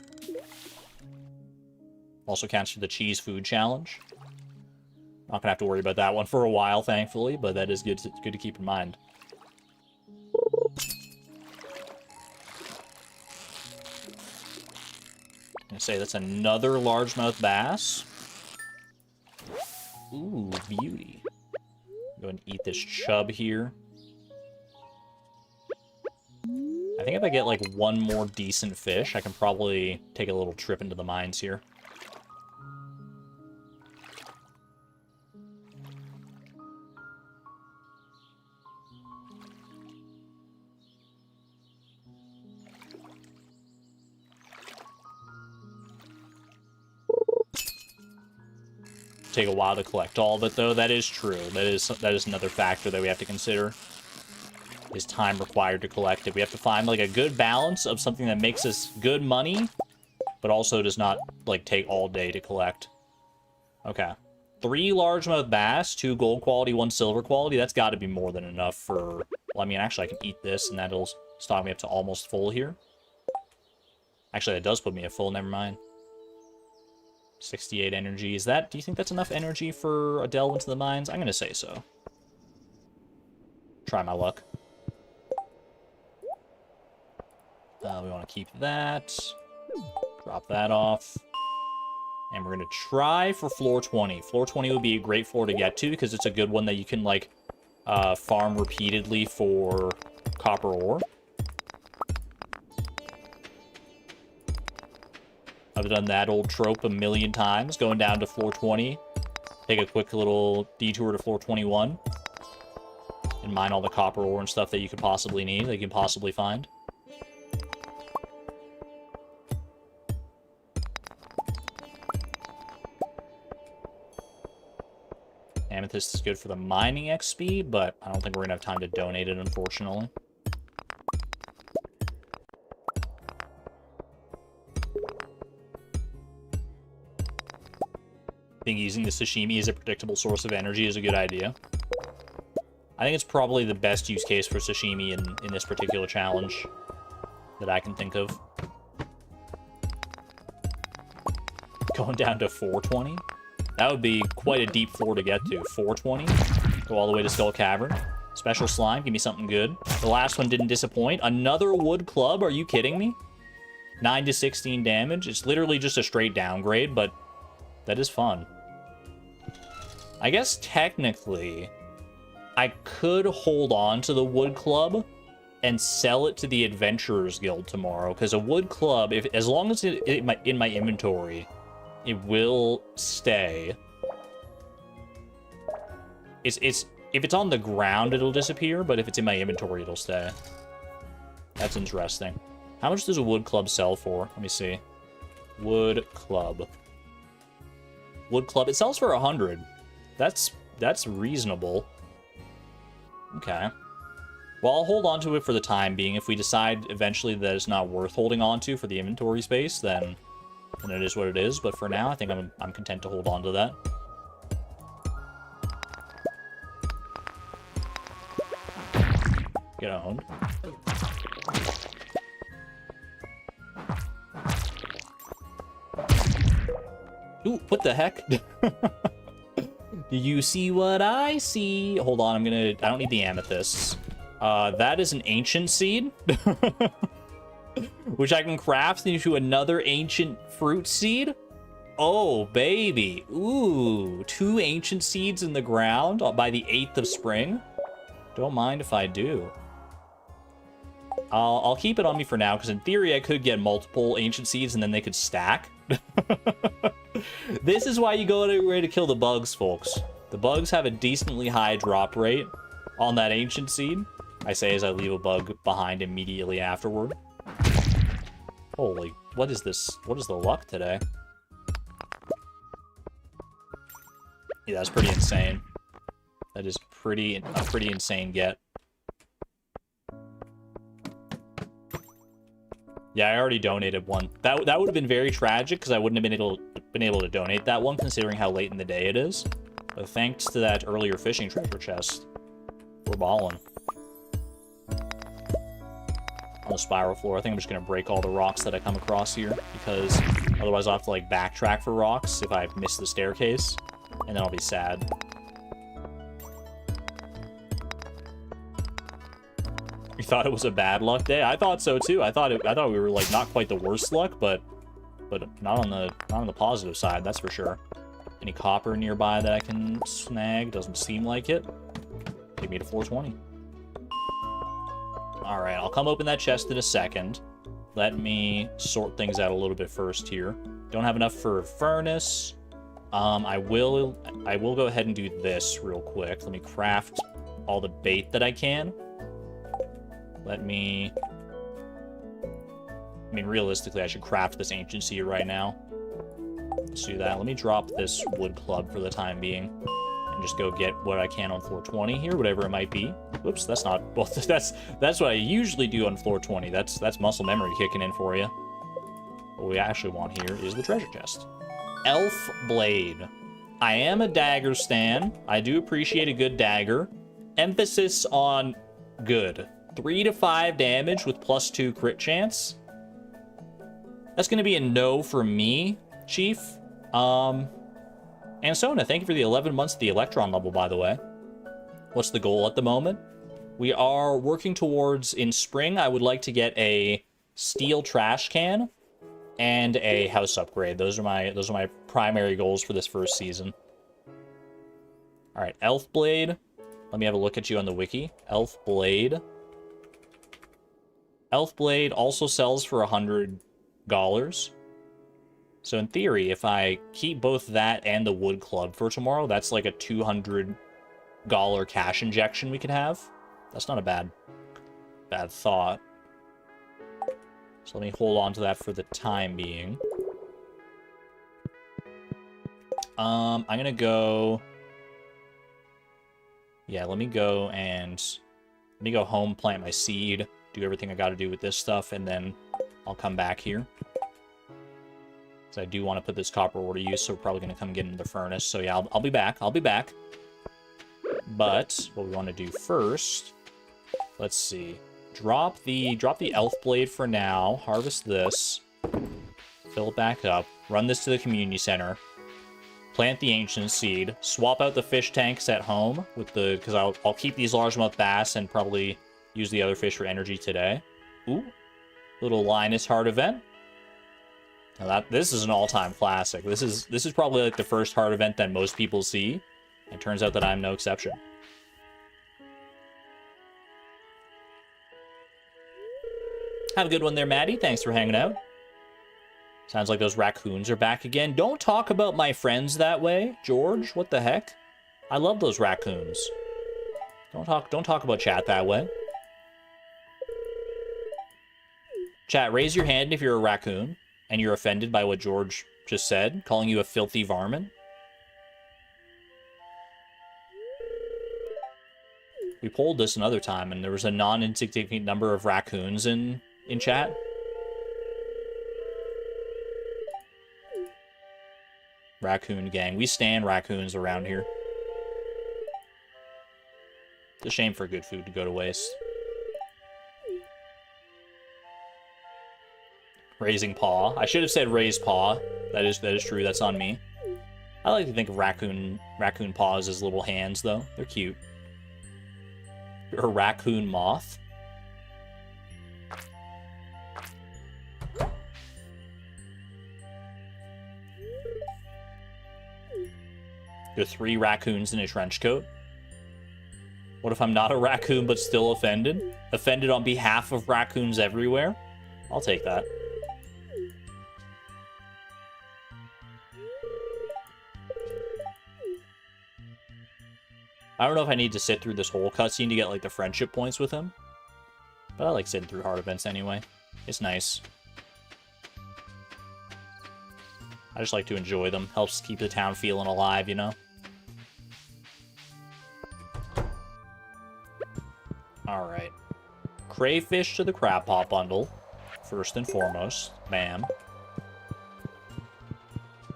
Also counts for the cheese food challenge. Not gonna have to worry about that one for a while, thankfully, but that is good to keep in mind. I'm gonna say that's another largemouth bass. Ooh, beauty. Go and eat this chub here. I think if I get like one more decent fish, I can probably take a little trip into the mines here. Take a while to collect all of it, though. That is true. That is another factor that we have to consider. Is time required to collect it. We have to find like a good balance of something that makes us good money, but also does not like take all day to collect. Okay. 3 largemouth bass, 2 gold quality, 1 silver quality. That's got to be more than enough for... Well, I mean, actually, I can eat this, and that'll stock me up to almost full here. Actually, that does put me at full. Never mind. 68 energy. Is that... Do you think that's enough energy for a delve into the mines? I'm going to say so. Try my luck. We want to keep that. Drop that off. And we're going to try for floor 20. Floor 20 would be a great floor to get to because it's a good one that you can, like, farm repeatedly for copper ore. I've done that old trope a million times, going down to floor 20. Take a quick little detour to floor 21. And mine all the copper ore and stuff that you could possibly need, that you can possibly find. Amethyst is good for the mining XP, but I don't think we're going to have time to donate it, unfortunately. I think using the sashimi as a predictable source of energy is a good idea. I think it's probably the best use case for sashimi in this particular challenge that I can think of. Going down to 420? That would be quite a deep floor to get to. 420? Go all the way to Skull Cavern. Special slime, give me something good. The last one didn't disappoint. Another wood club? Are you kidding me? 9 to 16 damage? It's literally just a straight downgrade, but that is fun. I guess technically, I could hold on to the wood club and sell it to the Adventurers Guild tomorrow, because a wood club, as long as it's in my inventory, it will stay. If it's on the ground, it'll disappear, but if it's in my inventory, it'll stay. That's interesting. How much does a wood club sell for? Let me see. Wood club. Wood club. It sells for 100. That's reasonable. Okay. Well, I'll hold on to it for the time being. If we decide eventually that it's not worth holding on to for the inventory space, then it is what it is. But for now, I think I'm content to hold on to that. Get owned. Ooh, what the heck? Do you see what I see? Hold on, I don't need the amethysts. That is an ancient seed. Which I can craft into another ancient fruit seed. Oh, baby. Ooh, 2 ancient seeds in the ground by the 8th of spring. Don't mind if I do. I'll keep it on me for now, because in theory I could get multiple ancient seeds and then they could stack. This is why you go out of your way to kill the bugs, folks. The bugs have a decently high drop rate on that ancient seed. I say as I leave a bug behind immediately afterward. Holy, what is this? What is the luck today? Yeah, that's pretty insane. That is a pretty insane get. Yeah, I already donated one. That would have been very tragic because I wouldn't have been able to donate that one considering how late in the day it is. But thanks to that earlier fishing treasure chest, we're balling. On the spiral floor, I think I'm just gonna break all the rocks that I come across here because otherwise I'll have to like backtrack for rocks if I miss the staircase, and then I'll be sad. You thought it was a bad luck day? I thought so too. I thought we were like not quite the worst luck, but not on the positive side, that's for sure. Any copper nearby that I can snag? Doesn't seem like it. Take me to 420. All right, I'll come open that chest in a second. Let me sort things out a little bit first here. Don't have enough for a furnace. I will go ahead and do this real quick. Let me craft all the bait that I can. I mean, realistically, I should craft this ancient seed right now. Let's do that. Let me drop this wood club for the time being. And just go get what I can on floor 20 here, whatever it might be. Whoops, that's not... Well, that's what I usually do on floor 20. That's muscle memory kicking in for you. What we actually want here is the treasure chest. Elf Blade. I am a dagger stan. I do appreciate a good dagger. Emphasis on good. 3 to 5 damage with +2 crit chance. That's going to be a no for me, Chief. Ansona, thank you for the 11 months of the Electron level, by the way. What's the goal at the moment? We are working towards, in spring, I would like to get a steel trash can. and a house upgrade. Those are my primary goals for this first season. All right, Elf Blade. Let me have a look at you on the wiki. Elf Blade. Elf Blade also sells for $100. So in theory, if I keep both that and the wood club for tomorrow, that's like a $200 cash injection we could have. That's not a bad thought. So let me hold on to that for the time being. I'm gonna go. Yeah, let me go home, plant my seed, do everything I gotta do with this stuff, and then I'll come back here. So I do want to put this copper ore to use, so we're probably gonna come get into the furnace. So yeah, I'll be back. I'll be back. But what we want to do first, let's see. Drop the elf blade for now. Harvest this. Fill it back up. Run this to the community center. Plant the ancient seed. Swap out the fish tanks at home with the, because I'll keep these largemouth bass and probably use the other fish for energy today. Ooh, little Linus Heart event. Now this is an all-time classic. This is probably like the first heart event that most people see. It turns out that I'm no exception. Have a good one there, Maddie. Thanks for hanging out. Sounds like those raccoons are back again. Don't talk about my friends that way, George. What the heck? I love those raccoons. Don't talk about chat that way. Chat, raise your hand if you're a raccoon and you're offended by what George just said, calling you a filthy varmint. We polled this another time, and there was a non-insignificant number of raccoons in chat. Raccoon gang. We stan raccoons around here. It's a shame for good food to go to waste. Raising paw. I should have said raise paw. That is true. That's on me. I like to think of raccoon paws as little hands, though. They're cute. You're a raccoon moth. You're 3 raccoons in a trench coat. What if I'm not a raccoon but still offended? Offended on behalf of raccoons everywhere? I'll take that. I don't know if I need to sit through this whole cutscene to get, like, the friendship points with him. But I like sitting through hard events anyway. It's nice. I just like to enjoy them. Helps keep the town feeling alive, you know? Alright. Crayfish to the crab pot bundle. First and foremost. Bam.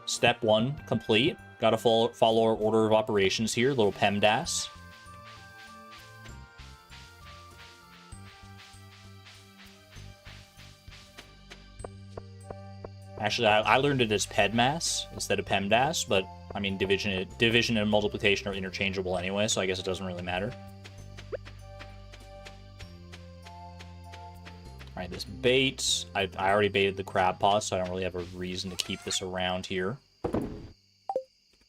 Step 1 complete. Gotta follow our order of operations here. Little PEMDAS. Actually, I learned it as PEDMAS instead of PEMDAS, but I mean division and multiplication are interchangeable anyway, so I guess it doesn't really matter. Alright, this bait. I already baited the crab paw, so I don't really have a reason to keep this around here.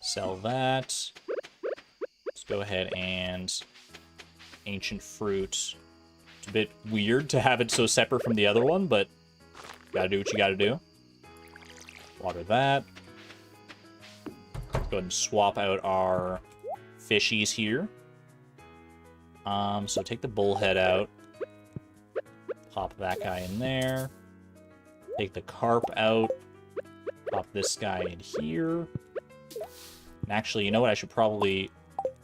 Sell that. Let's go ahead and ancient fruit. It's a bit weird to have it so separate from the other one, but you gotta do what you gotta do. Water that. Let's go ahead and swap out our fishies here. So take the bullhead out. Pop that guy in there. Take the carp out. Pop this guy in here. And actually, you know what? I should probably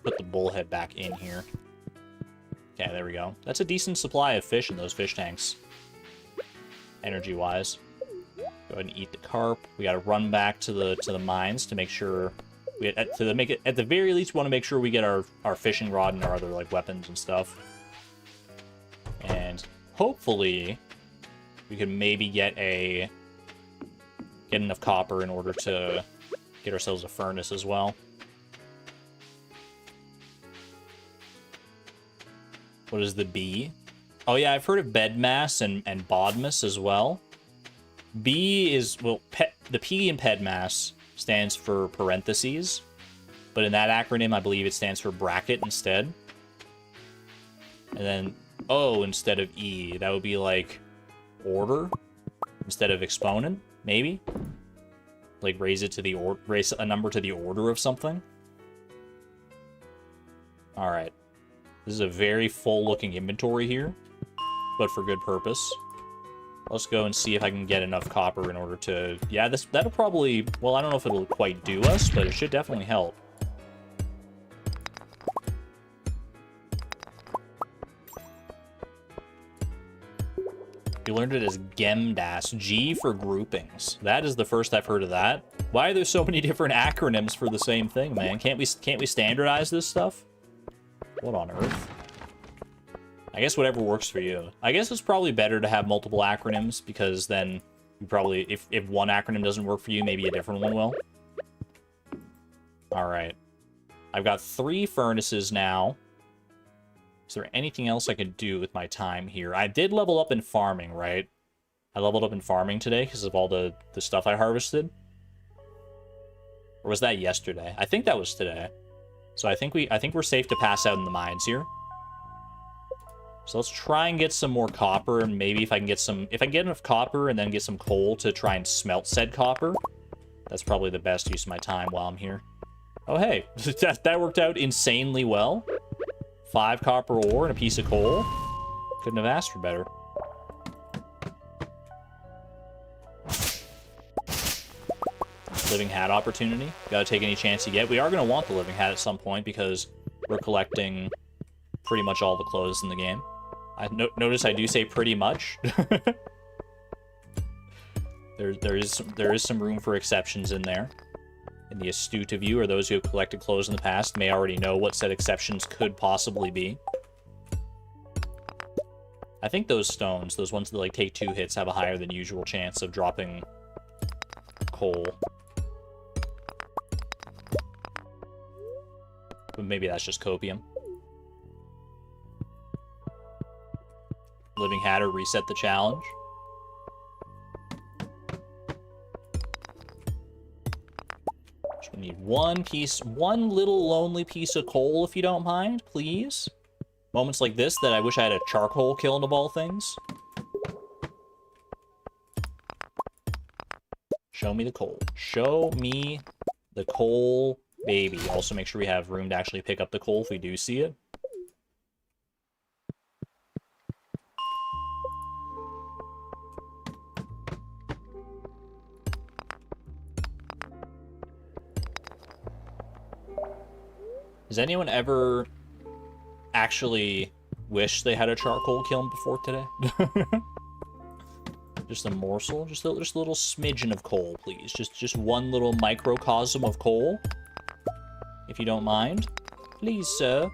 put the bullhead back in here. Okay, there we go. That's a decent supply of fish in those fish tanks. Energy-wise. Go ahead and eat the carp. We gotta run back to the mines to make sure... at the very least, we want to make sure we get our fishing rod and our other, like, weapons and stuff. And hopefully, we can maybe get enough copper in order to get ourselves a furnace as well. What is the B? Oh yeah, I've heard of bedmass and bodmas as well. B is, well, the P in PEDMAS stands for parentheses, but in that acronym, I believe it stands for bracket instead. And then O instead of E, that would be like order instead of exponent, maybe? Like raise a number to the order of something. All right. This is a very full-looking inventory here, but for good purpose. Let's go and see if I can get enough copper in order to... Yeah, that'll probably... Well, I don't know if it'll quite do us, but it should definitely help. You learned it as GEMDAS, G for groupings. That is the first I've heard of that. Why are there so many different acronyms for the same thing, man? Can't we standardize this stuff? What on earth? I guess whatever works for you. I guess it's probably better to have multiple acronyms, because then you probably, if one acronym doesn't work for you, maybe a different one will. Alright. I've got 3 furnaces now. Is there anything else I could do with my time here? I did level up in farming, right? I leveled up in farming today because of all the stuff I harvested. Or was that yesterday? I think that was today. So I think we're safe to pass out in the mines here. So let's try and get some more copper, and maybe if I can get enough copper and then get some coal to try and smelt said copper, that's probably the best use of my time while I'm here. Oh hey, that worked out insanely well. 5 copper ore and a piece of coal. Couldn't have asked for better. Living hat opportunity. Gotta take any chance you get. We are gonna want the living hat at some point because we're collecting pretty much all the clothes in the game. Notice I do say pretty much. there is some room for exceptions in there. And the astute of you, or those who have collected clothes in the past, may already know what said exceptions could possibly be. I think those stones, those ones that like take 2 hits, have a higher than usual chance of dropping coal. But maybe that's just copium. Living Hatter reset the challenge. We need one little lonely piece of coal, if you don't mind, please. Moments like this that I wish I had a charcoal kiln of all things. Show me the coal. Show me the coal, baby. Also make sure we have room to actually pick up the coal if we do see it. Has anyone ever actually wished they had a charcoal kiln before today? Just a morsel? Just a little smidgen of coal, please. Just one little microcosm of coal. If you don't mind. Please, sir.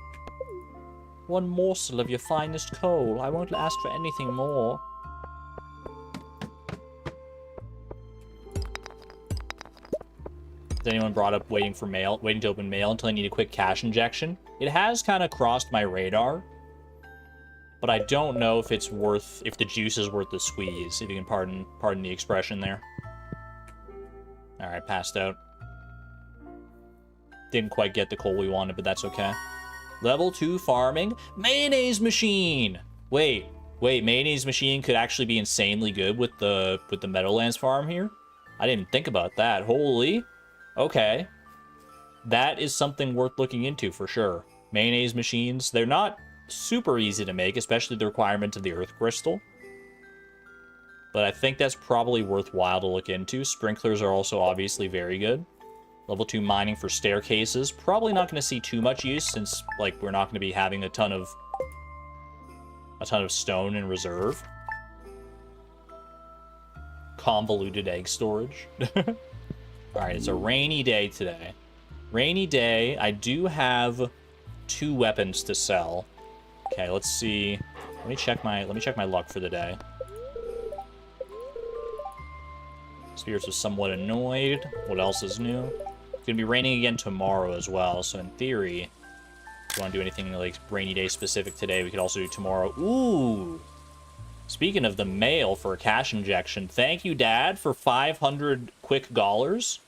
One morsel of your finest coal. I won't ask for anything more. Has anyone brought up waiting to open mail until I need a quick cash injection? It has kind of crossed my radar, but I don't know if if the juice is worth the squeeze, if you can pardon the expression there. All right, passed out. Didn't quite get the coal we wanted, but that's okay. Level 2 farming, mayonnaise machine. Wait, mayonnaise machine could actually be insanely good with the Meadowlands farm here. I didn't think about that. Holy. Okay. That is something worth looking into for sure. Mayonnaise machines, they're not super easy to make, especially the requirement of the earth crystal. But I think that's probably worthwhile to look into. Sprinklers are also obviously very good. Level 2 mining for staircases. Probably not going to see too much use since, like, we're not going to be having a ton of stone in reserve. Convoluted egg storage. Alright, it's a rainy day today. Rainy day. I do have 2 weapons to sell. Okay, let's see. Let me check my luck for the day. Spirits was somewhat annoyed. What else is new? It's gonna be raining again tomorrow as well, so in theory, if you want to do anything like rainy day specific today, we could also do tomorrow. Ooh! Speaking of the mail for a cash injection, thank you, Dad, for 500 quick dollars.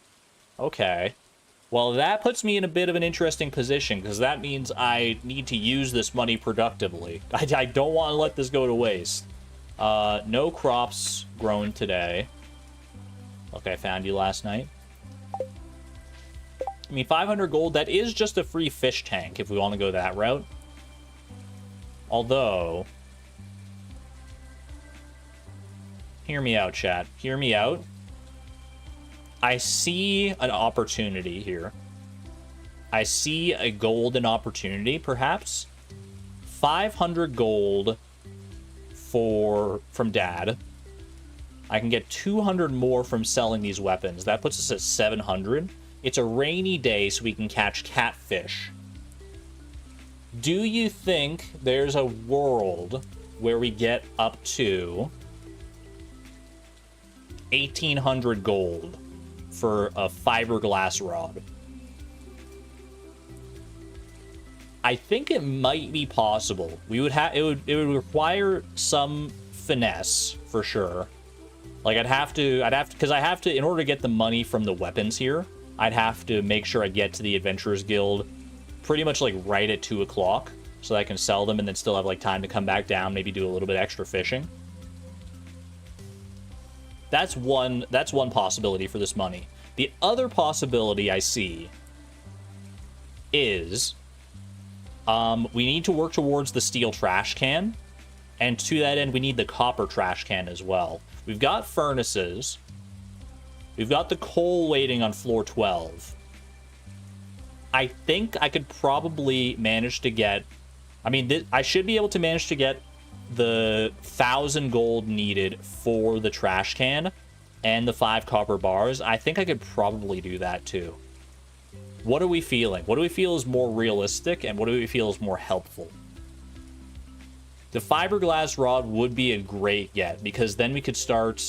Okay. Well, that puts me in a bit of an interesting position, because that means I need to use this money productively. I don't want to let this go to waste. No crops grown today. Okay, I found you last night. I mean, 500 gold, that is just a free fish tank, if we want to go that route. Although... Hear me out, chat. Hear me out. I see an opportunity here. I see a golden opportunity, perhaps. 500 gold from Dad. I can get 200 more from selling these weapons. That puts us at 700. It's a rainy day, so we can catch catfish. Do you think there's a world where we get up to 1,800 gold for a fiberglass rod? I think it might be possible. We would have it would require some finesse for sure. Like I'd have to because I have to, in order to get the money from the weapons here, I'd have to make sure I get to the Adventurers Guild pretty much like right at 2 o'clock so that I can sell them and then still have like time to come back down, maybe do a little bit extra fishing. That's one possibility for this money. The other possibility I see is we need to work towards the steel trash can, and to that end we need the copper trash can as well. We've got furnaces. We've got the coal waiting on floor 12. I think I could probably manage to get... I mean, I should be able to manage to get the 1,000 gold needed for the trash can and the 5 copper bars. I think I could probably do that too. What are we feeling? What do we feel is more realistic, and what do we feel is more helpful? The fiberglass rod would be a great get, because then we could start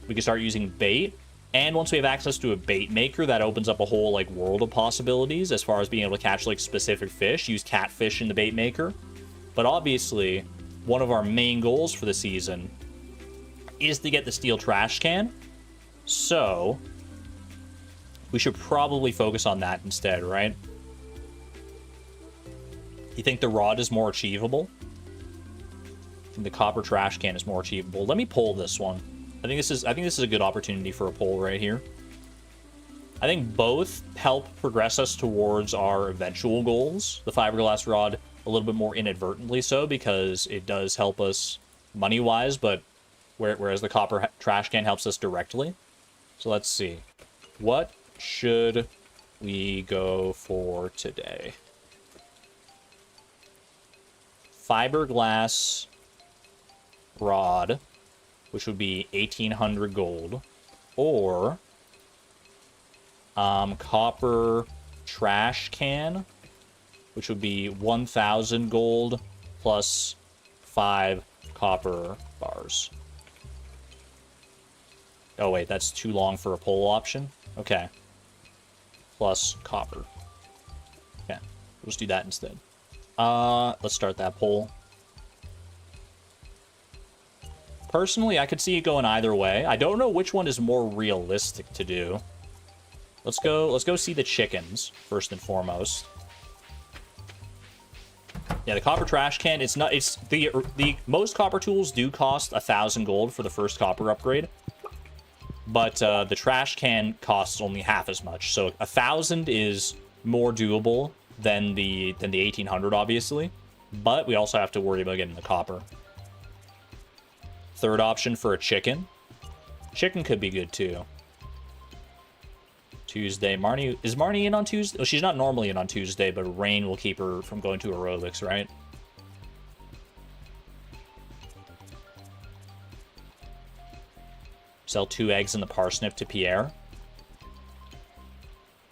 using bait, and once we have access to a bait maker, that opens up a whole like world of possibilities as far as being able to catch like specific fish. Use catfish in the bait maker. But obviously, one of our main goals for the season is to get the steel trash can. So we should probably focus on that instead, right? You think the rod is more achievable? I think the copper trash can is more achievable. Let me pull this one. I think this is a good opportunity for a pull right here. I think both help progress us towards our eventual goals. The fiberglass rod a little bit more inadvertently so, because it does help us money-wise, but whereas the copper trash can helps us directly. So let's see. What should we go for today? Fiberglass rod, which would be 1,800 gold, or copper trash can, which would be 1,000 gold plus 5 copper bars. Oh wait, that's too long for a pull option. Okay. Plus copper. Okay, we'll just do that instead. Let's start that poll. Personally, I could see it going either way. I don't know which one is more realistic to do. Let's go see the chickens first and foremost. Yeah, the copper trash can, it's the most copper tools do cost 1,000 gold for the first copper upgrade. But the trash can costs only half as much. So 1,000 is more doable than the 1,800, obviously. But we also have to worry about getting the copper. Third option for a chicken. Chicken could be good too. Tuesday. Marnie, is Marnie in on Tuesday? Oh, she's not normally in on Tuesday, but rain will keep her from going to aerobics, right? Sell 2 eggs and the parsnip to Pierre.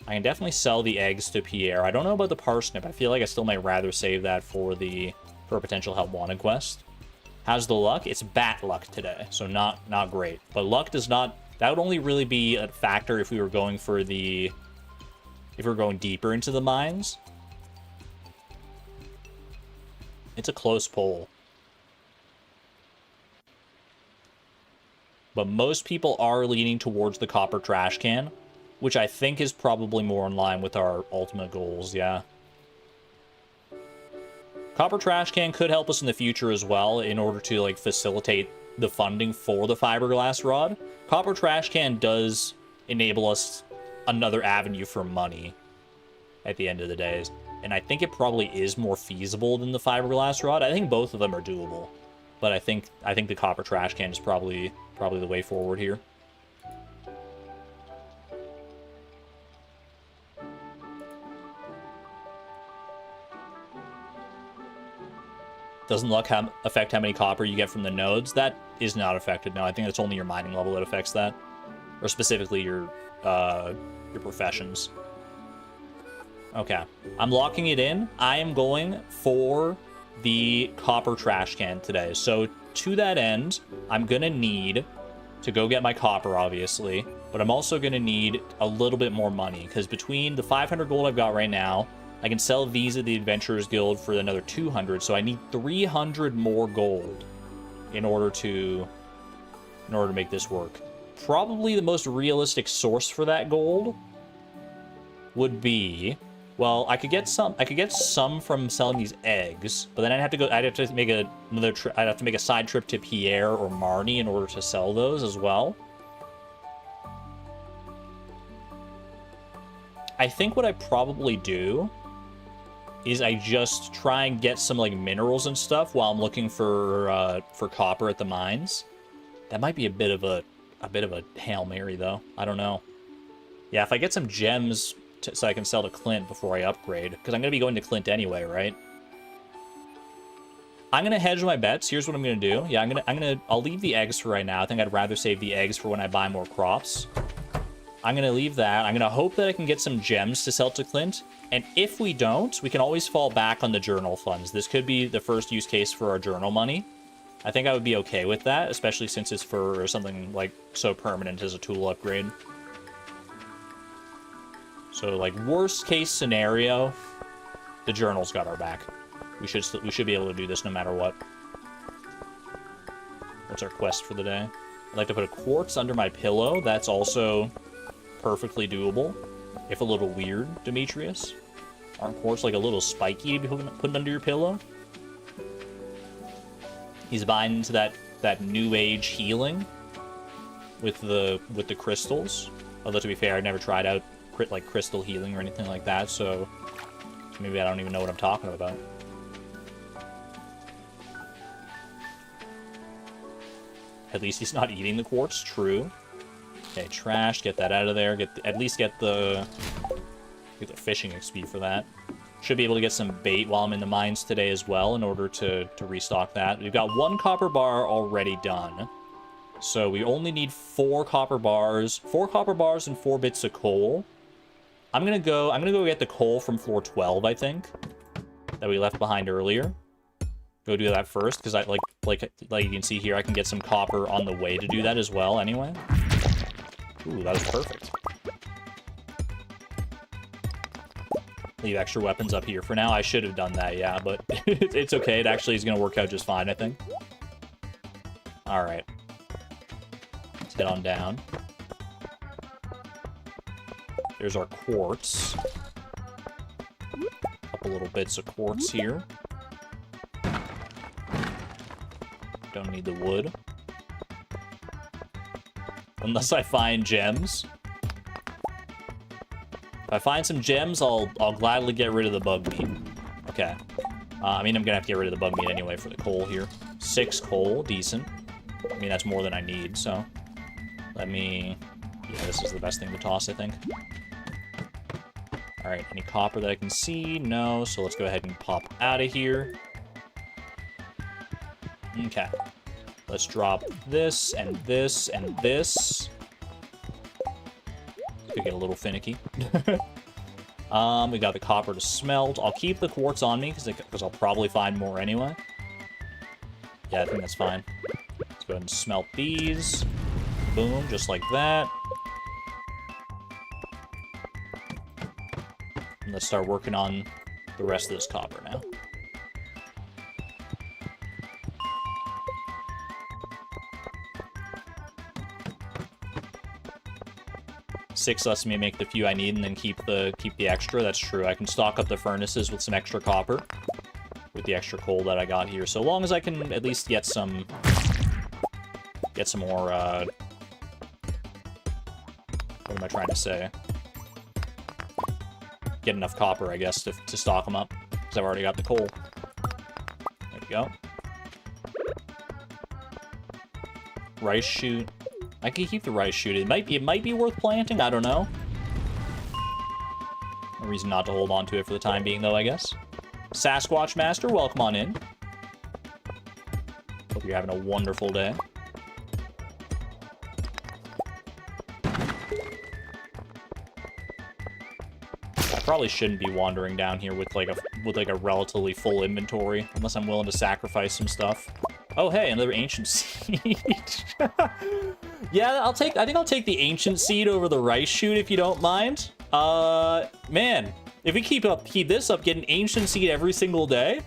I can definitely sell the eggs to Pierre. I don't know about the parsnip. I feel like I still might rather save that for a potential help wanted quest. How's the luck? It's bat luck today, so not great. But luck does not... That would only really be a factor if we were going for the... If we were going deeper into the mines. It's a close poll. but most people are leaning towards the copper trash can, which I think is probably more in line with our ultimate goals, yeah. Copper trash can could help us in the future as well in order to, like, facilitate the funding for the fiberglass rod. Copper trash can does enable us another avenue for money at the end of the day. And I think it probably is more feasible than the fiberglass rod. I think both of them are doable. But I think the copper trash can is probably the way forward here. Doesn't luck affect how many copper you get from the nodes? That is not affected. No, I think it's only your mining level that affects that. Or specifically your professions. Okay. I'm locking it in. I am going for the copper trash can today. So to that end, I'm going to need to go get my copper, obviously. But I'm also going to need a little bit more money. Because between the 500 gold I've got right now, I can sell these at the Adventurers Guild for another 200, so I need 300 more gold in order to make this work. Probably the most realistic source for that gold would be, well, I could get some from selling these eggs, but then I'd have to make a side trip to Pierre or Marnie in order to sell those as well. I think what I probably do is I just try and get some, like, minerals and stuff while I'm looking for copper at the mines. That might be a bit of a Hail Mary, though. I don't know. Yeah, if I get some gems so I can sell to Clint before I upgrade, because I'm going to be going to Clint anyway, right? I'm going to hedge my bets. Here's what I'm going to do. Yeah, I'll leave the eggs for right now. I think I'd rather save the eggs for when I buy more crops. I'm going to leave that. I'm going to hope that I can get some gems to sell to Clint. And if we don't, we can always fall back on the journal funds. This could be the first use case for our journal money. I think I would be okay with that, especially since it's for something, like, so permanent as a tool upgrade. So, like, worst case scenario, the journal's got our back. We should be able to do this no matter what. What's our quest for the day? I'd like to put a quartz under my pillow. That's also perfectly doable. If a little weird, Demetrius. Aren't quartz like a little spiky to be putting under your pillow? He's buying into that new age healing with the crystals. Although to be fair, I've never tried out like crystal healing or anything like that, so maybe I don't even know what I'm talking about. At least he's not eating the quartz. True. Okay, trash. Get that out of there. At least get the fishing XP for that. Should be able to get some bait while I'm in the mines today as well in order to restock that. We've got 1 copper bar already done. So we only need 4 copper bars. 4 copper bars and 4 bits of coal. I'm gonna go get the coal from floor 12, I think, that we left behind earlier. Go do that first, because like you can see here, I can get some copper on the way to do that as well anyway. Ooh, that was perfect. Leave extra weapons up here. For now, I should have done that, yeah, but it's okay. It actually is going to work out just fine, I think. All right. Let's head on down. There's our quartz. Couple little bits of quartz here. Don't need the wood. Unless I find gems. If I find some gems, I'll gladly get rid of the bug meat. Okay. I mean, I'm gonna have to get rid of the bug meat anyway for the coal here. 6 coal, decent. I mean, that's more than I need, so... Let me... Yeah, this is the best thing to toss, I think. Alright, any copper that I can see? No, so let's go ahead and pop out of here. Okay. Let's drop this, and this, and this. Could get a little finicky. We got the copper to smelt. I'll keep the quartz on me, because I'll probably find more anyway. Yeah, I think that's fine. Let's go ahead and smelt these. Boom, just like that. And let's start working on the rest of this copper now. 6 lets me make the few I need and then keep the extra. That's true. I can stock up the furnaces with some extra copper with the extra coal that I got here. So long as I can at least get some more, what am I trying to say? Get enough copper, I guess, to stock them up, because I've already got the coal. There we go. Rice shoot. I can keep the rice shoot. It might be worth planting. I don't know. No reason not to hold on to it for the time being, though, I guess. Sasquatch Master, welcome on in. Hope you're having a wonderful day. I probably shouldn't be wandering down here with like a relatively full inventory, unless I'm willing to sacrifice some stuff. Oh, hey, another ancient seed. Yeah, I think I'll take the ancient seed over the rice shoot if you don't mind. Man, if we keep this up, getting ancient seed every single day,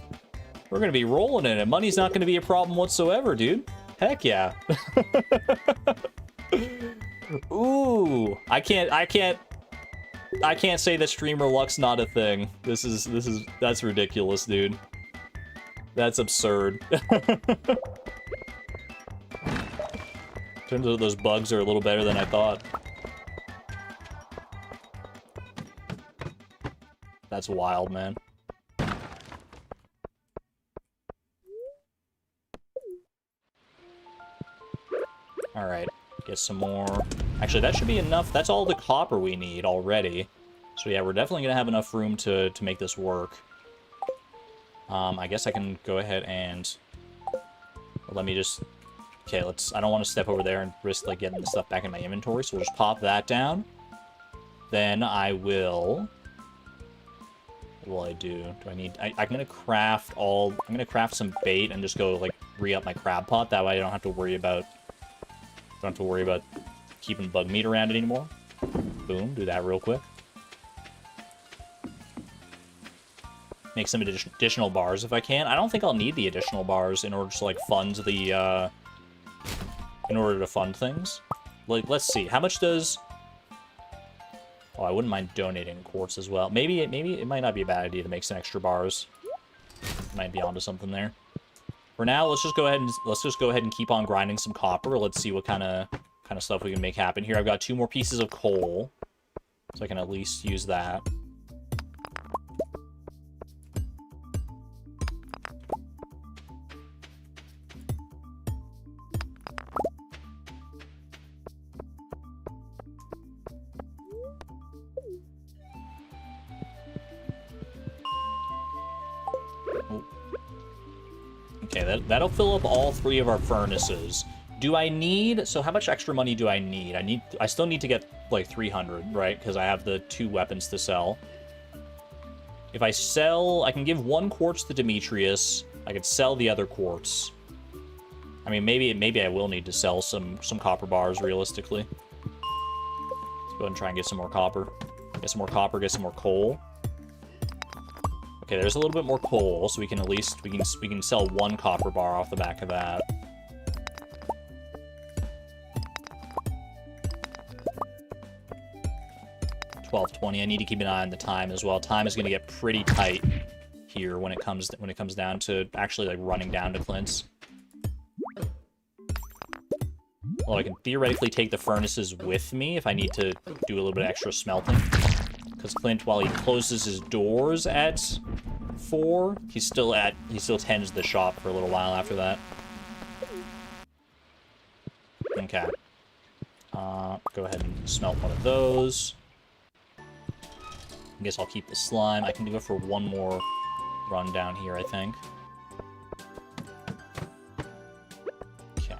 we're gonna be rolling in it. Money's not gonna be a problem whatsoever, dude. Heck yeah. Ooh, I can't say that streamer luck's not a thing. That's ridiculous, dude. That's absurd. Turns out those bugs are a little better than I thought. That's wild, man. Alright, get some more. Actually, that should be enough. That's all the copper we need already. So yeah, we're definitely gonna have enough room to make this work. I guess I can go ahead and... Let me just... Okay, I don't want to step over there and risk, like, getting the stuff back in my inventory, so we'll just pop that down. Then I will... What will I do? I'm gonna craft some bait and just go, like, re-up my crab pot. That way I don't have to worry about... keeping bug meat around it anymore. Boom, do that real quick. Make some additional bars if I can. I don't think I'll need the additional bars in order to, like, fund the, in order to fund things. Like, let's see. How much does... Oh, I wouldn't mind donating quartz as well. Maybe it might not be a bad idea to make some extra bars. Might be onto something there. For now, let's just go ahead and keep on grinding some copper. Let's see what kind of stuff we can make happen here. I've got 2 more pieces of coal, so I can at least use that. Okay, that'll fill up all 3 of our furnaces. Do I need... So how much extra money do I need? I still need to get, like, 300, right? Because I have the 2 weapons to sell. If I sell... I can give 1 quartz to Demetrius. I could sell the other quartz. I mean, maybe I will need to sell some copper bars, realistically. Let's go ahead and try and get some more copper. Get some more copper, get some more coal. Okay, there's a little bit more coal, so we can at least... We can sell 1 copper bar off the back of that. $12.20. I need to keep an eye on the time as well. Time is going to get pretty tight here when it comes down to actually, like, running down to Clint's. Well, I can theoretically take the furnaces with me if I need to do a little bit of extra smelting. Because Clint, while he closes his doors at 4, he still tends the shop for a little while after that. Okay. Go ahead and smelt one of those. I guess I'll keep the slime. I can go for 1 more run down here, I think. Okay.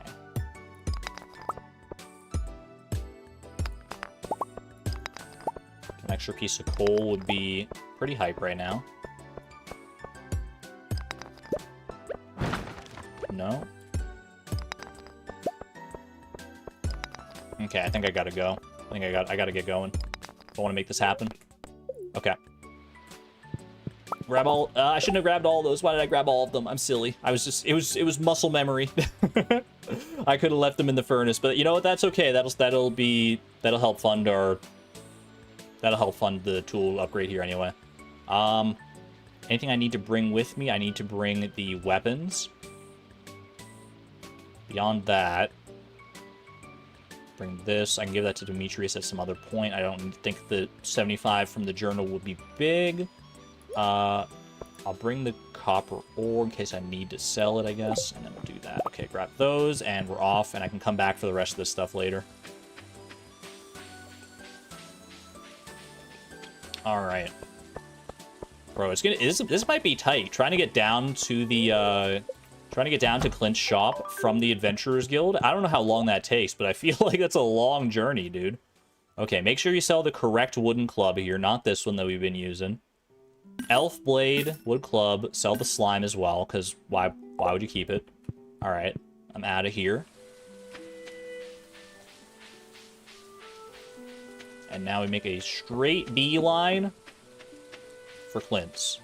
An extra piece of coal would be pretty hype right now. No? Okay, I think I gotta go. I think I gotta get going. I want to make this happen. Okay. Grab all... I shouldn't have grabbed all those. Why did I grab all of them? I'm silly. I was just... It was muscle memory. I could have left them in the furnace, but you know what? That's okay. That'll help fund our That'll help fund the tool upgrade here anyway. Anything I need to bring with me? I need to bring the weapons. Beyond that, bring this. I can give that to Demetrius at some other point. I don't think the 75 from the journal would be big. I'll bring the copper ore in case I need to sell it, I guess. And then we'll do that. Okay, grab those, and we're off. And I can come back for the rest of this stuff later. All right. Bro, this might be tight. Trying to get down to the, Clint's shop from the Adventurers Guild. I don't know how long that takes, but I feel like that's a long journey, dude. Okay, make sure you sell the correct wooden club here, not this one that we've been using. Elf blade, wood club, sell the slime as well, because why would you keep it? All right, I'm out of here. And now we make a straight beeline for Clint's.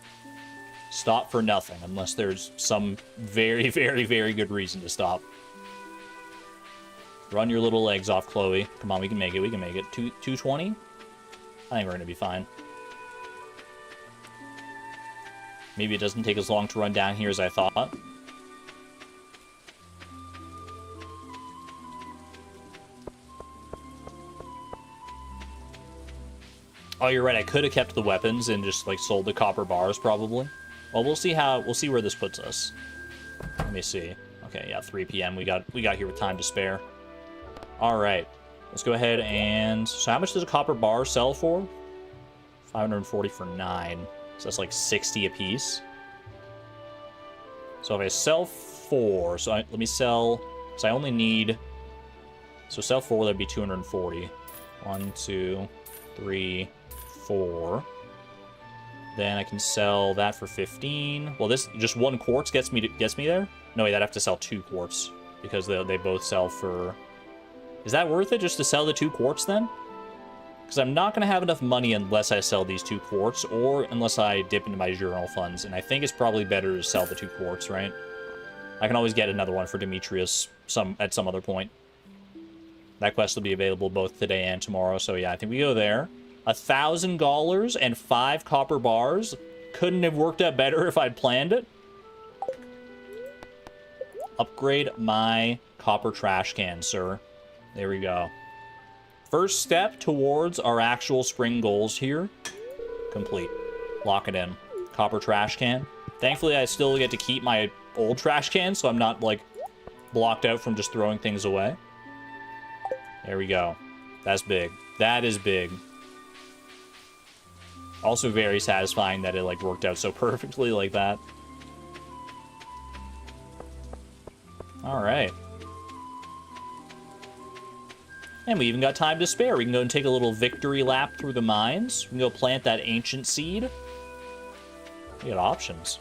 Stop for nothing, unless there's some very, very, very good reason to stop. Run your little legs off, Chloe. Come on, we can make it, we can make it. 220? I think we're gonna be fine. Maybe it doesn't take as long to run down here as I thought. Oh, you're right. I could have kept the weapons and just like sold the copper bars, probably. Well, we'll see where this puts us. Let me see. Okay, yeah, 3 p.m. We got here with time to spare. All right, let's go ahead and. So, how much does a copper bar sell for? 540 for 9. So that's like 60 a piece. So if I sell 4, let me sell. So I only need. So sell 4, that'd be 240. 1, 2, 3. 4. Then I can sell that for 15. Well, this just 1 quartz gets me there. No, wait, I'd have to sell 2 quartz because they both sell for. Is that worth it just to sell the 2 quartz then? Because I'm not going to have enough money unless I sell these 2 quartz or unless I dip into my journal funds. And I think it's probably better to sell the 2 quartz, right? I can always get another one for Demetrius at some other point. That quest will be available both today and tomorrow. So yeah, I think we go there. $1,000 and 5 copper bars. Couldn't have worked out better if I'd planned it. Upgrade my copper trash can, sir. There we go. First step towards our actual spring goals here. Complete. Lock it in. Copper trash can. Thankfully, I still get to keep my old trash can, so I'm not, like, blocked out from just throwing things away. There we go. That's big. That is big. Also very satisfying that it, like, worked out so perfectly like that. Alright. And we even got time to spare. We can go and take a little victory lap through the mines. We can go plant that ancient seed. We got options.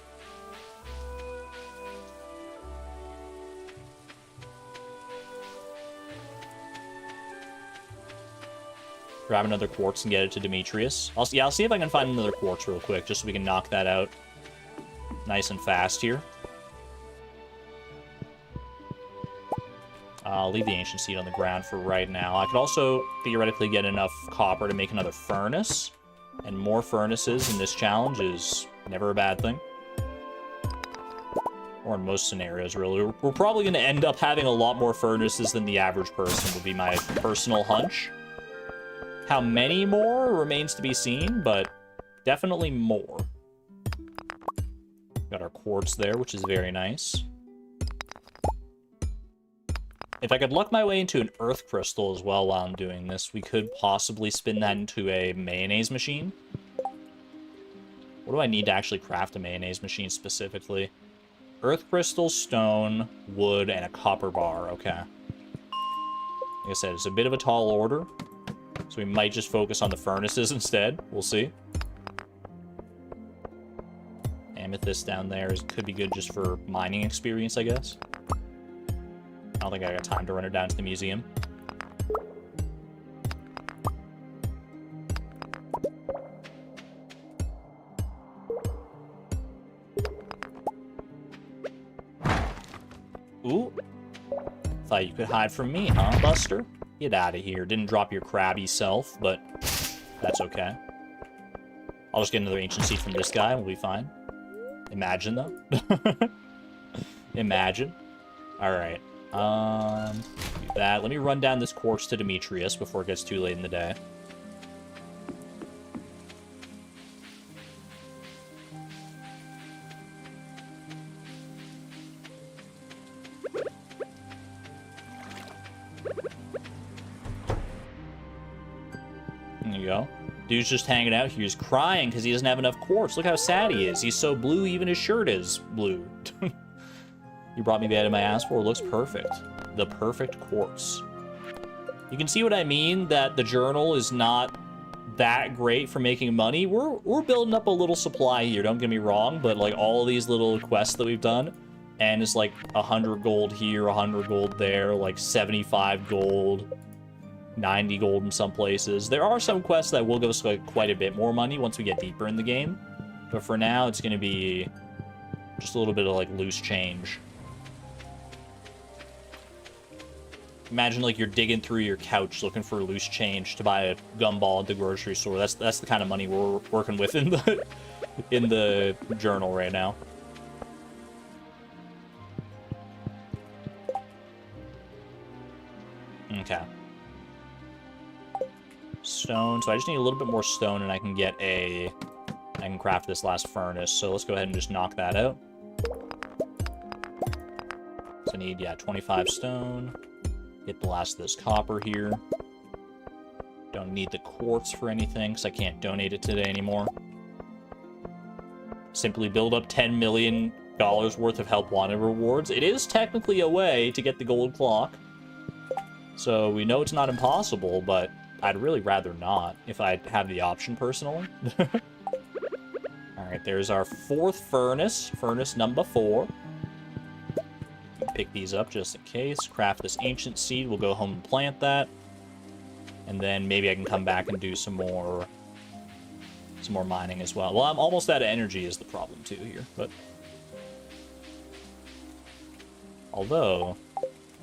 Grab another quartz and get it to Demetrius. I'll see if I can find another quartz real quick, just so we can knock that out nice and fast here. I'll leave the ancient seed on the ground for right now. I could also theoretically get enough copper to make another furnace. And more furnaces in this challenge is never a bad thing. Or in most scenarios, really. We're probably going to end up having a lot more furnaces than the average person, would be my personal hunch. How many more remains to be seen, but definitely more. Got our quartz there, which is very nice. If I could luck my way into an earth crystal as well while I'm doing this, we could possibly spin that into a mayonnaise machine. What do I need to actually craft a mayonnaise machine specifically? Earth crystal, stone, wood, and a copper bar. Okay. Like I said, it's a bit of a tall order. So we might just focus on the furnaces instead. We'll see. Amethyst down there could be good just for mining experience, I guess. I don't think I got time to run it down to the museum. Ooh. Thought you could hide from me, huh, Buster? Get out of here. Didn't drop your crabby self, but That's okay. I'll just get another ancient seed from this guy and we'll be fine. Imagine, though. Imagine. Alright. Do that. Let me run down this quartz to Demetrius before it gets too late in the day. There you go. Dude's just hanging out here. He's crying because he doesn't have enough quartz. Look how sad he is. He's so blue, even his shirt is blue. You brought me the item I asked for. It looks perfect. The perfect quartz. You can see what I mean, that the journal is not that great for making money. We're building up a little supply here, don't get me wrong, but like all of these little quests that we've done, and it's like 100 gold here, 100 gold there, like 75 gold, 90 gold in some places. There are some quests that will give us like quite a bit more money once we get deeper in the game, but for now it's going to be just a little bit of like loose change. Imagine like you're digging through your couch looking for loose change to buy a gumball at the grocery store. That's the kind of money we're working with in the journal right now. Okay. Stone. So I just need a little bit more stone and I can craft this last furnace. So let's go ahead and just knock that out. So I need, yeah, 25 stone. Get the last of this copper here. Don't need the quartz for anything because I can't donate it today anymore. Simply build up $10 million worth of help wanted rewards. It is technically a way to get the gold clock. So we know it's not impossible, but I'd really rather not if I have the option personally. Alright, there's our fourth furnace. Furnace number 4. Pick these up just in case. Craft this ancient seed. We'll go home and plant that. And then maybe I can come back and do some more mining as well. Well, I'm almost out of energy is the problem too here, but although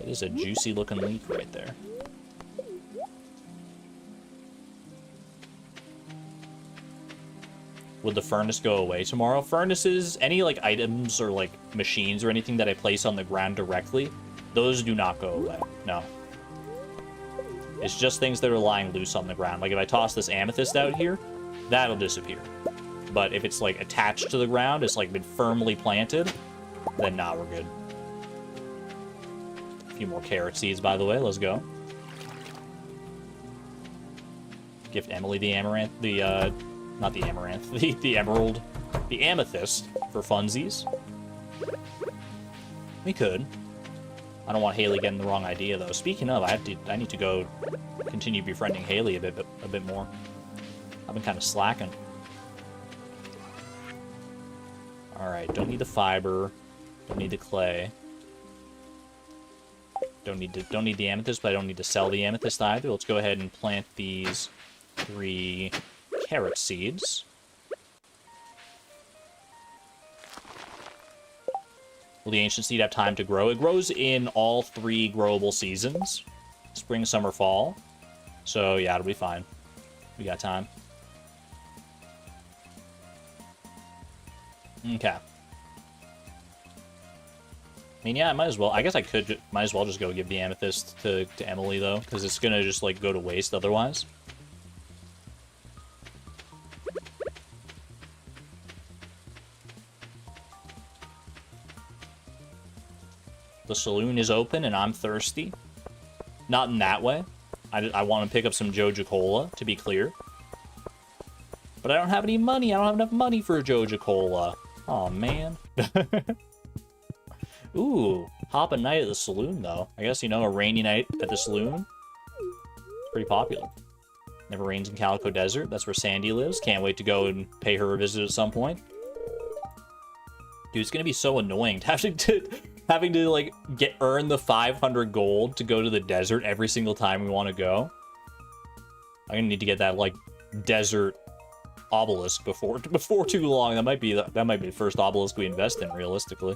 it is a juicy looking leek right there. Would the furnace go away tomorrow? Furnaces, any like items or like machines or anything that I place on the ground directly, those do not go away. No. It's just things that are lying loose on the ground. Like if I toss this amethyst out here, that'll disappear. But if it's like attached to the ground, it's like been firmly planted, then nah, we're good. A few more carrot seeds, by the way. Let's go. Gift Emily the amaranth, not the amaranth, the emerald, the amethyst for funsies. We could. I don't want Haley getting the wrong idea though. Speaking of, I need to go continue befriending Haley a bit more. I've been kind of slacking. All right, don't need the fiber, don't need the clay. Don't need the amethyst, but I don't need to sell the amethyst either. Let's go ahead and plant these 3 carrot seeds. Will the ancient seed have time to grow? It grows in all 3 growable seasons. Spring, summer, fall. So yeah, it'll be fine. We got time. Okay. I mean, yeah, I might as well. I guess I might as well just go give the amethyst to Emily, though, because it's gonna just, like, go to waste otherwise. The saloon is open, and I'm thirsty. Not in that way. I want to pick up some Joja Cola, to be clear. But I don't have any money. I don't have enough money for a Joja Cola. Aw, man. Ooh, hop a night at the saloon, though. I guess, you know, a rainy night at the saloon. It's pretty popular. Never rains in Calico Desert. That's where Sandy lives. Can't wait to go and pay her a visit at some point. Dude, it's gonna be so annoying having to like earn the 500 gold to go to the desert every single time we want to go. I'm gonna need to get that like desert obelisk before too long. That might be the first obelisk we invest in, realistically.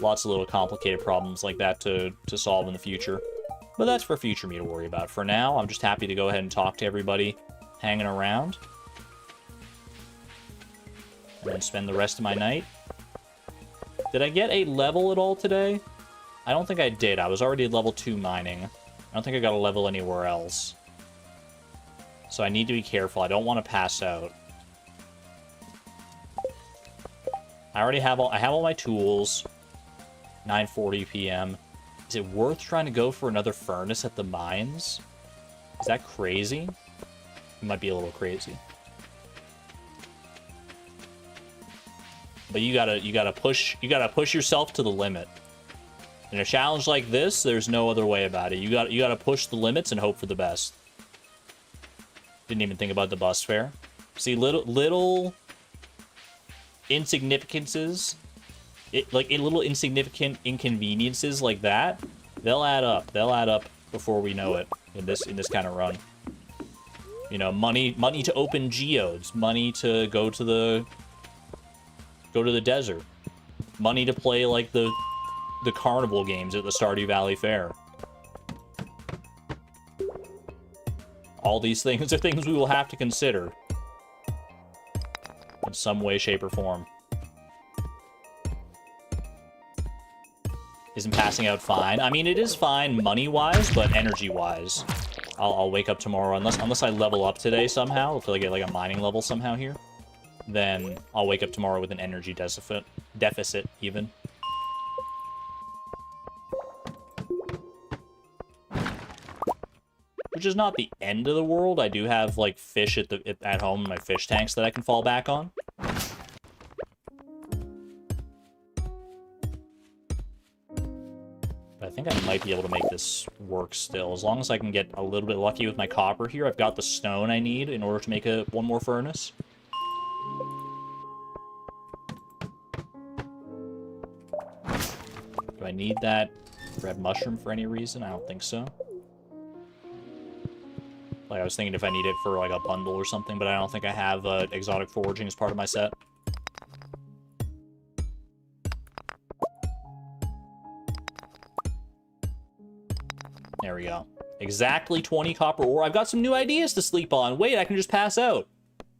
Lots of little complicated problems like that to solve in the future. But that's for future me to worry about. For now, I'm just happy to go ahead and talk to everybody hanging around. And then spend the rest of my night. Did I get a level at all today? I don't think I did. I was already at level 2 mining. I don't think I got a level anywhere else. So I need to be careful. I don't want to pass out. I already have all my tools. 9:40 p.m. Is it worth trying to go for another furnace at the mines? Is that crazy? It might be a little crazy. But you gotta push yourself to the limit. In a challenge like this, there's no other way about it. You gotta push the limits and hope for the best. Didn't even think about the bus fare. See, little insignificances, little insignificant inconveniences like that, they'll add up. They'll add up before we know it in this kind of run. You know, money to open geodes, money to go to the desert, money to play like the carnival games at the Stardew Valley Fair. All these things are things we will have to consider in some way, shape, or form. Isn't passing out fine? I mean, it is fine money-wise, but energy-wise, I'll wake up tomorrow, unless I level up today somehow, if I get like a mining level somehow here, then I'll wake up tomorrow with an energy deficit even. Which is not the end of the world. I do have like fish at home in my fish tanks that I can fall back on. But I think I might be able to make this work still. As long as I can get a little bit lucky with my copper here. I've got the stone I need in order to make one more furnace. Do I need that red mushroom for any reason? I don't think so. Like, I was thinking if I need it for, like, a bundle or something, but I don't think I have exotic foraging as part of my set. There we go. Exactly 20 copper ore. I've got some new ideas to sleep on. Wait, I can just pass out.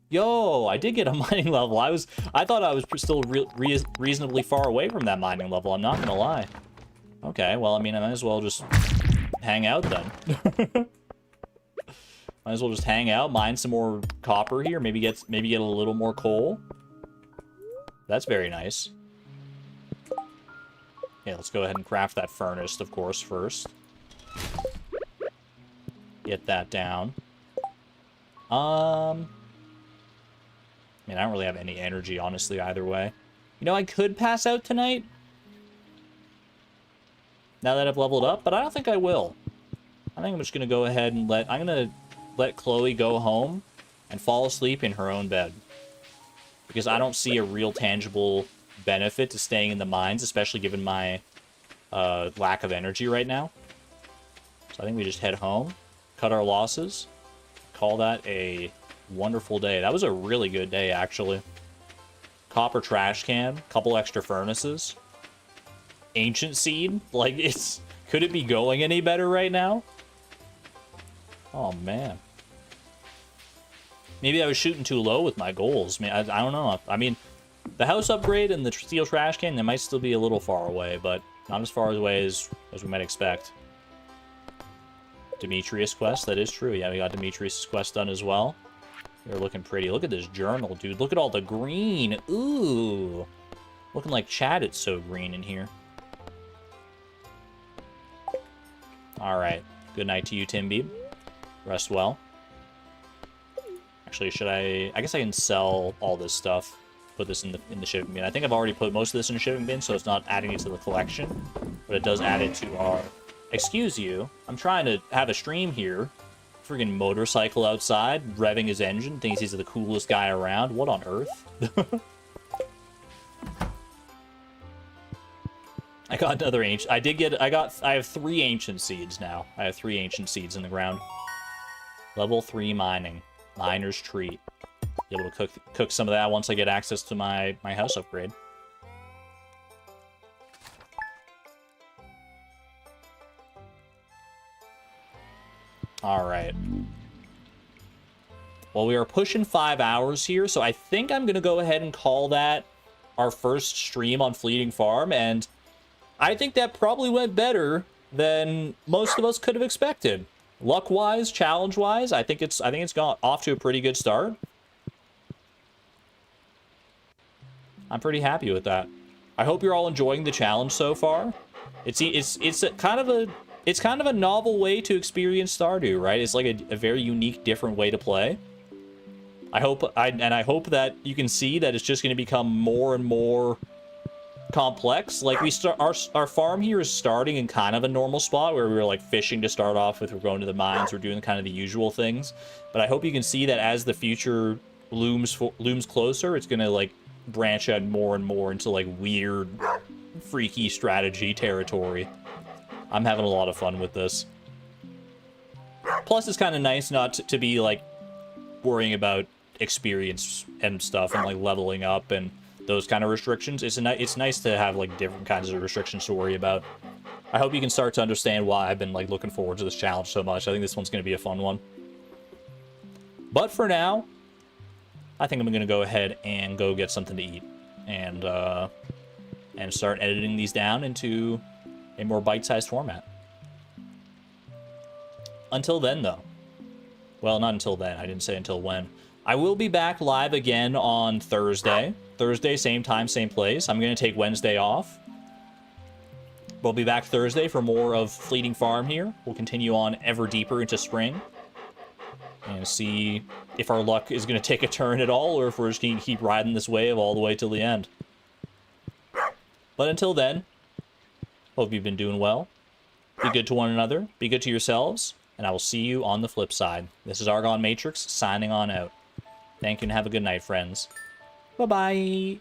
Yo, I did get a mining level. I thought I was still reasonably far away from that mining level. I'm not gonna lie. Okay, well, I mean, I might as well just hang out then. Might as well just hang out, mine some more copper here, maybe get a little more coal. That's very nice. Okay, let's go ahead and craft that furnace, of course, first. Get that down. I mean, I don't really have any energy, honestly, either way. You know, I could pass out tonight, now that I've leveled up, but I don't think I will. I think I'm just gonna go ahead and let Chloe go home and fall asleep in her own bed. Because I don't see a real tangible benefit to staying in the mines, especially given my lack of energy right now. So I think we just head home, cut our losses, call that a wonderful day. That was a really good day, actually. Copper trash can, couple extra furnaces. Ancient seed, like, could it be going any better right now? Oh, man. Maybe I was shooting too low with my goals. I don't know. I mean, the house upgrade and the steel trash can, they might still be a little far away, but not as far away as we might expect. Demetrius quest, that is true. Yeah, we got Demetrius' quest done as well. They're looking pretty. Look at this journal, dude. Look at all the green. Ooh. Looking like Chad, it's so green in here. Alright. Good night to you, Timby. Rest well. Actually, should I guess I can sell all this stuff. Put this in the shipping bin. I think I've already put most of this in the shipping bin, so it's not adding it to the collection. But it does add it to our... Excuse you. I'm trying to have a stream here. Friggin' motorcycle outside, revving his engine, thinks he's the coolest guy around. What on earth? I got another ancient... I have 3 ancient seeds now. I have 3 ancient seeds in the ground. Level 3 mining. Miner's treat. Be able to cook some of that once I get access to my house upgrade. All right. Well, we are pushing 5 hours here, so I think I'm going to go ahead and call that our first stream on Fleeting Farm, and I think that probably went better than most of us could have expected. Luck-wise, challenge-wise, I think it's gone off to a pretty good start. I'm pretty happy with that. I hope you're all enjoying the challenge so far. It's kind of a novel way to experience Stardew, right? It's like a very unique, different way to play. I hope that you can see that it's just going to become more and more complex. Like our farm here is starting in kind of a normal spot where we were like fishing to start off with. We're going to the mines. We're doing kind of the usual things. But I hope you can see that as the future looms closer, it's going to like branch out more and more into like weird, freaky strategy territory. I'm having a lot of fun with this. Plus, it's kind of nice not to be like worrying about experience and stuff and like leveling up and those kind of restrictions. It's nice to have like different kinds of restrictions to worry about. I hope you can start to understand why I've been like looking forward to this challenge so much. I think this one's going to be a fun one. But for now, I think I'm going to go ahead and go get something to eat and start editing these down into a more bite-sized format. Until then, though. Well, not until then. I didn't say until when. I will be back live again on Thursday. Thursday, same time, same place. I'm going to take Wednesday off. We'll be back Thursday for more of Fleeting Farm here. We'll continue on ever deeper into spring. And see if our luck is going to take a turn at all, or if we're just going to keep riding this wave all the way till the end. But until then, hope you've been doing well. Be good to one another. Be good to yourselves. And I will see you on the flip side. This is Argon Matrix, signing on out. Thank you and have a good night, friends. Bye-bye.